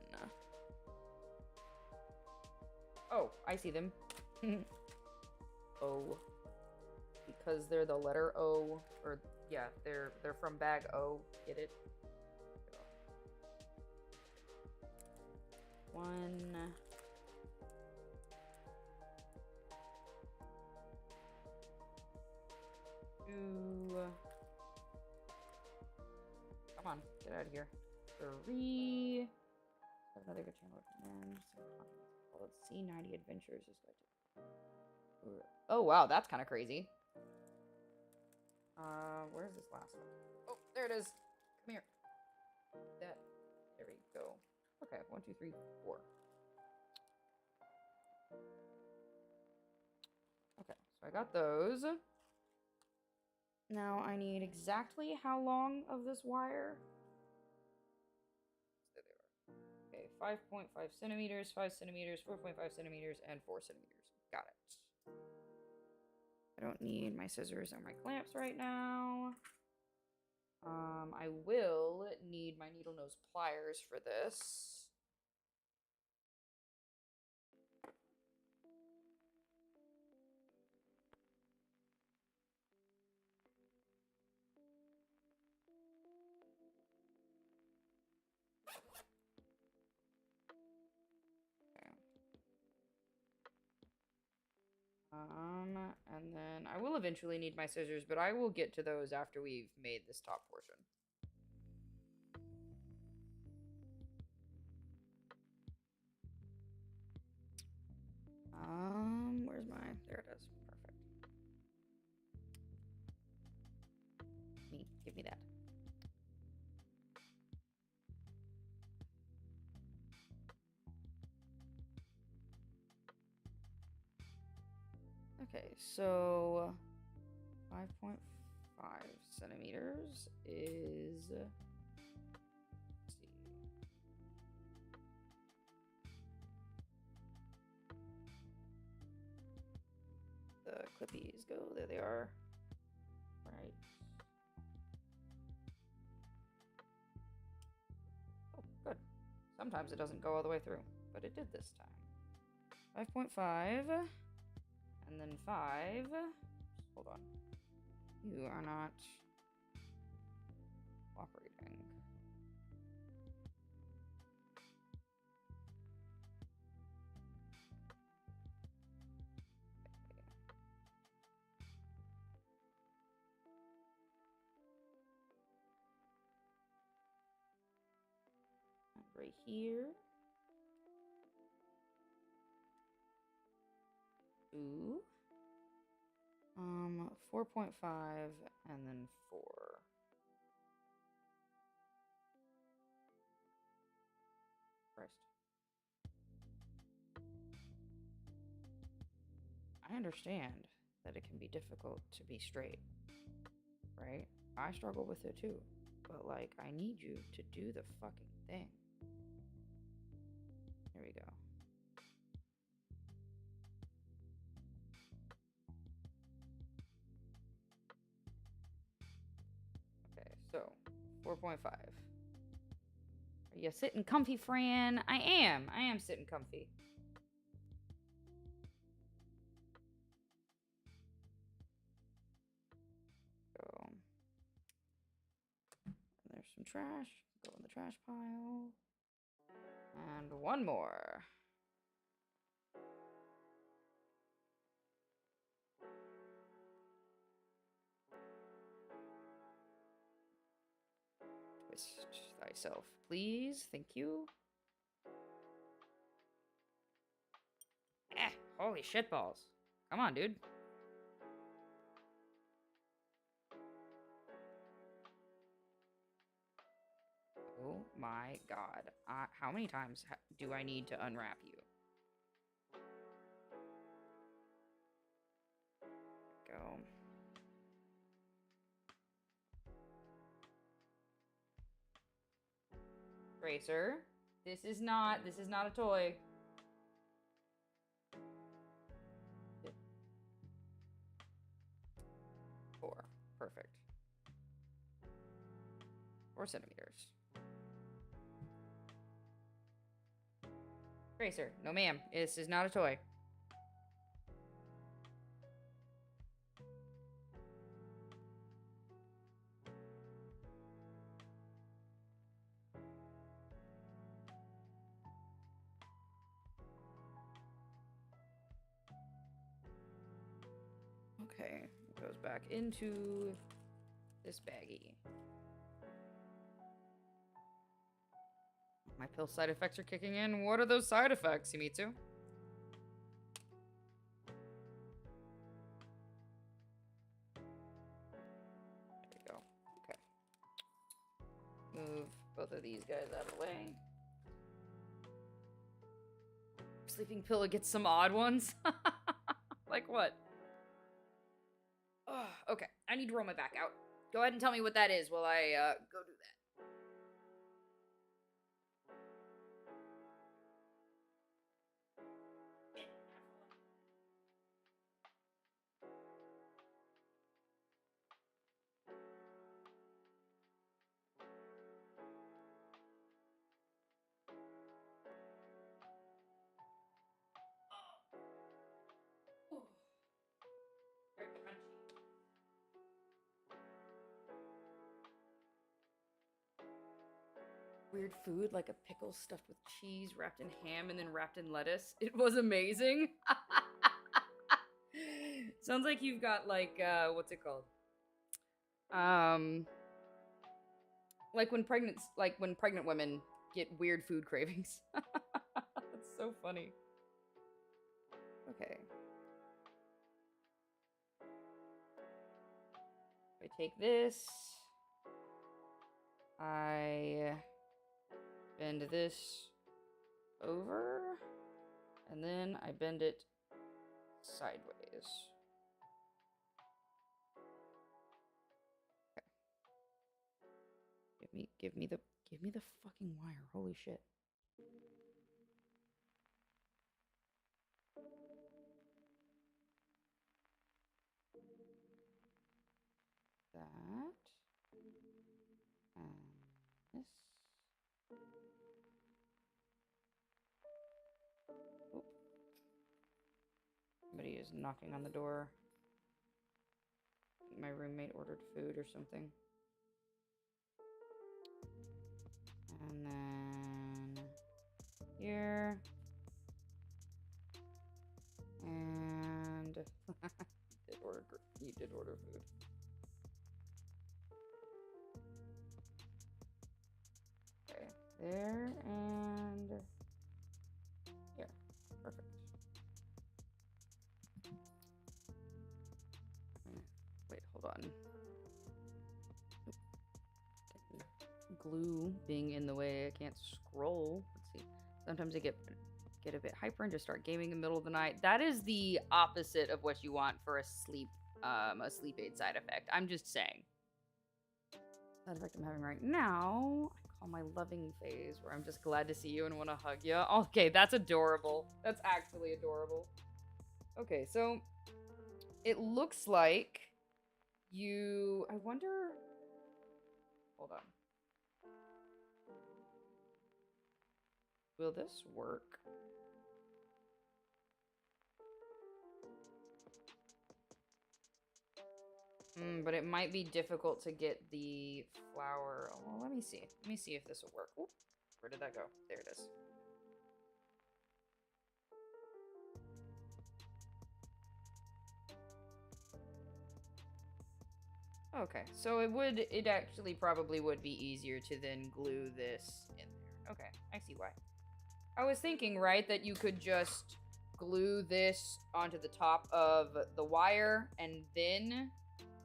Oh, I see them. O. Because they're the letter O. Or, yeah, they're from bag O. Get it? 1. 2. Come on, get out of here. 3. Have another good channel recommend. Let's see, 90 Adventures. Oh wow, that's kind of crazy. Where's this last one? Oh, there it is. Come here. There we go. Okay, 1, 2, 3, 4. Okay, so I got those. Now I need exactly how long of this wire? Okay, 5.5 centimeters, 5 centimeters, 4.5 centimeters, and 4 centimeters. Got it. I don't need my scissors or my clamps right now. I will need my needle nose pliers for this. And then I will eventually need my scissors, but I will get to those after we've made this top portion. Where's my, there it is. Perfect. Give me that. Okay, so 5.5 centimeters is, let's see. The clippies go, there they are. Right. Oh, good. Sometimes it doesn't go all the way through, but it did this time. 5.5. And then 5. Hold on. You are not cooperating. And right here. 2. 4.5 and then 4. Christ. I understand that it can be difficult to be straight, right? I struggle with it too, but like, I need you to do the fucking thing. Here we go. So, 4.5. Are you sitting comfy, Fran? I am sitting comfy. Go. And there's some trash. Go in the trash pile. And one more. Twist thyself, please. Thank you. Holy shitballs. Come on, dude. Oh my god. How many times do I need to unwrap you? Go. Racer. This is not a toy. Four. Perfect. 4 centimeters. Racer. No ma'am. This is not a toy. Okay, it goes back into this baggie. My pill side effects are kicking in. What are those side effects, Yumitsu? There we go. Okay. Move both of these guys out of the way. Sleeping pill gets some odd ones. Like what? Oh, okay, I need to roll my back out. Go ahead and tell me what that is while I go do that. weird food like a pickle stuffed with cheese, wrapped in ham, and then wrapped in lettuce. It was amazing. Sounds like you've got like what's it called? Like when pregnant women get weird food cravings. That's so funny. Okay. I take this. I bend this over, and then I bend it sideways. Okay. Give me the fucking wire. Holy shit. That. And this. Oop. Somebody is knocking on the door. My roommate ordered food or something. And then here. And you did order food. Okay, there and here. Perfect. Wait, hold on. Glue being in the way, I can't scroll. Let's see. Sometimes I get a bit hyper and just start gaming in the middle of the night. That is the opposite of what you want for a sleep aid side effect. I'm just saying. Side effect I'm having right now, I call my loving phase, where I'm just glad to see you and want to hug you. Okay, that's adorable. That's actually adorable. Okay, so it looks like you... I wonder... Hold on. Will this work? But it might be difficult to get the flour. Oh, well, let me see. Let me see if this will work. Oop, where did that go? There it is. Okay, so it actually probably would be easier to then glue this in there. Okay, I see why. I was thinking, right, that you could just glue this onto the top of the wire and then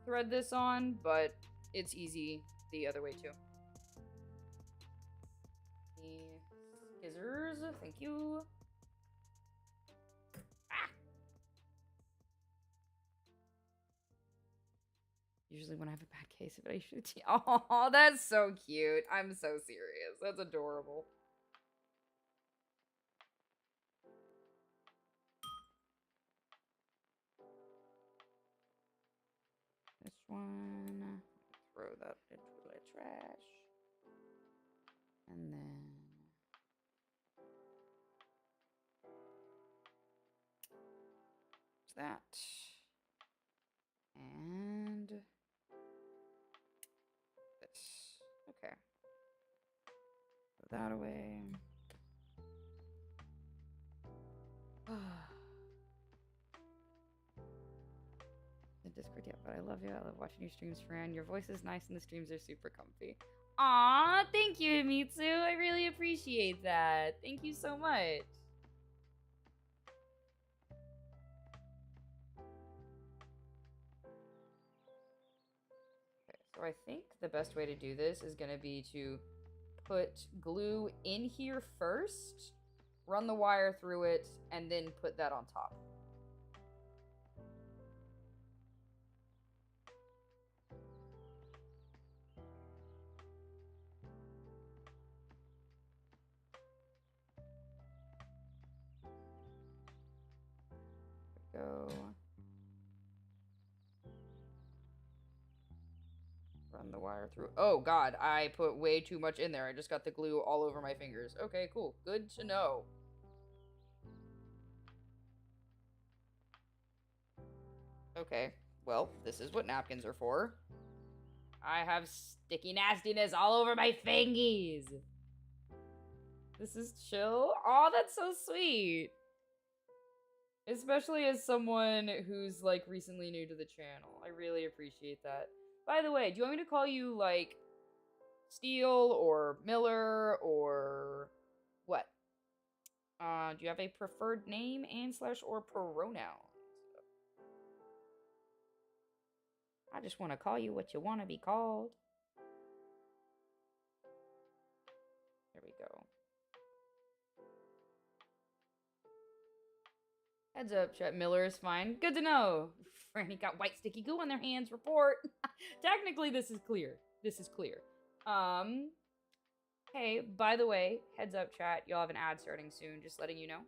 thread this on, but it's easy the other way too. The scissors, thank you. Ah! Usually when I have a bad case of it, I should. Oh, that's so cute. I'm so serious. That's adorable. This one, throw that into the trash. And then that. And this. Okay. Throw that away. The Discord yet, but I love you. I love watching your streams, Fran. Your voice is nice and the streams are super comfy. Aw, thank you, Mitsu. I really appreciate that. Thank you so much. Okay, so I think the best way to do this is going to be to put glue in here first, run the wire through it, and then put that on top. Go. Run the wire through. Oh god, I put way too much in there. I just got the glue all over my fingers. Okay, cool. Good to know. Okay, well, this is what napkins are for. I have sticky nastiness all over my fingies. This is chill. Oh, that's so sweet. Especially as someone who's like recently new to the channel. I really appreciate that. By the way, do you want me to call you like Steele or Miller or what? Do you have a preferred name and slash or pronoun? I just want to call you what you want to be called. There we go. Heads up, Chet Miller is fine. Good to know. Franny got white sticky goo on their hands. Report. Technically, this is clear. This is clear. Hey, by the way, heads up, chat. You'll have an ad starting soon. Just letting you know.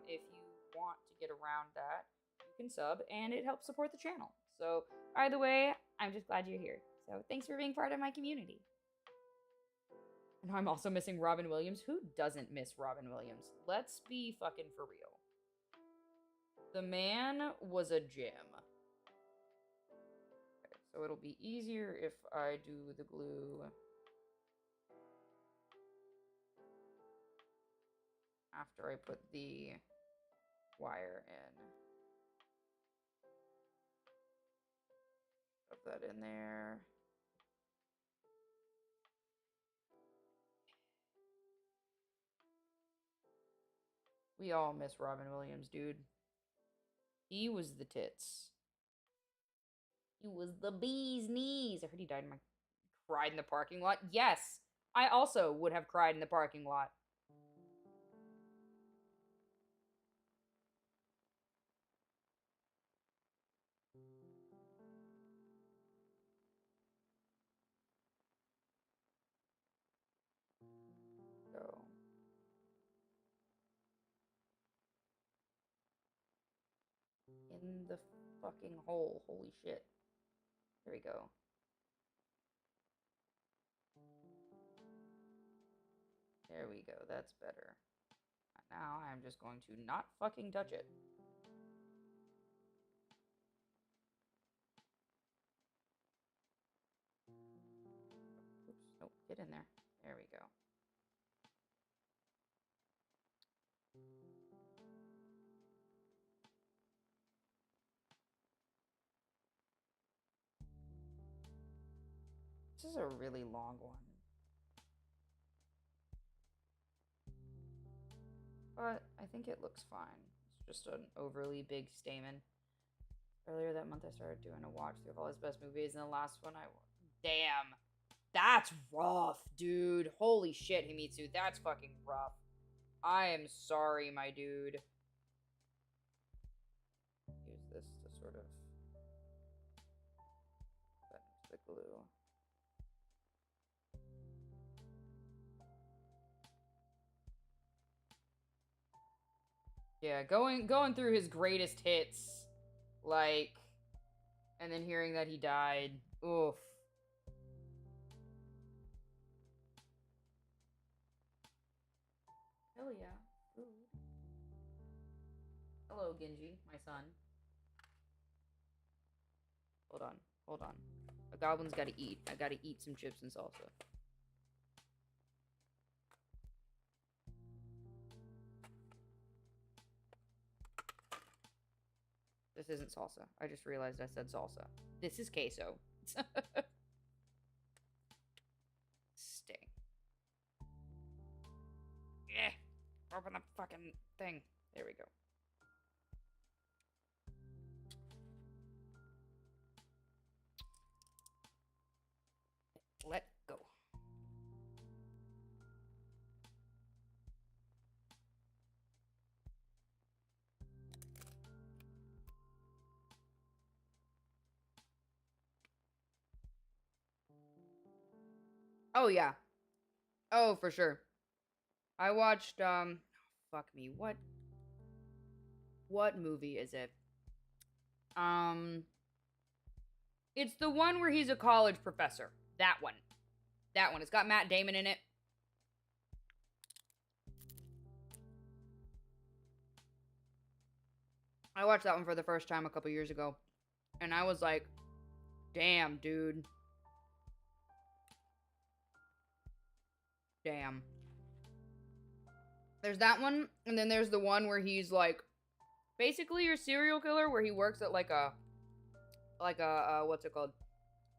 If you want to get around that, you can sub, and it helps support the channel. So, either way, I'm just glad you're here. So, thanks for being part of my community. And I'm also missing Robin Williams. Who doesn't miss Robin Williams? Let's be fucking for real. The man was a gem. Okay, so it'll be easier if I do the glue after I put the wire in. Put that in there. We all miss Robin Williams, dude. He was the tits. He was the bee's knees. I heard he died in my... Cried in the parking lot? Yes! I also would have cried in the parking lot. Go. In the fucking hole. Holy shit. There we go. There we go. That's better. Now I'm just going to not fucking touch it. Oops. Nope. Get in there. There we go. This is a really long one. But I think it looks fine. It's just an overly big stamen. Earlier that month I started doing a watch through of all his best movies, and the last one I... Damn! That's rough, dude. Holy shit, Himitsu. That's fucking rough. I am sorry, my dude. Use this to sort of... put the glue. Yeah, going through his greatest hits, like, and then hearing that he died. Oof. Hell yeah. Ooh. Hello, Genji, my son. Hold on, hold on. A goblin's gotta eat. I gotta eat some chips and salsa. This isn't salsa. I just realized I said salsa. This is queso. Sting. Yeah. Open the fucking thing. There we go. Let go. Oh, yeah. Oh, for sure. I watched, fuck me, what movie is it? It's the one where he's a college professor. That one. That one. It's got Matt Damon in it. I watched that one for the first time a couple years ago. And I was like, damn, dude. Damn. There's that one, and then there's the one where he's like basically your serial killer, where he works at like a what's it called?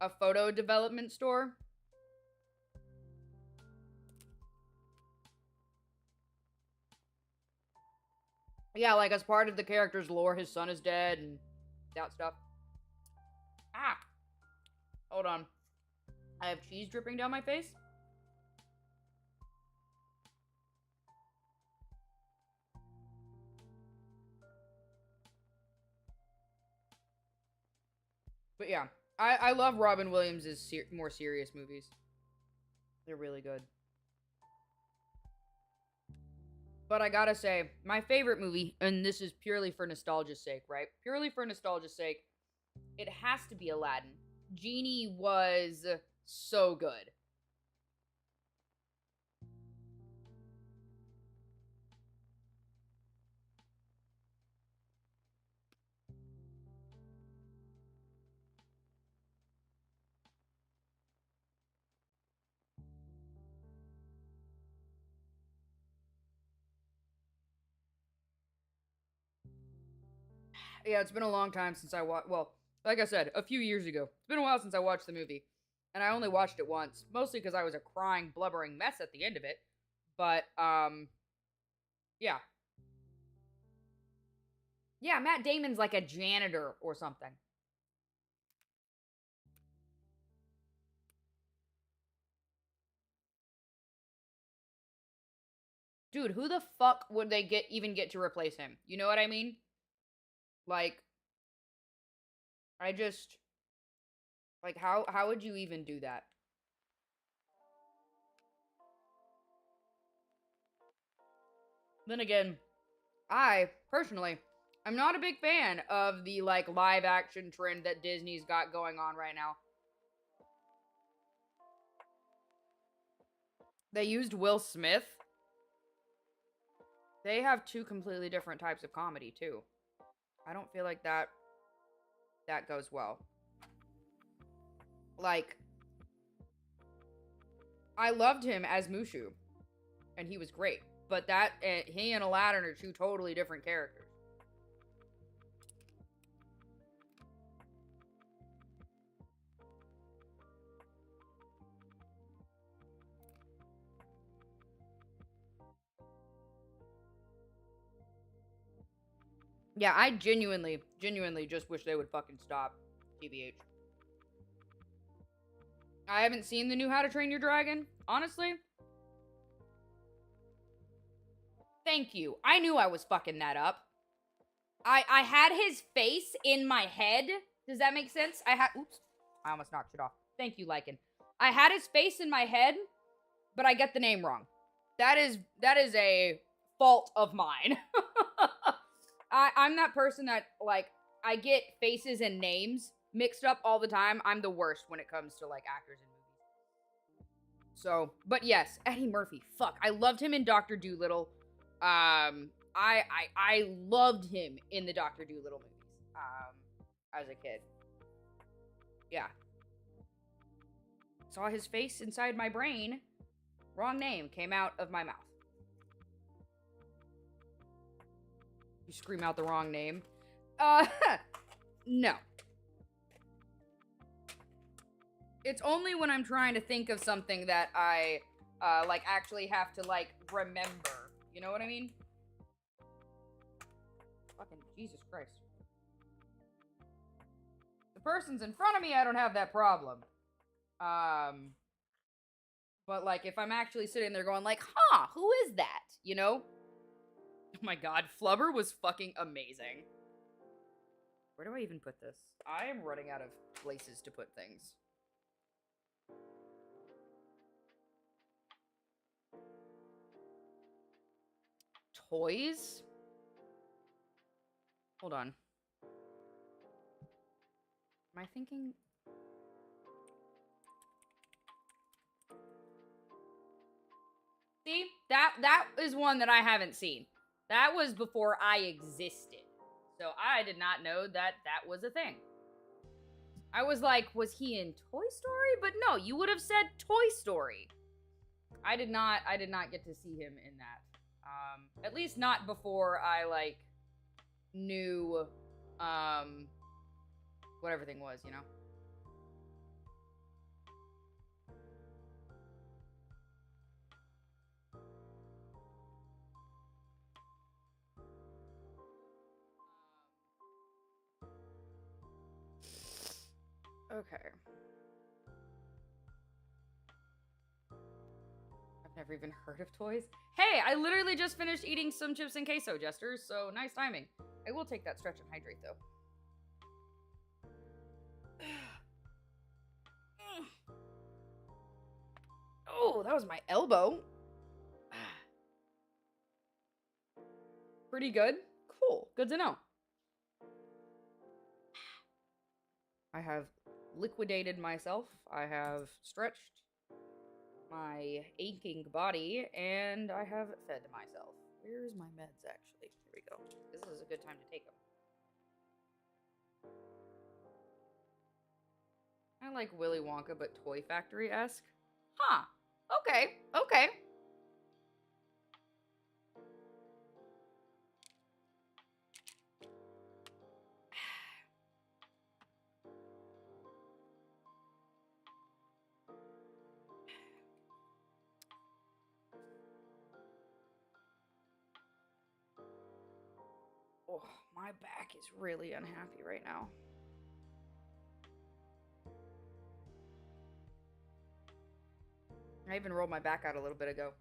A photo development store. Yeah, like as part of the character's lore, his son is dead and that stuff. Ah! Hold on. I have cheese dripping down my face. But yeah, I love Robin Williams' more serious movies. They're really good. But I gotta say, my favorite movie, and this is purely for nostalgia's sake, right? Purely for nostalgia's sake, it has to be Aladdin. Genie was so good. Yeah, it's been a long time since I watched. Well, like I said, a few years ago. It's been a while since I watched the movie, and I only watched it once, mostly because I was a crying, blubbering mess at the end of it. But yeah, yeah, Matt Damon's like a janitor or something. Dude, who the fuck would they even get to replace him? You know what I mean? Like, I just like how would you even do that? Then again, I personally I'm not a big fan of the like live action trend that Disney's got going on right now. They used Will Smith. They have two completely different types of comedy too. I don't feel like that goes well. Like, I loved him as Mushu, and he was great. But he and Aladdin are two totally different characters. Yeah, I genuinely just wish they would fucking stop, TBH. I haven't seen the new How to Train Your Dragon, honestly. Thank you. I knew I was fucking that up. I had his face in my head. Does that make sense? Oops. I almost knocked it off. Thank you, Lycan. I had his face in my head, but I get the name wrong. That is a fault of mine. I'm that person that, like, I get faces and names mixed up all the time. I'm the worst when it comes to, like, actors in movies. So, but yes, Eddie Murphy. Fuck, I loved him in Dr. Dolittle. I loved him in the Dr. Dolittle movies, as a kid. Yeah. Saw his face inside my brain. Wrong name came out of my mouth. You scream out the wrong name. No. It's only when I'm trying to think of something that I, like, actually have to, like, remember. You know what I mean? Fucking Jesus Christ. The person's in front of me, I don't have that problem. But, like, if I'm actually sitting there going, like, huh, who is that? You know? Oh my god, Flubber was fucking amazing. Where do I even put this? I am running out of places to put things. Toys? Hold on. Am I thinking... See? That is one that I haven't seen. That was before I existed. So I did not know that was a thing. I was like, was he in Toy Story? But no, you would have said Toy Story. I did not get to see him in that. At least not before I like knew what everything was, you know. Okay. I've never even heard of toys. Hey, I literally just finished eating some chips and queso, Jester, so nice timing. I will take that stretch and hydrate, though. Oh, that was my elbow. Pretty good. Cool. Good to know. I have liquidated myself. I have stretched my aching body, and I have fed myself. Where's my meds, actually? Here we go. This is a good time to take them. I like Willy Wonka, but Toy Factory-esque. Huh. Okay. Okay. Oh, my back is really unhappy right now. I even rolled my back out a little bit ago,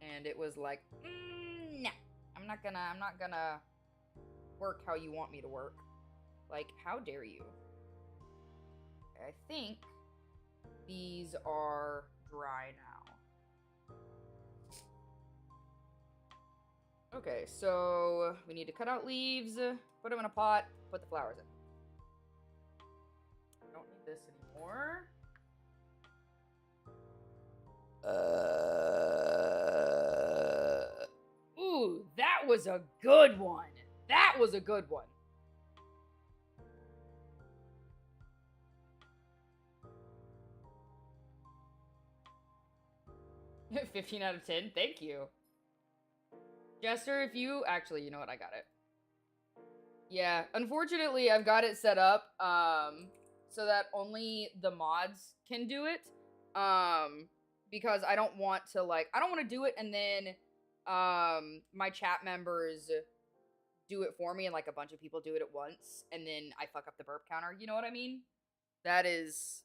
and it was like, nah, I'm not gonna work how you want me to work. Like, how dare you? I think these are dry now. Okay, so we need to cut out leaves, put them in a pot, put the flowers in. I don't need this anymore. Ooh, that was a good one. That was a good one. $15 out of 10. Thank you. Jester, if you... Actually, you know what? I got it. Yeah, unfortunately, I've got it set up so that only the mods can do it. Because I don't want to, like... I don't want to do it and then my chat members do it for me and, like, a bunch of people do it at once. And then I fuck up the burp counter. You know what I mean? That's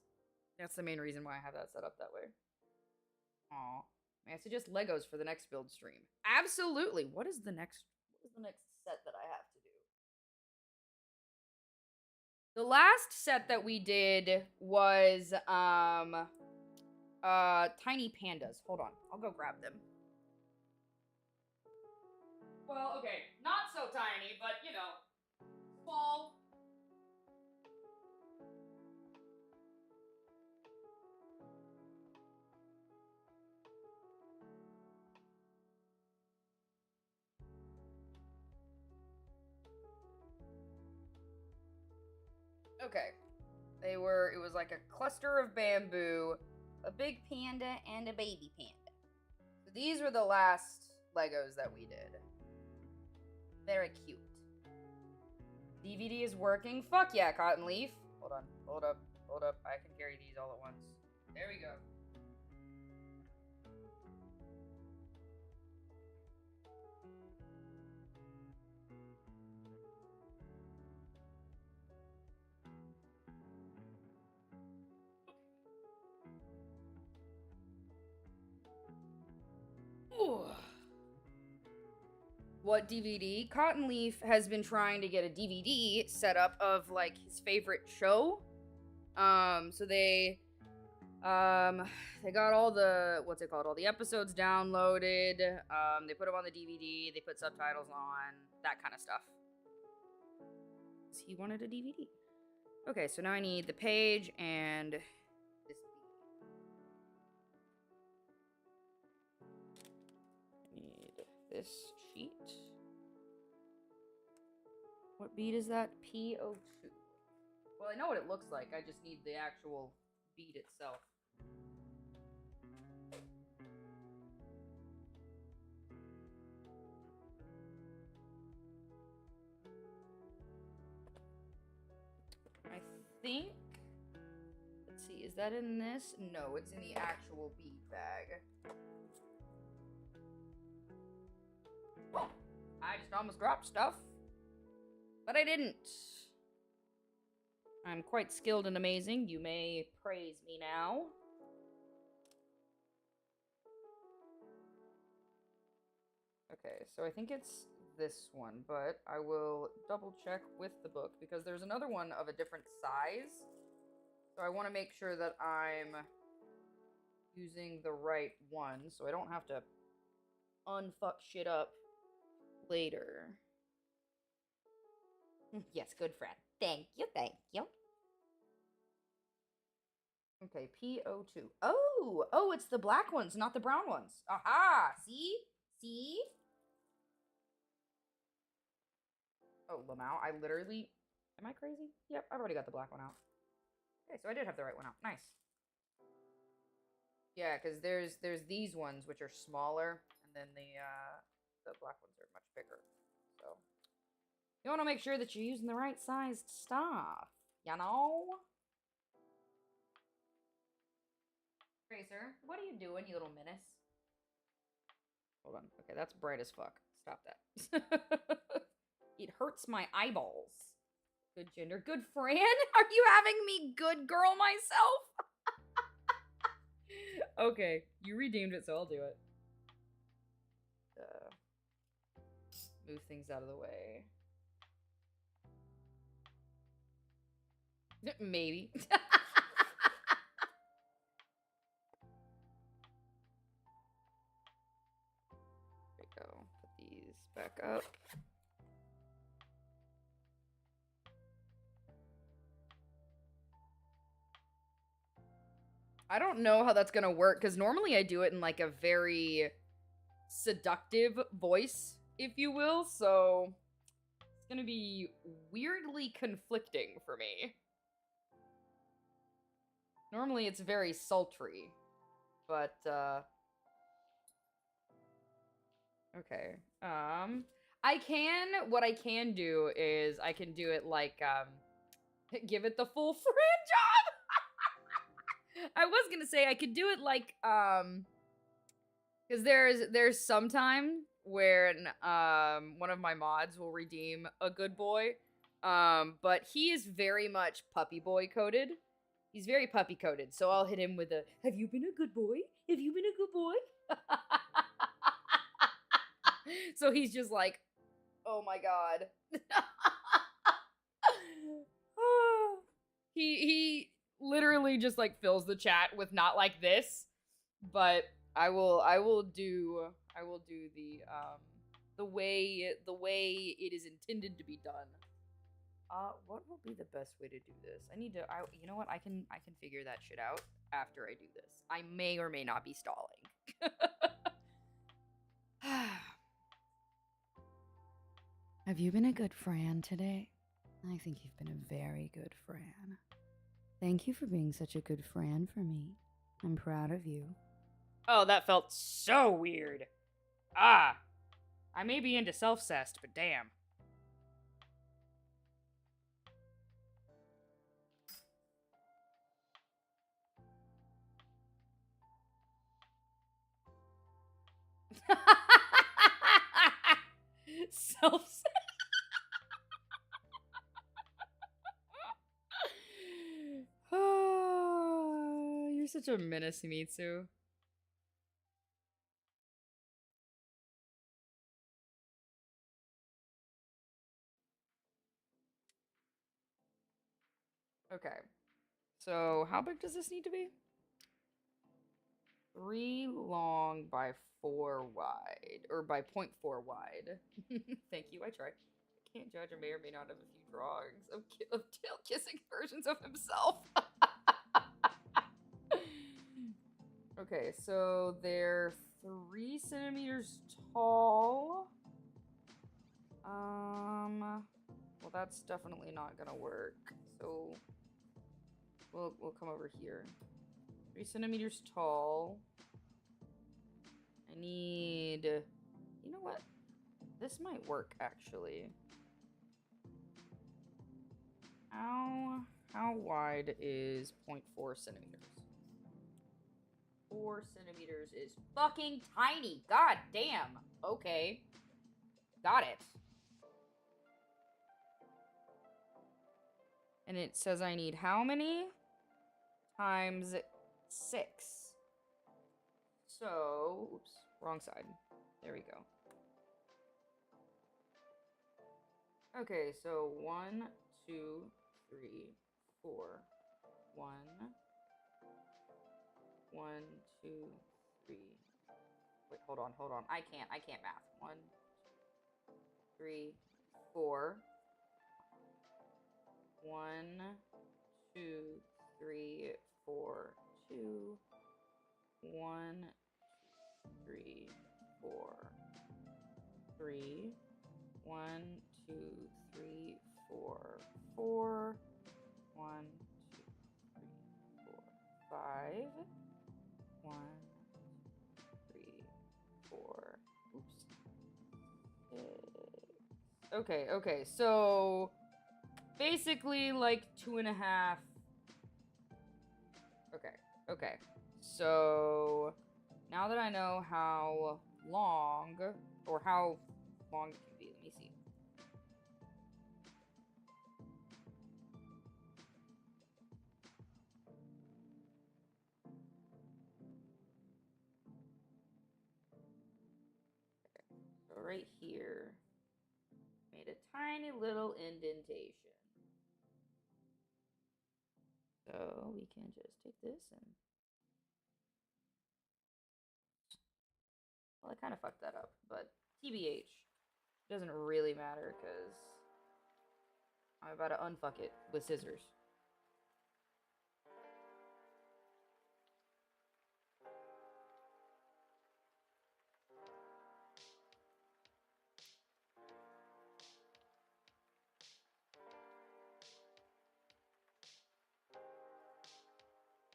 the main reason why I have that set up that way. Aw. May I suggest Legos for the next build stream? Absolutely. What is the next set that I have to do? The last set that we did was tiny pandas. Hold on. I'll go grab them. Well, okay, not so tiny, but you know, small. Okay. It was like a cluster of bamboo, a big panda, and a baby panda. So these were the last Legos that we did. Very cute. DVD is working. Fuck yeah, Cotton Leaf. Hold on. Hold up. Hold up. I can carry these all at once. There we go. Ooh. What DVD? Cotton Leaf has been trying to get a DVD set up of like his favorite show. So they got all the all the episodes downloaded. They put them on the DVD. They put subtitles on, that kind of stuff. He wanted a DVD. Okay, so now I need the page and this. I need this sheet. What bead is that? P02. Well, I know what it looks like. I just need the actual bead itself. think. Let's see, is that in this? No, it's in the actual bead bag. Oh, I just almost dropped stuff. But I didn't. I'm quite skilled and amazing. You may praise me now. Okay, so I think it's this one, but I will double check with the book because there's another one of a different size. So I want to make sure that I'm using the right one so I don't have to unfuck shit up later. Yes, good friend. Thank you, thank you. Okay, PO2. Oh, it's the black ones, not the brown ones. Aha, see? See? Oh, Lamau, I literally... Am I crazy? Yep, I've already got the black one out. Okay, so I did have the right one out. Nice. Yeah, because there's these ones, which are smaller, and then the black ones are much bigger. So, you want to make sure that you're using the right sized stuff, you know? Tracer, what are you doing, you little menace? Hold on. Okay, that's bright as fuck. Stop that. It hurts my eyeballs. Good gender. Good Fran? Are you having me good girl myself? Okay, you redeemed it, so I'll do it. Move things out of the way. Maybe. There we go. Put these back up. I don't know how that's gonna work, because normally I do it in like a very seductive voice, if you will, so it's gonna be weirdly conflicting for me. Normally it's very sultry, but, okay. What I can do is I can do it like, give it the full Fran job! I was gonna say I could do it like, because there's some time where one of my mods will redeem a good boy, but he is very much puppy boy coded. He's very puppy coded, so I'll hit him with a, "Have you been a good boy? Have you been a good boy?" So he's just like, oh my god. He literally just like fills the chat with not like this, but I will do the way it is intended to be done. What will be the best way to do this? You know what? I can figure that shit out after I do this. I may or may not be stalling. Have you been a good Fran today? I think you've been a very good Fran. Thank you for being such a good Fran for me. I'm proud of you. Oh, that felt so weird. I may be into self-cest, but damn. Self-cest. Oh, you're such a menace, Mitsu. Okay. So, how big does this need to be? 3 long by 4 wide. Or by 0.4 wide. Thank you, I tried. I can't judge, or may not have a few drawings of tail kissing versions of himself. Okay, so they're 3 centimeters tall. Well, that's definitely not gonna work. So we'll come over here. 3 centimeters tall. I need, you know what? This might work actually. How wide is 0.4 centimeters? 4 centimeters is fucking tiny. God damn. Okay. Got it. And it says I need how many? Times 6. So, oops, wrong side. There we go. Okay, so 1, 2, 3, 4. 1, 1, 2, 3. Wait, hold on. I can't math. 1, 3, 4. 1, 2, 3, 4, 2. 1, 3, 4, 3. 1, 2, 3, 4, 4. 1, 2, 3, 4, 5. 1, 3, 4. Oops. 6. Okay. So basically like 2.5. Okay. So now that I know how long it can be, let me see. So right here, made a tiny little indentation. So we can just take this and... Well, I kind of fucked that up, but TBH. Doesn't really matter, because I'm about to unfuck it with scissors.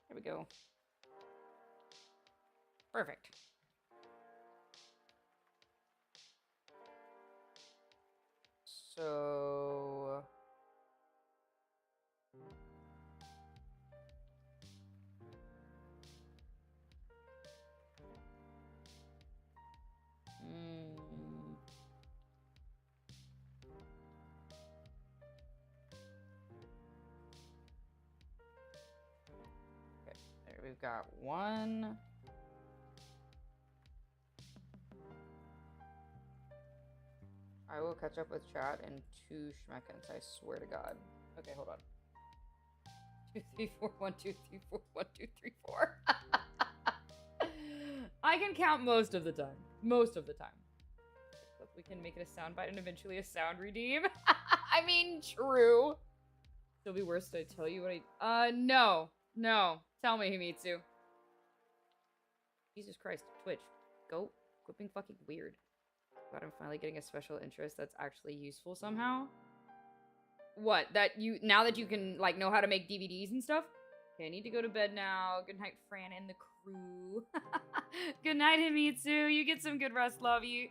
There we go. Perfect. So... Okay, there we've got 1. I will catch up with chat in 2 schmeckens, I swear to God. Okay, hold on. 2, 3, 4, 1, 2, 3, 4, 1, 2, 3, 4. I can count most of the time. But we can make it a soundbite and eventually a sound redeem. I mean, true. It'll be worse to tell you what no. Tell me, Himitsu. Jesus Christ, Twitch. Quit being fucking weird. God, I'm finally getting a special interest that's actually useful somehow. What? Now that you can, like, know how to make DVDs and stuff? Okay, I need to go to bed now. Good night, Fran and the crew. Good night, Himitsu. You get some good rest, love you.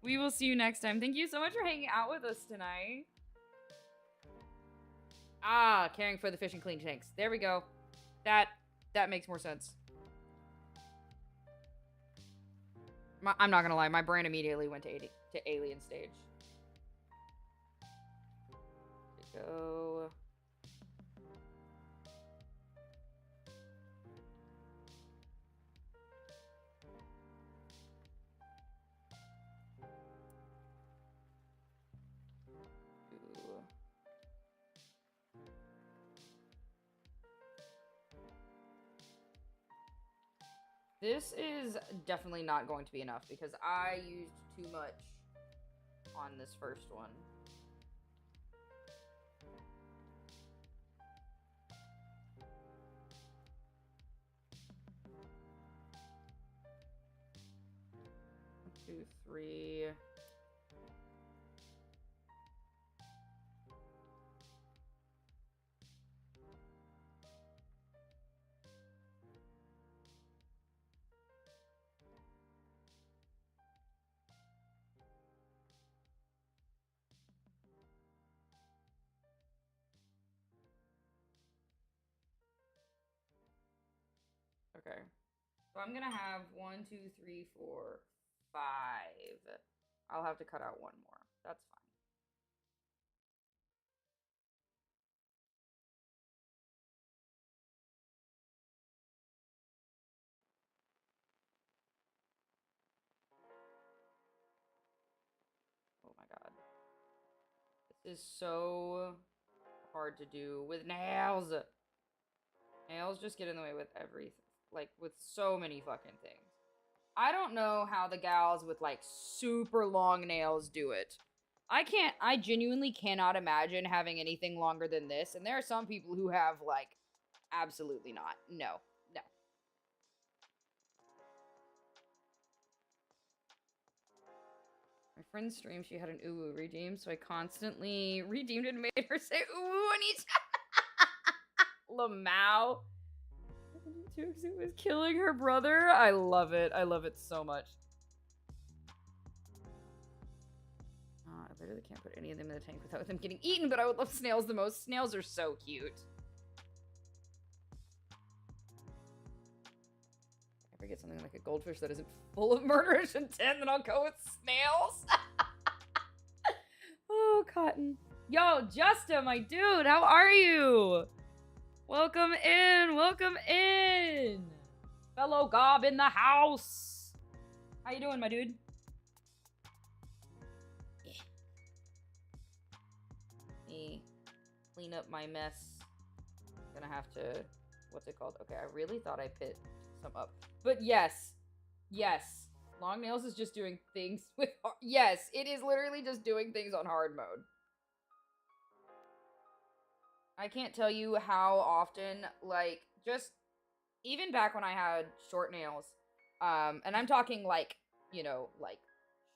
We will see you next time. Thank you so much for hanging out with us tonight. Ah, caring for the fish and clean tanks. There we go. That makes more sense. I'm not gonna lie, my brain immediately went to alien stage. There we go. This is definitely not going to be enough because I used too much on this first one. One, 2, 3. Okay. So I'm gonna have 1, 2, 3, 4, 5. I'll have to cut out one more. That's fine. Oh my god. This is so hard to do with nails. Nails just get in the way with everything. Like, with so many fucking things. I don't know how the gals with, like, super long nails do it. I genuinely cannot imagine having anything longer than this. And there are some people who have, like, absolutely not. No. No. My friend's stream, she had an ooh redeemed, so I constantly redeemed it and made her say ooh and each Lamau. It was killing her brother. I love it. I love it so much. I literally can't put any of them in the tank without them getting eaten, but I would love snails the most. Snails are so cute. If I get something like a goldfish that isn't full of murderous intent, then I'll go with snails. Oh, Cotton. Yo, Justa, my dude, how are you? Welcome in, welcome in. Fellow Gob in the house. How you doing, my dude? Yeah. Me clean up my mess. Gonna have to, what's it called? Okay, I really thought I picked some up. But yes, yes. Long nails is just doing things with, yes, it is literally just doing things on hard mode. I can't tell you how often, like, just, even back when I had short nails, and I'm talking, like, you know, like,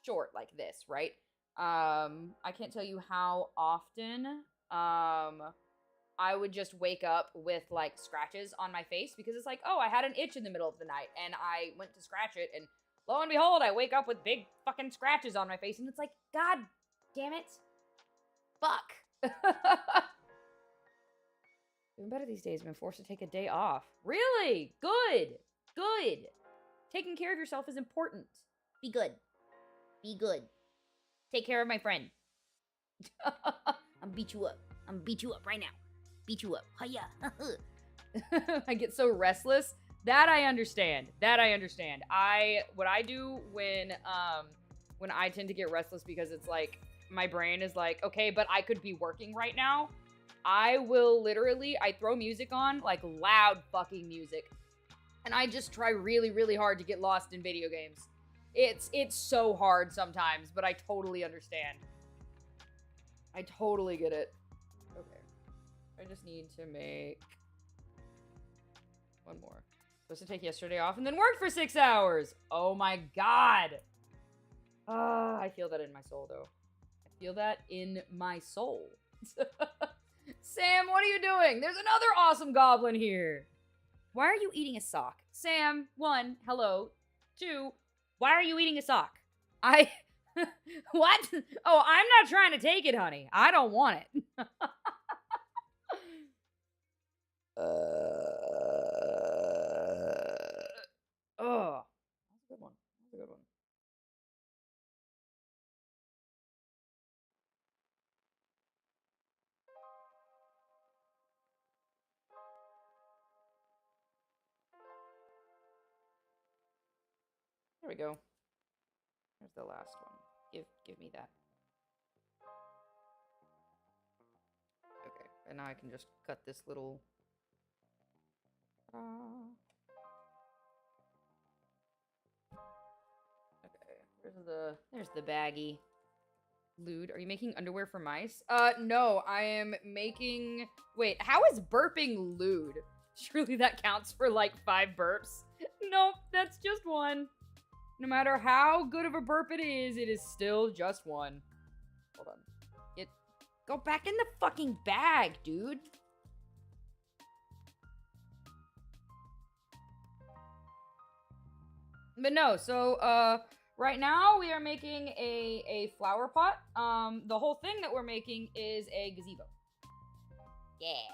short, like this, right? I can't tell you how often, I would just wake up with, like, scratches on my face, because it's like, oh, I had an itch in the middle of the night, and I went to scratch it, and lo and behold, I wake up with big fucking scratches on my face, and it's like, god damn it. Fuck. Even better these days, I've been forced to take a day off. Really? Good. Good. Taking care of yourself is important. Be good. Be good. Take care of my friend. I'm beat you up. I'm beat you up right now. Beat you up. Hiya. I get so restless. That I understand. That I understand. What I do when I tend to get restless because it's like my brain is like, okay, but I could be working right now. I will literally, I throw music on, like loud fucking music. And I just try really, really hard to get lost in video games. It's so hard sometimes, but I totally understand. I totally get it. Okay. I just need to make one more. Supposed to take yesterday off and then worked for 6 hours. Oh my god. I feel that in my soul, though. I feel that in my soul. Sam, what are you doing? There's another awesome goblin here. Why are you eating a sock? Sam, 1, hello. 2, why are you eating a sock? What? Oh, I'm not trying to take it, honey. I don't want it. Oh, that's a good one. That's a good one. There we go. There's the last one. Give me that. Okay, and now I can just cut this little. Okay, there's the baggie. Lewd, are you making underwear for mice? No, I am making. Wait, how is burping lewd? Surely that counts for like 5 burps. Nope, that's just one. No matter how good of a burp it is still just one. Hold on. Go back in the fucking bag, dude. But no, so, right now we are making a flower pot. The whole thing that we're making is a gazebo. Yeah.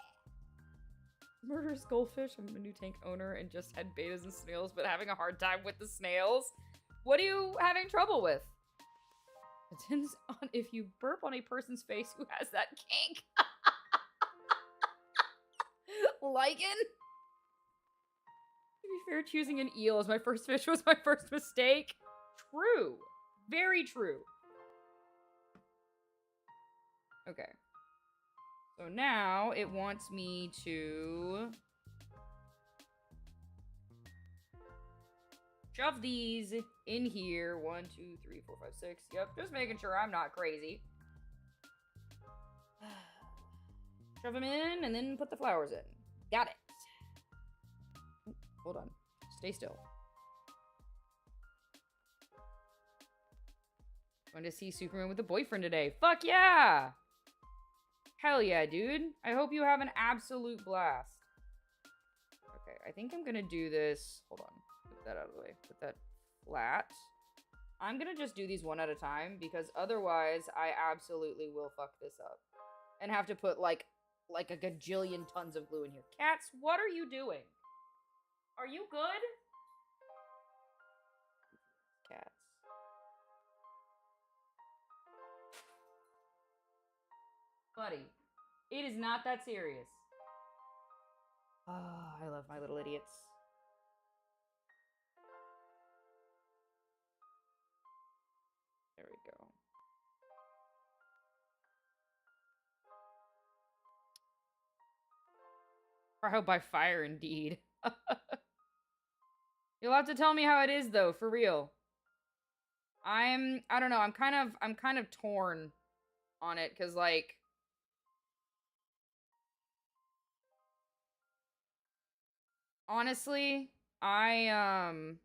Murderous goldfish. I'm a new tank owner and just had betas and snails, but having a hard time with the snails. What are you having trouble with? Depends on if you burp on a person's face who has that kink. Lichen? To be fair, choosing an eel as my first fish was my first mistake. True. Very true. Okay. So now it wants me to shove these in here. 1, 2, 3, 4, 5, 6. Yep, just making sure I'm not crazy. Shove them in and then put the flowers in. Got it. Hold on. Stay still. Going to see Superman with a boyfriend today. Fuck yeah! Hell yeah, dude. I hope you have an absolute blast. Okay, I think I'm gonna do this. Hold on. Put that out of the way. Put that flat. I'm gonna just do these one at a time because otherwise I absolutely will fuck this up. And have to put like a gajillion tons of glue in here. Cats, what are you doing? Are you good? Cats. Buddy, it is not that serious. Oh, I love my little idiots. There we go. Trial by fire, indeed. You'll have to tell me how it is, though, for real. I don't know, I'm kind of torn on it, because, like, honestly, and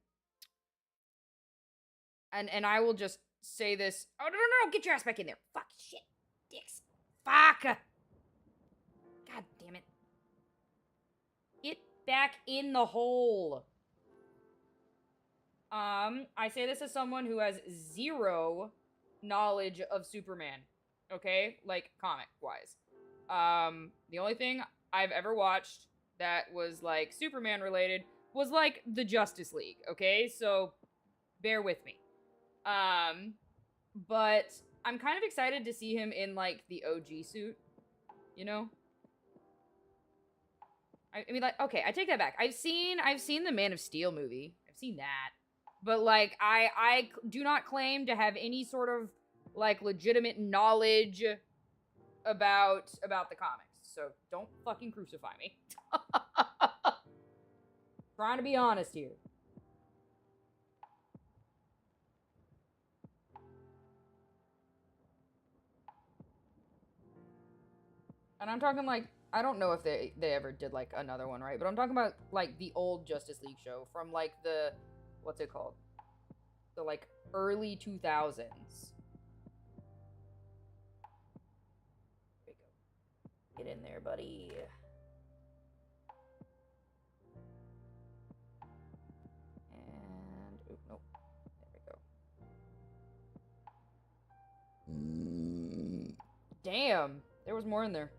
I will just say this. Oh, no, get your ass back in there. Fuck, shit, dicks. Fuck. God damn it. Get back in the hole. I say this as someone who has zero knowledge of Superman. Okay? Like, comic-wise. The only thing I've ever watched that was, like, Superman-related was, like, the Justice League. Okay? So, bear with me. But I'm kind of excited to see him in, like, the OG suit. You know? I mean, like, okay, I take that back. I've seen the Man of Steel movie. I've seen that. But, like, I do not claim to have any sort of, like, legitimate knowledge about the comics. So don't fucking crucify me. Trying to be honest here. And I'm talking, like, I don't know if they ever did, like, another one, right? But I'm talking about, like, the old Justice League show from, like, the... What's it called? The, like, early 2000s. There we go. Get in there, buddy. And... Oop, nope. There we go. Damn! There was more in there.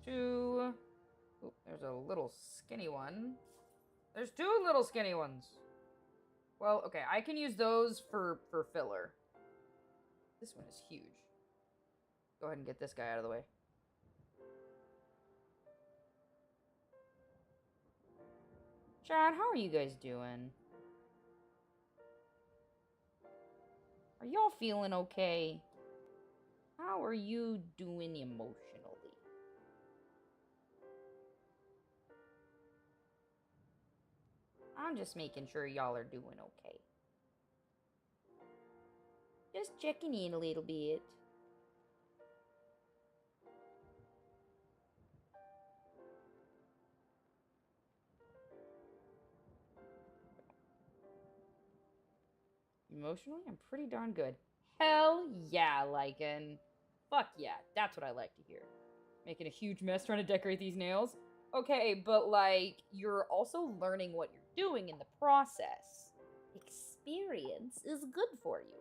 Two. Oop, there's a little skinny one. There's two little skinny ones. Well, okay, I can use those for filler. This one is huge. Go ahead and get this guy out of the way. Chad, how are you guys doing? Are y'all feeling okay? How are you doing emotionally? I'm just making sure y'all are doing okay. Just checking in a little bit. Emotionally, I'm pretty darn good. Hell yeah, Lycan. Fuck yeah, that's what I like to hear. Making a huge mess trying to decorate these nails. Okay, but, like, you're also learning what you're doing in the process. experience is good for you.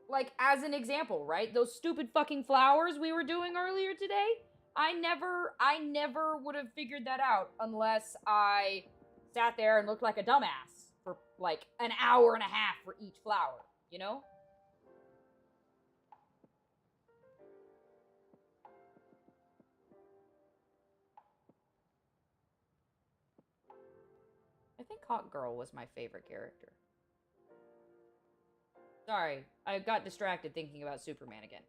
Like, as an example, right? Those stupid fucking flowers we were doing earlier today, I never would have figured that out unless I sat there and looked like a dumbass for like an hour and a half for each flower, you know? I think Hawk Girl was my favorite character. Sorry, I got distracted thinking about Superman again.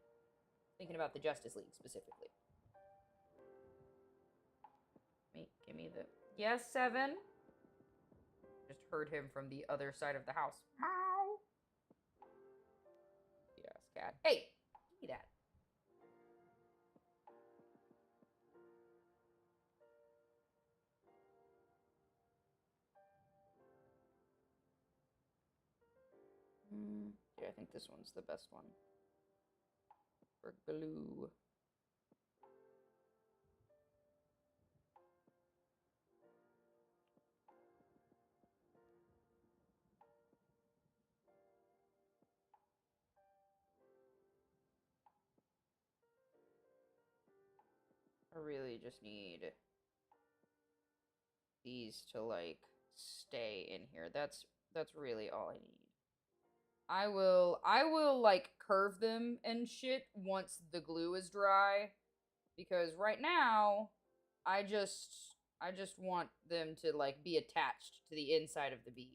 Thinking about the Justice League specifically. Give me the... Yes, 7? Just heard him from the other side of the house. Meow. Yes, cat. Hey! Give me that. Yeah, I think this one's the best one. For glue. I really just need these to, like, stay in here. That's really all I need. I will like curve them and shit once the glue is dry, because right now I just want them to like be attached to the inside of the bead.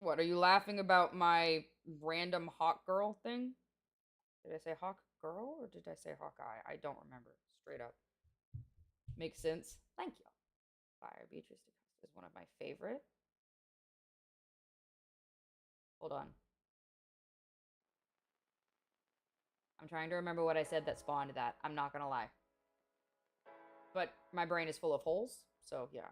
What, are you laughing about my random Hawk Girl thing? Did I say Hawk Girl or did I say Hawkeye? I don't remember. Straight up. Makes sense. Thank you. Fire Beatrice is one of my favorite. Hold on. I'm trying to remember what I said that spawned that. I'm not gonna lie. But my brain is full of holes, so yeah.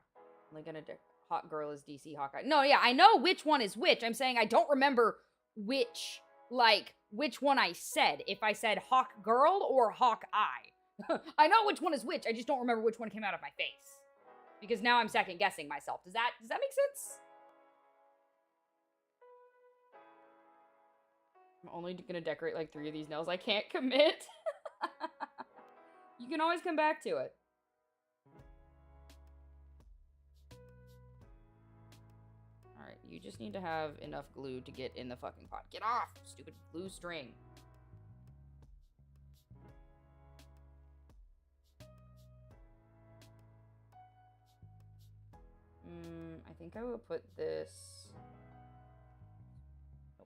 I'm gonna Hawk Girl is DC Hawkeye. No, yeah, I know which one is which. I'm saying I don't remember which one I said. If I said Hawk Girl or Hawkeye. I know which one is which. I just don't remember which one came out of my face. Because now I'm second guessing myself. Does that make sense? I'm only gonna decorate like 3 of these nails. I can't commit. You can always come back to it. Alright, you just need to have enough glue to get in the fucking pot. Get off, stupid glue string. I think I will put this...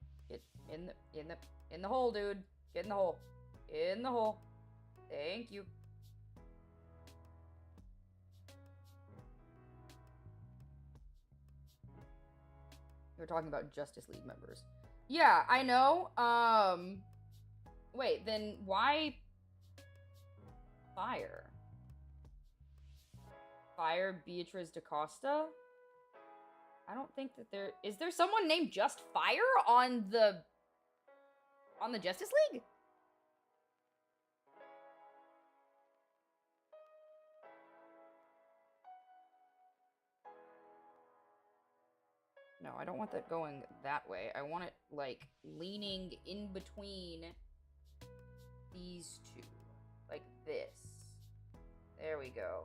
Nope. Get in the hole, dude. Get in the hole. In the hole. Thank you. We're talking about Justice League members. Yeah, I know. Wait, then why Fire? Fire Beatriz DaCosta? I don't think that is there someone named just Fire on the Justice League? No, I don't want that going that way. I want it, like, leaning in between these two. Like this. There we go.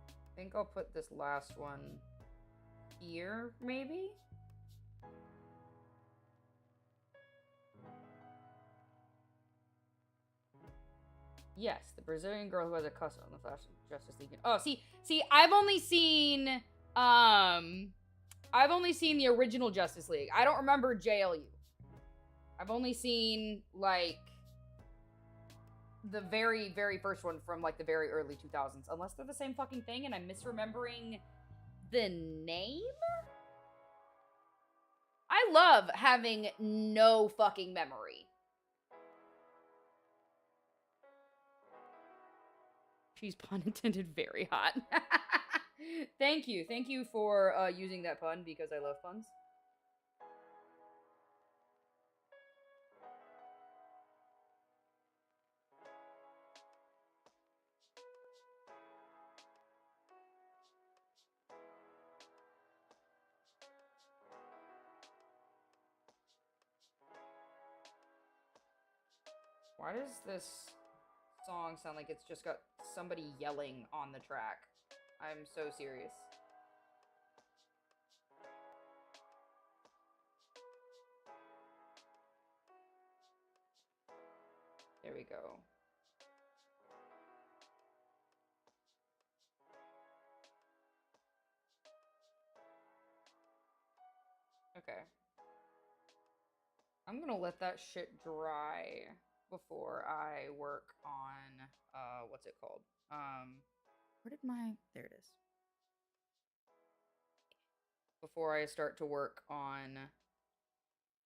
I think I'll put this last one here, maybe? Yes, the Brazilian girl who has a cuss on the Flash Justice League. Oh, see, I've only seen the original Justice League. I don't remember JLU. I've only seen, like, the very, very first one from, like, the very early 2000s. Unless they're the same fucking thing and I'm misremembering the name? I love having no fucking memory. She's, pun intended, very hot. Thank you. Thank you for using that pun because I love puns. Why does this song sound like it's just got somebody yelling on the track? I'm so serious. There we go. Okay. I'm gonna let that shit dry before I work on, what's it called? Where did my, there it is. Before I start to work on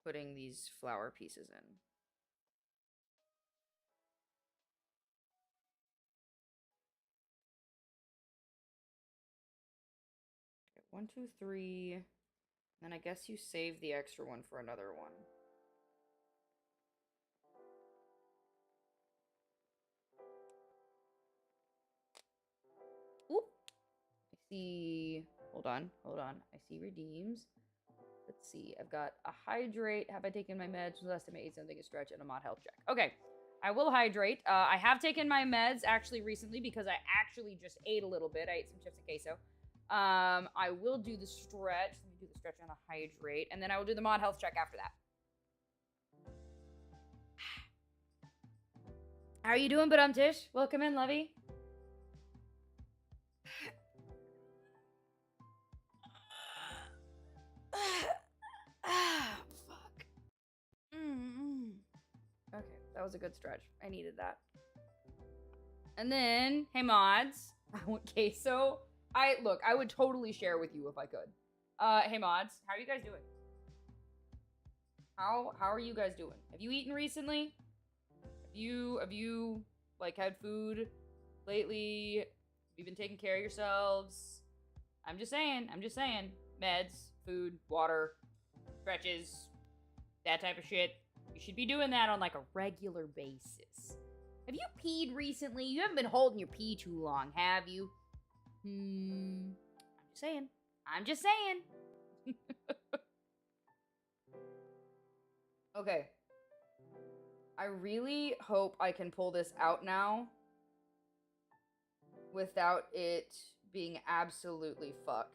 putting these flower pieces in. Okay, 1, 2, 3. Then I guess you save the extra one for another one. Oop. I see. Hold on. I see redeems. Let's see. I've got a hydrate. Have I taken my meds? Last time I ate something, a stretch, and a mod health check. Okay. I will hydrate. I have taken my meds actually recently because I actually just ate a little bit. I ate some chips and queso. I will do the stretch. Let me do the stretch and the hydrate, and then I will do the mod health check after that. How are you doing, Badumtish? Welcome in, lovey. Fuck. Okay, that was a good stretch. I needed that. And then, hey mods, I want queso. I would totally share with you if I could. Hey mods, how are you guys doing? How are you guys doing? Have you eaten recently? Have you like had food lately? Have you been taking care of yourselves? I'm just saying. Meds, food, water, stretches, that type of shit. You should be doing that on like a regular basis. Have you peed recently? You haven't been holding your pee too long, have you? I'm just saying. Okay. I really hope I can pull this out now without it being absolutely fucked.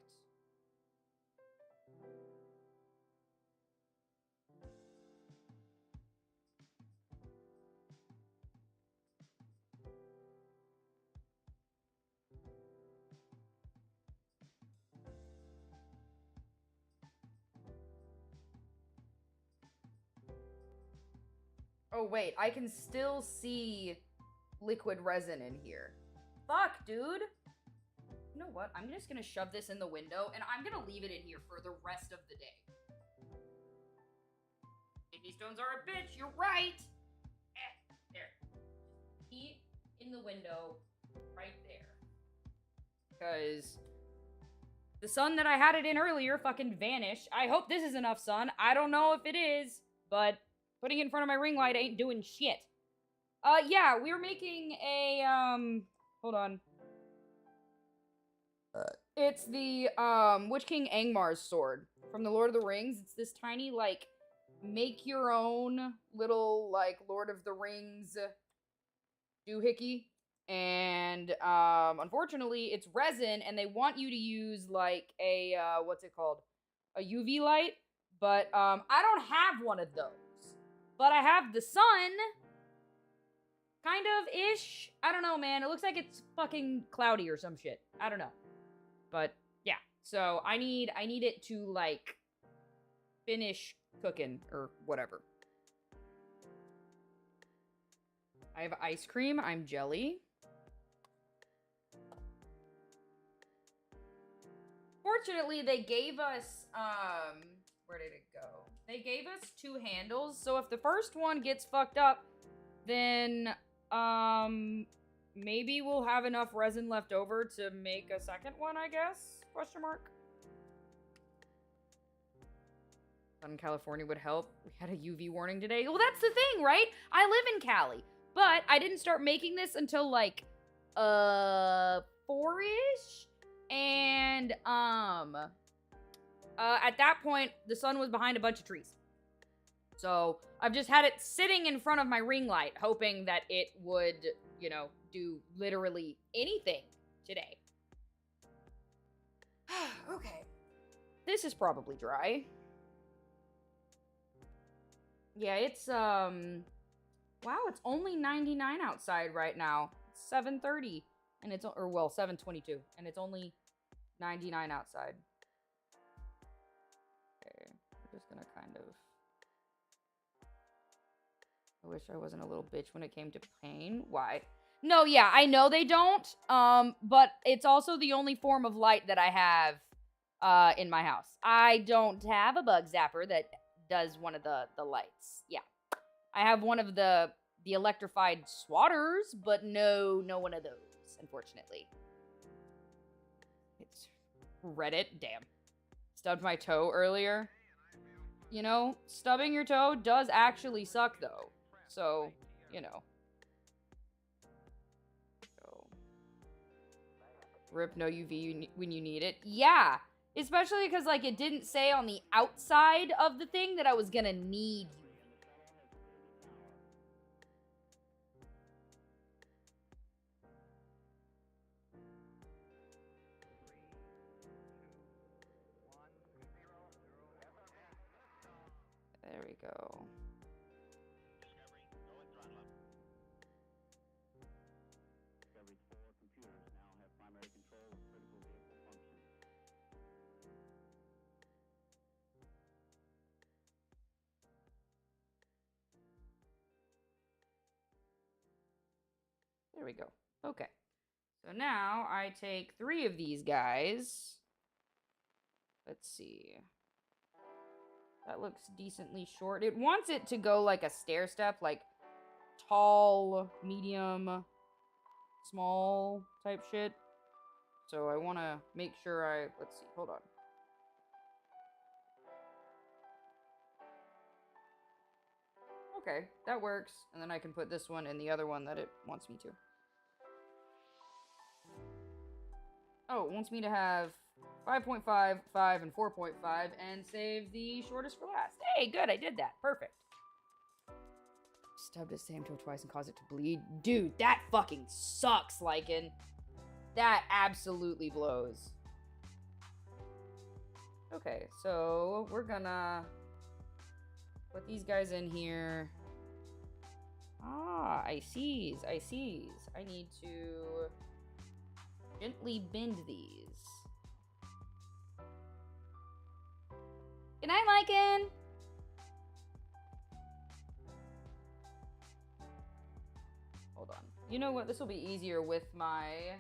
Oh, wait, I can still see liquid resin in here. Fuck, dude. You know what? I'm just gonna shove this in the window, and I'm gonna leave it in here for the rest of the day. Kidney stones are a bitch, you're right! There. Heat in the window, right there. Because the sun that I had it in earlier fucking vanished. I hope this is enough sun. I don't know if it is, but putting it in front of my ring light ain't doing shit. Yeah, we were making a, hold on. It's the, Witch King Angmar's sword from the Lord of the Rings. It's this tiny, like, make your own little, like, Lord of the Rings doohickey. And, unfortunately, it's resin, and they want you to use, like, a, what's it called? A UV light. But, I don't have one of those. But I have the sun. Kind of ish. I don't know, man. It looks like it's fucking cloudy or some shit. I don't know. But yeah. So I need it to like finish cooking or whatever. I have ice cream. I'm jelly. Fortunately, they gave us where did it go? They gave us 2 handles, so if the first one gets fucked up, then maybe we'll have enough resin left over to make a second one, I guess? Question mark. Sun in California would help. We had a UV warning today. Well, that's the thing, right? I live in Cali, but I didn't start making this until like 4-ish, and at that point the sun was behind a bunch of trees. So I've just had it sitting in front of my ring light, hoping that it would, you know, do literally anything today. Okay. This is probably dry. Yeah, it's, wow, it's only 99 outside right now. It's 7:30, and it's, or well, 7:22, and it's only 99 outside. Okay, we're just gonna kind of... I wish I wasn't a little bitch when it came to pain. Why? No, yeah, I know they don't, but it's also the only form of light that I have, in my house. I don't have a bug zapper that does one of the lights. Yeah. I have one of the electrified swatters, but no one of those, unfortunately. It's Reddit. Damn. Stubbed my toe earlier. You know, stubbing your toe does actually suck, though. So, you know. So. Rip no UV when you need it. Yeah. Especially because, like, it didn't say on the outside of the thing that I was gonna need UV. There we go. There we go. Okay. So now I take 3 of these guys. Let's see. That looks decently short. It wants it to go like a stair step, like tall, medium, small type shit. So I want to make sure let's see, hold on. Okay, that works. And then I can put this one in the other one that it wants me to. Oh, it wants me to have 5.5, 5, and 4.5, and save the shortest for last. Hey, good, I did that. Perfect. Stubbed his same toe twice and caused it to bleed. Dude, that fucking sucks, Lycan. That absolutely blows. Okay, so we're gonna put these guys in here. Ah, I sees. I need to gently bend these. Good night, Lycan. Hold on. You know what? This will be easier with my...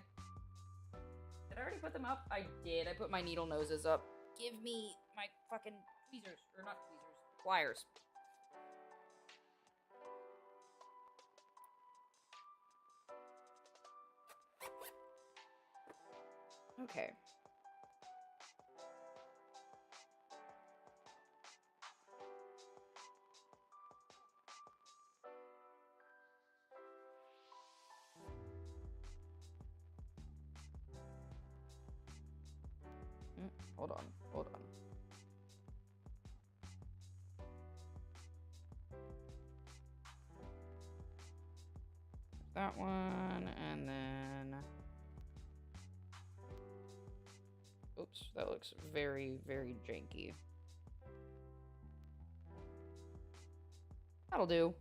Did I already put them up? I did. I put my needle noses up. Give me my fucking tweezers. Or not tweezers. Pliers. Okay. Hold on. That one, and then... Oops, that looks very, very janky. That'll do.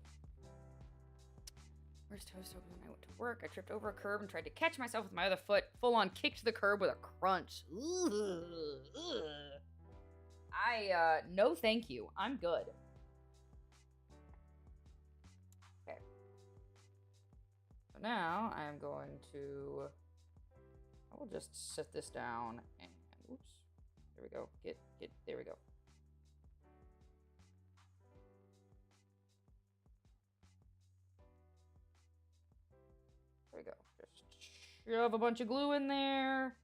Where's Toast open when I went to work? I tripped over a curb and tried to catch myself with my other foot. Full on kicked the curb with a crunch. Ugh. No thank you. I'm good. Okay. So now I'm going to... I will just set this down and... Oops. There we go. There we go. There we go. Just Shove a bunch of glue in there.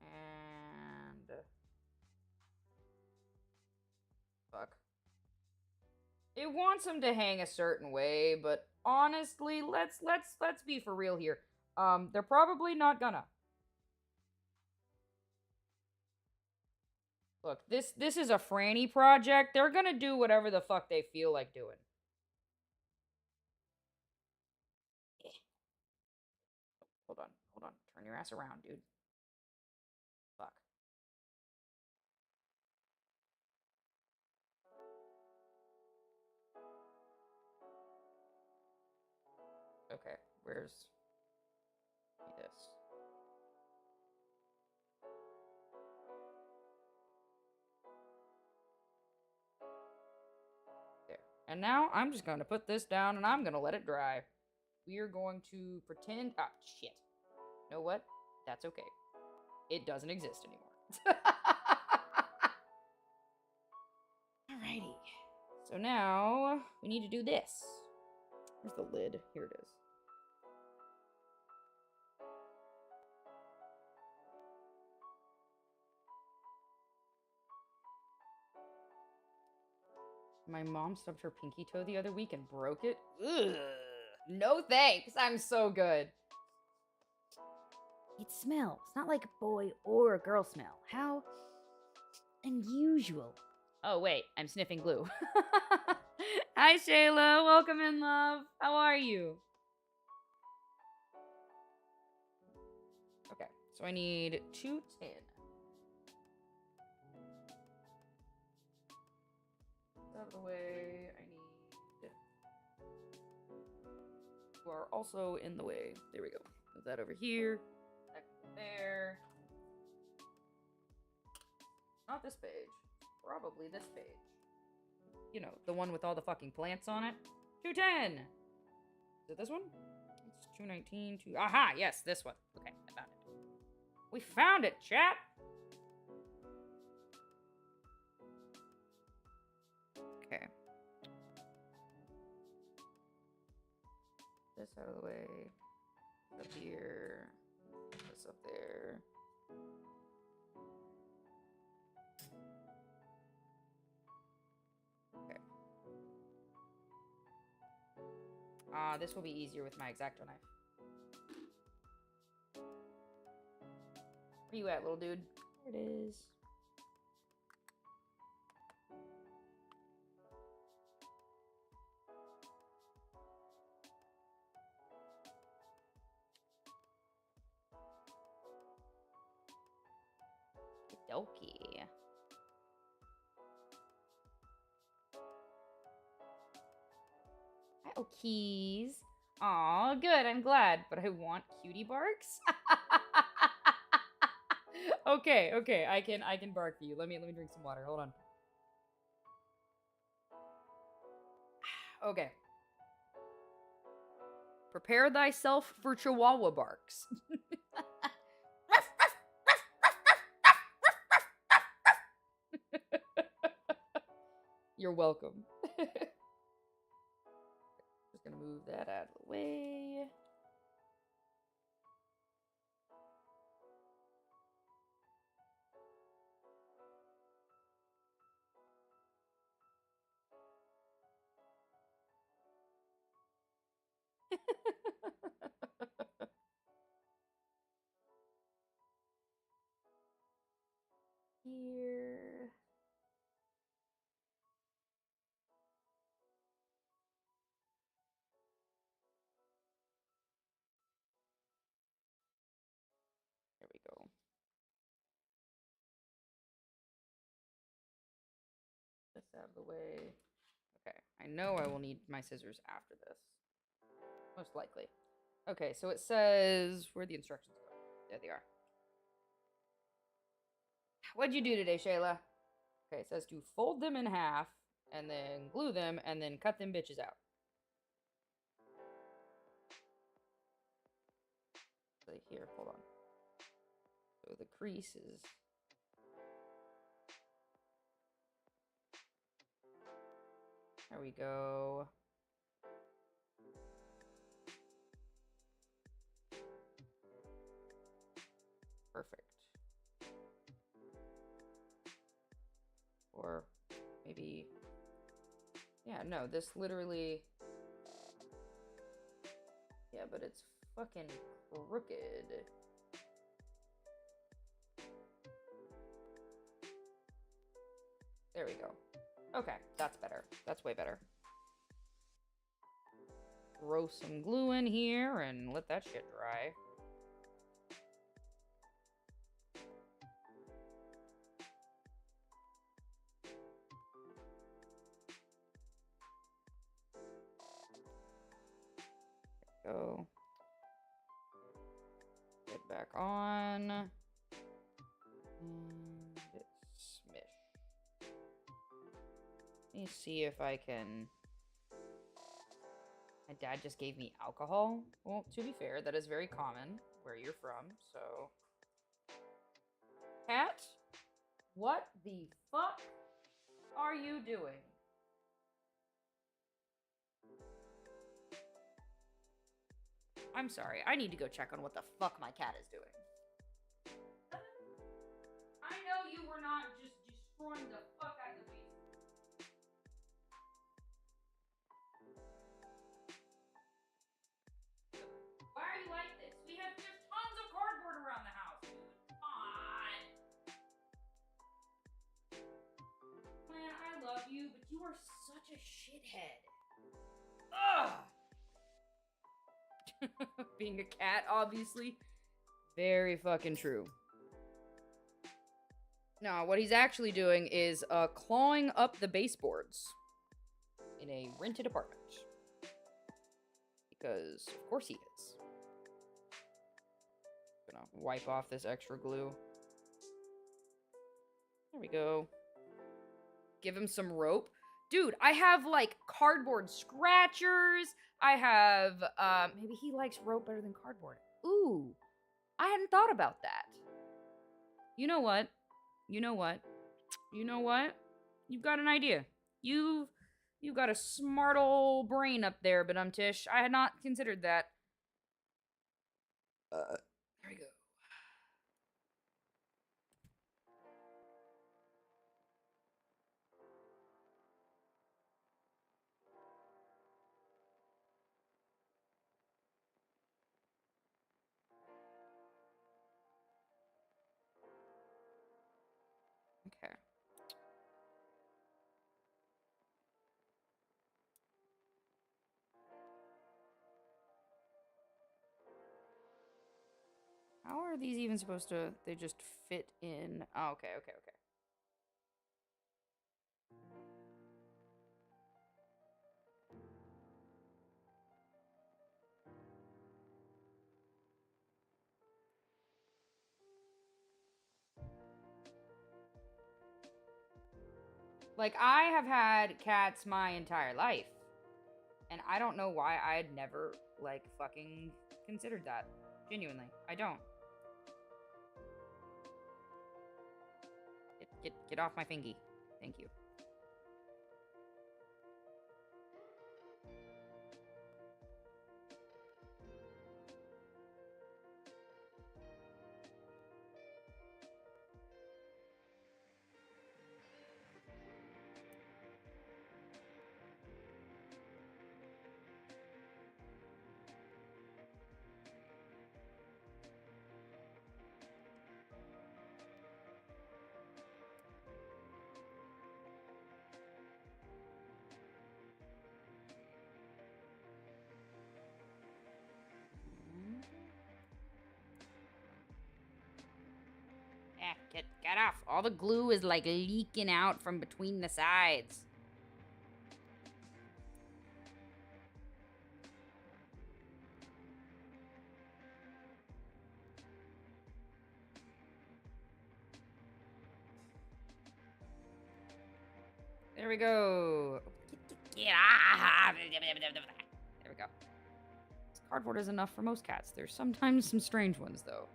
And fuck. It wants them to hang a certain way, but honestly, let's be for real here. They're probably not gonna. Look, this is a Franny project. They're gonna do whatever the fuck they feel like doing. Hold on. Turn your ass around, dude. Fuck. Okay, where's this? There. And now I'm just going to put this down and I'm going to let it dry. We are going to pretend... Ah, shit. You know what? That's okay. It doesn't exist anymore. Alrighty. So now we need to do this. Where's the lid? Here it is. My mom stubbed her pinky toe the other week and broke it. Ugh. No thanks. I'm so good. It smells, not like a boy or a girl smell. How unusual. Oh, wait. I'm sniffing glue. Hi, Shayla. Welcome in, love. How are you? Okay. So I need 2 tin. Out of the way. I need... You are also in the way. There we go. Put that over here. That there. Not this page. Probably this page. You know, the one with all the fucking plants on it. 210! Is it this one? It's 219. Aha! Yes, this one. Okay, I found it. We found it, chat! Okay. This out of the way. Up here. This up there. Okay. This will be easier with my X-Acto knife. Where you at, little dude? There it is. Okie. Hi, Okies. Aw, good, I'm glad, but I want cutie barks. Okay, I can bark for you. Let me drink some water. Hold on. Okay. Prepare thyself for chihuahua barks. You're welcome. Just gonna move that out of the way. Here. There we go. This out of the way. Okay, I know I will need my scissors after this. Most likely. Okay, so it says... Where'd the instructions go? There they are. What'd you do today, Shayla? Okay, it says to fold them in half, and then glue them, and then cut them bitches out. So here, hold on. So the crease is... There we go. Perfect. Or maybe... Yeah, no, this literally... Yeah, but it's fucking crooked. There we go. Okay, that's better. That's way better. Throw some glue in here and let that shit dry. Go. Get back on. And smish. Let me see if I can... My dad just gave me alcohol. Well, to be fair, that is very common where you're from, so... Cat? What the fuck are you doing? I'm sorry, I need to go check on what the fuck my cat is doing. I know you were not just destroying the fuck out of the basement. Why are you like this? We have just tons of cardboard around the house, dude. Come on. Man, I love you, but you are such a shithead. Ugh! Being a cat, obviously. Very fucking true. Now, what he's actually doing is clawing up the baseboards in a rented apartment. Because, of course, he is. Gonna wipe off this extra glue. There we go. Give him some rope. Dude, I have, like, cardboard scratchers. I have, maybe he likes rope better than cardboard. Ooh, I hadn't thought about that. You know what? You know what? You know what? You've got an idea. You've got a smart old brain up there, Benumtish. I had not considered that. There we go. Okay. How are these even supposed to... They just fit in... Oh, okay, okay, okay. Like, I have had cats my entire life. And I don't know why I had never, like, fucking considered that. Genuinely. I don't. Get off my fingy. Thank you. Get off. All the glue is like leaking out from between the sides. There we go. There we go. This cardboard is enough for most cats. There's sometimes some strange ones, though.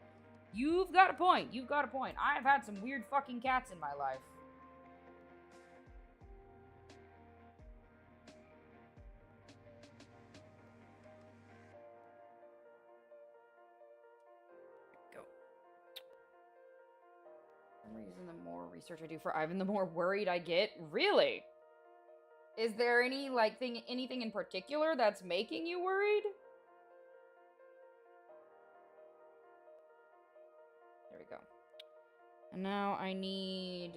You've got a point. You've got a point. I've had some weird fucking cats in my life. Go. some reason, the more research I do for Ivan, the more worried I get. Really? Is there any anything in particular that's making you worried? There we go. And now I need...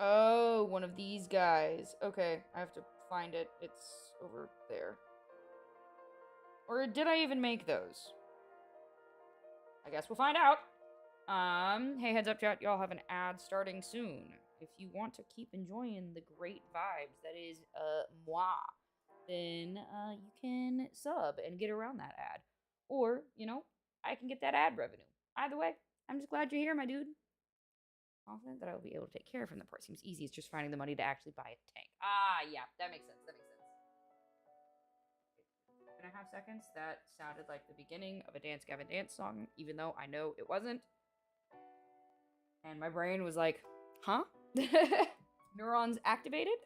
Oh, one of these guys. Okay, I have to find it. It's over there. Or did I even make those? I guess we'll find out. Hey, heads up, chat. Y'all have an ad starting soon. If you want to keep enjoying the great vibes that is, moi, then, you can sub and get around that ad. Or, you know, I can get that ad revenue. Either way, I'm just glad you're here, my dude. Confident that I will be able to take care of him. The part seems easy. It's just finding the money to actually buy a tank. Ah, yeah, that makes sense. That makes sense. 2.5 seconds. That sounded like the beginning of a Dance Gavin Dance song, even though I know it wasn't. And my brain was like, huh? Neurons activated?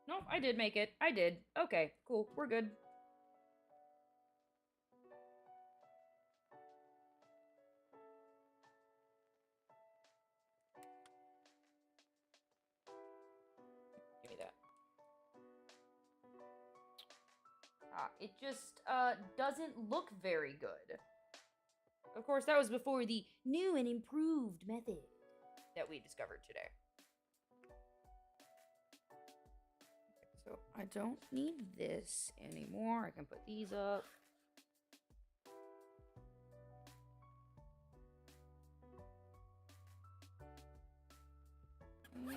Nope, I did make it. I did. Okay, cool. We're good. Give me that. It just, doesn't look very good. Of course, that was before the new and improved method that we discovered today. So, I don't need this anymore. I can put these up. Okay.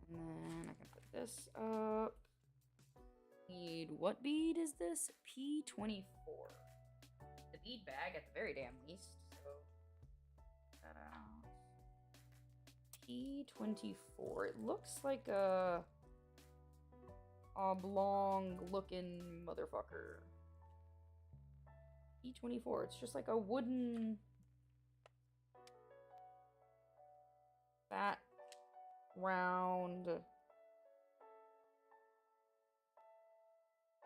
And then I can put this up. Need what bead is this? P24. The bead bag at the very damn least. So that out. P24. It looks like a oblong looking motherfucker. P24. It's just like a wooden fat round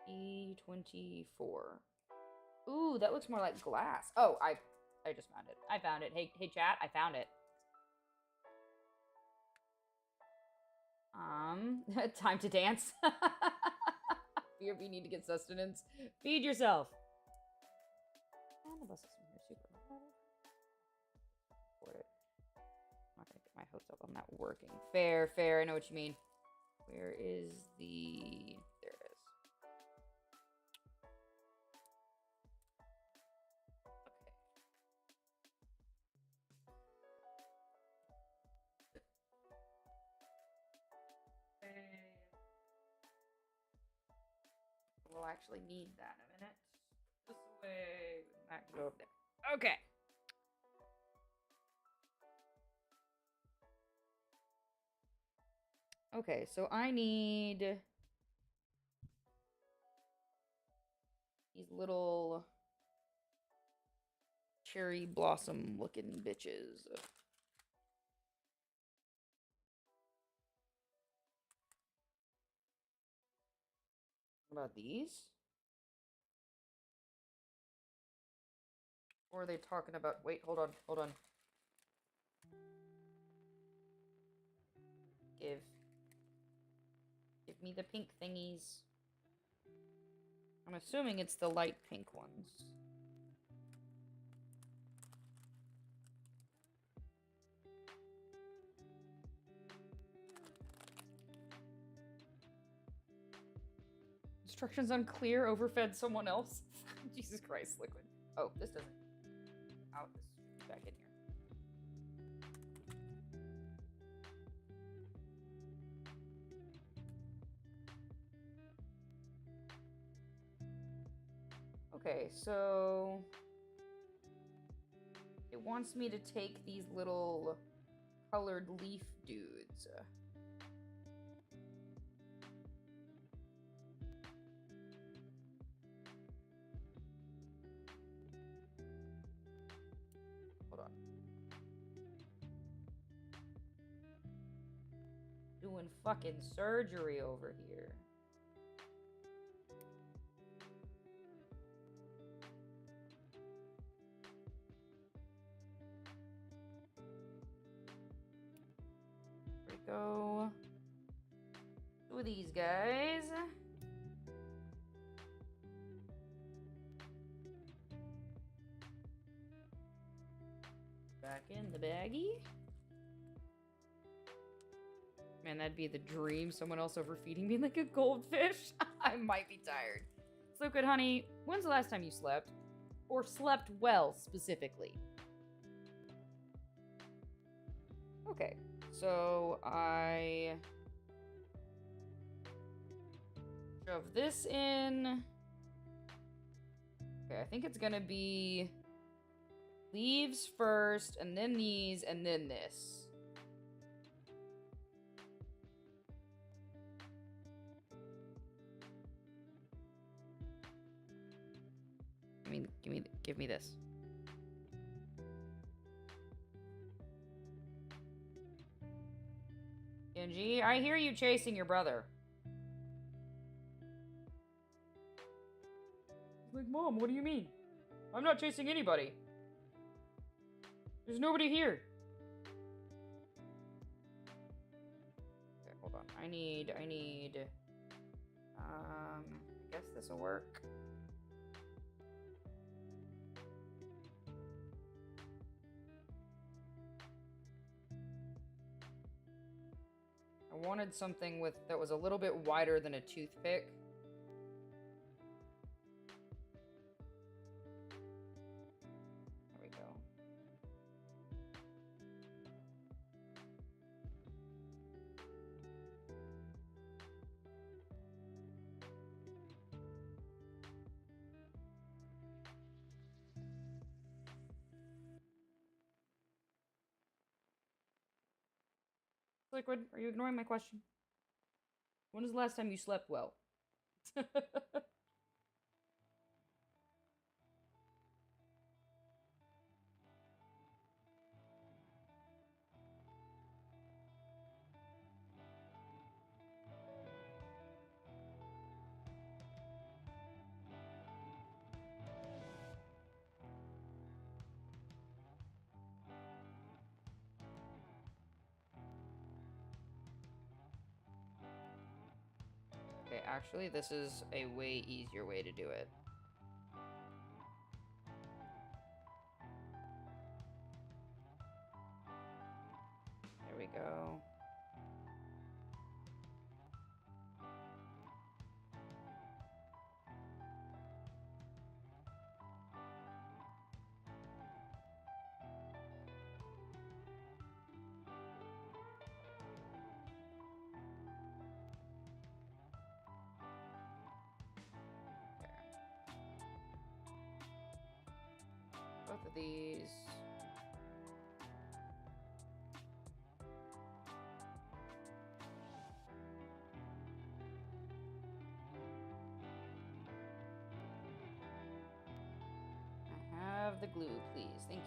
E24. Ooh, that looks more like glass. Oh, I just found it. I found it. Hey chat, I found it. Time to dance. BRB need to get sustenance. Feed yourself. The bus system here super afford it. I'm not gonna get my hopes up on that working. Fair, I know what you mean. Where is the... There it is. We'll actually need that in a minute. This way. That can go up there. Okay. Okay, so I need these little cherry blossom looking bitches. What about these? Or are they talking about... Wait, hold on. Give me the pink thingies. I'm assuming it's the light pink ones. Instructions unclear, overfed someone else. Jesus Christ, Liquid. Oh, this doesn't. Out this back in here. Okay, so it wants me to take these little colored leaf dudes. Hold on. Doing fucking surgery over here. Here we go. Two of these guys. Back in the baggie. Man, that'd be the dream. Someone else overfeeding me like a goldfish. I might be tired. So good, honey. When's the last time you slept? Or slept well, specifically? Okay. So, I shove this in. Okay, I think it's gonna be leaves first, and then these, and then this. Give me this. Genji, I hear you chasing your brother. Like, Mom, what do you mean? I'm not chasing anybody. There's nobody here. Okay, hold on. I guess this'll work. I wanted something that was a little bit wider than a toothpick. There we go. Liquid, are you ignoring my question? When was the last time you slept well? Okay, actually, this is a way easier way to do it. There we go. Both of these. I have the glue, please. Thank you.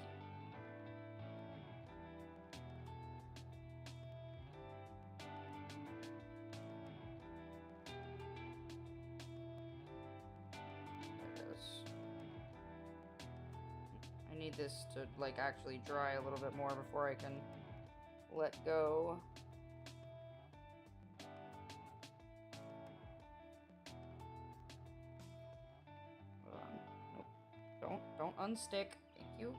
I need this to, like, actually dry a little bit more before I can let go. Hold on. Nope. Don't unstick. Thank you.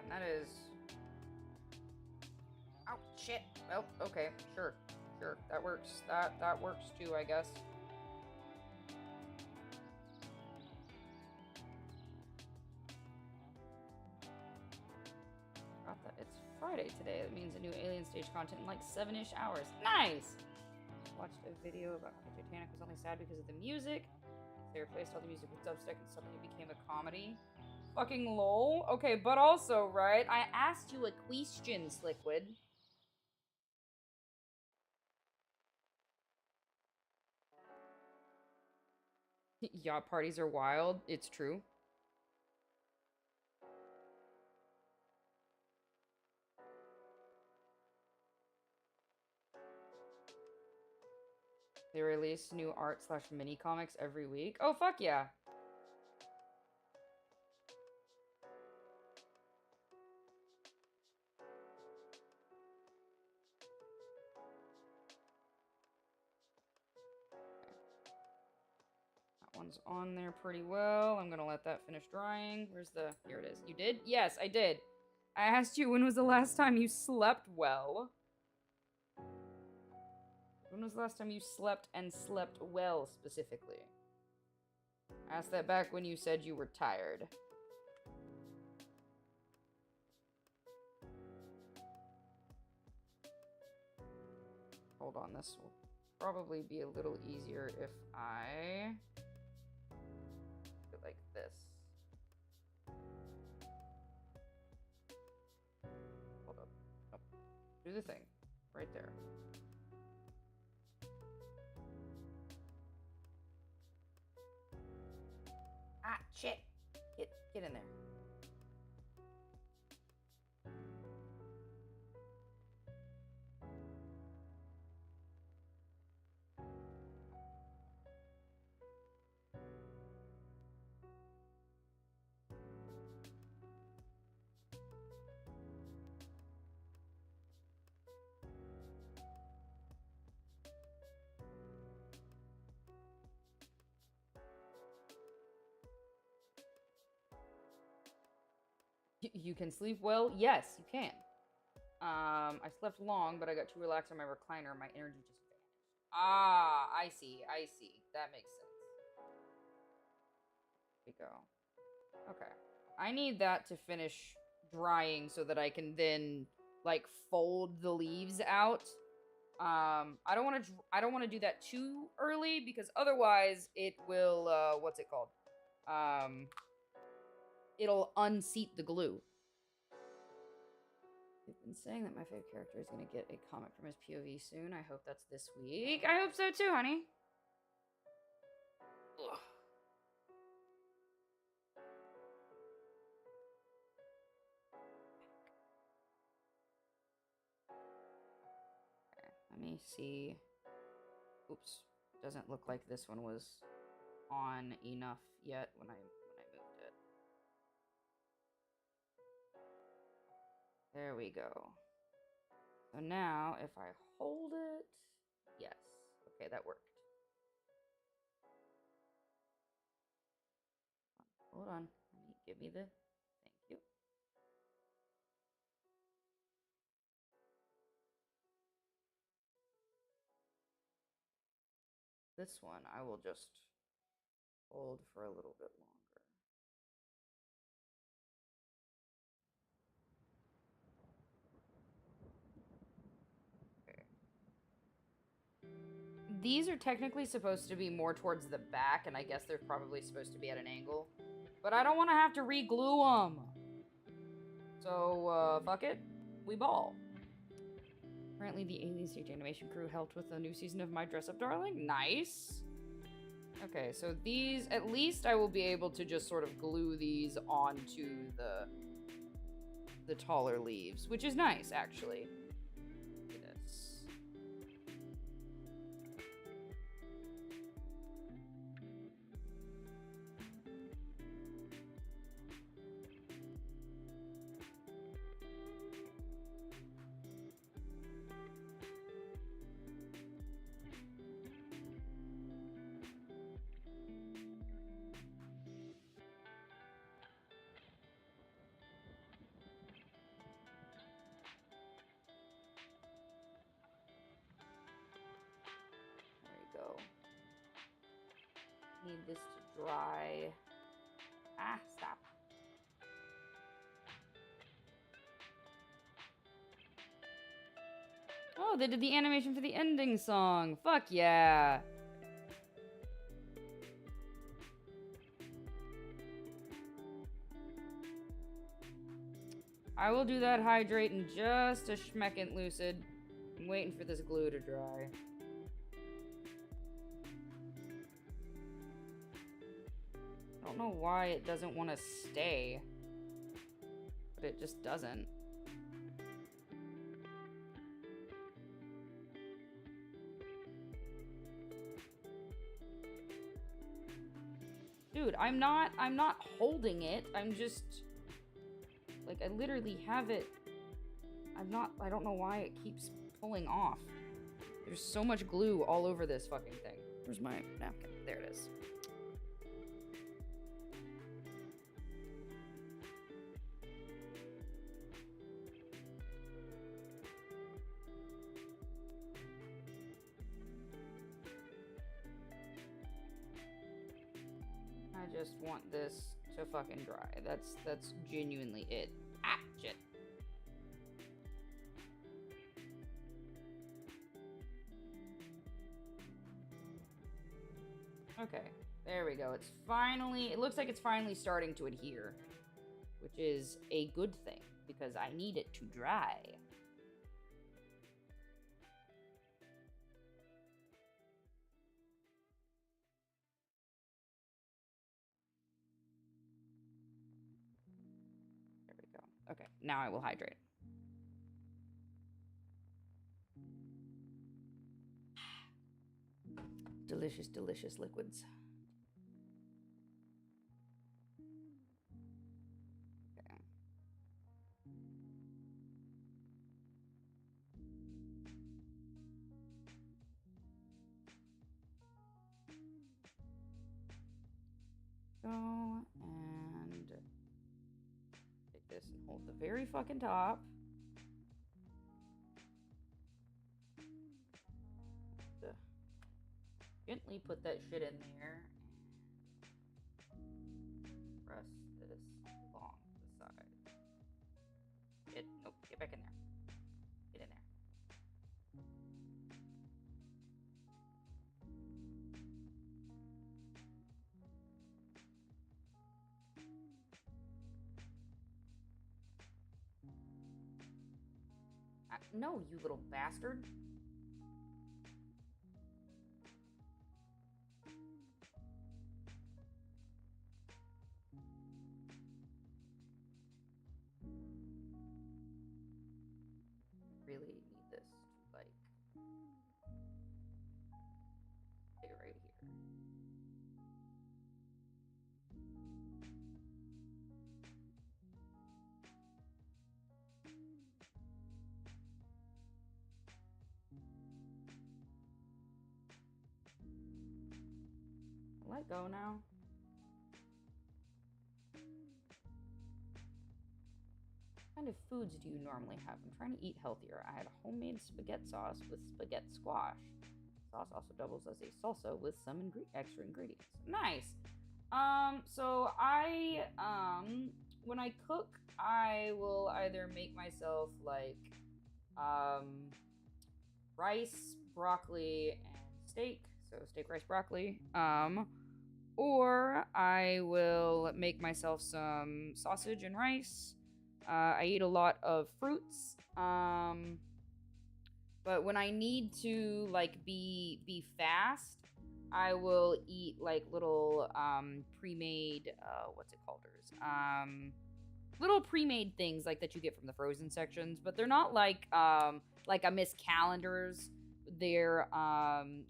That is... Oh, shit. Well, okay. Sure. That works. That works too, I guess. Got that. It's Friday today. That means a new Alien Stage content in like 7-ish hours. Nice! Watched a video about how the Titanic was only sad because of the music. They replaced all the music with dubstep and suddenly it became a comedy. Fucking lol. Okay, but also, right? I asked you a question, Sliquid. Yacht parties are wild. It's true. They release new art / mini comics every week. Oh, fuck yeah. That one's on there pretty well. I'm gonna let that finish drying. Where's the... Here it is. You did? Yes, I did. I asked you when was the last time you slept well. When was the last time you slept and slept well, specifically? I asked that back when you said you were tired. Hold on, this will probably be a little easier if I do it like this. Hold up. Nope. Do the thing. Right there. Ah, shit. Get in there. You can sleep well? Yes, you can. I slept long, but I got too relaxed on my recliner. My energy just vanished. Ah, I see. That makes sense. There we go. Okay. I need that to finish drying so that I can then, like, fold the leaves out. I don't want to do that too early because otherwise it will, what's it called? It'll unseat the glue. I've been saying that my favorite character is going to get a comic from his POV soon. I hope that's this week. I hope so too, honey. Ugh. Okay, let me see. Oops. Doesn't look like this one was on enough yet when I moved it. There we go. So now, if I hold it... Yes. Okay, that worked. Hold on. Give me the... Thank you. This one, I will just hold for a little bit longer. These are technically supposed to be more towards the back, and I guess they're probably supposed to be at an angle. But I don't want to have to re-glue them. So, fuck it. We ball. Apparently the Alien Stage animation crew helped with the new season of My Dress Up Darling. Nice. Okay, so these, at least I will be able to just sort of glue these onto the taller leaves, which is nice, actually. Need this to dry. Ah, stop. Oh, they did the animation for the ending song. Fuck yeah. I will do that hydrate in just a schmeckant, Lucid. I'm waiting for this glue to dry. I don't know why it doesn't want to stay. But it just doesn't. Dude, I'm not holding it. I'm just like, I literally have it. I don't know why it keeps pulling off. There's so much glue all over this fucking thing. Where's my napkin? There it is. I just want this to fucking dry. That's genuinely it. Ah, shit. Okay, there we go. It looks like it's finally starting to adhere, which is a good thing because I need it to dry. There we go. Okay, now I will hydrate. Delicious, delicious liquids. Okay. Go and take this and hold the very fucking top. Gently put that shit in there and press this along the side. Nope, get back in there. Get in there. No, you little bastard. Really need this to, like, stay right here. Let go now. What kind of foods do you normally have? I'm trying to eat healthier. I had a homemade spaghetti sauce with spaghetti squash. Sauce also doubles as a salsa with some extra ingredients. Nice. So I, when I cook, I will either make myself like, rice, broccoli, and steak. So steak, rice, broccoli. Or I will make myself some sausage and rice. I eat a lot of fruits. But when I need to like be fast, I will eat like little pre-made what's it called? Little pre-made things like that you get from the frozen sections, but they're not like a Miss Calendar's. They're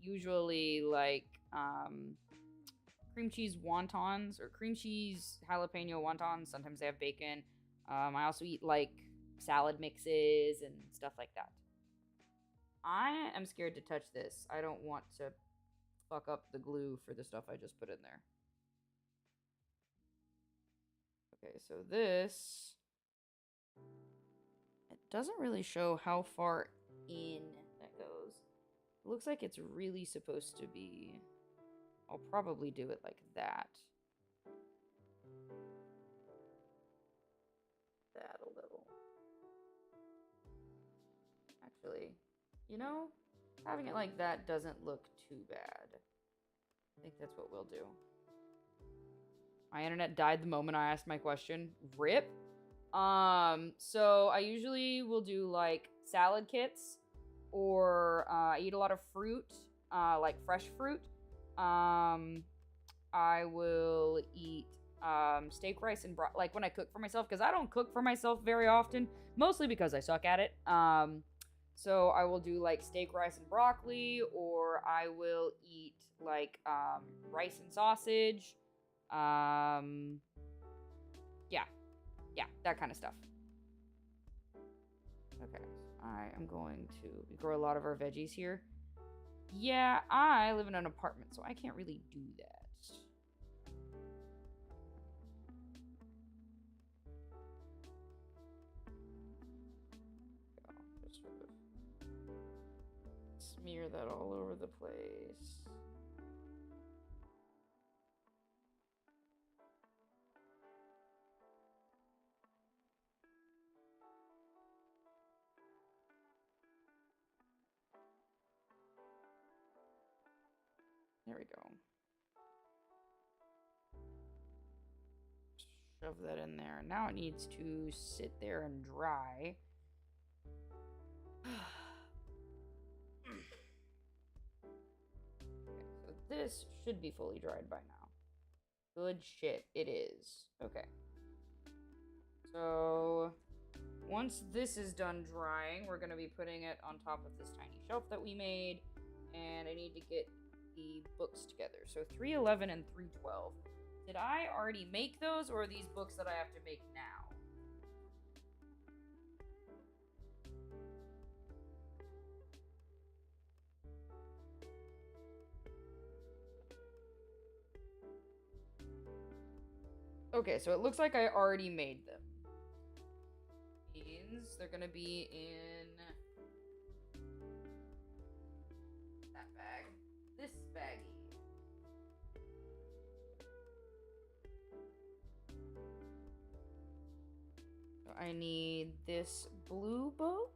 usually like cream cheese wontons or cream cheese jalapeno wontons. Sometimes they have bacon. I also eat like salad mixes and stuff like that. I am scared to touch this. I don't want to fuck up the glue for the stuff I just put in there. Okay, so this, it doesn't really show how far in that goes. It looks like it's really supposed to be, I'll probably do it like that. That a little. Actually, you know, having it like that doesn't look too bad. I think that's what we'll do. My internet died the moment I asked my question. RIP. So I usually will do like salad kits, or I eat a lot of fruit, like fresh fruit. I will eat steak, rice, and like when I cook for myself, because I don't cook for myself very often, mostly because I suck at it. So I will do like steak, rice, and broccoli, or I will eat like rice and sausage. Yeah, that kind of stuff. Okay, I am going to grow a lot of our veggies here. Yeah, I live in an apartment, so I can't really do that. Just sort of smear that all over the place. There we go. Shove that in there. Now it needs to sit there and dry. Okay, so this should be fully dried by now. Good shit, it is. Okay. So once this is done drying, we're going to be putting it on top of this tiny shelf that we made. And I need to get the books together. So 311 and 312. Did I already make those, or are these books that I have to make now? Okay, so it looks like I already made them. Means they're gonna be in that bag. This baggie. So I need this blue book.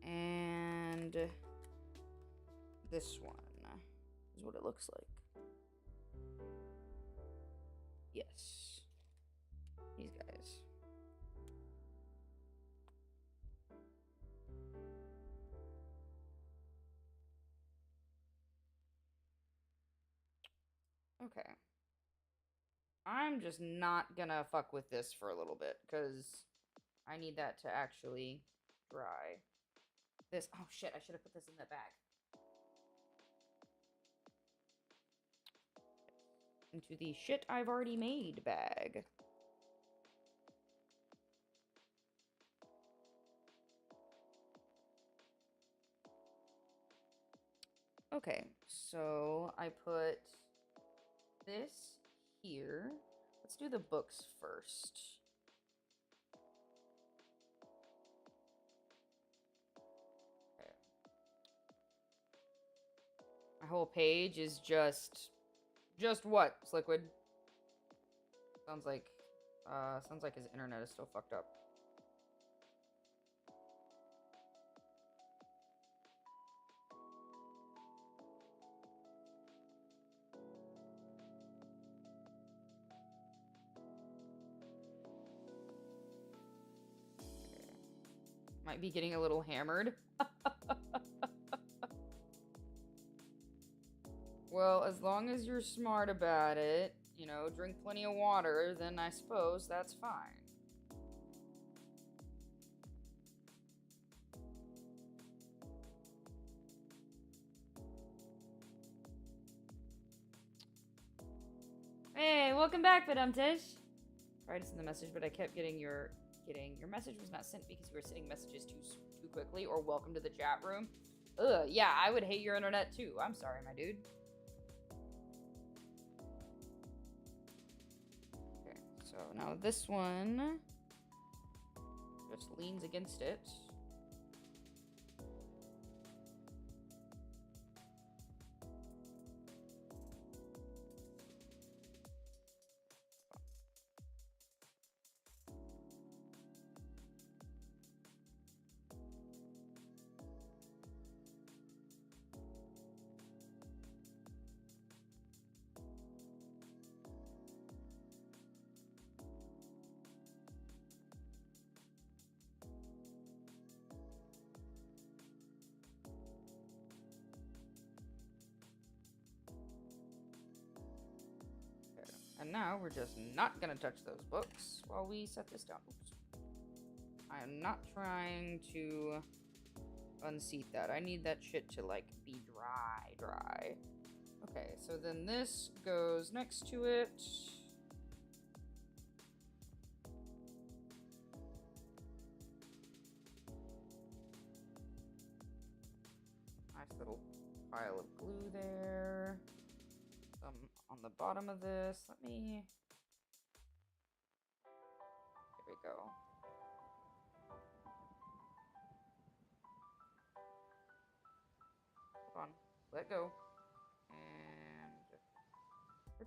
And this one is what it looks like. Yes. These guys. Okay. I'm just not gonna fuck with this for a little bit, because I need that to actually dry. This, oh shit, I should have put this in that bag. Into the shit I've already made bag. Okay, so I put this here. Let's do the books first. Okay. My whole page is just what, Sliquid? Sounds like his internet is still fucked up. Might be getting a little hammered. Well, as long as you're smart about it, you know, drink plenty of water, then I suppose that's fine. Hey, welcome back, Vidumtish. Tried to send the message, but I kept getting your message was not sent because you were sending messages too quickly, or welcome to the chat room. Ugh, yeah, I would hate your internet too. I'm sorry, my dude. Okay, so now this one just leans against it. now we're just not gonna touch those books while we set this down. Oops. I am not trying to unseat that. I need that shit to, like, be dry. Okay, so then this goes next to it. Nice little pile of glue there. Some on the bottom of this. There we go. Hold on. Let go. And we're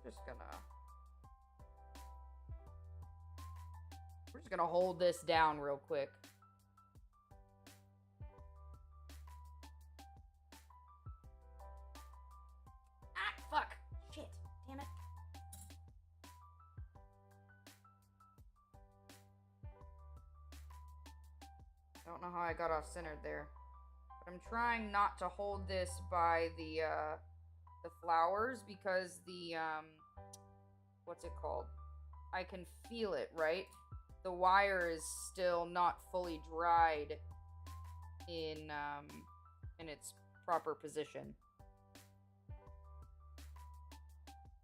just gonna hold this down real quick. Ah, fuck. Shit. Damn it. Don't know how I got off centered there. But I'm trying not to hold this by the flowers because the, what's it called? I can feel it, right? The wire is still not fully dried in its proper position.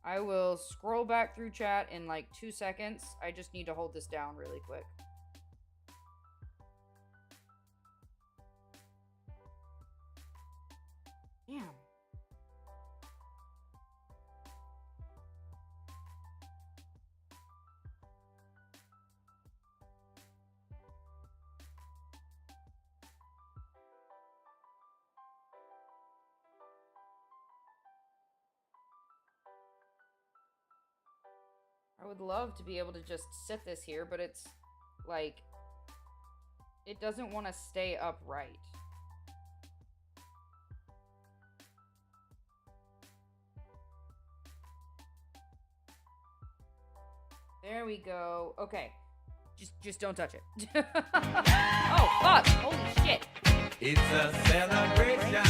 I will scroll back through chat in like 2 seconds. I just need to hold this down really quick. Damn. I would love to be able to just sit this here, but it's like it doesn't want to stay upright. There we go. Okay. Just don't touch it. Oh, fuck. Holy shit. It's a celebration.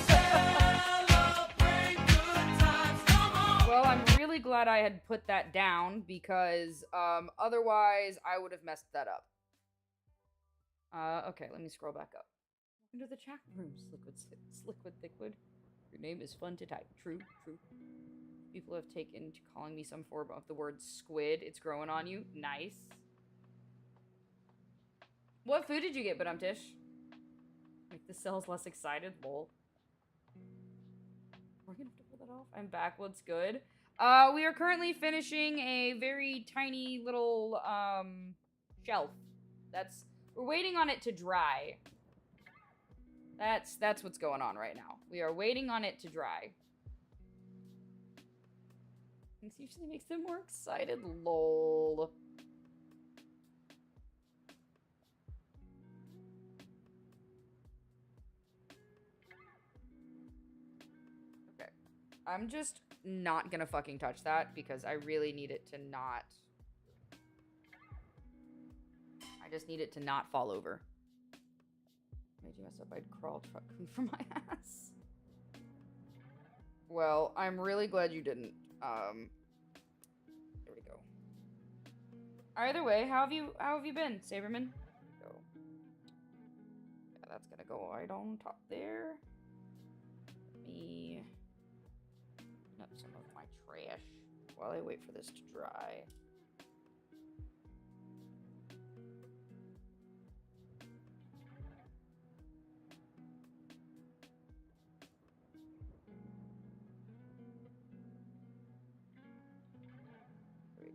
Celebrate good times, come on. Well, I'm really glad I had put that down because otherwise I would have messed that up. Okay, let me scroll back up. Into the chat room, Sliquid Thickwood. Your name is fun to type. True. People have taken to calling me some form of the word squid. It's growing on you. Nice. What food did you get, Badumtish? Make the cells less excited? Lol. We're gonna have to pull that off. I'm back. What's good? We are currently finishing a very tiny little, shelf. We're waiting on it to dry. That's what's going on right now. We are waiting on it to dry. This usually makes them more excited. Lol. Okay. I'm just not gonna fucking touch that because I really need it to not. I just need it to not fall over. Made you mess up, I'd crawl truck for my ass. Well, I'm really glad you didn't. There we go. Either way, how have you been, Saberman? Go. Yeah, that's gonna go right on top there. Let me clean up some of my trash while I wait for this to dry.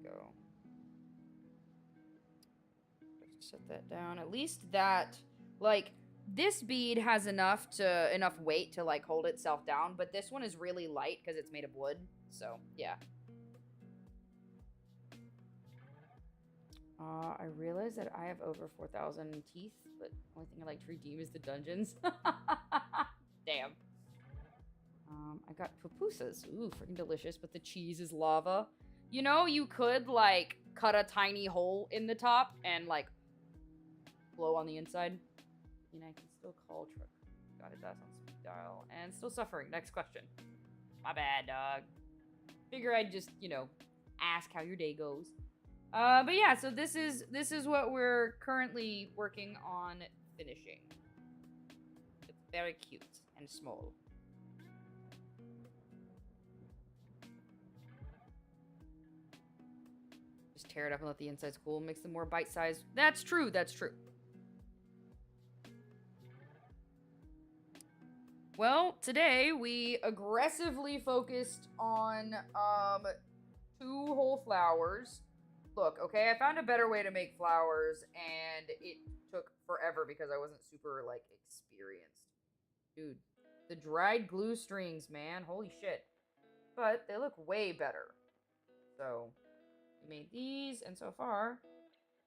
Go. Just set that down. At least that, like, this bead has enough weight to like hold itself down, but this one is really light because it's made of wood. So yeah. I realize that I have over 4,000 teeth, but the only thing I like to redeem is the dungeons. Damn. I got pupusas. Ooh, freaking delicious, but the cheese is lava. You know, you could, like, cut a tiny hole in the top and, like, blow on the inside. I mean, I can still call truck. Got his ass on speed dial. And still suffering. Next question. My bad, dog. Figure I'd just, you know, ask how your day goes. But yeah, so this is what we're currently working on finishing. It's very cute and small. Just tear it up and let the insides cool. Makes them more bite-sized. That's true. That's true. Well, today we aggressively focused on 2 whole flowers. Look, okay, I found a better way to make flowers, and it took forever because I wasn't super, like, experienced. Dude, the dried glue strings, man. Holy shit. But they look way better. So, we made these, and so far,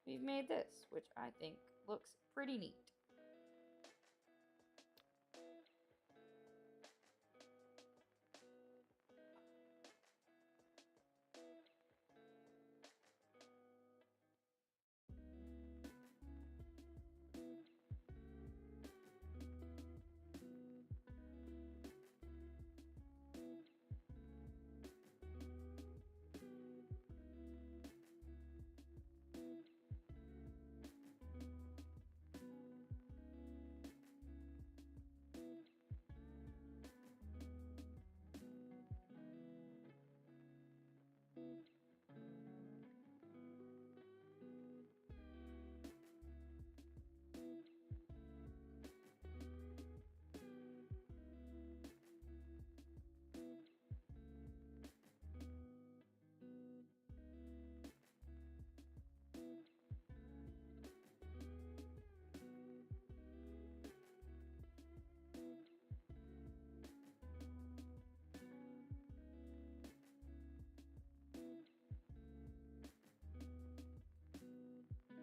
we've made this, which I think looks pretty neat.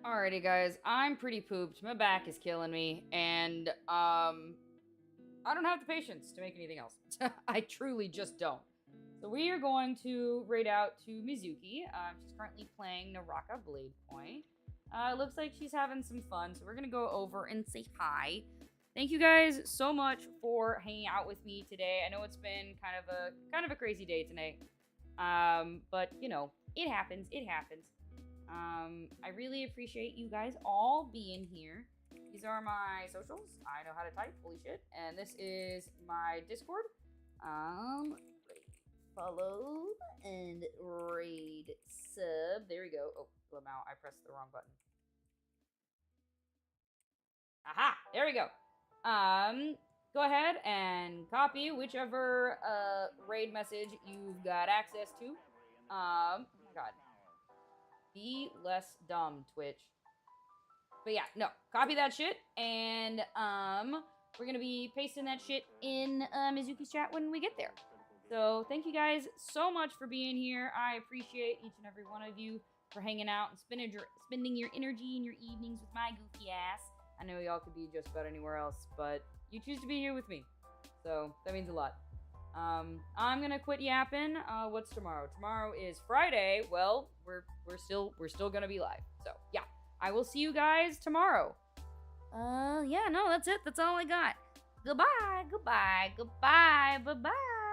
Alrighty, guys, I'm pretty pooped. My back is killing me, and I don't have the patience to make anything else. I truly just don't. So we are going to raid out to Mizuki. She's currently playing Naraka Blade Point. Looks like she's having some fun, so we're gonna go over and say hi. Thank you guys so much for hanging out with me today. I know it's been kind of a crazy day today, but you know, it happens. It happens. I really appreciate you guys all being here. These are my socials. I know how to type. Holy shit. And this is my Discord. Raid follow and raid sub. There we go. Oh, Lamau, I pressed the wrong button. Aha! There we go. Go ahead and copy whichever raid message you've got access to. Oh my god. Be less dumb, Twitch. But yeah, no. Copy that shit, and we're gonna be pasting that shit in Mizuki's chat when we get there. So thank you guys so much for being here. I appreciate each and every one of you for hanging out and spending your energy and your evenings with my goofy ass. I know y'all could be just about anywhere else, but you choose to be here with me. So that means a lot. I'm gonna quit yapping. What's tomorrow? Tomorrow is Friday. Well, we're still gonna be live. So yeah, I will see you guys tomorrow. Yeah, no, that's it. That's all I got. Goodbye, goodbye, goodbye, bye bye.